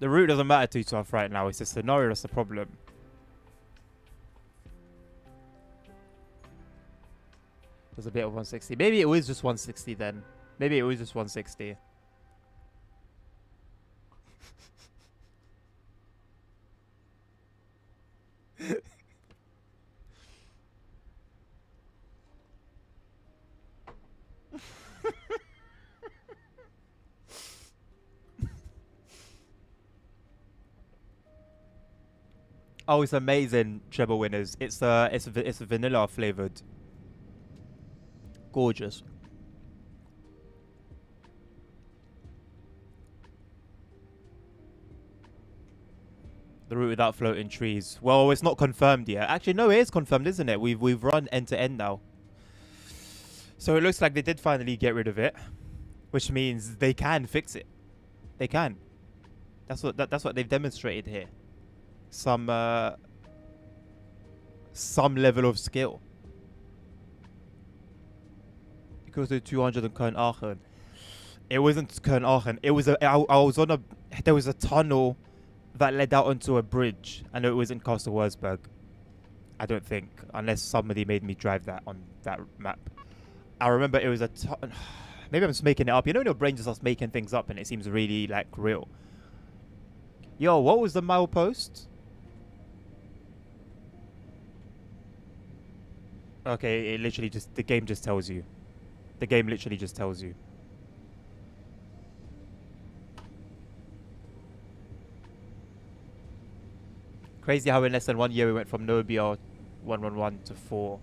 The route doesn't matter too tough right now. It's the scenario that's the problem. There's a bit of 160. Maybe it was just 160 then. Maybe it was just 160. Oh, it's amazing, treble winners. It's vanilla flavored. Gorgeous. The route without floating trees. Well, it's not confirmed yet. Actually, no, it is confirmed, isn't it? We've run end to end now. So it looks like they did finally get rid of it, which means they can fix it. They can. That's what they've demonstrated here. Some level of skill. It goes to 200 in Köln-Aachen. It wasn't Köln-Aachen. It was I was on a... There was a tunnel that led out onto a bridge. And it was in Castle Wurzburg. I don't think. Unless somebody made me drive that on that map. I remember it was a... Maybe I'm just making it up. You know when your brain just starts making things up and it seems really, like, real. Yo, what was the milepost? Okay, it literally just... The game just tells you. The game literally just tells you. Crazy how in less than 1 year we went from no BR 111 to 4.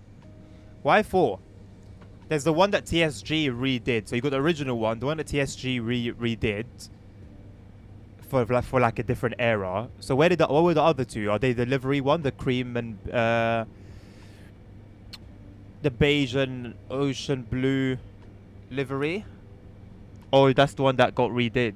Why 4? There's the one that TSG redid. So you got the original one, the one that TSG redid for like a different era. So what were the other two? Are they the livery one, the cream and the beige and ocean blue livery? Or that's the one that got redid?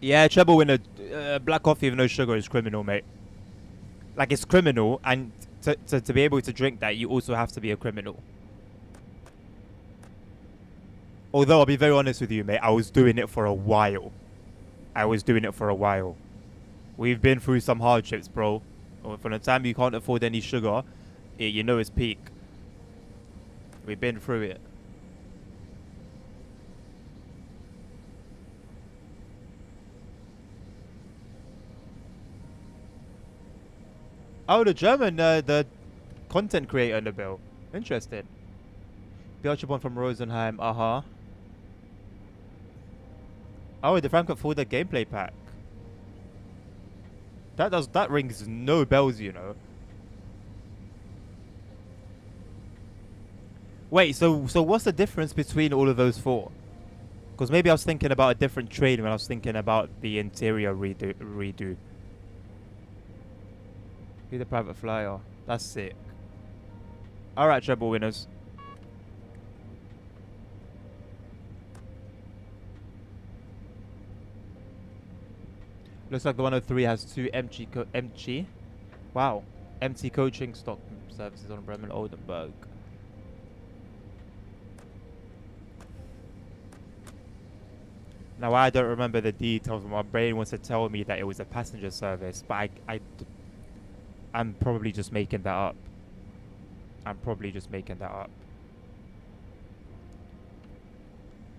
Yeah, treble winner. Black coffee with no sugar is criminal, mate. Like, it's criminal, and to be able to drink that, you also have to be a criminal. Although, I'll be very honest with you, mate, I was doing it for a while. We've been through some hardships, bro. From the time you can't afford any sugar, you know it's peak. We've been through it. Oh, the German, the content creator in the bill. Interesting. Beelzebub from Rosenheim, Oh, the Frankfurt Fulda gameplay pack. That rings no bells, you know. Wait, so what's the difference between all of those four? Because maybe I was thinking about a different train when I was thinking about the interior redo. Be the private flyer. That's sick. Alright, treble winners. Looks like the 103 has two empty coaching stock services on Bremen Oldenburg. Now I don't remember the details, but my brain wants to tell me that it was a passenger service, but I'm probably just making that up.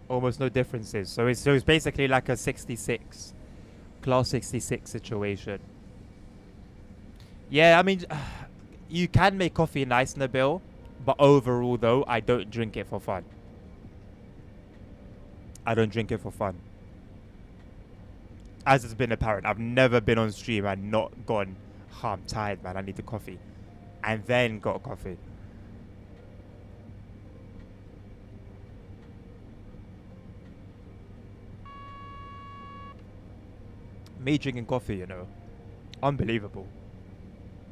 Almost no differences. So it's basically like a 66. Class 66 situation. Yeah, I mean, you can make coffee nice in the bill, but overall though, I don't drink it for fun. as it's been apparent, I've never been on stream and not gone, oh, I'm tired, man, I need a coffee. And then got a coffee. Me drinking coffee, you know, unbelievable.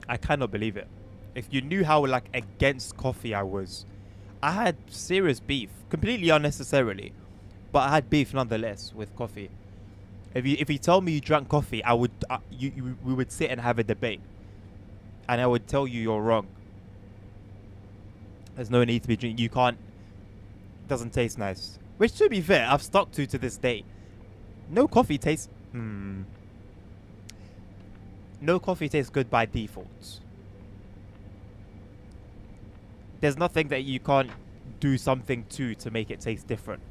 I cannot believe it. If you knew how like against coffee I was, I had serious beef, completely unnecessarily, but I had beef nonetheless with coffee. If you told me you drank coffee, I would we would sit and have a debate, and I would tell you you're wrong. There's no need to be drinking. You can't. Doesn't taste nice. Which, to be fair, I've stuck to this day. No coffee tastes. No coffee tastes good by default. There's nothing that you can't do something to make it taste different.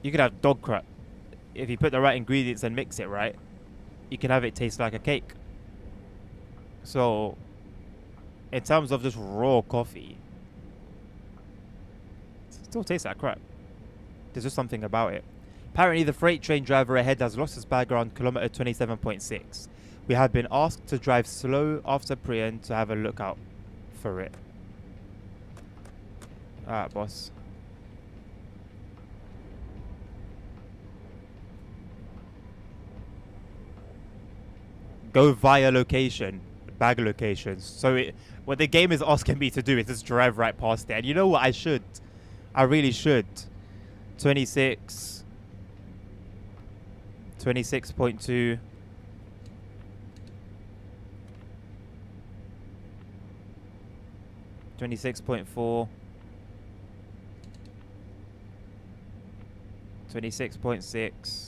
You could have dog crap. If you put the right ingredients and mix it right, you can have it taste like a cake. So, in terms of just raw coffee, it still tastes like crap. There's just something about it. Apparently, the freight train driver ahead has lost his bag around kilometer 27.6. We have been asked to drive slow after Priyan to have a look out for it. Alright, boss. Go via location, bag locations. So what the game is asking me to do is just drive right past it. And you know what? I should. I really should. 26. 26.2. 26.4. 26.6.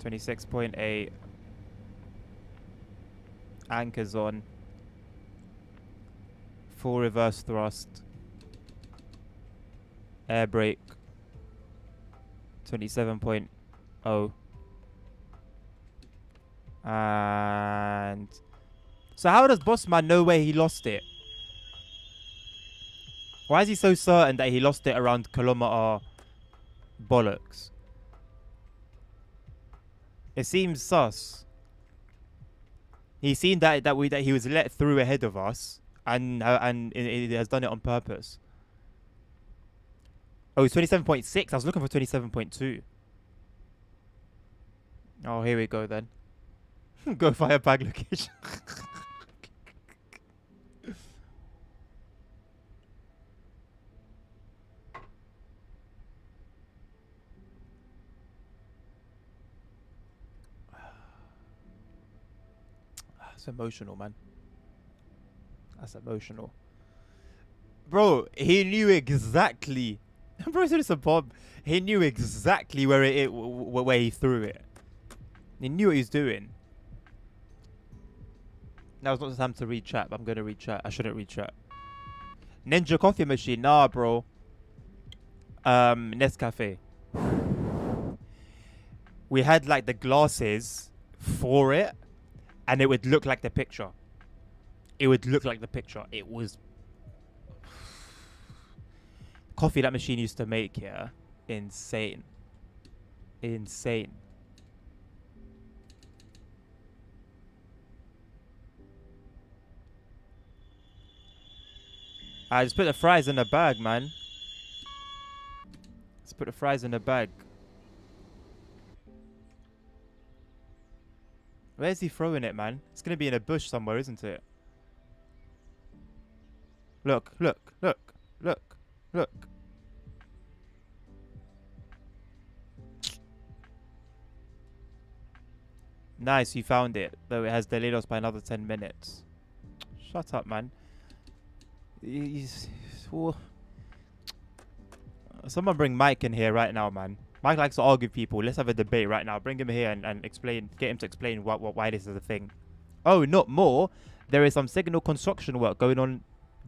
26.8. Anchors on. Full reverse thrust. Air brake. 27.0. And so how does Bossman know where he lost it? Why is he so certain that he lost it around kilometer bollocks? It seems sus. He's seen that he was let through ahead of us, and he has done it on purpose. Oh, it's 27.6. I was looking for 27.2. Oh, here we go then. Go via bag location. That's emotional, man. That's emotional. Bro, he knew exactly. Bro, it's a bomb. He knew exactly where where he threw it. He knew what he was doing. Now it's not the time to read chat, but I'm gonna read chat. I shouldn't read chat. Ninja coffee machine, nah, bro. Nescafe. We had like the glasses for it, and it would look like the picture. It would look like the picture. It was coffee that machine used to make here. Insane. Insane. I just put the fries in the bag, man. Let's put the fries in the bag. Where's he throwing it, man? It's gonna be in a bush somewhere, isn't it? Look, look, look, look, look. Nice, you found it. Though it has delayed us by another 10 minutes. Shut up, man. Someone bring Mike in here right now, man. Mike likes to argue with people. Let's have a debate right now. Bring him here and explain. Get him to explain why this is a thing. Oh, not more. There is some signal construction work going on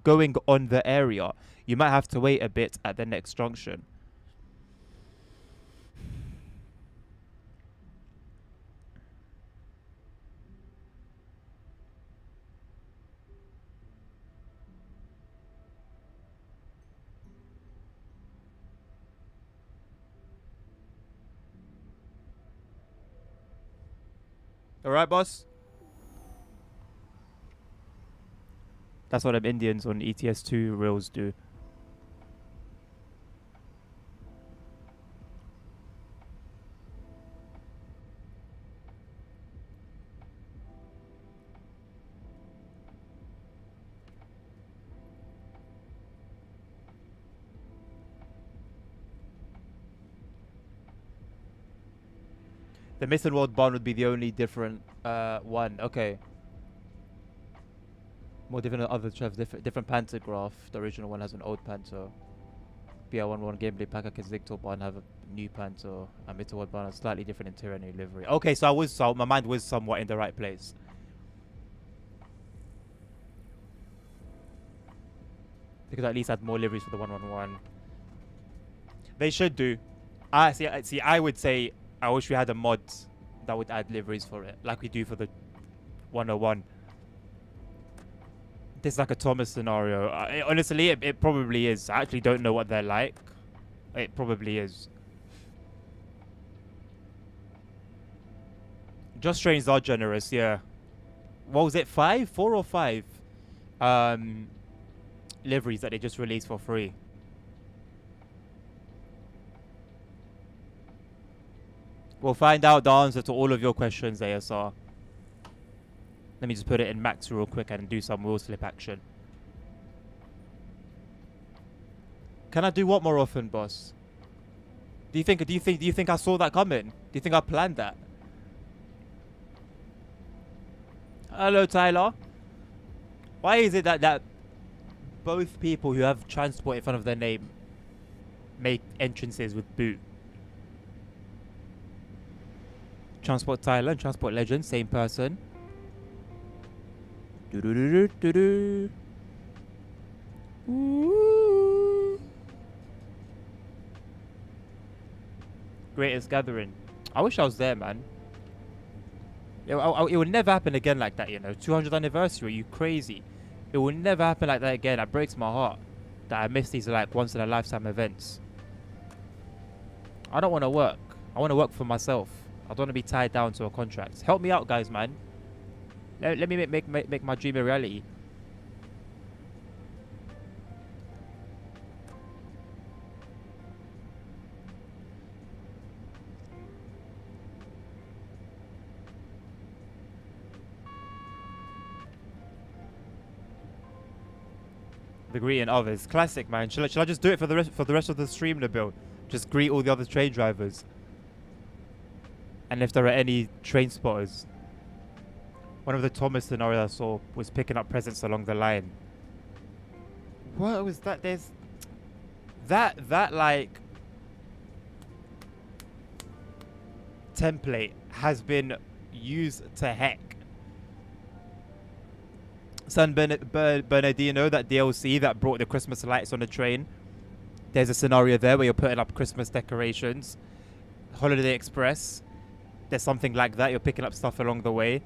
the area. You might have to wait a bit at the next junction. Alright, boss? That's what them Indians on ETS2 rails do. The Missing World Bond would be the only different one. Okay. More different than other trevs. Different pantograph. The original one has an old panto. BR11 gameplay pack and Zigtor Bond have a new panto. And Missing World Bond has slightly different interior and new livery. Okay, so my mind was somewhat in the right place. Because at least add more liveries for the 111. They should do. See, I would say I wish we had a mod that would add liveries for it, like we do for the 101. This is like a Thomas scenario. Honestly, it probably is. I actually don't know what they're like. It probably is. Just Trains are generous, yeah. What was it, 4 or 5? Liveries that they just released for free. We'll find out the answer to all of your questions, ASR. Let me just put it in max real quick and do some wheel slip action. Can I do what more often, boss? Do you think I saw that coming? Do you think I planned that? Hello, Tyler. Why is it that both people who have transport in front of their name make entrances with boot? Transport Tyler and Transport Legend, same person. Do do do do do do. Greatest Gathering. I wish I was there, man. It would never happen again like that, you know. 200th anniversary, you crazy. It will never happen like that again. That breaks my heart that I miss these like once in a lifetime events. I don't want to work. I want to work for myself. I don't want to be tied down to a contract. Help me out, guys, man. Let me make my dream a reality. The greeting others, classic, man. Shall I just do it for the rest of the stream, Nabil? Just greet all the other train drivers. And if there are any train spotters. One of the Thomas scenarios I saw was picking up presents along the line. What was that? There's that like template has been used to heck. San Bernardino, that DLC that brought the Christmas lights on the train. There's a scenario there where you're putting up Christmas decorations. Holiday Express. There's something like that. You're picking up stuff along the way.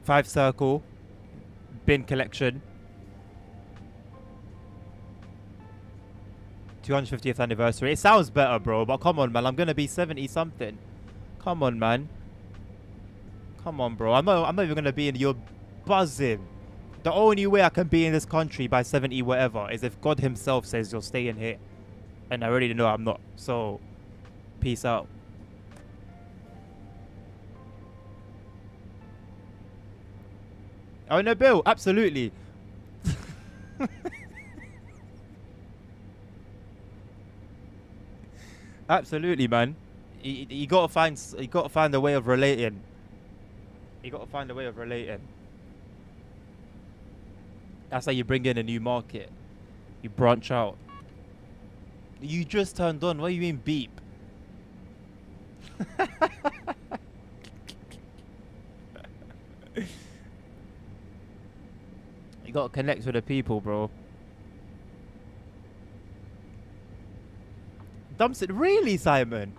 5 Circle. Bin collection. 250th anniversary. It sounds better, bro. But come on, man. I'm going to be 70 something. Come on, man. Come on, bro. I'm not even going to be in your buzzing. The only way I can be in this country by 70 whatever is if God himself says you're staying here. And I already know I'm not. So, peace out. Oh no, Bill, absolutely. Absolutely, man. You gotta find a way of relating. You gotta find a way of relating. That's how you bring in a new market. You branch out. You just turned on. What do you mean beep? You gotta connect with the people, bro. Dumpster, really, Simon?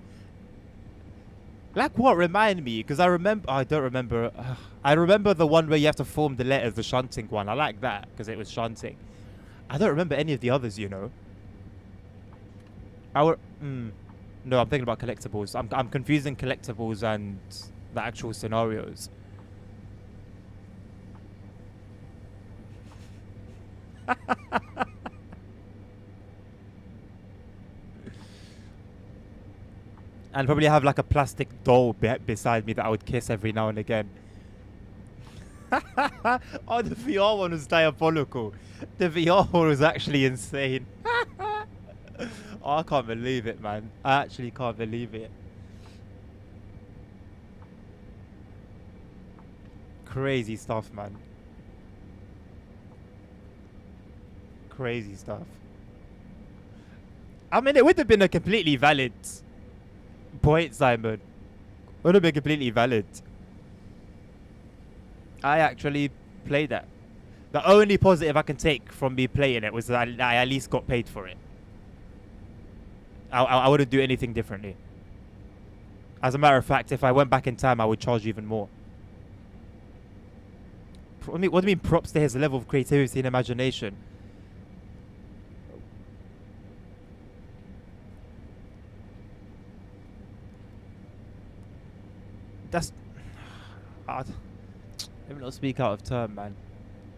Like what? Remind me, because I remember. I don't remember. I remember the one where you have to form the letters, the shunting one. I like that because it was shunting. I don't remember any of the others, you know. No, I'm thinking about collectibles. I'm confusing collectibles and the actual scenarios. And probably have like a plastic doll beside me that I would kiss every now and again. Oh, the VR one was diabolical. The VR one was actually insane. Oh, I can't believe it, man. I actually can't believe it. Crazy stuff, man. Crazy stuff. I mean, it would have been a completely valid point, Simon. Would have been completely valid. I actually played that. The only positive I can take from me playing it was that I at least got paid for it. I wouldn't do anything differently. As a matter of fact, if I went back in time, I would charge even more. What do you mean props to his level of creativity and imagination? That's... Let me not speak out of turn, man.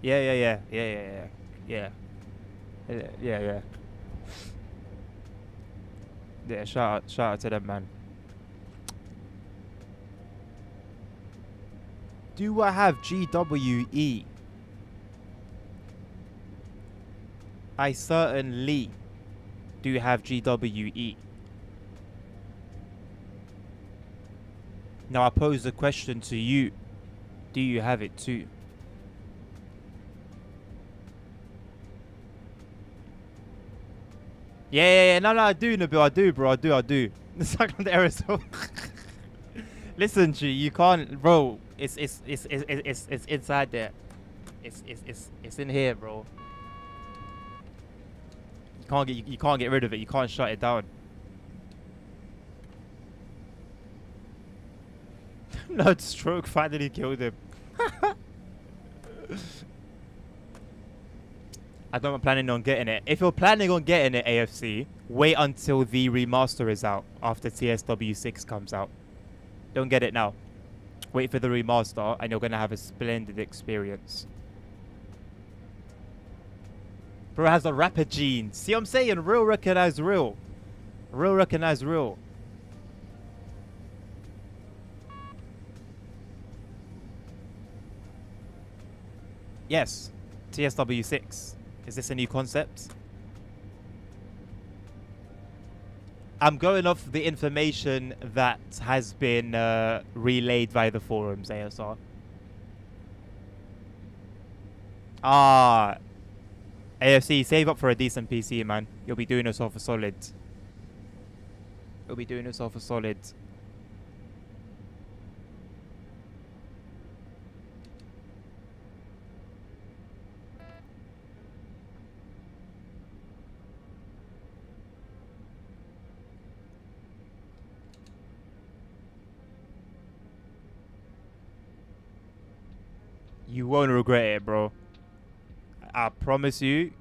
Yeah. Yeah, shout out to them, man. Do I have GWE? I certainly do have GWE. Now I pose the question to you. Do you have it too? Yeah. No, I do, Nabil. I do, bro. I do. It's like on the aerosol. Listen, G, you can't, bro. It's inside there. It's in here, bro. You can't get rid of it. You can't shut it down. Nerd stroke finally killed him. I don't planning on getting it. If you're planning on getting it, AFC, wait until the remaster is out after TSW6 comes out. Don't get it now. Wait for the remaster and you're going to have a splendid experience. Bro has a rapper gene. See what I'm saying? Real recognize real. Real recognize real. Yes. TSW6. Is this a new concept? I'm going off the information that has been relayed by the forums, ASR. AFC, save up for a decent PC, man. You'll be doing yourself a solid. You'll be doing yourself a solid. You won't regret it, bro. I promise you.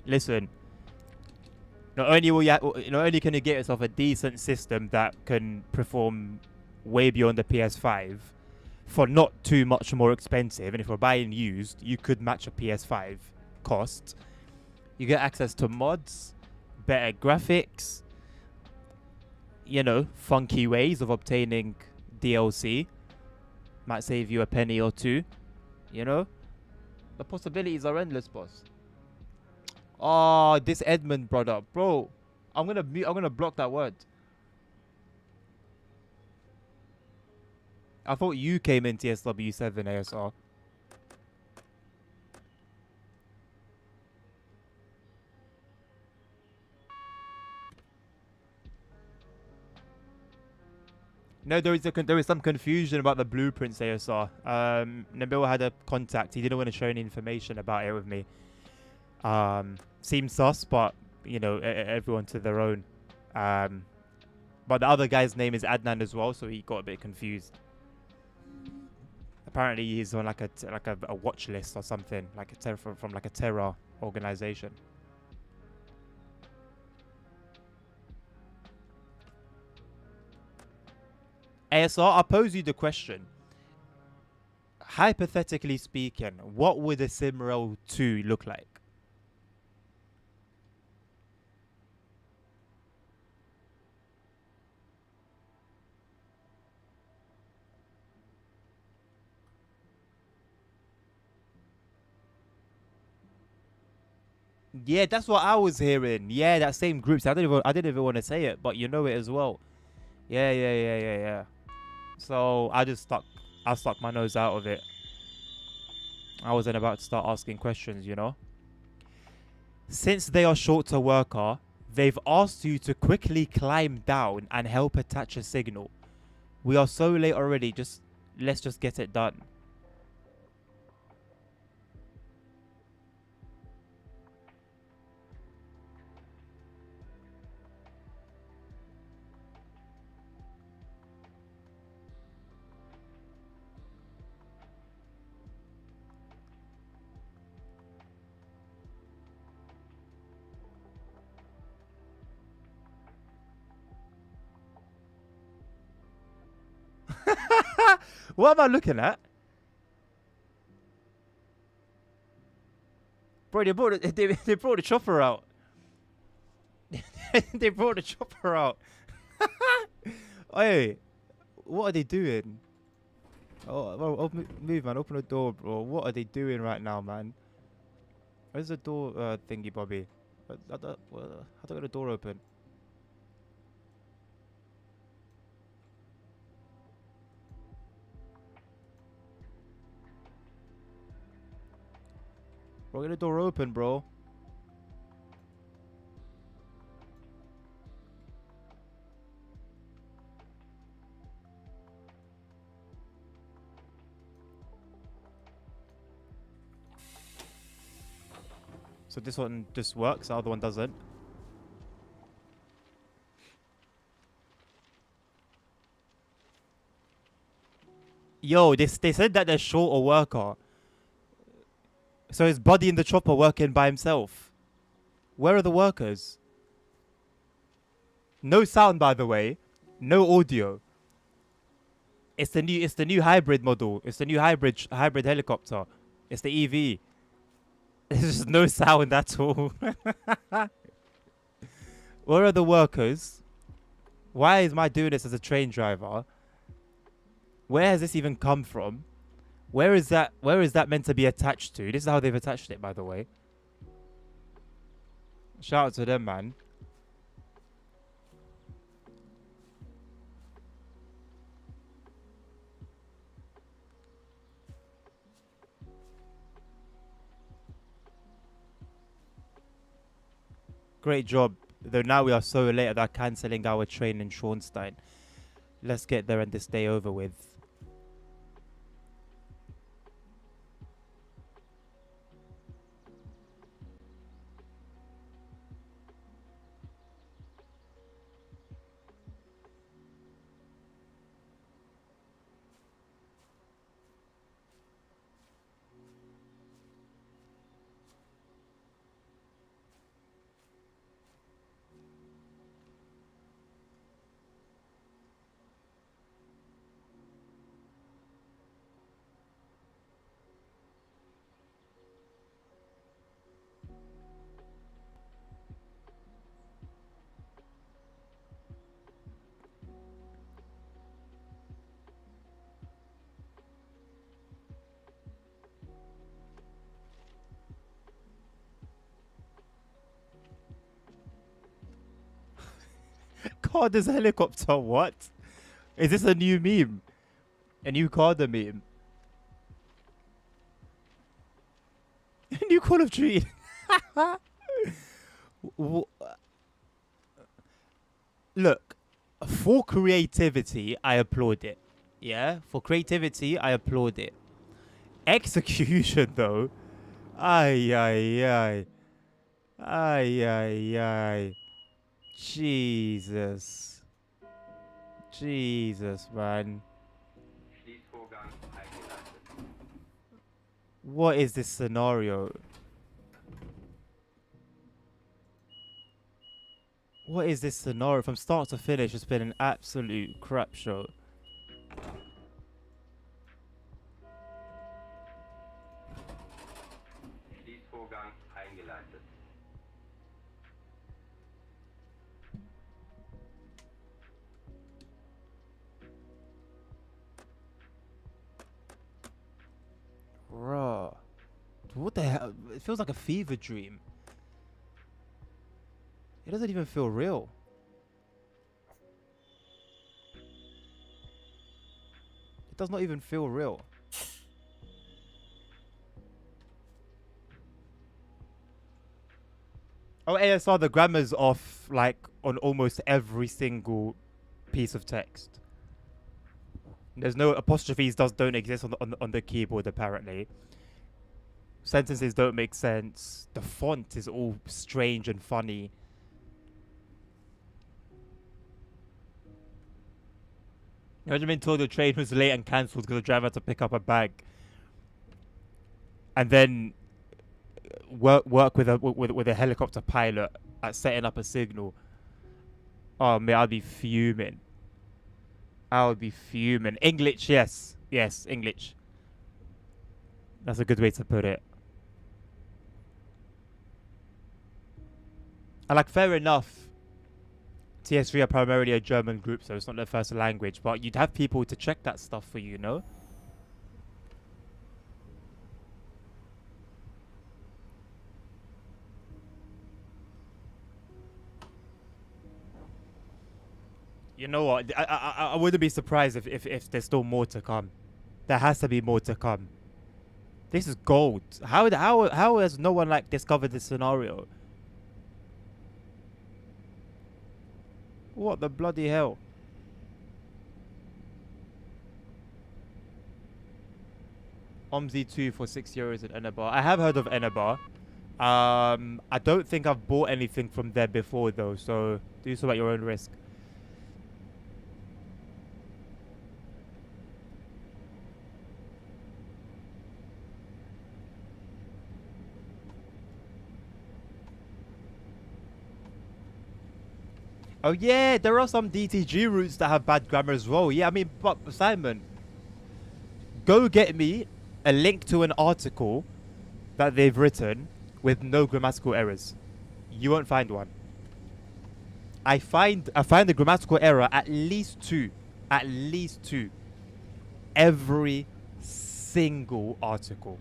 Listen. Not only can you get yourself a decent system that can perform way beyond the PS5 for not too much more expensive, and if you're buying used, you could match a PS5 cost. You get access to mods, better graphics, you know, funky ways of obtaining DLC. Might save you a penny or two. You know, the possibilities are endless, boss. Oh, this Edmund brother, bro. I'm gonna block that word. I thought you came in TSW7 ASR. No, there is some confusion about the blueprints, ASR. Nabil had a contact. He didn't want to share any information about it with me. Seems sus, but you know, everyone to their own. But the other guy's name is Adnan as well, so he got a bit confused. Apparently, he's on like a watch list or something, like from like a terror organization. ASR, I'll pose you the question. Hypothetically speaking, what would a Simrel 2 look like? Yeah, that's what I was hearing. Yeah, that same group. So I didn't even want to say it, but you know it as well. Yeah. So I stuck my nose out of it. I wasn't about to start asking questions, you know. Since they are short to worker, they've asked you to quickly climb down and help attach a signal. We are so late already. Let's just get it done. What am I looking at? Bro, they brought the chopper out. They brought the chopper out. Hey, what are they doing? Oh, move, man. Open the door, bro. What are they doing right now, man? Where's the door thingy, Bobby? How do I get the door open? Bro, get the door open, bro. So this one just works, the other one doesn't. Yo, they said that they're short a worker. So his buddy in the chopper working by himself. Where are the workers? No sound, by the way. No audio. It's the new hybrid model. It's the new hybrid helicopter. It's the EV. There's just no sound at all. Where are the workers? Why am I doing this as a train driver? Where has this even come from? Where is that meant to be attached to? This is how they've attached it, by the way. Shout out to them, man. Great job. Though now we are so late about cancelling our train in Schornstein. Let's get there and this day over with. God, this helicopter, what? Is this a new meme? A new Carter meme? A new Call of Duty? Look, for creativity, I applaud it. Yeah? For creativity, I applaud it. Execution, though. Ay, ay, ay. Ay, ay, ay. Jesus. Jesus, man. Schließvorgang eingeleitet. What is this scenario? What is this scenario? From start to finish, it's been an absolute crap show. Schließvorgang eingeleitet. Bruh. What the hell? It feels like a fever dream. It doesn't even feel real. It does not even feel real. Oh, ASR, the grammar's off, like, on almost every single piece of text. There's no apostrophes don't exist on the keyboard, apparently. Sentences don't make sense. The font is all strange and funny. Imagine being told the train was late and cancelled because the driver had to pick up a bag. And then work with a helicopter pilot at setting up a signal. Oh man, I'd be fuming. I would be fuming. English, yes. Yes, English. That's a good way to put it. And like, fair enough, TS3 are primarily a German group, so it's not their first language, but you'd have people to check that stuff for you, no? You know what? I wouldn't be surprised if there's still more to come. There has to be more to come. This is gold. How has no one like discovered this scenario? What the bloody hell? OMSI 2 for €6 at Enabar. I have heard of Enabar. I don't think I've bought anything from there before though, so do so at your own risk. Oh yeah, there are some DTG routes that have bad grammar as well. Yeah, I mean, but Simon, go get me a link to an article that they've written with no grammatical errors. You won't find one. I find a grammatical error at least two. At least two. Every single article.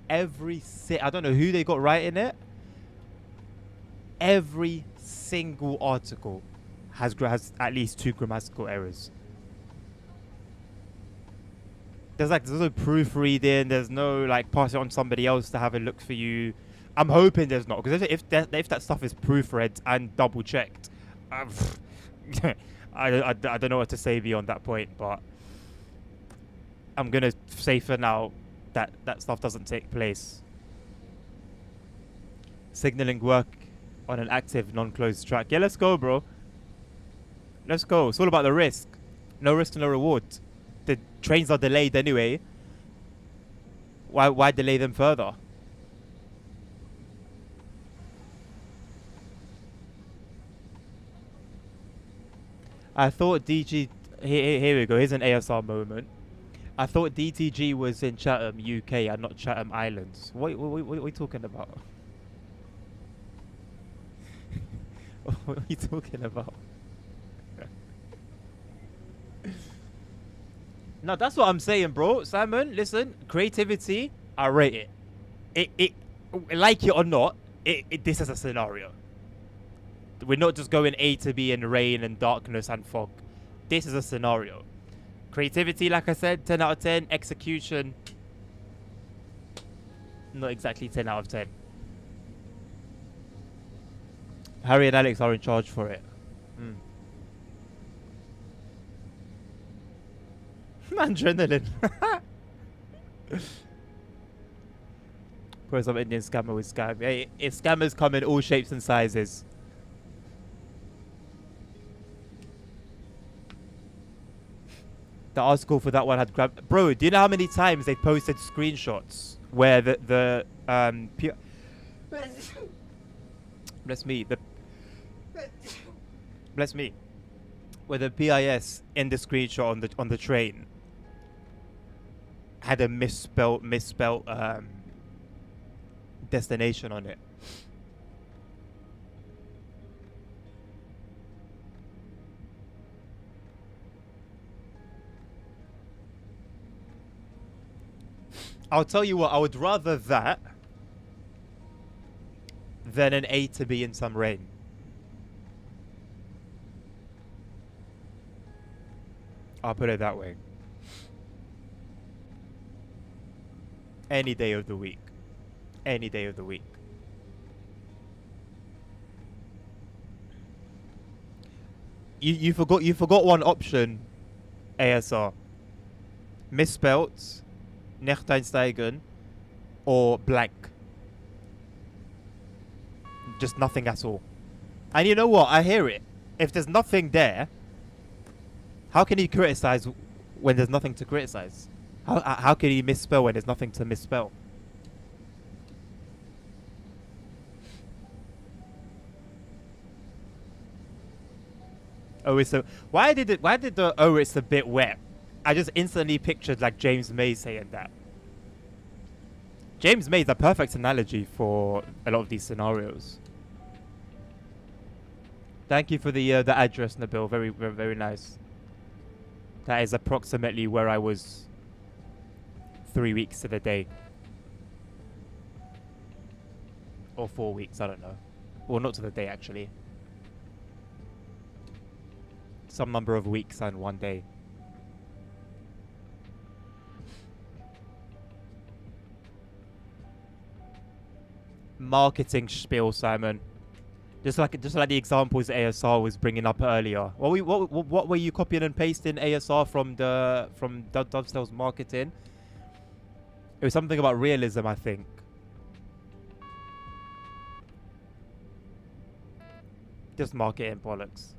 I don't know who they got writing it. Every single article has at least two grammatical errors. There's no proofreading. There's no like pass it on to somebody else to have a look for you. I'm hoping there's not, because if that stuff is proofread and double checked, I don't know what to say beyond that point. But I'm gonna say for now that stuff doesn't take place. Signaling work on an active non-closed track. Yeah, let's go, bro. Let's go. It's all about the risk. No risk, no reward. The trains are delayed anyway. Why delay them further? I thought DG... Here we go. Here's an ASR moment. I thought DTG was in Chatham, UK, and not Chatham Islands. What are we talking about? What are you talking about? No, that's what I'm saying, bro. Simon, listen. Creativity, I rate it. It like it or not, this is a scenario. We're not just going A to B in rain and darkness and fog. This is a scenario. Creativity, like I said, 10 out of 10. Execution, not exactly 10 out of 10. Harry and Alex are in charge for it. Adrenaline. Probably some Indian scammer with scam. Hey, scammers come in all shapes and sizes. The article for that one had grabbed. Bro, do you know how many times they posted screenshots where bless me. where the PIS in the screenshot on the train had a misspelt destination on it. I'll tell you what, I would rather that than an A to B in some rain. I'll put it that way. Any day of the week. Any day of the week. You forgot one option, ASR. Misspelt, nicht einsteigen, or blank. Just nothing at all. And you know what? I hear it. If there's nothing there, how can he criticize when there's nothing to criticize? How can he misspell when there's nothing to misspell? Oh, it's a why did the oh it's a bit wet? I just instantly pictured like James May saying that. James May is a perfect analogy for a lot of these scenarios. Thank you for the address, Nabil. Very, very, very nice. That is approximately where I was 3 weeks to the day. Or 4 weeks, I don't know. Well, not to the day, actually. Some number of weeks and 1 day. Marketing spiel, Simon. Just like the examples ASR was bringing up earlier. What were you copying and pasting ASR from Dovetail's marketing? It was something about realism, I think. Just marketing bollocks.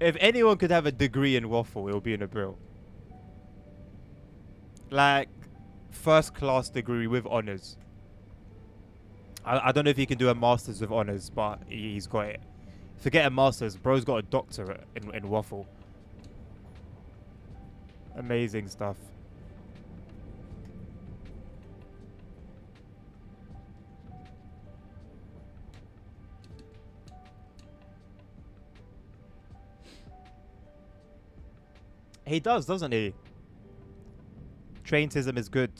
If anyone could have a degree in waffle, it would be Nabil. Like, first class degree with honors. I don't know if he can do a master's with honors, but he's got it. Forget a master's, bro's got a doctorate in waffle. Amazing stuff. He does, doesn't he? Traintism is good.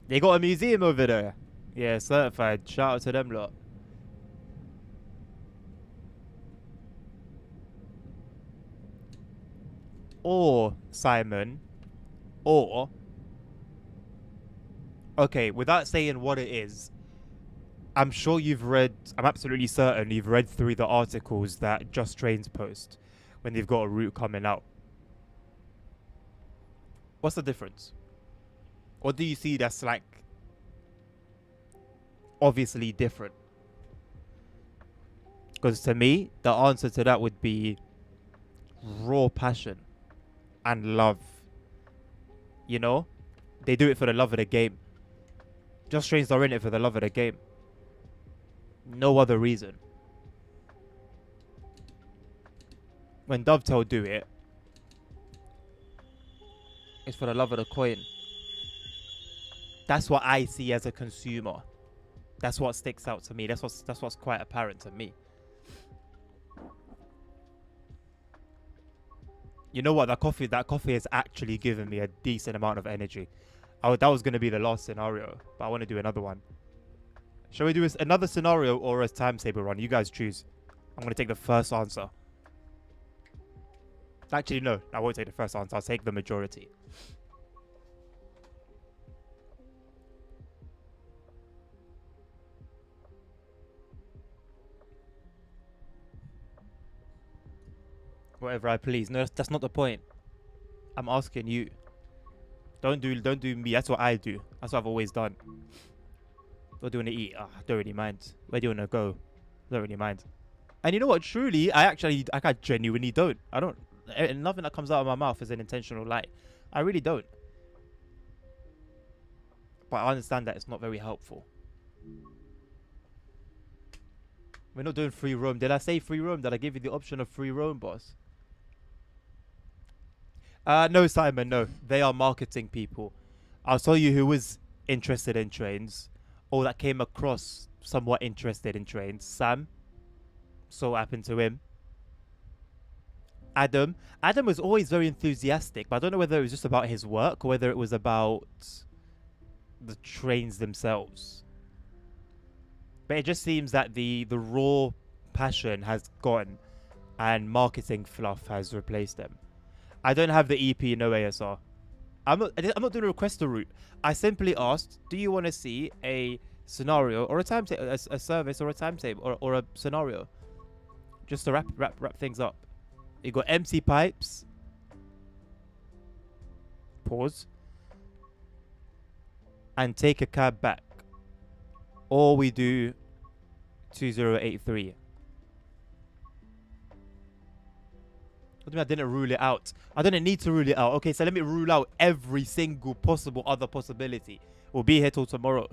They got a museum over there. Yeah, certified. Shout out to them lot. Or, Simon, or, okay, without saying what it is, I'm sure you've read, I'm absolutely certain you've read through the articles that Just Trains post when they've got a route coming out. What's the difference? What do you see that's like obviously different? Because to me, the answer to that would be raw passion and love. You know? They do it for the love of the game. Just Trains are in it for the love of the game. No other reason. When Dovetail do it, it's for the love of the coin. That's what I see as a consumer. That's what sticks out to me. That's what's quite apparent to me. You know what? That coffee has actually given me a decent amount of energy. That was going to be the last scenario, but I want to do another one. Shall we do another scenario or a timetable run? You guys choose. I'm going to take the first answer. Actually, no. I won't take the first answer. I'll take the majority. Whatever I please. No, that's not the point. I'm asking you. Don't do me. That's what I do. That's what I've always done. What do you want to eat? Don't really mind. Where do you want to go? Don't really mind. And you know what? Truly, I genuinely don't. I don't. Nothing that comes out of my mouth is an intentional lie. I really don't. But I understand that it's not very helpful. We're not doing free roam. Did I say free roam? Did I give you the option of free roam, boss? No, Simon, no. They are marketing people. I'll tell you who was interested in trains, or that came across somewhat interested in trains. Sam. So what happened to him? Adam. Adam was always very enthusiastic, but I don't know whether it was just about his work or whether it was about the trains themselves. But it just seems that the raw passion has gone and marketing fluff has replaced them. I don't have the EP, no ASR. I'm not doing a requester route. I simply asked, do you want to see a scenario or a timetable, a service or a timetable or a scenario? Just to wrap things up. You got MC pipes. Pause. And take a cab back. Or we do 2083. What do you mean I didn't rule it out? I didn't need to rule it out. Okay, so let me rule out every single possible other possibility. We'll be here till tomorrow.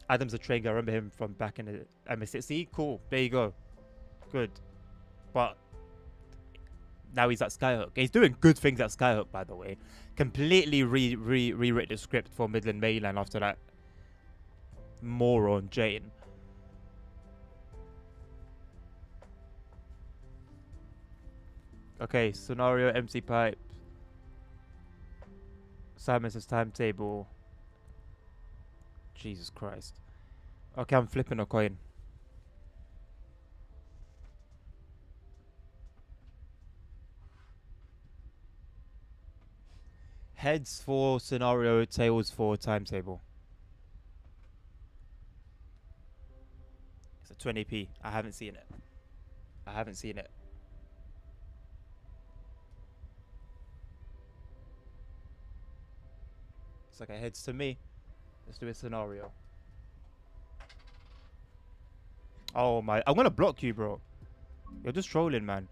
Adam's a train guy. I remember him from back in the MS6. Cool. There you go. Good. But now he's at Skyhook. He's doing good things at Skyhook, by the way. Completely rewrite the script for Midland Mainland after that moron Jane. Okay, scenario, MC pipe. Simon's timetable. Jesus Christ. Okay, I'm flipping a coin. Heads for scenario, tails for timetable. It's a 20p. I haven't seen it. I haven't seen it. It's like a heads to me. Let's do a scenario. Oh my, I'm gonna block you, bro. You're just trolling, man.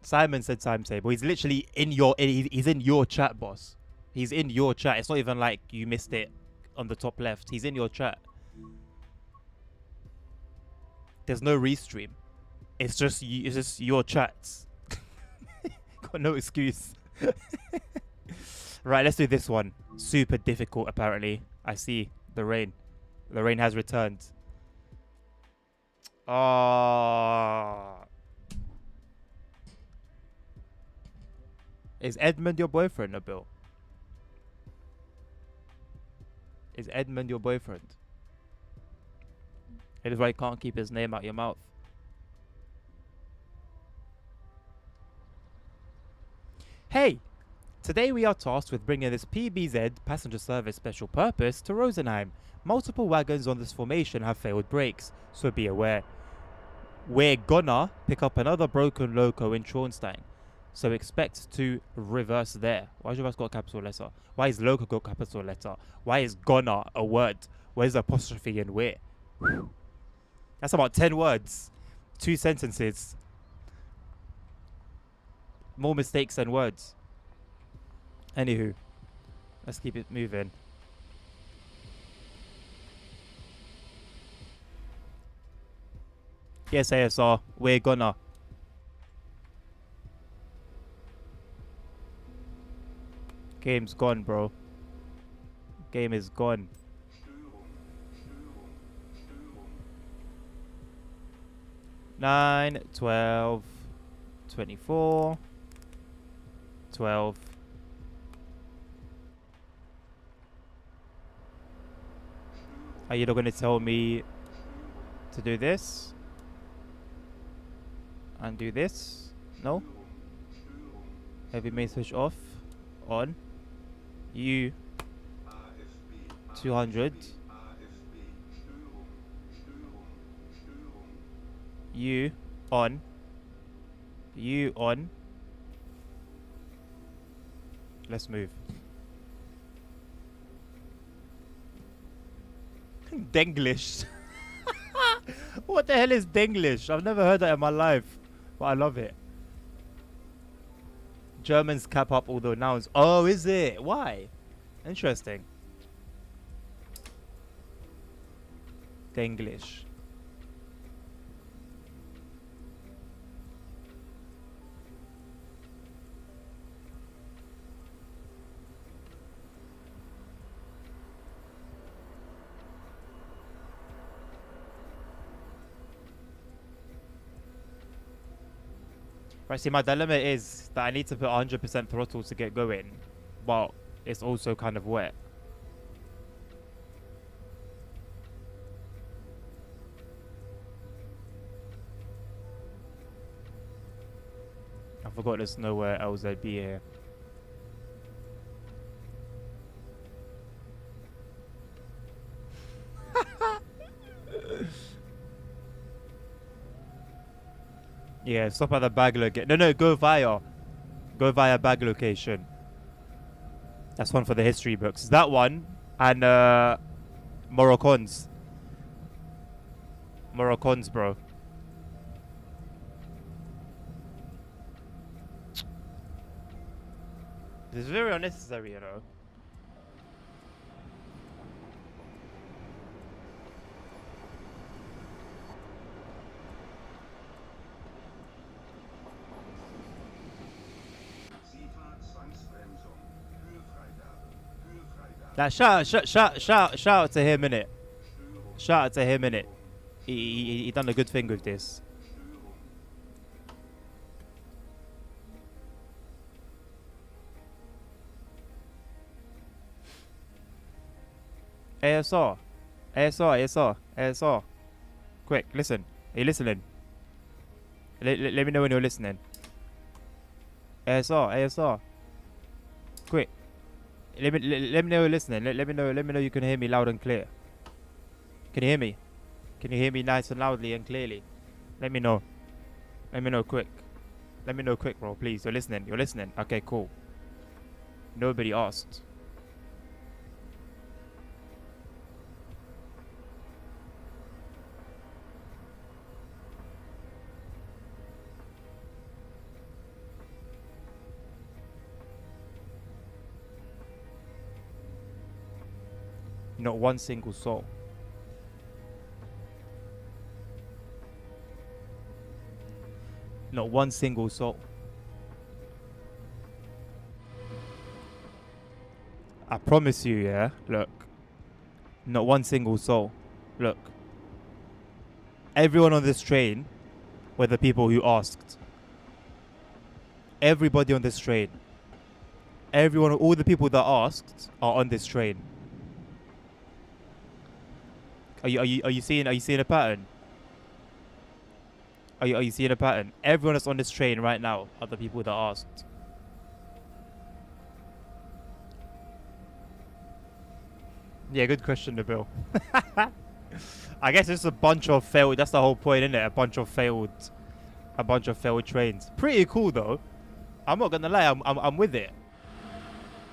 Simon said timetable. He's literally in your, he's in your chat, boss. He's in your chat. It's not even like you missed it on the top left. He's in your chat. There's no restream. It's just your chats. Got no excuse. Right, let's do this one. Super difficult, apparently. I see the rain. The rain has returned. Is Edmund your boyfriend, Nabil? Is Edmund your boyfriend? It is why you can't keep his name out your mouth. Hey! Today we are tasked with bringing this PBZ passenger service special purpose to Rosenheim. Multiple wagons on this formation have failed brakes, so be aware. We're gonna pick up another broken loco in Traunstein, so expect to reverse there. Why has reverse got a capital letter? Why is loco got a capital letter? Why is gonna a word? Where's the apostrophe and where? That's about 10 words. 2 sentences. More mistakes than words. Anywho, let's keep it moving. Yes, ASR, we're gonna. Game's gone, bro. Game is gone. 9, 12, 24, 12. Are you not going to tell me to do this? And do this? No? Heavy main switch off. On. U. 200. U. On. U. On. Let's move. Denglish. What the hell is Denglish? I've never heard that in my life, but I love it. Germans cap up all the nouns. Oh, is it? Why? Interesting. The English. Right, see, my dilemma is that I need to put 100% throttle to get going, but it's also kind of wet. I forgot there's nowhere LZB here. Yeah, stop at the bag location. No, go via bag location. That's one for the history books. That one and Moroccans, bro. This is very unnecessary, you know. SIFA Zwangsbremsung. Kühlfreigabe. Kühlfreigabe. That shout out to him, innit? Störung. Shout out to him, innit? He done a good thing with this. Störung. ASR. Quick, listen. Are you listening? Let me know when you're listening. ASR. Quick. Let me know you're listening. Let me know you can hear me loud and clear. Can you hear me? Can you hear me nice and loudly and clearly? Let me know. Let me know quick. Let me know quick, bro. Please, you're listening. Okay, cool. Nobody asked. Not one single soul. Not one single soul. I promise you, yeah. Look. Not one single soul. Look. Everyone on this train were the people who asked. Everybody on this train. Everyone, all the people that asked are on this train. Are you seeing a pattern? Are you seeing a pattern? Everyone that's on this train right now are the people that asked. Yeah, good question, Nabil. I guess it's a bunch of failed. That's the whole point, isn't it? A bunch of failed trains. Pretty cool though. I'm not gonna lie. I'm with it.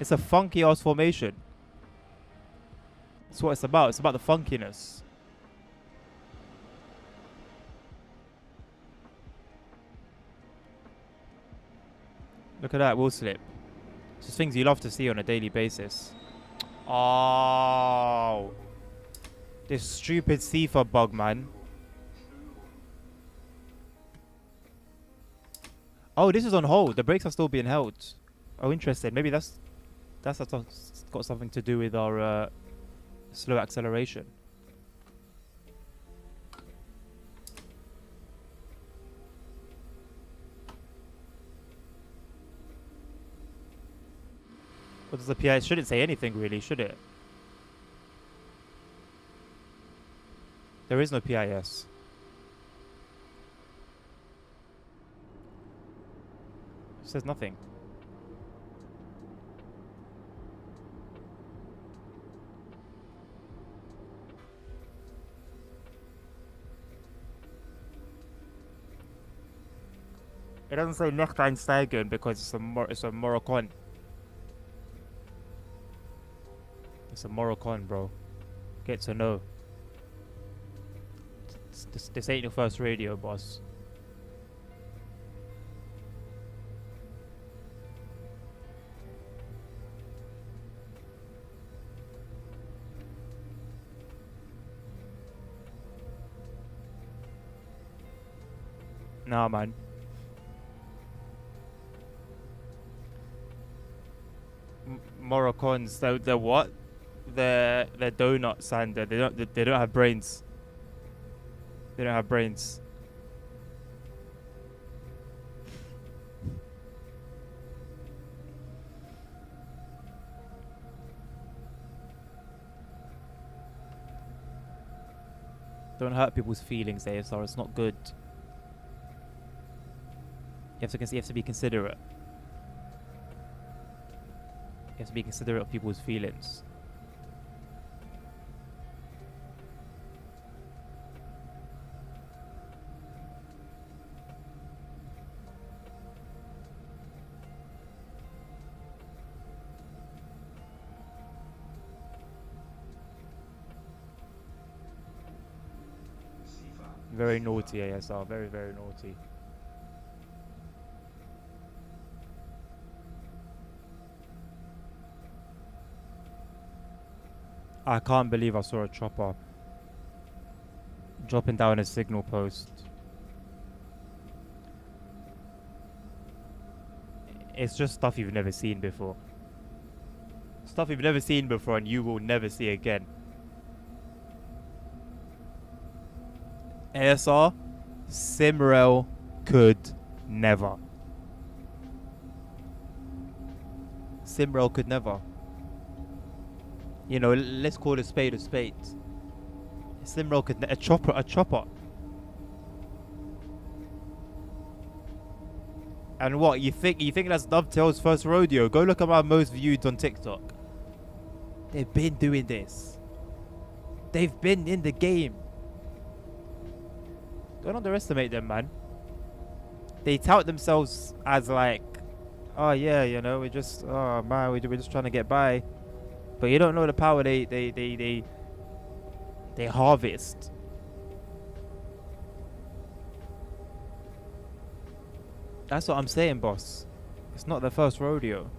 It's a funky ass formation. That's what it's about. It's about the funkiness. Look at that, wheel slip. It's just things you love to see on a daily basis. Oh, this stupid SIFA bug, man. Oh, this is on hold. The brakes are still being held. Oh, interesting. Maybe that's got something to do with our slow acceleration. What does the PIS? It shouldn't say anything really, should it? There is no PIS. It says nothing. It doesn't say Liechtensteigen because it's a Moroccan. It's a Moroccan, bro. Get to know. This ain't your first radio, boss. Nah, man. Moroccans, they're what? They're donuts, and they don't have brains. They don't have brains. Don't hurt people's feelings, ASR. It's not good. You have to be considerate. You have to be considerate of people's feelings. Sifa. Very naughty, ASR. Very, very naughty. I can't believe I saw a chopper dropping down a signal post. It's just stuff you've never seen before. Stuff you've never seen before and you will never see again. ASR, Simrel could never. Simrel could never. You know, let's call a spade a spade. Simrel could a chopper. And what you think that's Dovetail's first rodeo? Go look at my most viewed on TikTok. They've been doing this. They've been in the game. Don't underestimate them, man. They tout themselves as like, oh yeah, you know, we're just, oh man, we're just trying to get by. But you don't know the power they harvest. That's what I'm saying, boss. It's not their first rodeo.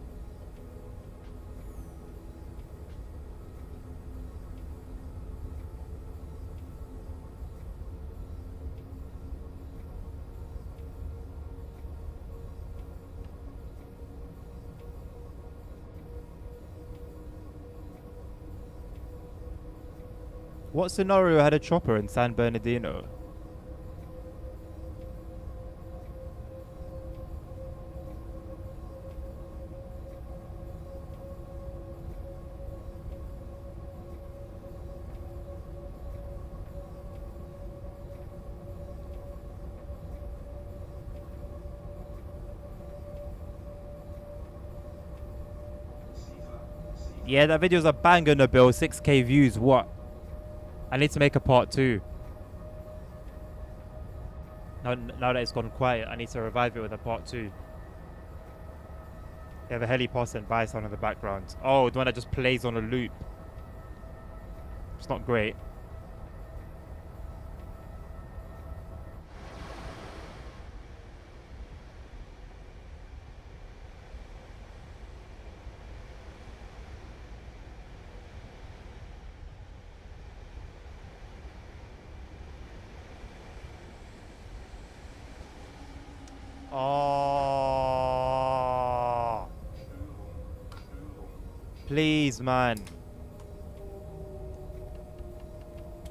What scenario had a chopper in San Bernardino? Yeah, that video's a banger, Nabil. 6k views, what? I need to make a part 2. Now that it's gone quiet, I need to revive it with a part 2. Yeah, the heli passing by sound in the background. Oh, the one that just plays on a loop. It's not great. Oh, please, man.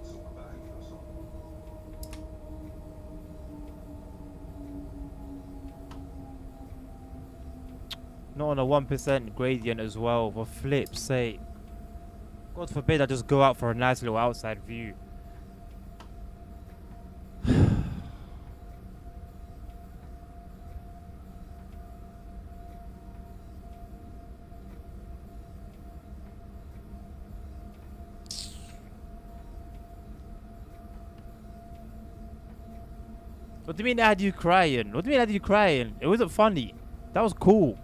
Zugbeeinflussung. Not on a 1% gradient as well, for flip's sake. God forbid I just go out for a nice little outside view. What do you mean I had you crying? What do you mean I had you crying? It wasn't funny. That was cool.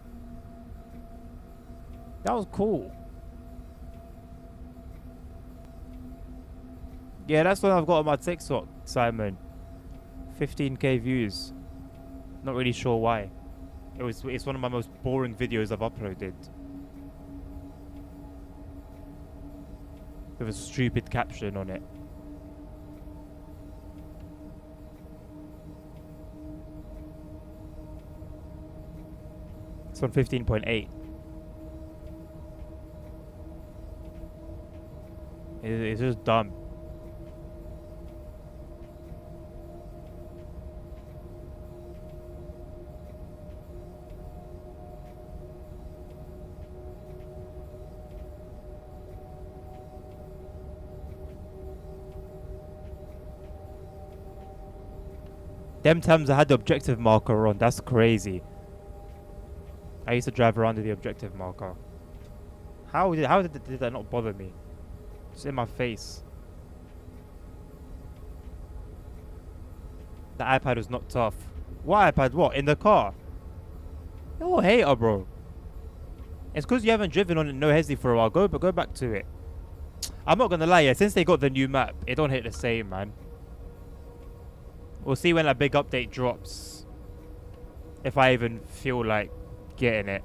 That was cool. Yeah, that's what I've got on my TikTok, Simon. 15k views. Not really sure why. It's one of my most boring videos I've uploaded. With a stupid caption on it. It's on 15.8. It's just dumb. Them times I had the objective marker on. That's crazy. I used to drive around with the objective marker. How did that not bother me? It's in my face. The iPad was not tough. What iPad? What? In the car? You're a hater, bro. It's because you haven't driven on it no hesi for a while. Go back to it. I'm not gonna lie, yeah, since they got the new map, it don't hit the same, man. We'll see when that big update drops. If I even feel like getting it.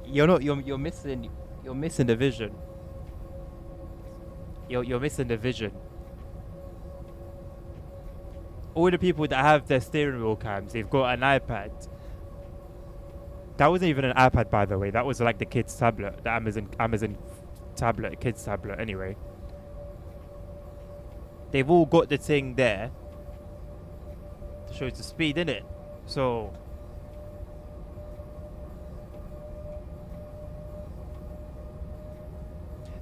You're missing the vision. You're missing the vision. All the people that have their steering wheel cams, they've got an iPad. That wasn't even an iPad, by the way. That was like the kids' tablet, the Amazon tablet, kids' tablet. Anyway, they've all got the thing there to show the speed, innit? So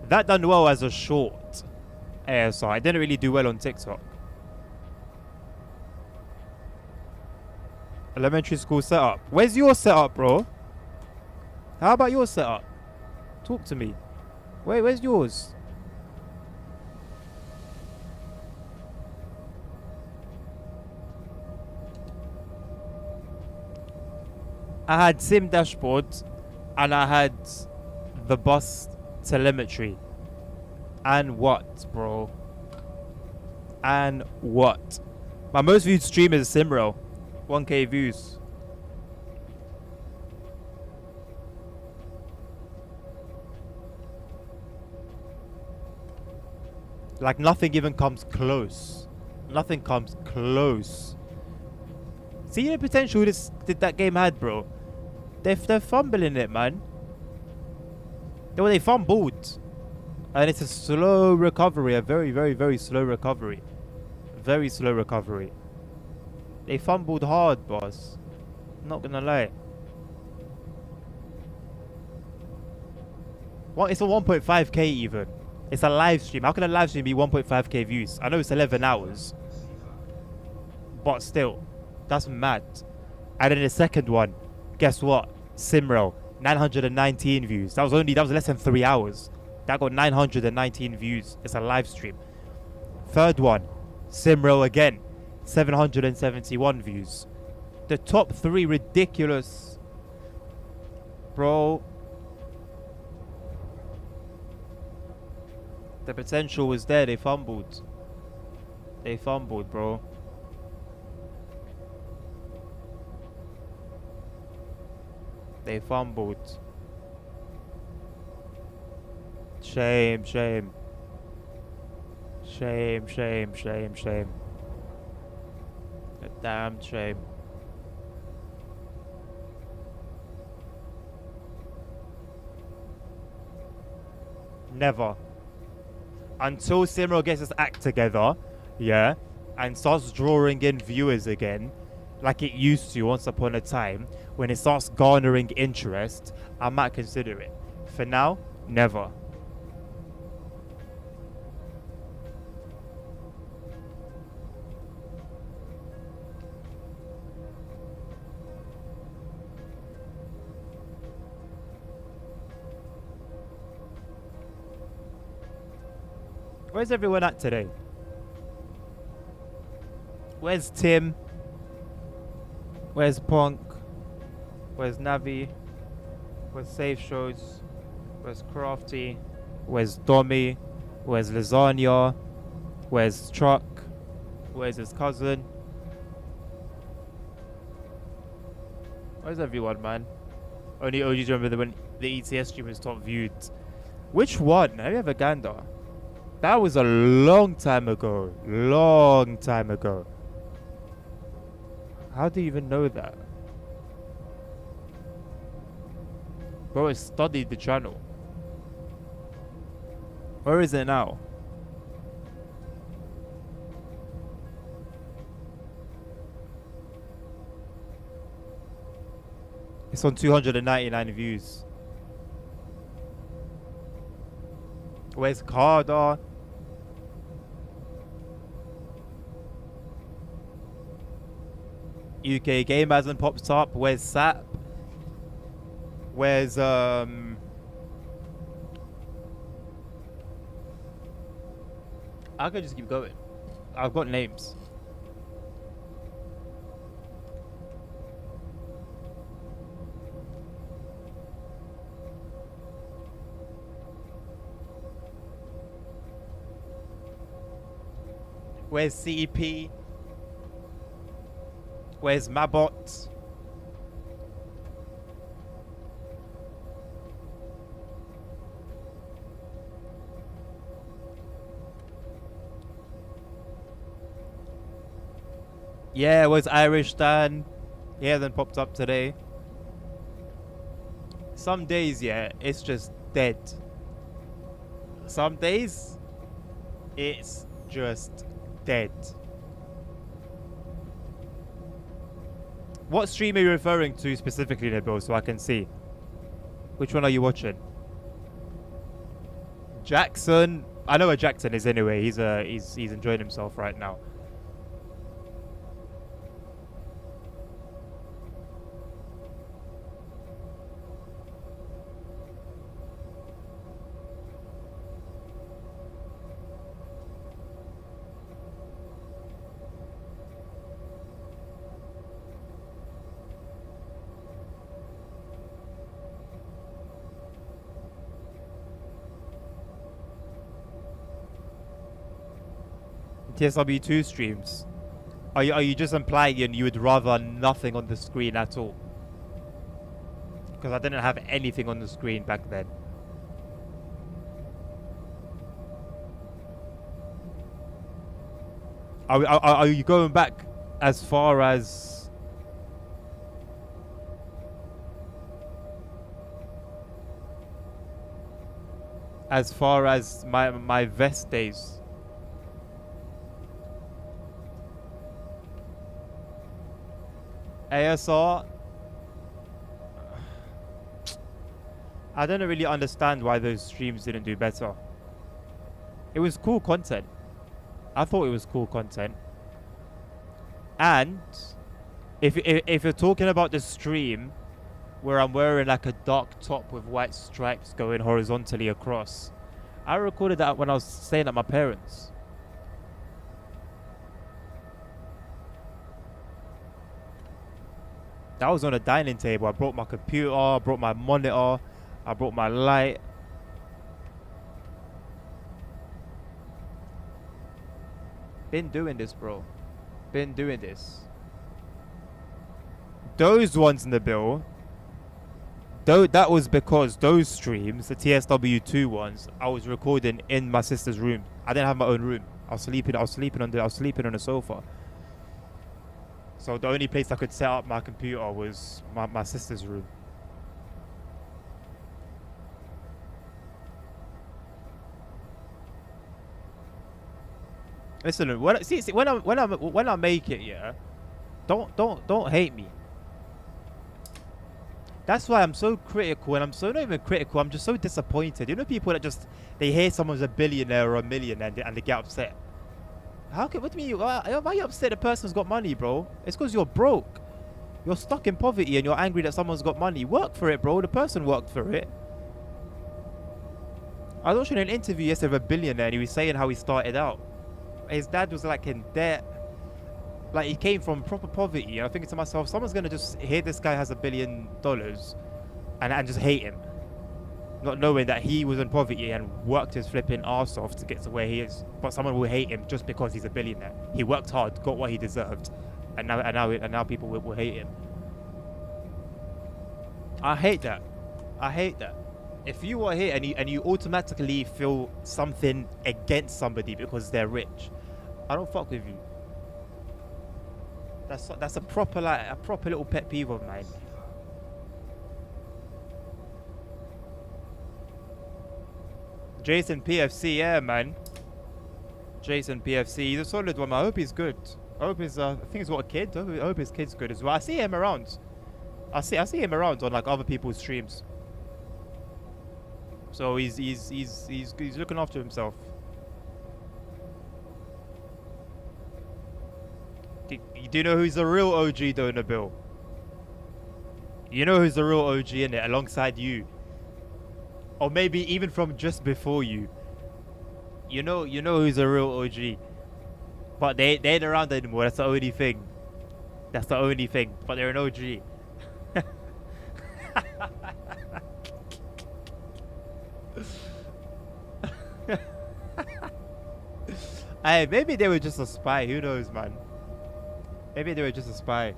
that done well as a short ASR. It didn't really do well on TikTok. Elementary school setup. Where's your setup, bro? How about your setup? Talk to me. Where's yours? I had sim dashboard and I had the bus telemetry. And what, bro? And what? My most viewed stream is Simro. 1K views. Like nothing even comes close. Nothing comes close. See the potential that game had, bro. They're fumbling it, man. They fumbled. And it's a slow recovery. A very, very, very slow recovery. Very slow recovery. They fumbled hard, boss. Not gonna lie. What? It's a 1.5k even. It's a live stream. How can a live stream be 1.5k views? I know it's 11 hours. But still. That's mad. And then the second one. Guess what? Simro. 919 views. That was less than 3 hours. That got 919 views. It's a live stream. Third one. Simro again. 771 views. The top three ridiculous. Bro. The potential was there. They fumbled. They fumbled, bro. They fumbled. Shame, shame. Shame, shame, shame, shame. A damn shame. Never. Until Simro gets his act together, yeah, and starts drawing in viewers again, like it used to once upon a time, when it starts garnering interest, I might consider it. For now, never. Where's everyone at today? Where's Tim? Where's Punk? Where's Navi? Where's Safe Shows? Where's Crafty? Where's Domi? Where's Lasagna? Where's Truck? Where's his cousin? Where's everyone, man? Only OGs remember when the ETS stream was top viewed. Which one? Let me have a gander. That was a long time ago. Long time ago. How do you even know that? Bro, I studied the channel. Where is it now? It's on 299 views. Where's Carter? UK game hasn't popped up. Where's Sap? Where's I could just keep going. I've got names. Where's CEP? Where's Mabot? Yeah, where's Irish Dan? He hasn't popped up today. Some days, yeah, it's just dead. Some days, it's just dead. What stream are you referring to specifically, Nabil, so I can see? Which one are you watching? Jackson. I know where Jackson is anyway. He's enjoying himself right now. TSW2 streams. Are you just implying and you would rather nothing on the screen at all? Because I didn't have anything on the screen back then. Are you going back as far as my vest days? ASR, I don't really understand why those streams didn't do better. It was cool content. I thought it was cool content. And if you're talking about the stream where I'm wearing like a dark top with white stripes going horizontally across, I recorded that when I was staying at my parents'. That was on a dining table. I brought my computer, I brought my monitor, I brought my light. Been doing this, bro. Been doing this. Those ones in the bill, though, that was because those streams, the TSW2 ones, I was recording in my sister's room. I didn't have my own room. I was sleeping on the sofa. So the only place I could set up my computer was my sister's room. Listen, when I make it, yeah, don't hate me. That's why I'm so critical, and I'm so not even critical. I'm just so disappointed. You know, people that just they hear someone's a billionaire or a millionaire and they get upset. What do you mean? Why are you upset? The person's got money, bro. It's because you're broke. You're stuck in poverty and you're angry that someone's got money. Work for it, bro. The person worked for it. I was watching an interview yesterday with a billionaire and he was saying how he started out. His dad was like in debt. Like he came from proper poverty. And I'm thinking to myself, someone's going to just hear this guy has $1 billion and just hate him. Not knowing that he was in poverty and worked his flipping arse off to get to where he is. But someone will hate him just because he's a billionaire. He worked hard, got what he deserved. And now people will hate him. I hate that. I hate that. If you are here and you automatically feel something against somebody because they're rich, I don't fuck with you. That's a proper little pet peeve of mine. Jason PFC, yeah, man. Jason PFC, he's a solid one. I hope he's good. I hope his I think he's got a kid. I hope his kid's good as well. I see him around. I see him around on like other people's streams. So he's looking after himself. Do you know who's the real OG though, Nabil? You know who's the real OG in it alongside you? Or maybe even from just before you. You know who's a real OG. But they ain't around anymore, that's the only thing. That's the only thing. But they're an OG. Hey, maybe they were just a spy, who knows, man. Maybe they were just a spy.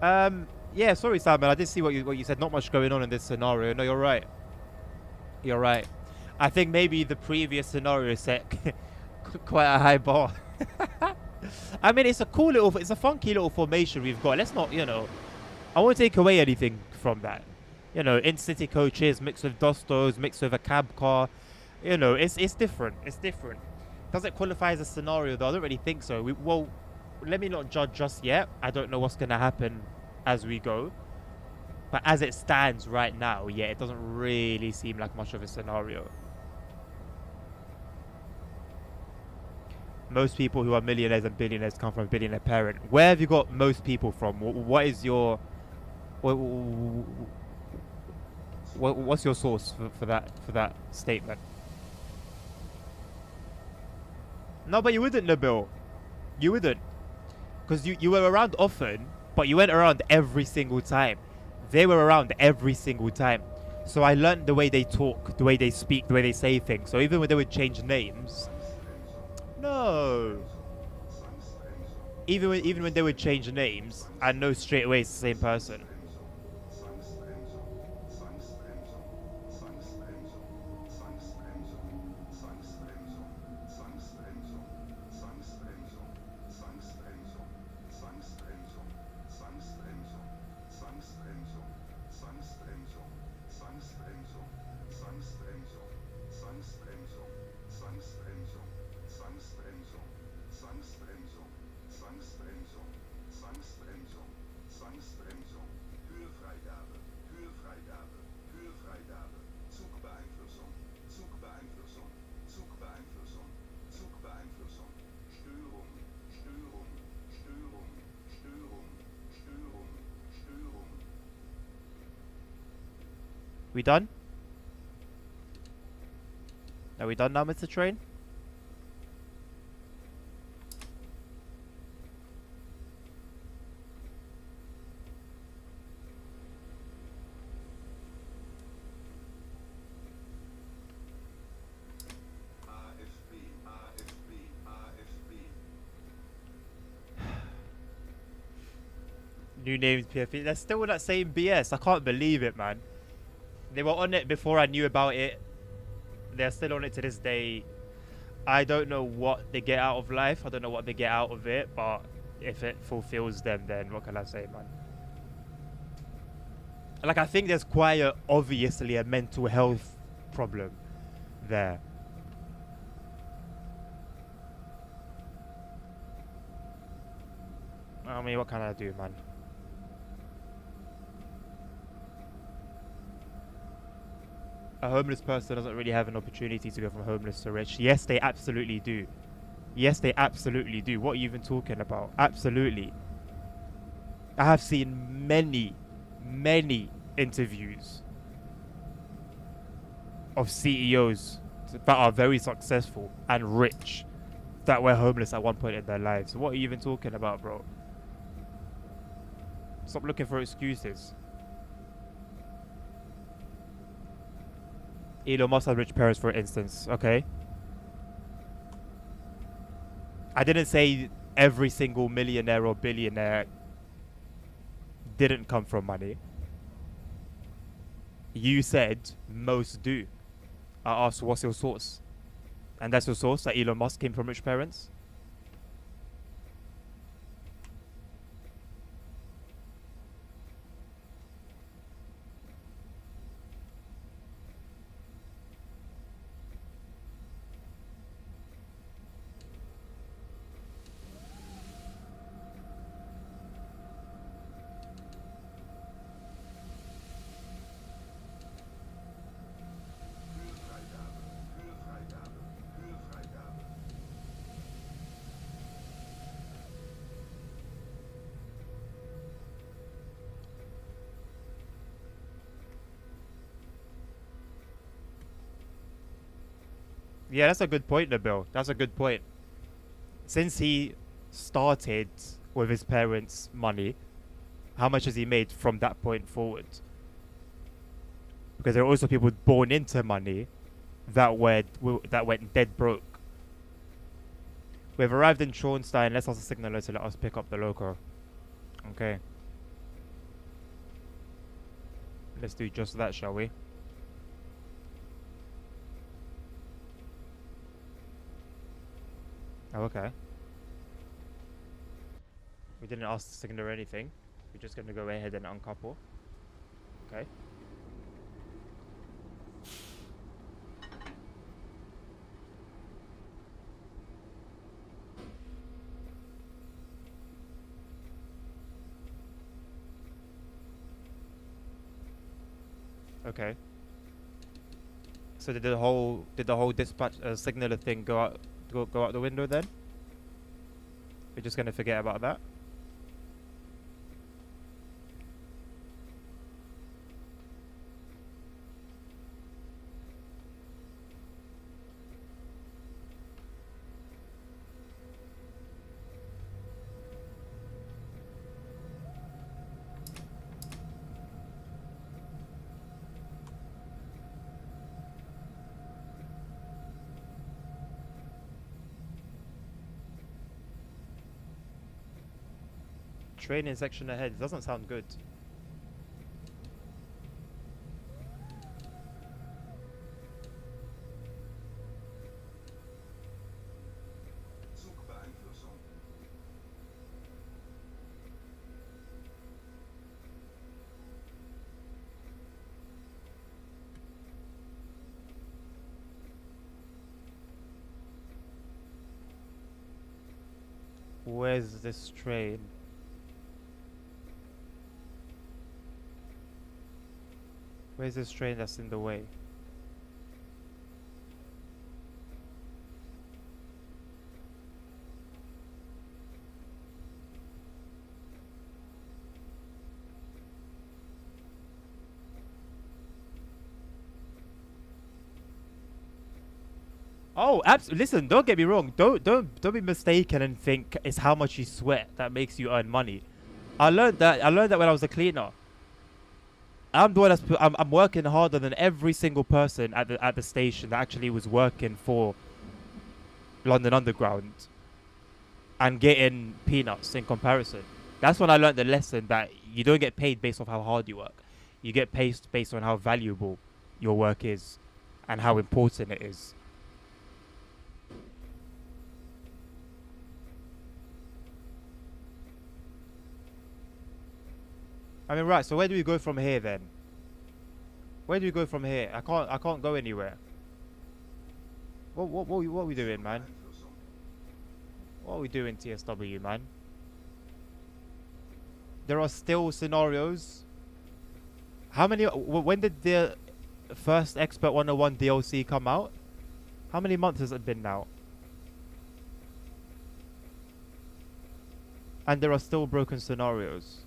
Yeah, sorry Simon, I did see what you said. Not much going on in this scenario. No, you're right. You're right. I think maybe the previous scenario set quite a high bar. I mean, it's a funky little formation we've got. Let's not, I won't take away anything from that. In-city coaches mixed with Dostos, mixed with a cab car. It's different. It's different. Does it qualify as a scenario though? I don't really think so. Well, let me not judge just yet. I don't know what's gonna happen as we go. But as it stands right now, yeah, it doesn't really seem like much of a scenario. Most people who are millionaires and billionaires come from a billionaire parent. Where have you got most people from? What is your... What's your source for that statement? No, but you wouldn't, Nabil. You wouldn't. Because you were around often, but you went around every single time. They were around every single time. So I learned the way they talk, the way they speak, the way they say things. So even when they would change names... No. Even when they would change names, I know straight away it's the same person. We done? Are we done now, Mr. Train? New names, PFP. They're still that same BS. I can't believe it, man. They were on it before I knew about it. They're still on it to this day. I don't know what they get out of life. I don't know what they get out of it. But if it fulfills them, then what can I say, man? Like, I think there's quite obviously a mental health problem there. I mean, what can I do, man? A homeless person doesn't really have an opportunity to go from homeless to rich. Yes, they absolutely do. Yes, they absolutely do. What are you even talking about? Absolutely. I have seen many interviews of CEOs that are very successful and rich that were homeless at one point in their lives. What are you even talking about, bro? Stop looking for excuses. Elon Musk had rich parents, for instance, okay? I didn't say every single millionaire or billionaire didn't come from money. You said most do. I asked, what's your source? And that's your source, that Elon Musk came from rich parents? Türfreigabe. Türfreigabe. Türfreigabe. Yeah, that's a good point, Nabil. That's a good point. Since he started with his parents' money, how much has he made from that point forward? Because there are also people born into money that went dead broke. We've arrived in Schornstein. Let's also signal her to let us pick up the loco. Okay. Let's do just that, shall we? Oh, okay. We didn't ask to signal or anything. We're just gonna go ahead and uncouple. Okay. Okay. So did the whole dispatch signaler thing go out the window then? We're just gonna forget about that. Training section ahead. Doesn't sound good. Zugbeeinflussung. Where's this train? Where's this train that's in the way? Oh, listen, don't get me wrong. Don't be mistaken and think it's how much you sweat that makes you earn money. I learned that when I was a cleaner. I'm the one I'm working harder than every single person at the station that actually was working for London Underground and getting peanuts in comparison. That's when I learned the lesson that you don't get paid based off how hard you work. You get paid based on how valuable your work is and how important it is. I mean, right, so where do we go from here then? Where do we go from here? I can't go anywhere. What are we doing, man? What are we doing, TSW, man? There are still scenarios. How many? When did the first Expert 101 DLC come out? How many months has it been now? And there are still broken scenarios.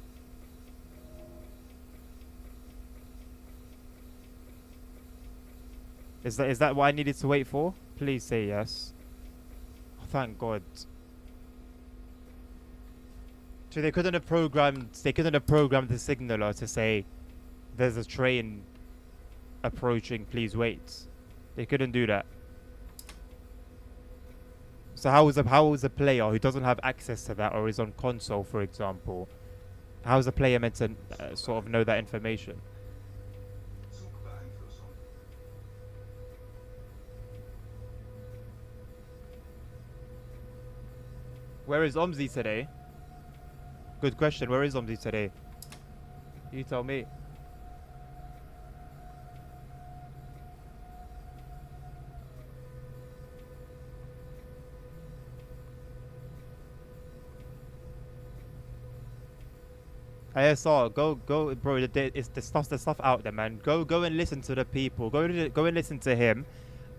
Is that what I needed to wait for? Please say yes. Oh, thank God. So they couldn't have programmed the signaler to say there's a train approaching, please wait. They couldn't do that. So how is a player who doesn't have access to that or is on console, for example, how is a player meant to sort of know that information? Where is Omzi today? Good question. Where is Omzi today? You tell me. ISR, go, bro. It's the stuff out there, man. Go and listen to the people. Go and listen to him.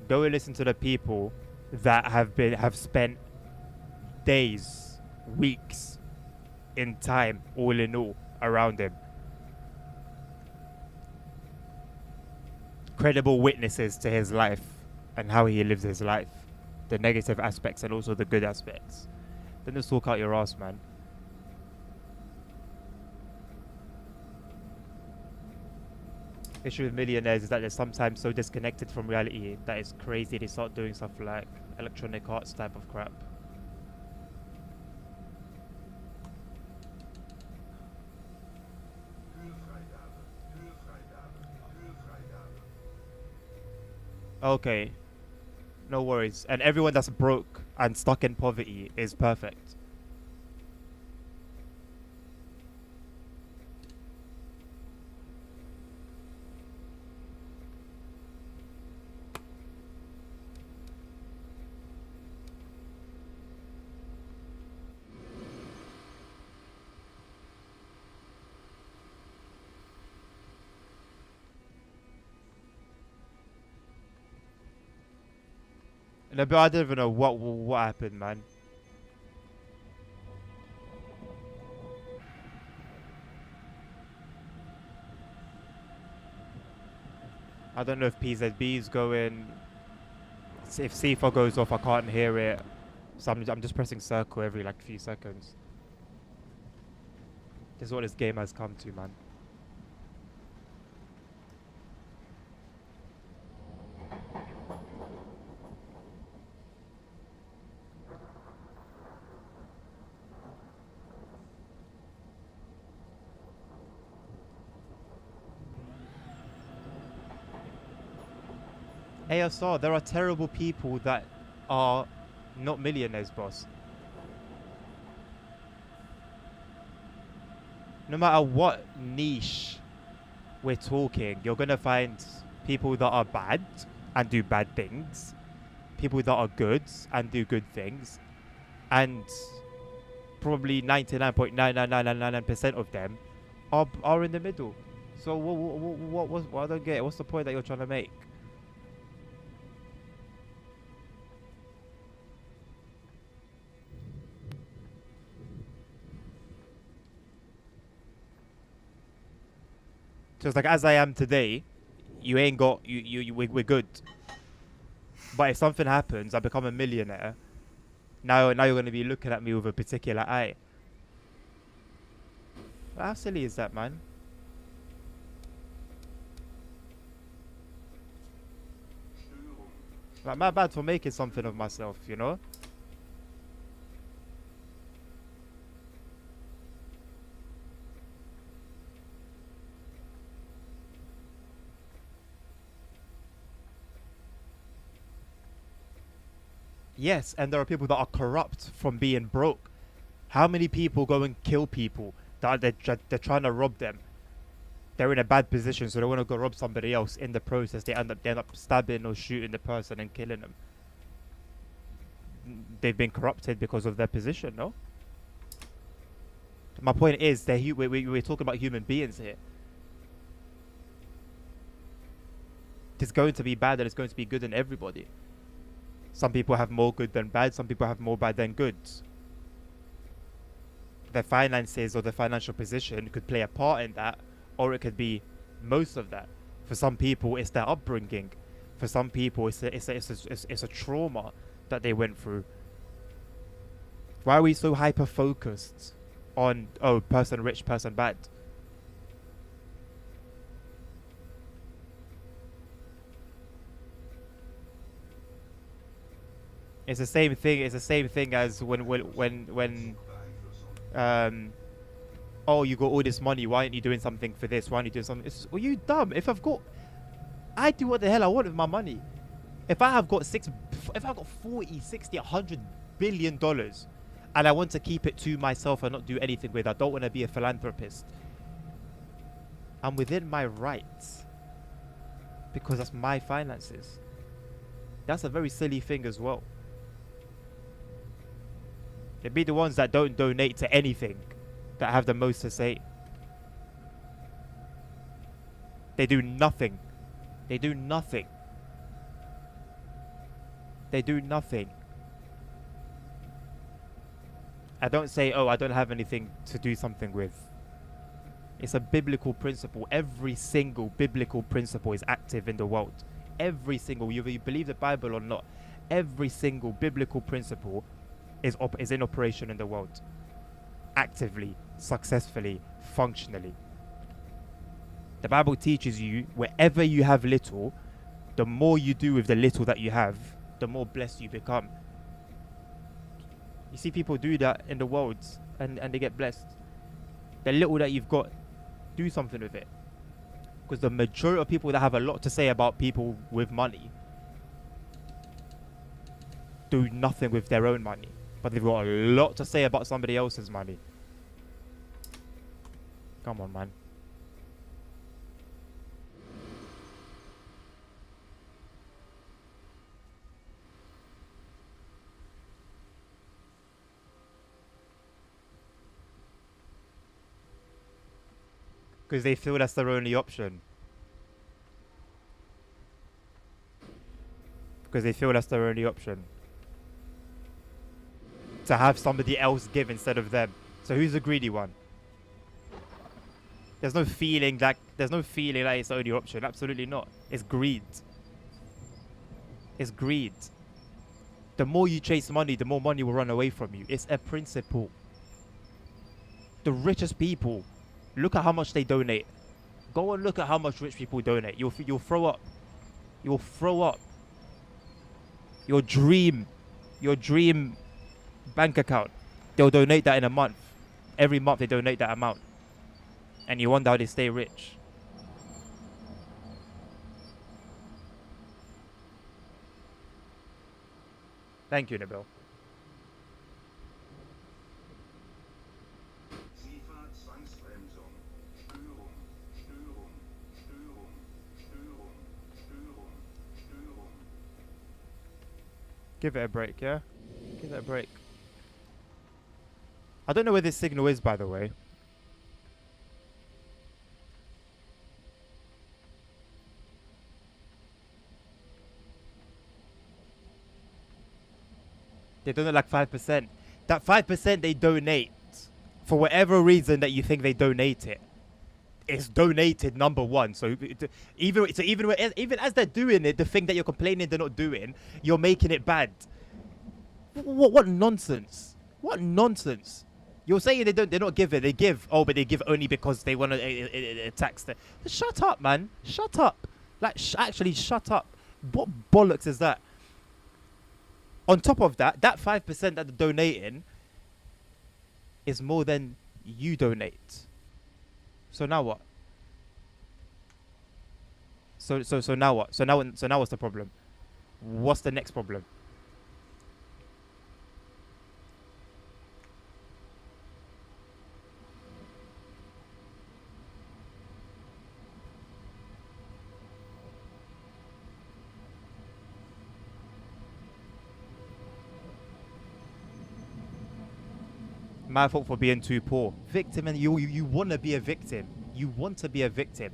Go and listen to the people that have spent days, weeks, in time, all in all, around him. Credible witnesses to his life and how he lives his life, the negative aspects and also the good aspects. Then just talk out your ass, man. Issue with millionaires is that they're sometimes so disconnected from reality that it's crazy they start doing stuff like electronic arts type of crap. Türfreigabe. Türfreigabe. Türfreigabe. Okay, no worries. And everyone that's broke and stuck in poverty is perfect. No, but I don't even know what happened, man. I don't know if PZB is going. If C4 goes off, I can't hear it. So I'm just pressing circle every like few seconds. This is what this game has come to, man. ASR, there are terrible people that are not millionaires, boss. No matter what niche we're talking, you're gonna find people that are bad and do bad things, people that are good and do good things, and probably 99.99999% of them are in the middle. So what I don't get, what's the point that you're trying to make? So it's like, as I am today, you ain't got we're good. But if something happens, I become a millionaire. Now you're gonna be looking at me with a particular eye. How silly is that, man? Störung. Like, my bad for making something of myself, you know? Yes, and there are people that are corrupt from being broke. How many people go and kill people that they're trying to rob them? They're in a bad position, so they want to go rob somebody else. In the process, they end up stabbing or shooting the person and killing them. They've been corrupted because of their position, no? My point is, we're talking about human beings here. There's going to be bad and there's going to be good in everybody. Some people have more good than bad. Some people have more bad than good. Their finances or their financial position could play a part in that, or it could be most of that. For some people, it's their upbringing. For some people, it's a trauma that they went through. Why are we so hyper focused on person rich, person bad? It's the same thing. It's the same thing as when oh, you got all this money. Why aren't you doing something for this? Why aren't you doing something? Are you dumb? I do what the hell I want with my money. If I've got 40, 60, $100 billion, and I want to keep it to myself and not do anything with it. I don't want to be a philanthropist. I'm within my rights because that's my finances. That's a very silly thing as well. It'd be the ones that don't donate to anything that have the most to say. They do nothing. They do nothing. They do nothing. I don't say, oh, I don't have anything to do something with. It's a biblical principle. Every single biblical principle is active in the world. Every single, whether you believe the Bible or not, every single biblical principle is in operation in the world. Actively, successfully, functionally. The Bible teaches you wherever you have little, the more you do with the little that you have, the more blessed you become. You see people do that in the world and they get blessed. The little that you've got, do something with it. Because the majority of people that have a lot to say about people with money do nothing with their own money. But they've got a lot to say about somebody else's money. Come on, man. Because they feel that's their only option. Because they feel that's their only option. To have somebody else give instead of them. So who's the greedy one? There's no feeling that it's the only option. Absolutely not. It's greed. It's greed. The more you chase money, the more money will run away from you. It's a principle. The richest people, look at how much they donate. Go and look at how much rich people donate. You'll throw up. You'll throw up. Your dream bank account, they'll donate that in a month. Every month they donate that amount. And you wonder how they stay rich. Thank you, Nabil. SIFA Zwangsbremsung. Störung, Störung, Störung, Störung, Störung, Störung. Give it a break, yeah? Give it a break. I don't know where this signal is, by the way. They donate like 5%. That 5% they donate, for whatever reason that you think they donate it, it's donated number one. So even as they're doing it, the thing that you're complaining they're not doing, you're making it bad. What nonsense? What nonsense? You're saying they don't give it. They give. Oh, but they give only because they want to tax them. Shut up, man. Shut up. Like, actually, shut up. What bollocks is that? On top of that, that 5% that they're donating is more than you donate. So now what? So now what? So now what's the problem? What's the next problem? My fault for being too poor. Victim, and you want to be a victim. You want to be a victim.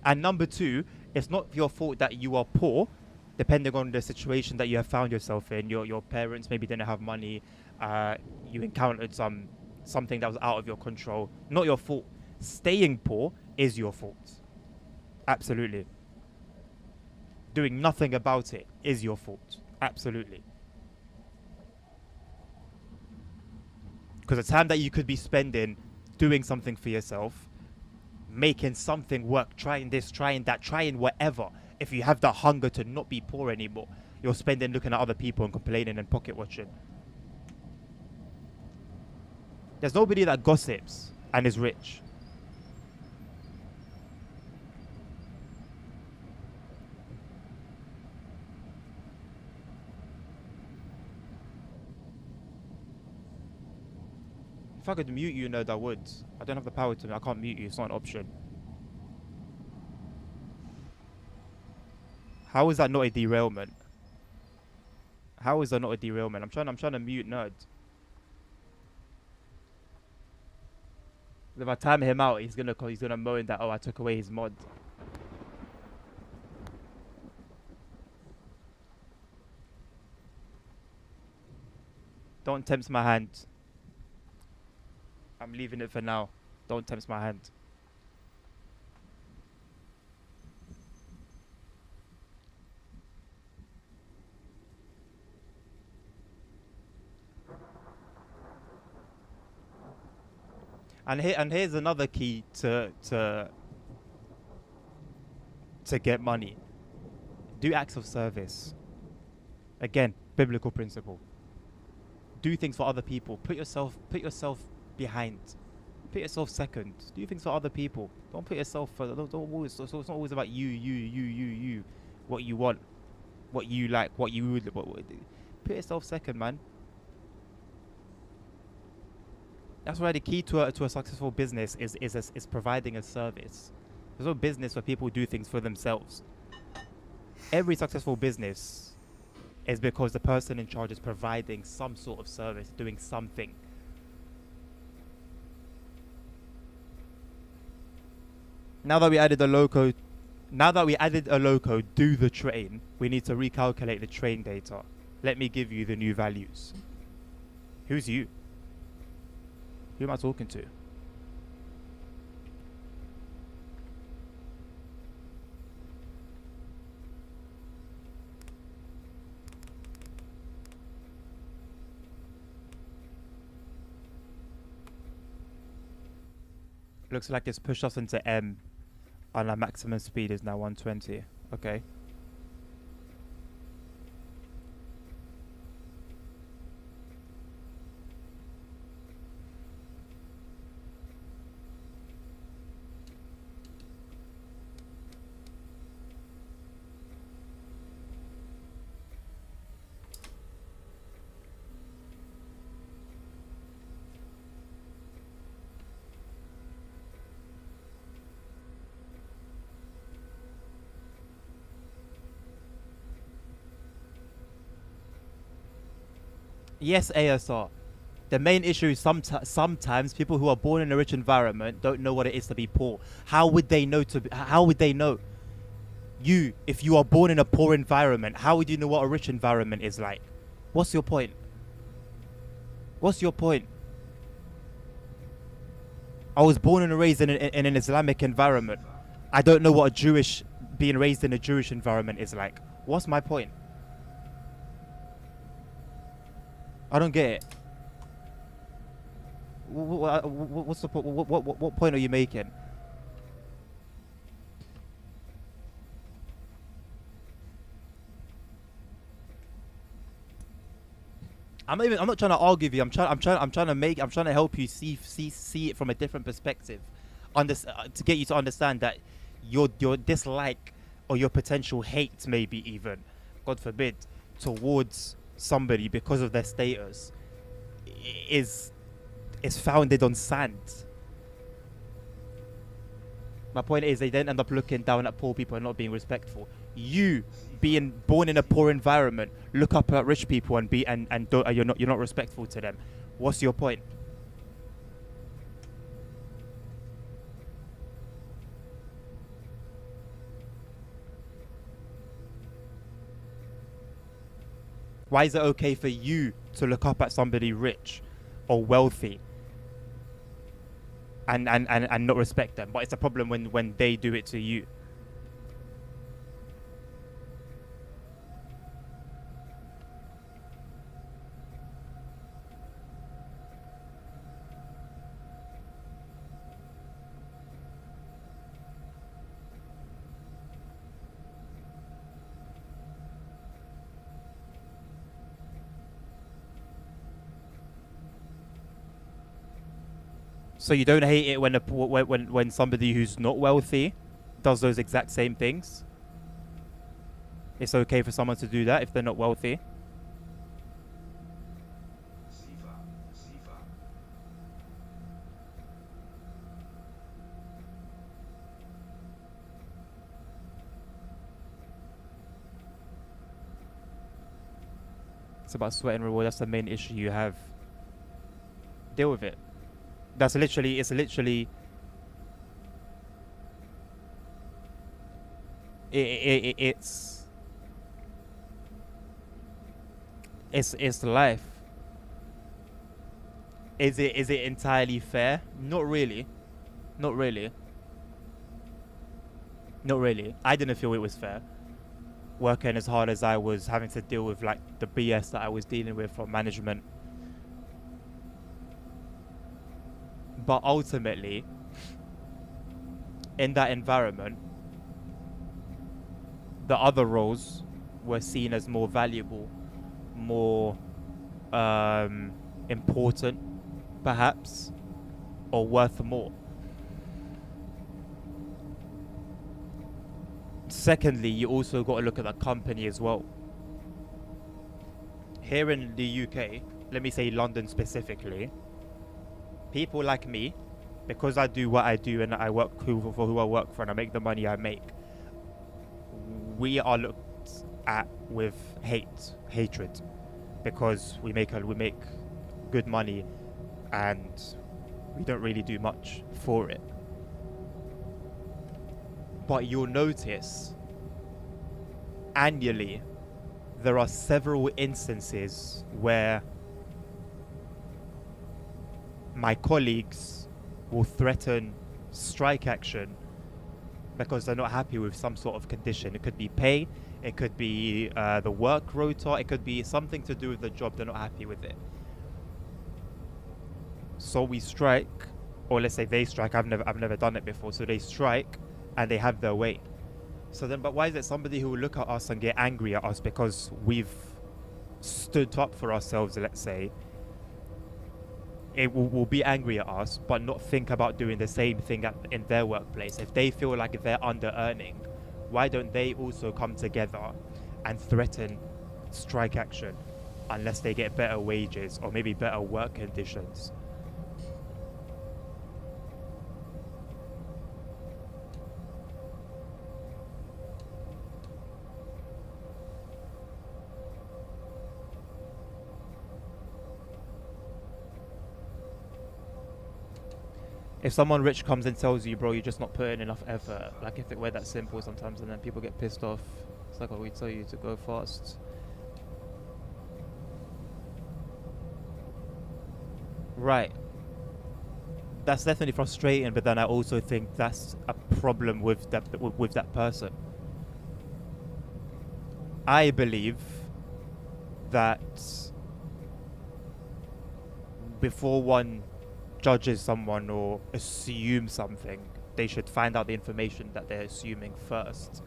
And number two, it's not your fault that you are poor, depending on the situation that you have found yourself in. Your parents maybe didn't have money. You encountered something that was out of your control. Not your fault. Staying poor is your fault. Absolutely. Doing nothing about it is your fault. Absolutely. Because the time that you could be spending doing something for yourself, making something work, trying this, trying that, trying whatever. If you have the hunger to not be poor anymore, you're spending looking at other people and complaining and pocket watching. There's nobody that gossips and is rich. If I could mute you, nerd, I would. I don't have the power to. I can't mute you. It's not an option. How is that not a derailment? How is that not a derailment? I'm trying to mute nerd. If I time him out, he's gonna moan that, oh, I took away his mod. Don't tempt my hand. I'm leaving it for now. Don't tempt my hand. And here's another key to get money. Do acts of service. Again, biblical principle. Do things for other people. Put yourself behind. Put yourself second. Do things for other people. Don't put yourself for. Don't always. So it's not always about you. What you want, what you like, what you would. Put yourself second, man. That's why the key to a successful business is providing a service. There's no business where people do things for themselves. Every successful business is because the person in charge is providing some sort of service, doing something. Now that we added a loco, do the train, we need to recalculate the train data. Let me give you the new values. Who's you? Who am I talking to? Looks like it's pushed us into M, and our maximum speed is now 120. Okay. Yes, ASR. The main issue is sometimes people who are born in a rich environment don't know what it is to be poor. How would they know how would they know? If you are born in a poor environment, how would you know what a rich environment is like? What's your point? What's your point? I was born and raised in an Islamic environment. I don't know what being raised in a Jewish environment is like. What's my point? I don't get it. What's the point? What point are you making? I'm not trying to argue with you. I'm trying to help you see it from a different perspective, to get you to understand that your dislike or your potential hate, maybe even, God forbid, towards somebody because of their status is founded on sand. My point is, they then end up looking down at poor people and not being respectful. You, being born in a poor environment, look up at rich people and you're not respectful to them. What's your point? Why is it okay for you to look up at somebody rich or wealthy and not respect them, but it's a problem when they do it to you? So you don't hate it when somebody who's not wealthy does those exact same things? It's okay for someone to do that if they're not wealthy? Sifa. It's about sweat and reward. That's the main issue you have. Deal with it. It's literally it's life. Is it entirely fair? Not really. Not really. Not really. I didn't feel it was fair. Working as hard as I was, having to deal with like the BS that I was dealing with from management. But ultimately, in that environment, the other roles were seen as more valuable, more important, perhaps, or worth more. Secondly, you also got to look at the company as well. Here in the UK, let me say London specifically, people like me, because I do what I do and I work for who I work for and I make the money I make, we are looked at with hatred, because we make good money and we don't really do much for it. But you'll notice annually there are several instances where my colleagues will threaten strike action because they're not happy with some sort of condition. It could be pay, it could be the work rota, it could be something to do with the job, they're not happy with it. So we strike, or let's say they strike. I've never done it before. So they strike and they have their way. So then, but why is it somebody who will look at us and get angry at us because we've stood up for ourselves, let's say, it will be angry at us, but not think about doing the same thing in their workplace? If they feel like they're under earning, why don't they also come together and threaten strike action unless they get better wages or maybe better work conditions? If someone rich comes and tells you, bro, you're just not putting enough effort, like if it were that simple sometimes, and then people get pissed off. It's like, oh, we tell you to go fast. Right. That's definitely frustrating, but then I also think that's a problem with that person. I believe that before one judges someone or assumes something, they should find out the information that they're assuming first.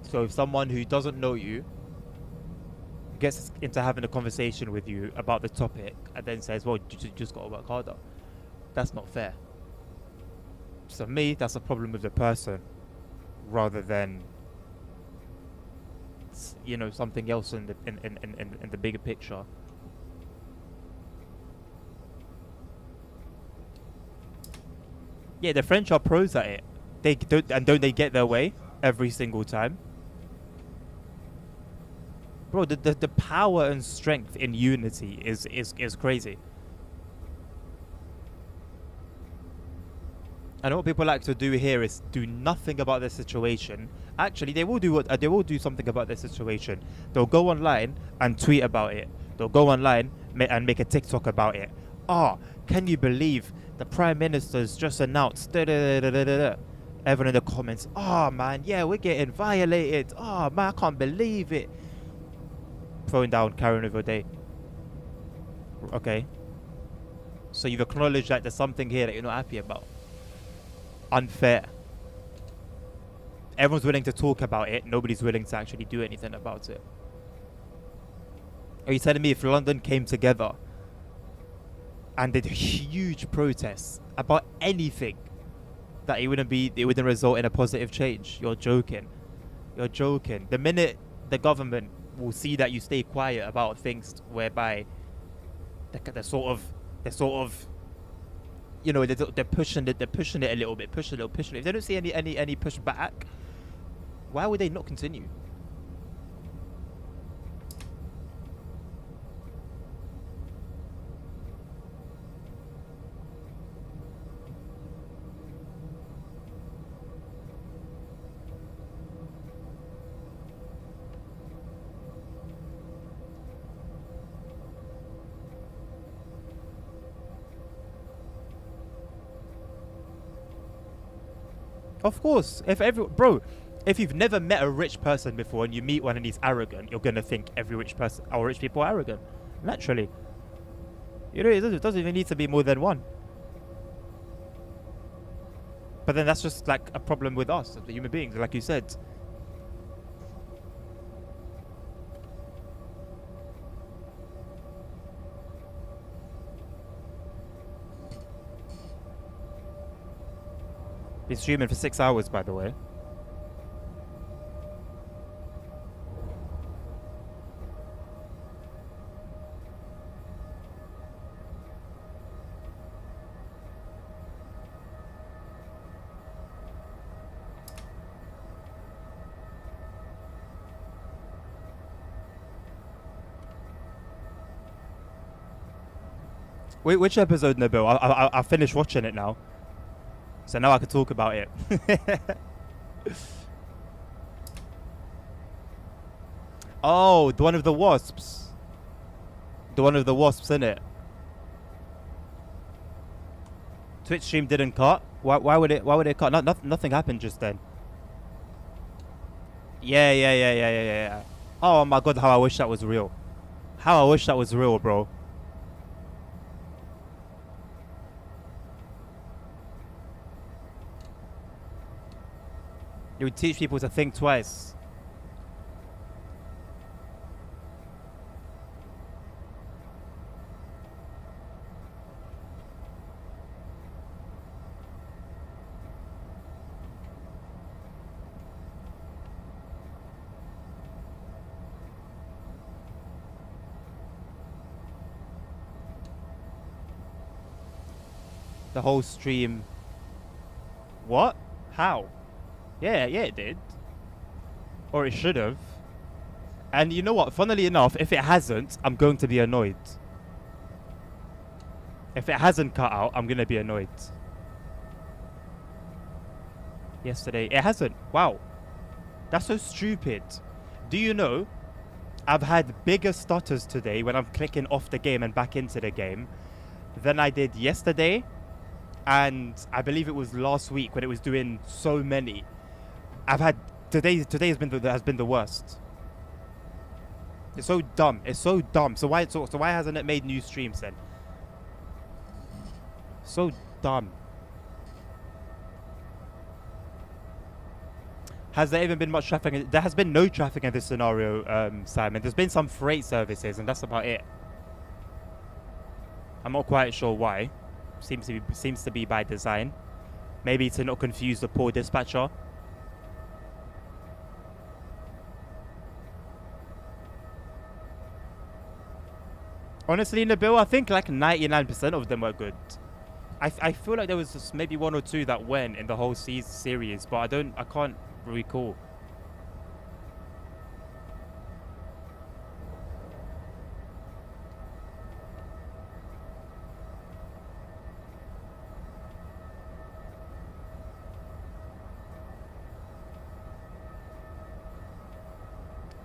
So if someone who doesn't know you gets into having a conversation with you about the topic and then says, well, you just gotta work harder, that's not fair. So me, that's a problem with the person rather than, you know, something else in the bigger picture. Yeah, the French are pros at it. Don't they get their way every single time? Bro, the power and strength in unity is crazy. And what people like to do here is do nothing about the situation. Actually, they will do something about the situation. They'll go online and tweet about it. They'll go online and make a TikTok about it. Oh, can you believe the Prime Minister's just announced? Everyone in the comments, oh man, yeah, we're getting violated. Oh man, I can't believe it. Throwing down Karen over day. Okay. So you've acknowledged that there's something here that you're not happy about. Unfair. Everyone's willing to talk about it. Nobody's willing to actually do anything about it. Are you telling me if London came together and did huge protests about anything, that it wouldn't result in a positive change? You're joking. You're joking. The minute the government will see that you stay quiet about things whereby they're sort of you know, they're pushing it a little bit, pushing it. If they don't see any pushback, Why would they not continue? Of course, if you've never met a rich person before and you meet one and he's arrogant, you're gonna think every rich person, or rich people are arrogant, naturally. You know, it doesn't even need to be more than one. But then that's just like a problem with us, the human beings, like you said. Been streaming for 6 hours, by the way. Wait, which episode, Nabil? I finished watching it now. So now I can talk about it. Oh, the one of the wasps. The one of the wasps, innit? Twitch stream didn't cut. Why would it cut? Nothing happened just then. Yeah. Oh my god, how I wish that was real. How I wish that was real, bro. You would teach people to think twice. The whole stream. What? How? Yeah, it did. Or it should have. And you know what? Funnily enough, if it hasn't, I'm going to be annoyed. If it hasn't cut out, I'm going to be annoyed. Yesterday. It hasn't. Wow. That's so stupid. Do you know? I've had bigger stutters today when I'm clicking off the game and back into the game than I did yesterday. And I believe it was last week when it was doing so many. I've had today has been the worst. It's so dumb. So why hasn't it made new streams then? So dumb. Has there even been much traffic? There has been no traffic in this scenario, Simon. There's been some freight services, and that's about it. I'm not quite sure why. Seems to be by design. Maybe to not confuse the poor dispatcher. Honestly, Nabil, I think like 99% of them were good. I feel like there was just maybe one or two that went in the whole series, but I can't recall.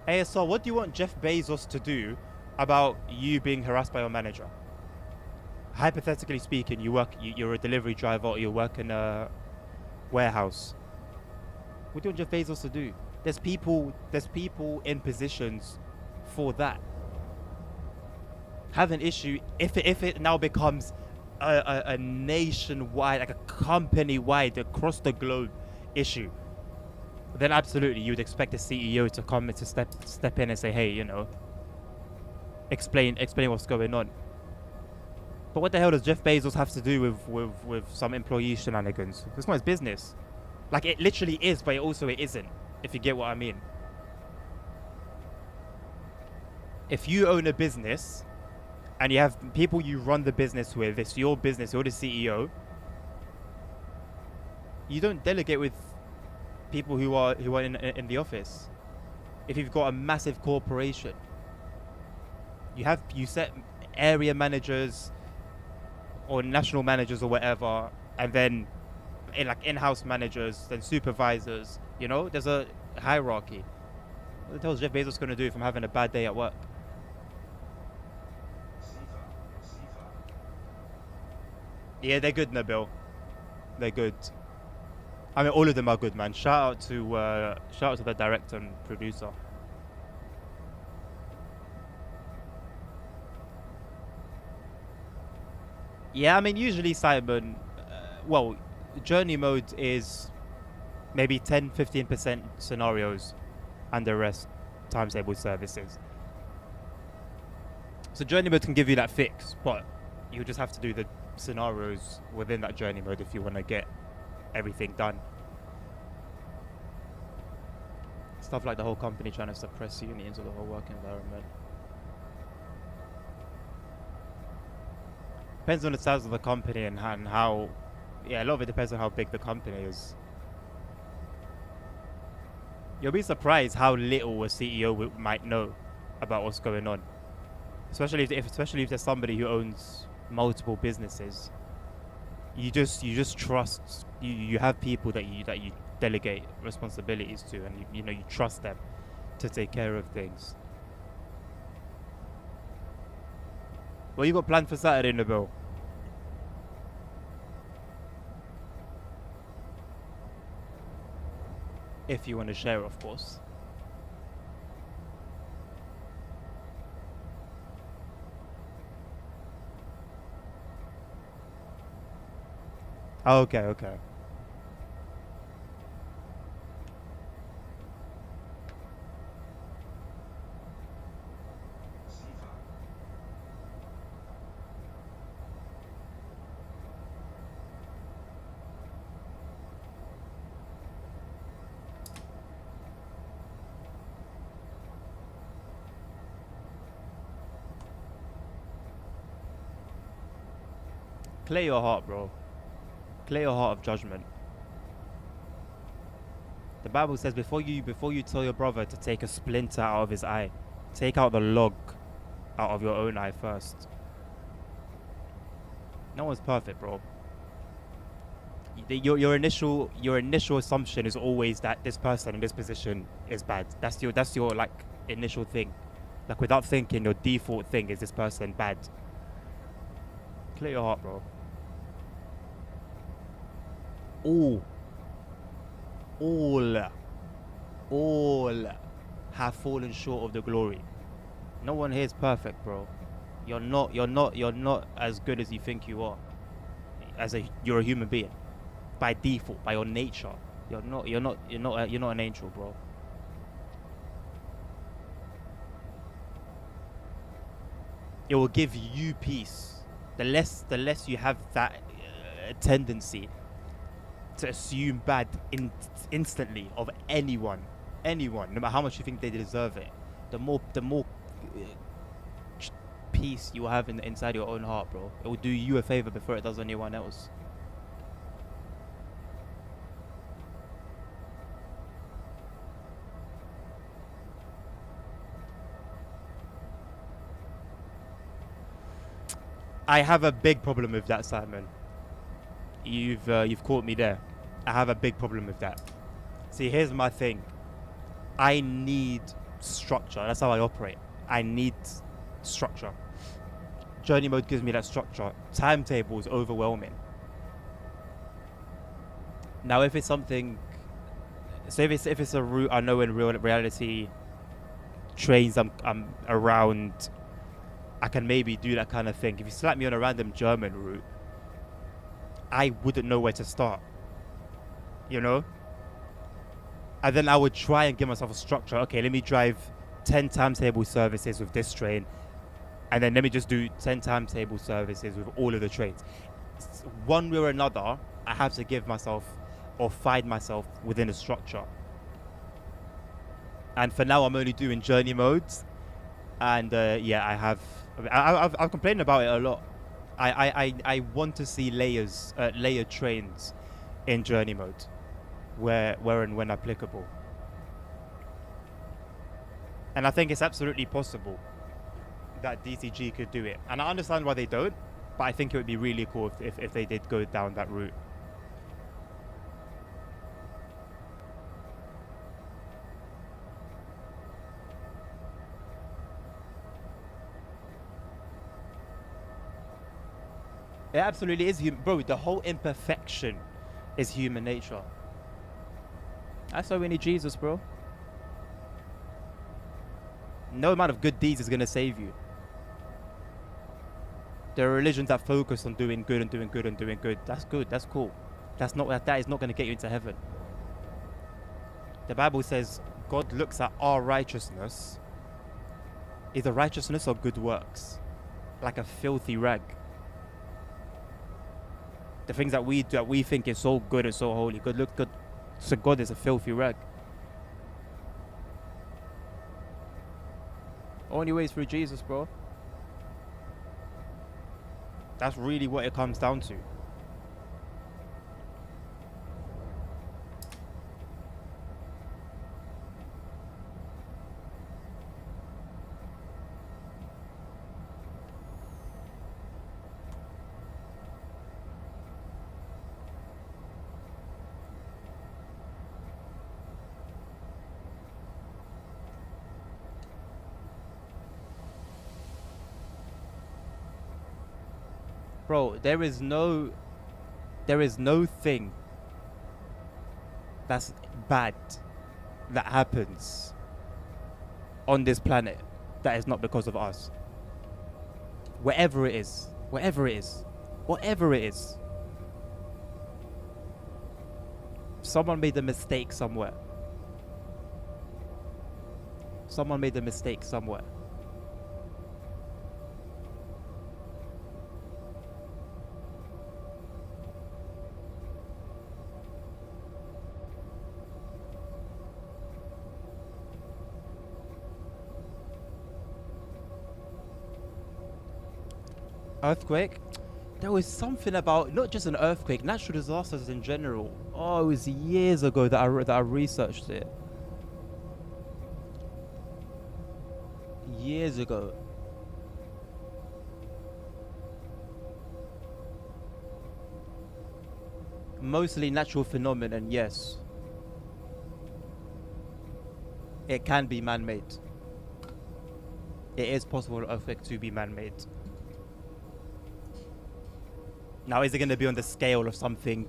ASR, what do you want Jeff Bezos to do about you being harassed by your manager? Hypothetically speaking, you're a delivery driver or you work in a warehouse. What do you want Jeff Bezos to do? There's people in positions for that. Have an issue if it now becomes a nationwide, like a company-wide, across the globe issue. Then absolutely, you'd expect the CEO to come to step in and say, hey, you know, explain what's going on. But what the hell does Jeff Bezos have to do with some employee shenanigans? It's not his business. Like, it literally is, but it isn't, if you get what I mean. If you own a business and you have people you run the business with, it's your business, you're the CEO, you don't delegate with people who are in the office. If you've got a massive corporation, you set area managers or national managers or whatever, and then in-house managers, then supervisors. You know, there's a hierarchy. What the hell is Jeff Bezos gonna do from having a bad day at work? Yeah, they're good, Nabil. They're good. I mean, all of them are good, man. Shout out to the director and producer. Yeah, I mean, usually Simon, well, journey mode is maybe 10-15% scenarios, and the rest timetable services. So journey mode can give you that fix, but you just have to do the scenarios within that journey mode if you want to get everything done. Stuff like the whole company trying to suppress you into the whole work environment. Depends on the size of the company and how, yeah, a lot of it depends on how big the company is. You'll be surprised how little a CEO might know about what's going on, especially if there's somebody who owns multiple businesses. You just trust. You have people that you delegate responsibilities to, and you trust them to take care of things. What you got planned for Saturday, Nabil? If you want to share, of course. Okay. Clear your heart, bro. Clear your heart of judgment. The Bible says before you tell your brother to take a splinter out of his eye, take out the log out of your own eye first. No one's perfect, bro. Your initial assumption is always that this person in this position is bad. That's your like initial thing. Like without thinking, your default thing is this person bad. Clear your heart, bro. All have fallen short of the glory. No one here is perfect, bro. You're not as good as you think you are. You're a human being. By default, by your nature. You're not an angel, bro. It will give you peace. The less you have that tendency to assume bad instantly of anyone, no matter how much you think they deserve it, the more peace you will have inside your own heart, bro. It will do you a favor before it does anyone else. I have a big problem with that, Simon. You've caught me there. I have a big problem with that. See, here's my thing. I need structure. That's how I operate. I need structure. Journey mode gives me that structure. Timetable is overwhelming. Now, if it's something, so if it's a route I know in real reality, trains I'm around, I can maybe do that kind of thing. If you slap me on a random German route, I wouldn't know where to start, you know? And then I would try and give myself a structure. Okay, let me drive 10 timetable services with this train, and then let me just do 10 timetable services with all of the trains. One way or another, I have to give myself or find myself within a structure. And for now, I'm only doing journey modes. And yeah, I've complained about it a lot. I want to see layered trains in journey mode. where and when applicable. And I think it's absolutely possible that DCG could do it. And I understand why they don't, but I think it would be really cool if they did go down that route. It absolutely is human. Bro, the whole imperfection is human nature. That's why we need Jesus, bro. No amount of good deeds is going to save you. There are religions that focus on doing good and doing good and doing good. That's good. That's cool. That is not going to get you into heaven. The Bible says God looks at our righteousness, either righteousness or good works, like a filthy rag. The things that we do, that we think is so good and so holy, God looks good. So God is a filthy rag. Only way is through Jesus, bro. That's really what it comes down to. Bro, there is no thing that's bad that happens on this planet that is not because of us. Whatever it is. Someone made a mistake somewhere. Earthquake? There was something about not just an earthquake, natural disasters in general. Oh, it was years ago that I researched it. Years ago. Mostly natural phenomenon, yes. It can be man-made. It is possible for an earthquake to be man-made. Now, is it going to be on the scale of something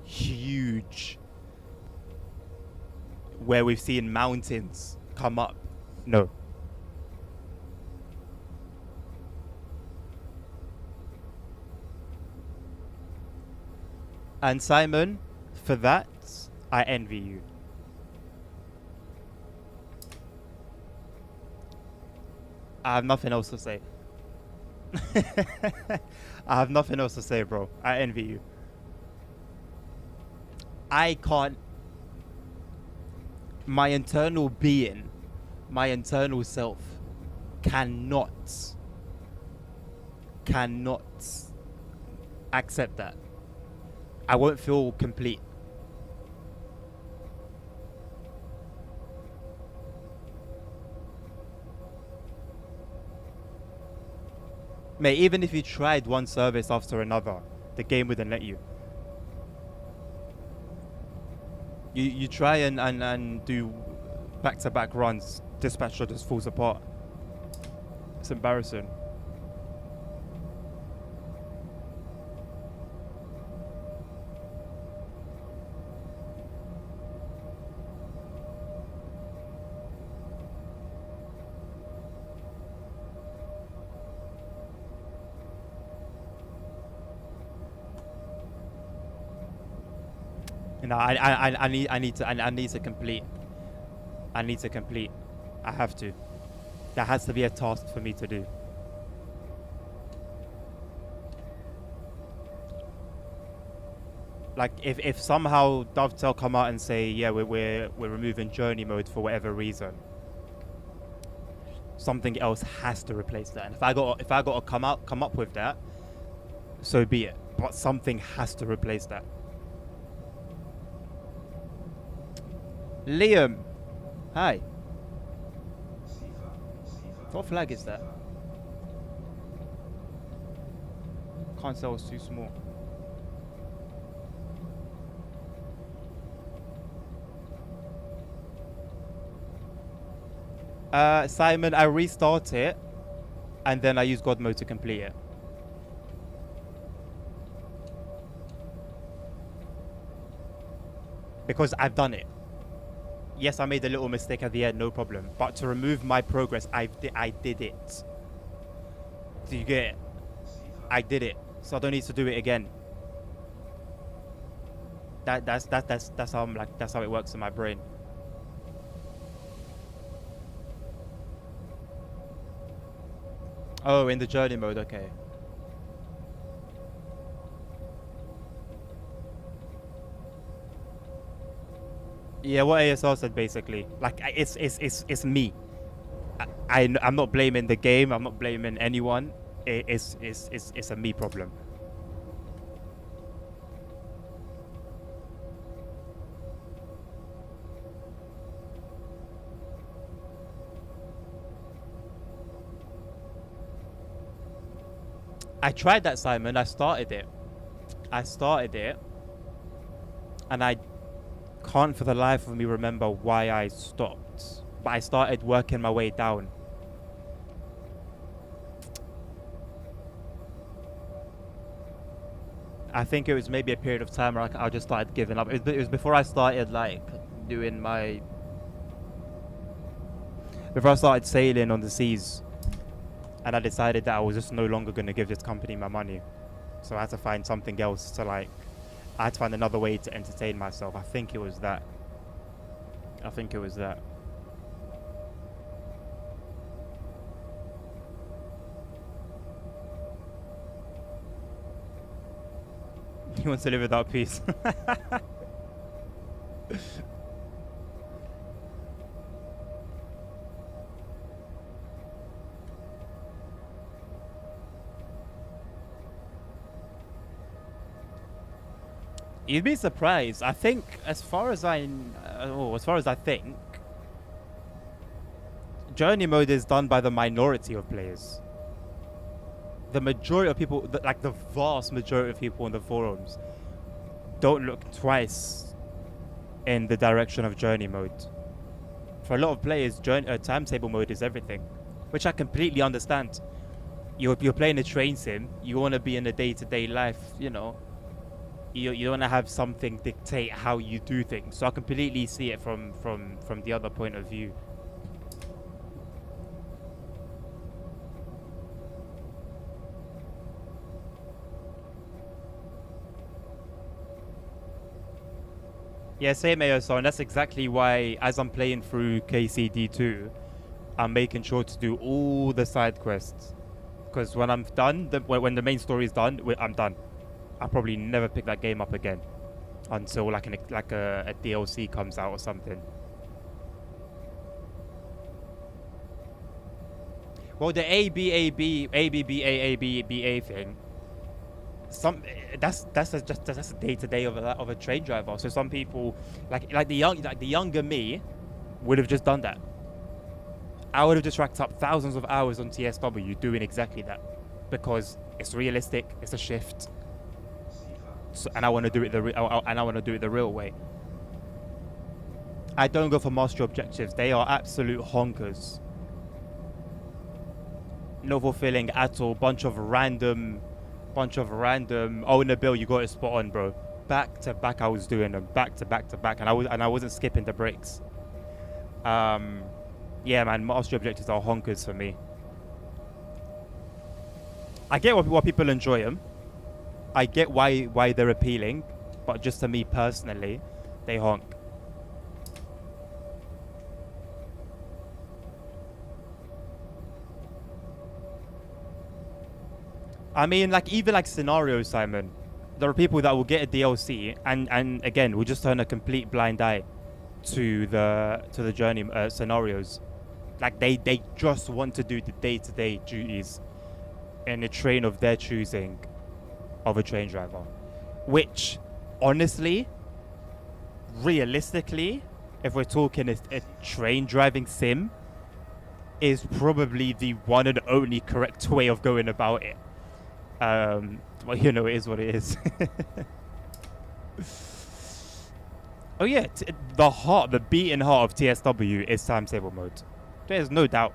huge where we've seen mountains come up? No. And Simon, for that, I envy you. I have nothing else to say. I have nothing else to say, bro. I envy you. I can't. My internal being, my internal self cannot accept that. I won't feel complete. Mate, even if you tried one service after another, the game wouldn't let you. You try and do back-to-back runs, dispatcher just falls apart. It's embarrassing. No, I need to complete. I have to. That has to be a task for me to do. Like if somehow Dovetail come out and say, yeah, we're removing journey mode for whatever reason, something else has to replace that. And if I got to come up with that, so be it. But something has to replace that. Liam. Hi. Sifa, Sifa, What flag is that? Can't tell, it's too small. Simon, I restart it and then I use God mode to complete it. Because I've done it. Yes, I made a little mistake at the end, no problem. But to remove my progress, I did it. Do you get it? I did it, so I don't need to do it again. That's how I'm like. That's how it works in my brain. Oh, in the journey mode, okay. Yeah, what ASR said basically, like it's me. I'm not blaming the game. I'm not blaming anyone. It's a me problem. I tried that, Simon. I started it, and I can't for the life of me remember why I stopped. But I started working my way down. I think it was maybe a period of time where I just started giving up. It was before I started like doing my. Before I started sailing on the seas, and I decided that I was just no longer going to give this company my money, so I had to find something else to like. I had to find another way to entertain myself. I think it was that. He wants to live without peace. You'd be surprised. I think, as far as I think, journey mode is done by the minority of players. The majority of people, like the vast majority of people on the forums, don't look twice in the direction of journey mode. For a lot of players, timetable mode is everything, which I completely understand. You're playing a train sim. You want to be in a day-to-day life, you know. You don't want to have something dictate how you do things. So I completely see it from the other point of view. Yeah, same ASR, and that's exactly why, as I'm playing through KCD2, I'm making sure to do all the side quests. Because when I'm done, when the main story is done, I'm done. I'll probably never pick that game up again until like a DLC comes out or something. Well, the ABBA thing. That's a day-to-day of a train driver. So some people, like the younger me, would have just done that. I would have just racked up thousands of hours on TSW doing exactly that, because it's realistic. It's a shift. So, and I want to do it the real way. I don't go for mastery objectives. They are absolute honkers. Not fulfilling at all. Bunch of random. Oh, Nabil, you got it spot on, bro. Back to back, I was doing them back to back, and I wasn't skipping the breaks. Yeah, man, mastery objectives are honkers for me. I get why people enjoy them. I get why they're appealing, but just to me personally, they honk. I mean, like, even like scenarios, Simon. There are people that will get a DLC and again will just turn a complete blind eye to the journey scenarios. Like they just want to do the day-to-day duties in a train of their choosing of a train driver, which honestly, realistically, if we're talking a train driving sim, is probably the one and only correct way of going about it. Well, you know, it is what it is. Oh yeah, the beating heart of TSW is timetable mode. There's no doubt.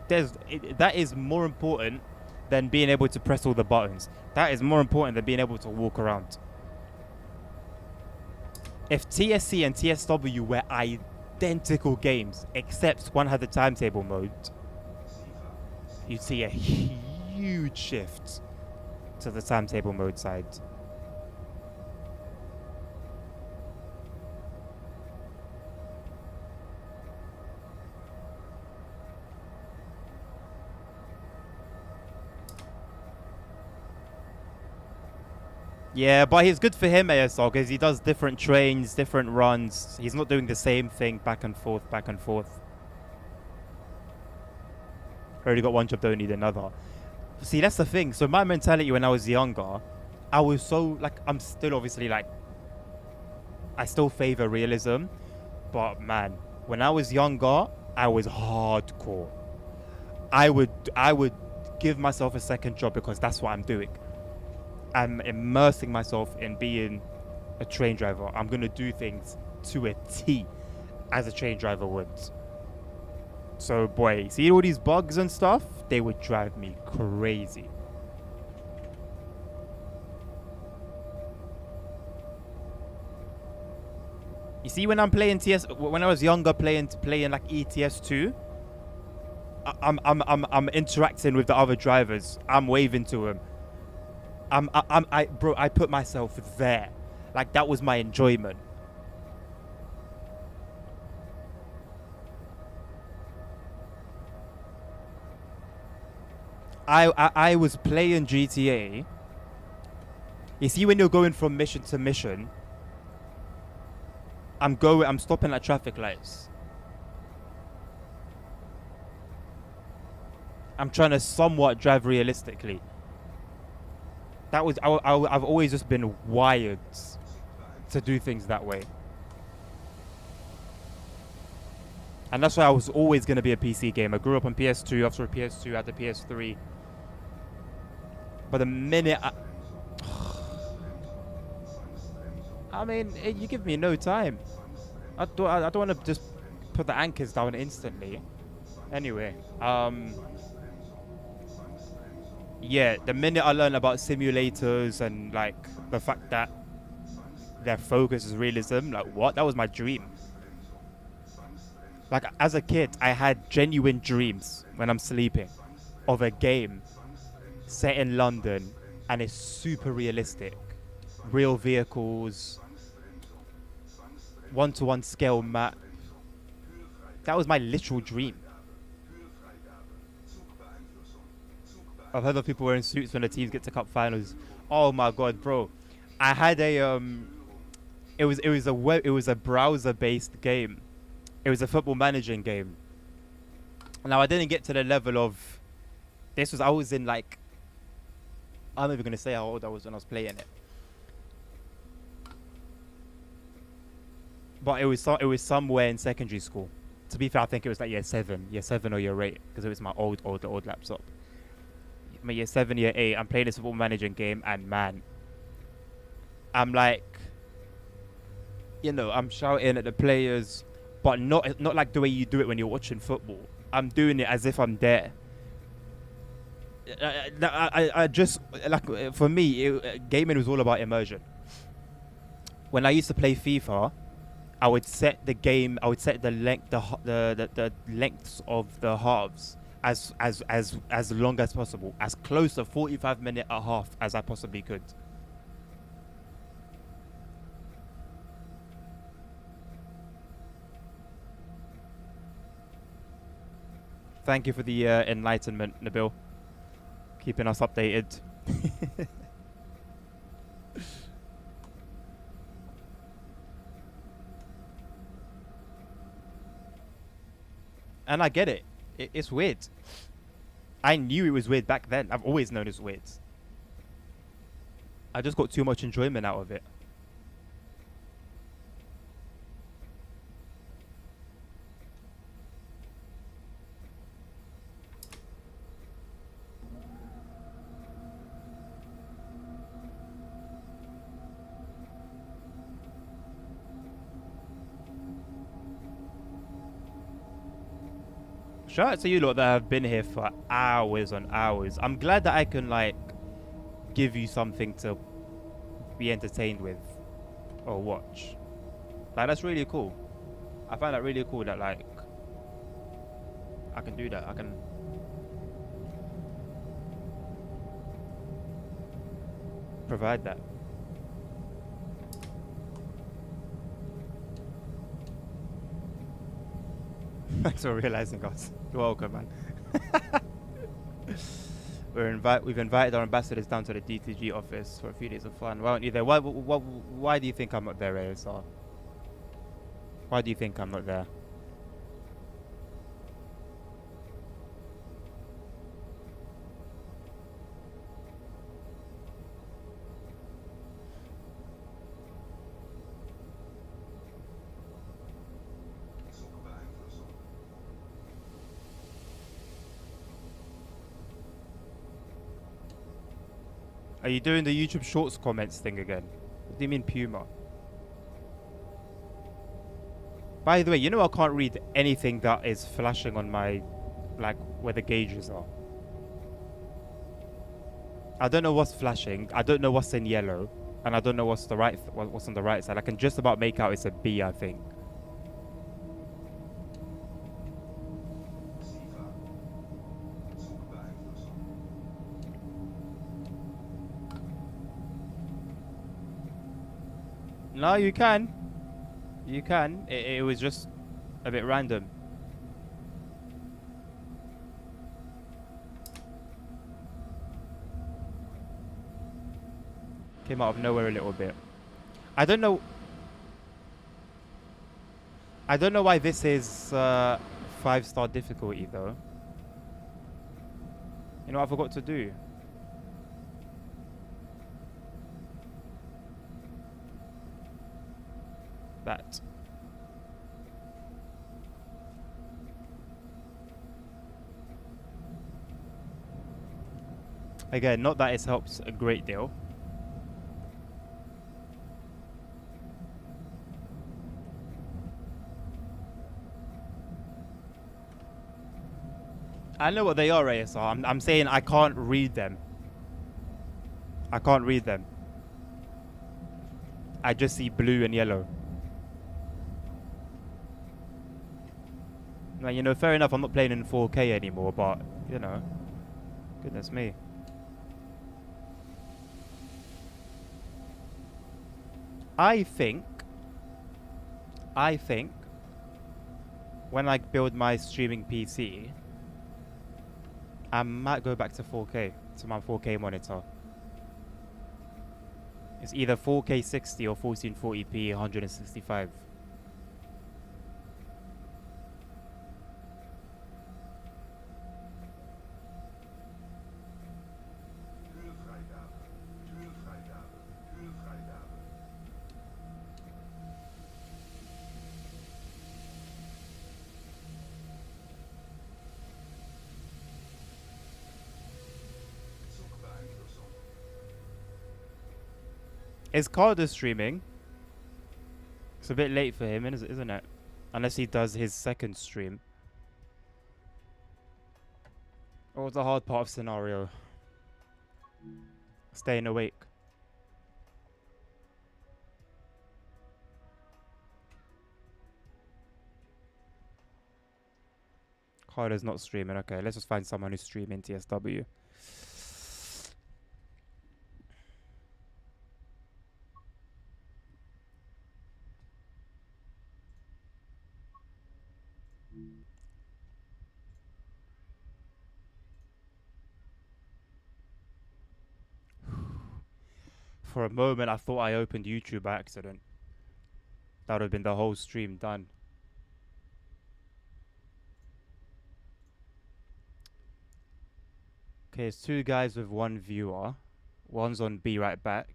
That is more important than being able to press all the buttons. That is more important than being able to walk around. If TSC and TSW were identical games, except one had the timetable mode, you'd see a huge shift to the timetable mode side. Yeah, but it's good for him, ASL, because he does different trains, different runs. He's not doing the same thing back and forth, back and forth. Already got one job, don't need another. See, that's the thing. So my mentality when I was younger, I was so, like, I'm still obviously, like, I still favor realism. But, man, when I was younger, I was hardcore. I would give myself a second job because that's what I'm doing. I'm immersing myself in being a train driver. I'm going to do things to a T as a train driver would. So, boy, see all these bugs and stuff? They would drive me crazy. You see, when I'm playing when I was younger, playing like ETS2, I'm interacting with the other drivers. I'm waving to them. I put myself there. Like, that was my enjoyment. I was playing GTA. You see, when you're going from mission to mission, I'm stopping at traffic lights. I'm trying to somewhat drive realistically. That was I've always just been wired to do things that way. And that's why I was always going to be a PC gamer. I grew up on PS2, after a PS2, I had the PS3. But the minute I mean, you give me no time. I don't want to just put the anchors down instantly. Anyway, yeah, the minute I learned about simulators and like the fact that their focus is realism, like what? That was my dream. Like, as a kid, I had genuine dreams when I'm sleeping of a game set in London and it's super realistic. Real vehicles, one-to-one scale map. That was my literal dream. I've heard of people wearing suits when the teams get to cup finals. Oh my god, bro! I had a it was a browser-based game. It was a football managing game. Now I didn't get to the level of I was in like, I'm not even gonna say how old I was when I was playing it. But it was somewhere in secondary school. To be fair, I think it was like year 7 or year 8, because it was my old laptop. My year 7, year 8, I'm playing this football managing game, and man, I'm like, you know, I'm shouting at the players, but not like the way you do it when you're watching football. I'm doing it as if I'm there. I just, like, for me, gaming was all about immersion. When I used to play FIFA, I would set the lengths of the halves as long as possible, as close to 45-minute a half as I possibly could. Thank you for the enlightenment, Nabil. Keeping us updated. And I get it. It's weird. I knew it was weird back then. I've always known it's weird. I just got too much enjoyment out of it. Shout out to you lot that have been here for hours on hours. I'm glad that I can like give you something to be entertained with or watch. Like that's really cool. I find that really cool that like I can do that. I can provide that. Thanks for realizing us. You're welcome, man. We've invited our ambassadors down to the DTG office for a few days of fun. Why aren't you there? Why do you think I'm not there, ASR? Why do you think I'm not there? Zonder beeinflussung. Are you doing the YouTube Shorts comments thing again? What do you mean Puma? By the way, you know I can't read anything that is flashing on my, like, where the gauges are. I don't know what's flashing. I don't know what's in yellow, and I don't know what's the right, what's on the right side. I can just about make out it's a B, I think. SIFA. Zonder beeinflussung. No, you can. You can. It was just a bit random. Came out of nowhere a little bit. I don't know. I don't know why this is 5-star difficulty though. You know what I forgot to do? That. Again, not that it helps a great deal. I know what they are, ASR. I'm saying I can't read them. I can't read them. I just see blue and yellow. Now, you know, fair enough, I'm not playing in 4K anymore, but, you know, goodness me. I think, when I build my streaming PC, I might go back to 4K, to my 4K monitor. It's either 4K 60 or 1440p 165. Huurvrijgave. Huurvrijgave. Huurvrijgave. Zonder beeinflussung. Is Carter streaming? It's a bit late for him, isn't it? Unless he does his second stream. What was the hard part of scenario? Staying awake. Carter's not streaming. Okay, let's just find someone who's streaming TSW. For a moment, I thought I opened YouTube by accident. That would have been the whole stream done. Okay, it's two guys with one viewer. One's on Be Right Back,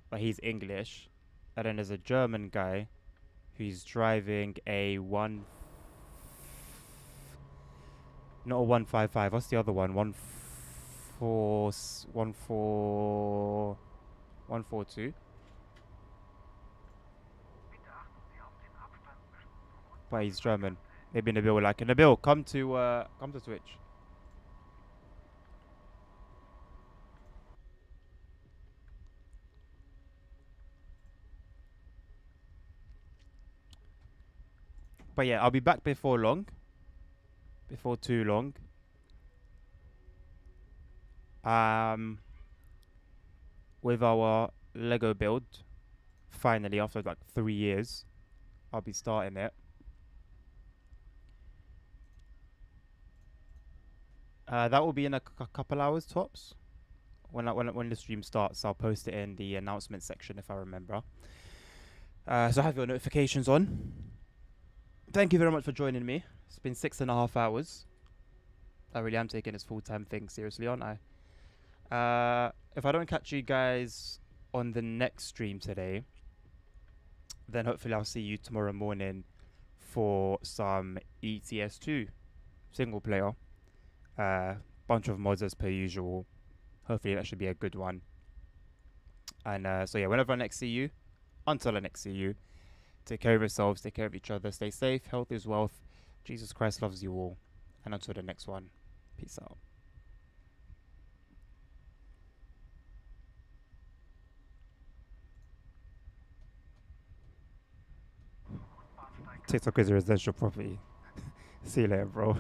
but he's English. And then there's a German guy who's driving a not a 155. What's the other one? 142. But he's German. Maybe Nabil will like it. Nabil, come to Twitch. But yeah, I'll be back before long. Before too long. With our Lego build. Finally, after like 3 years, I'll be starting it. That will be in a couple hours tops. When the stream starts, I'll post it in the announcement section if I remember. So have your notifications on. Thank you very much for joining me. It's been 6.5 hours. I really am taking this full-time thing seriously, aren't I? If I don't catch you guys on the next stream today, then hopefully I'll see you tomorrow morning for some ETS2 single player. Bunch of mods as per usual. Hopefully that should be a good one. And so yeah, whenever I next see you, until I next see you, take care of yourselves, take care of each other, stay safe, health is wealth. Jesus Christ loves you all. And until the next one, peace out. TikTok is a residential property. See you later, bro.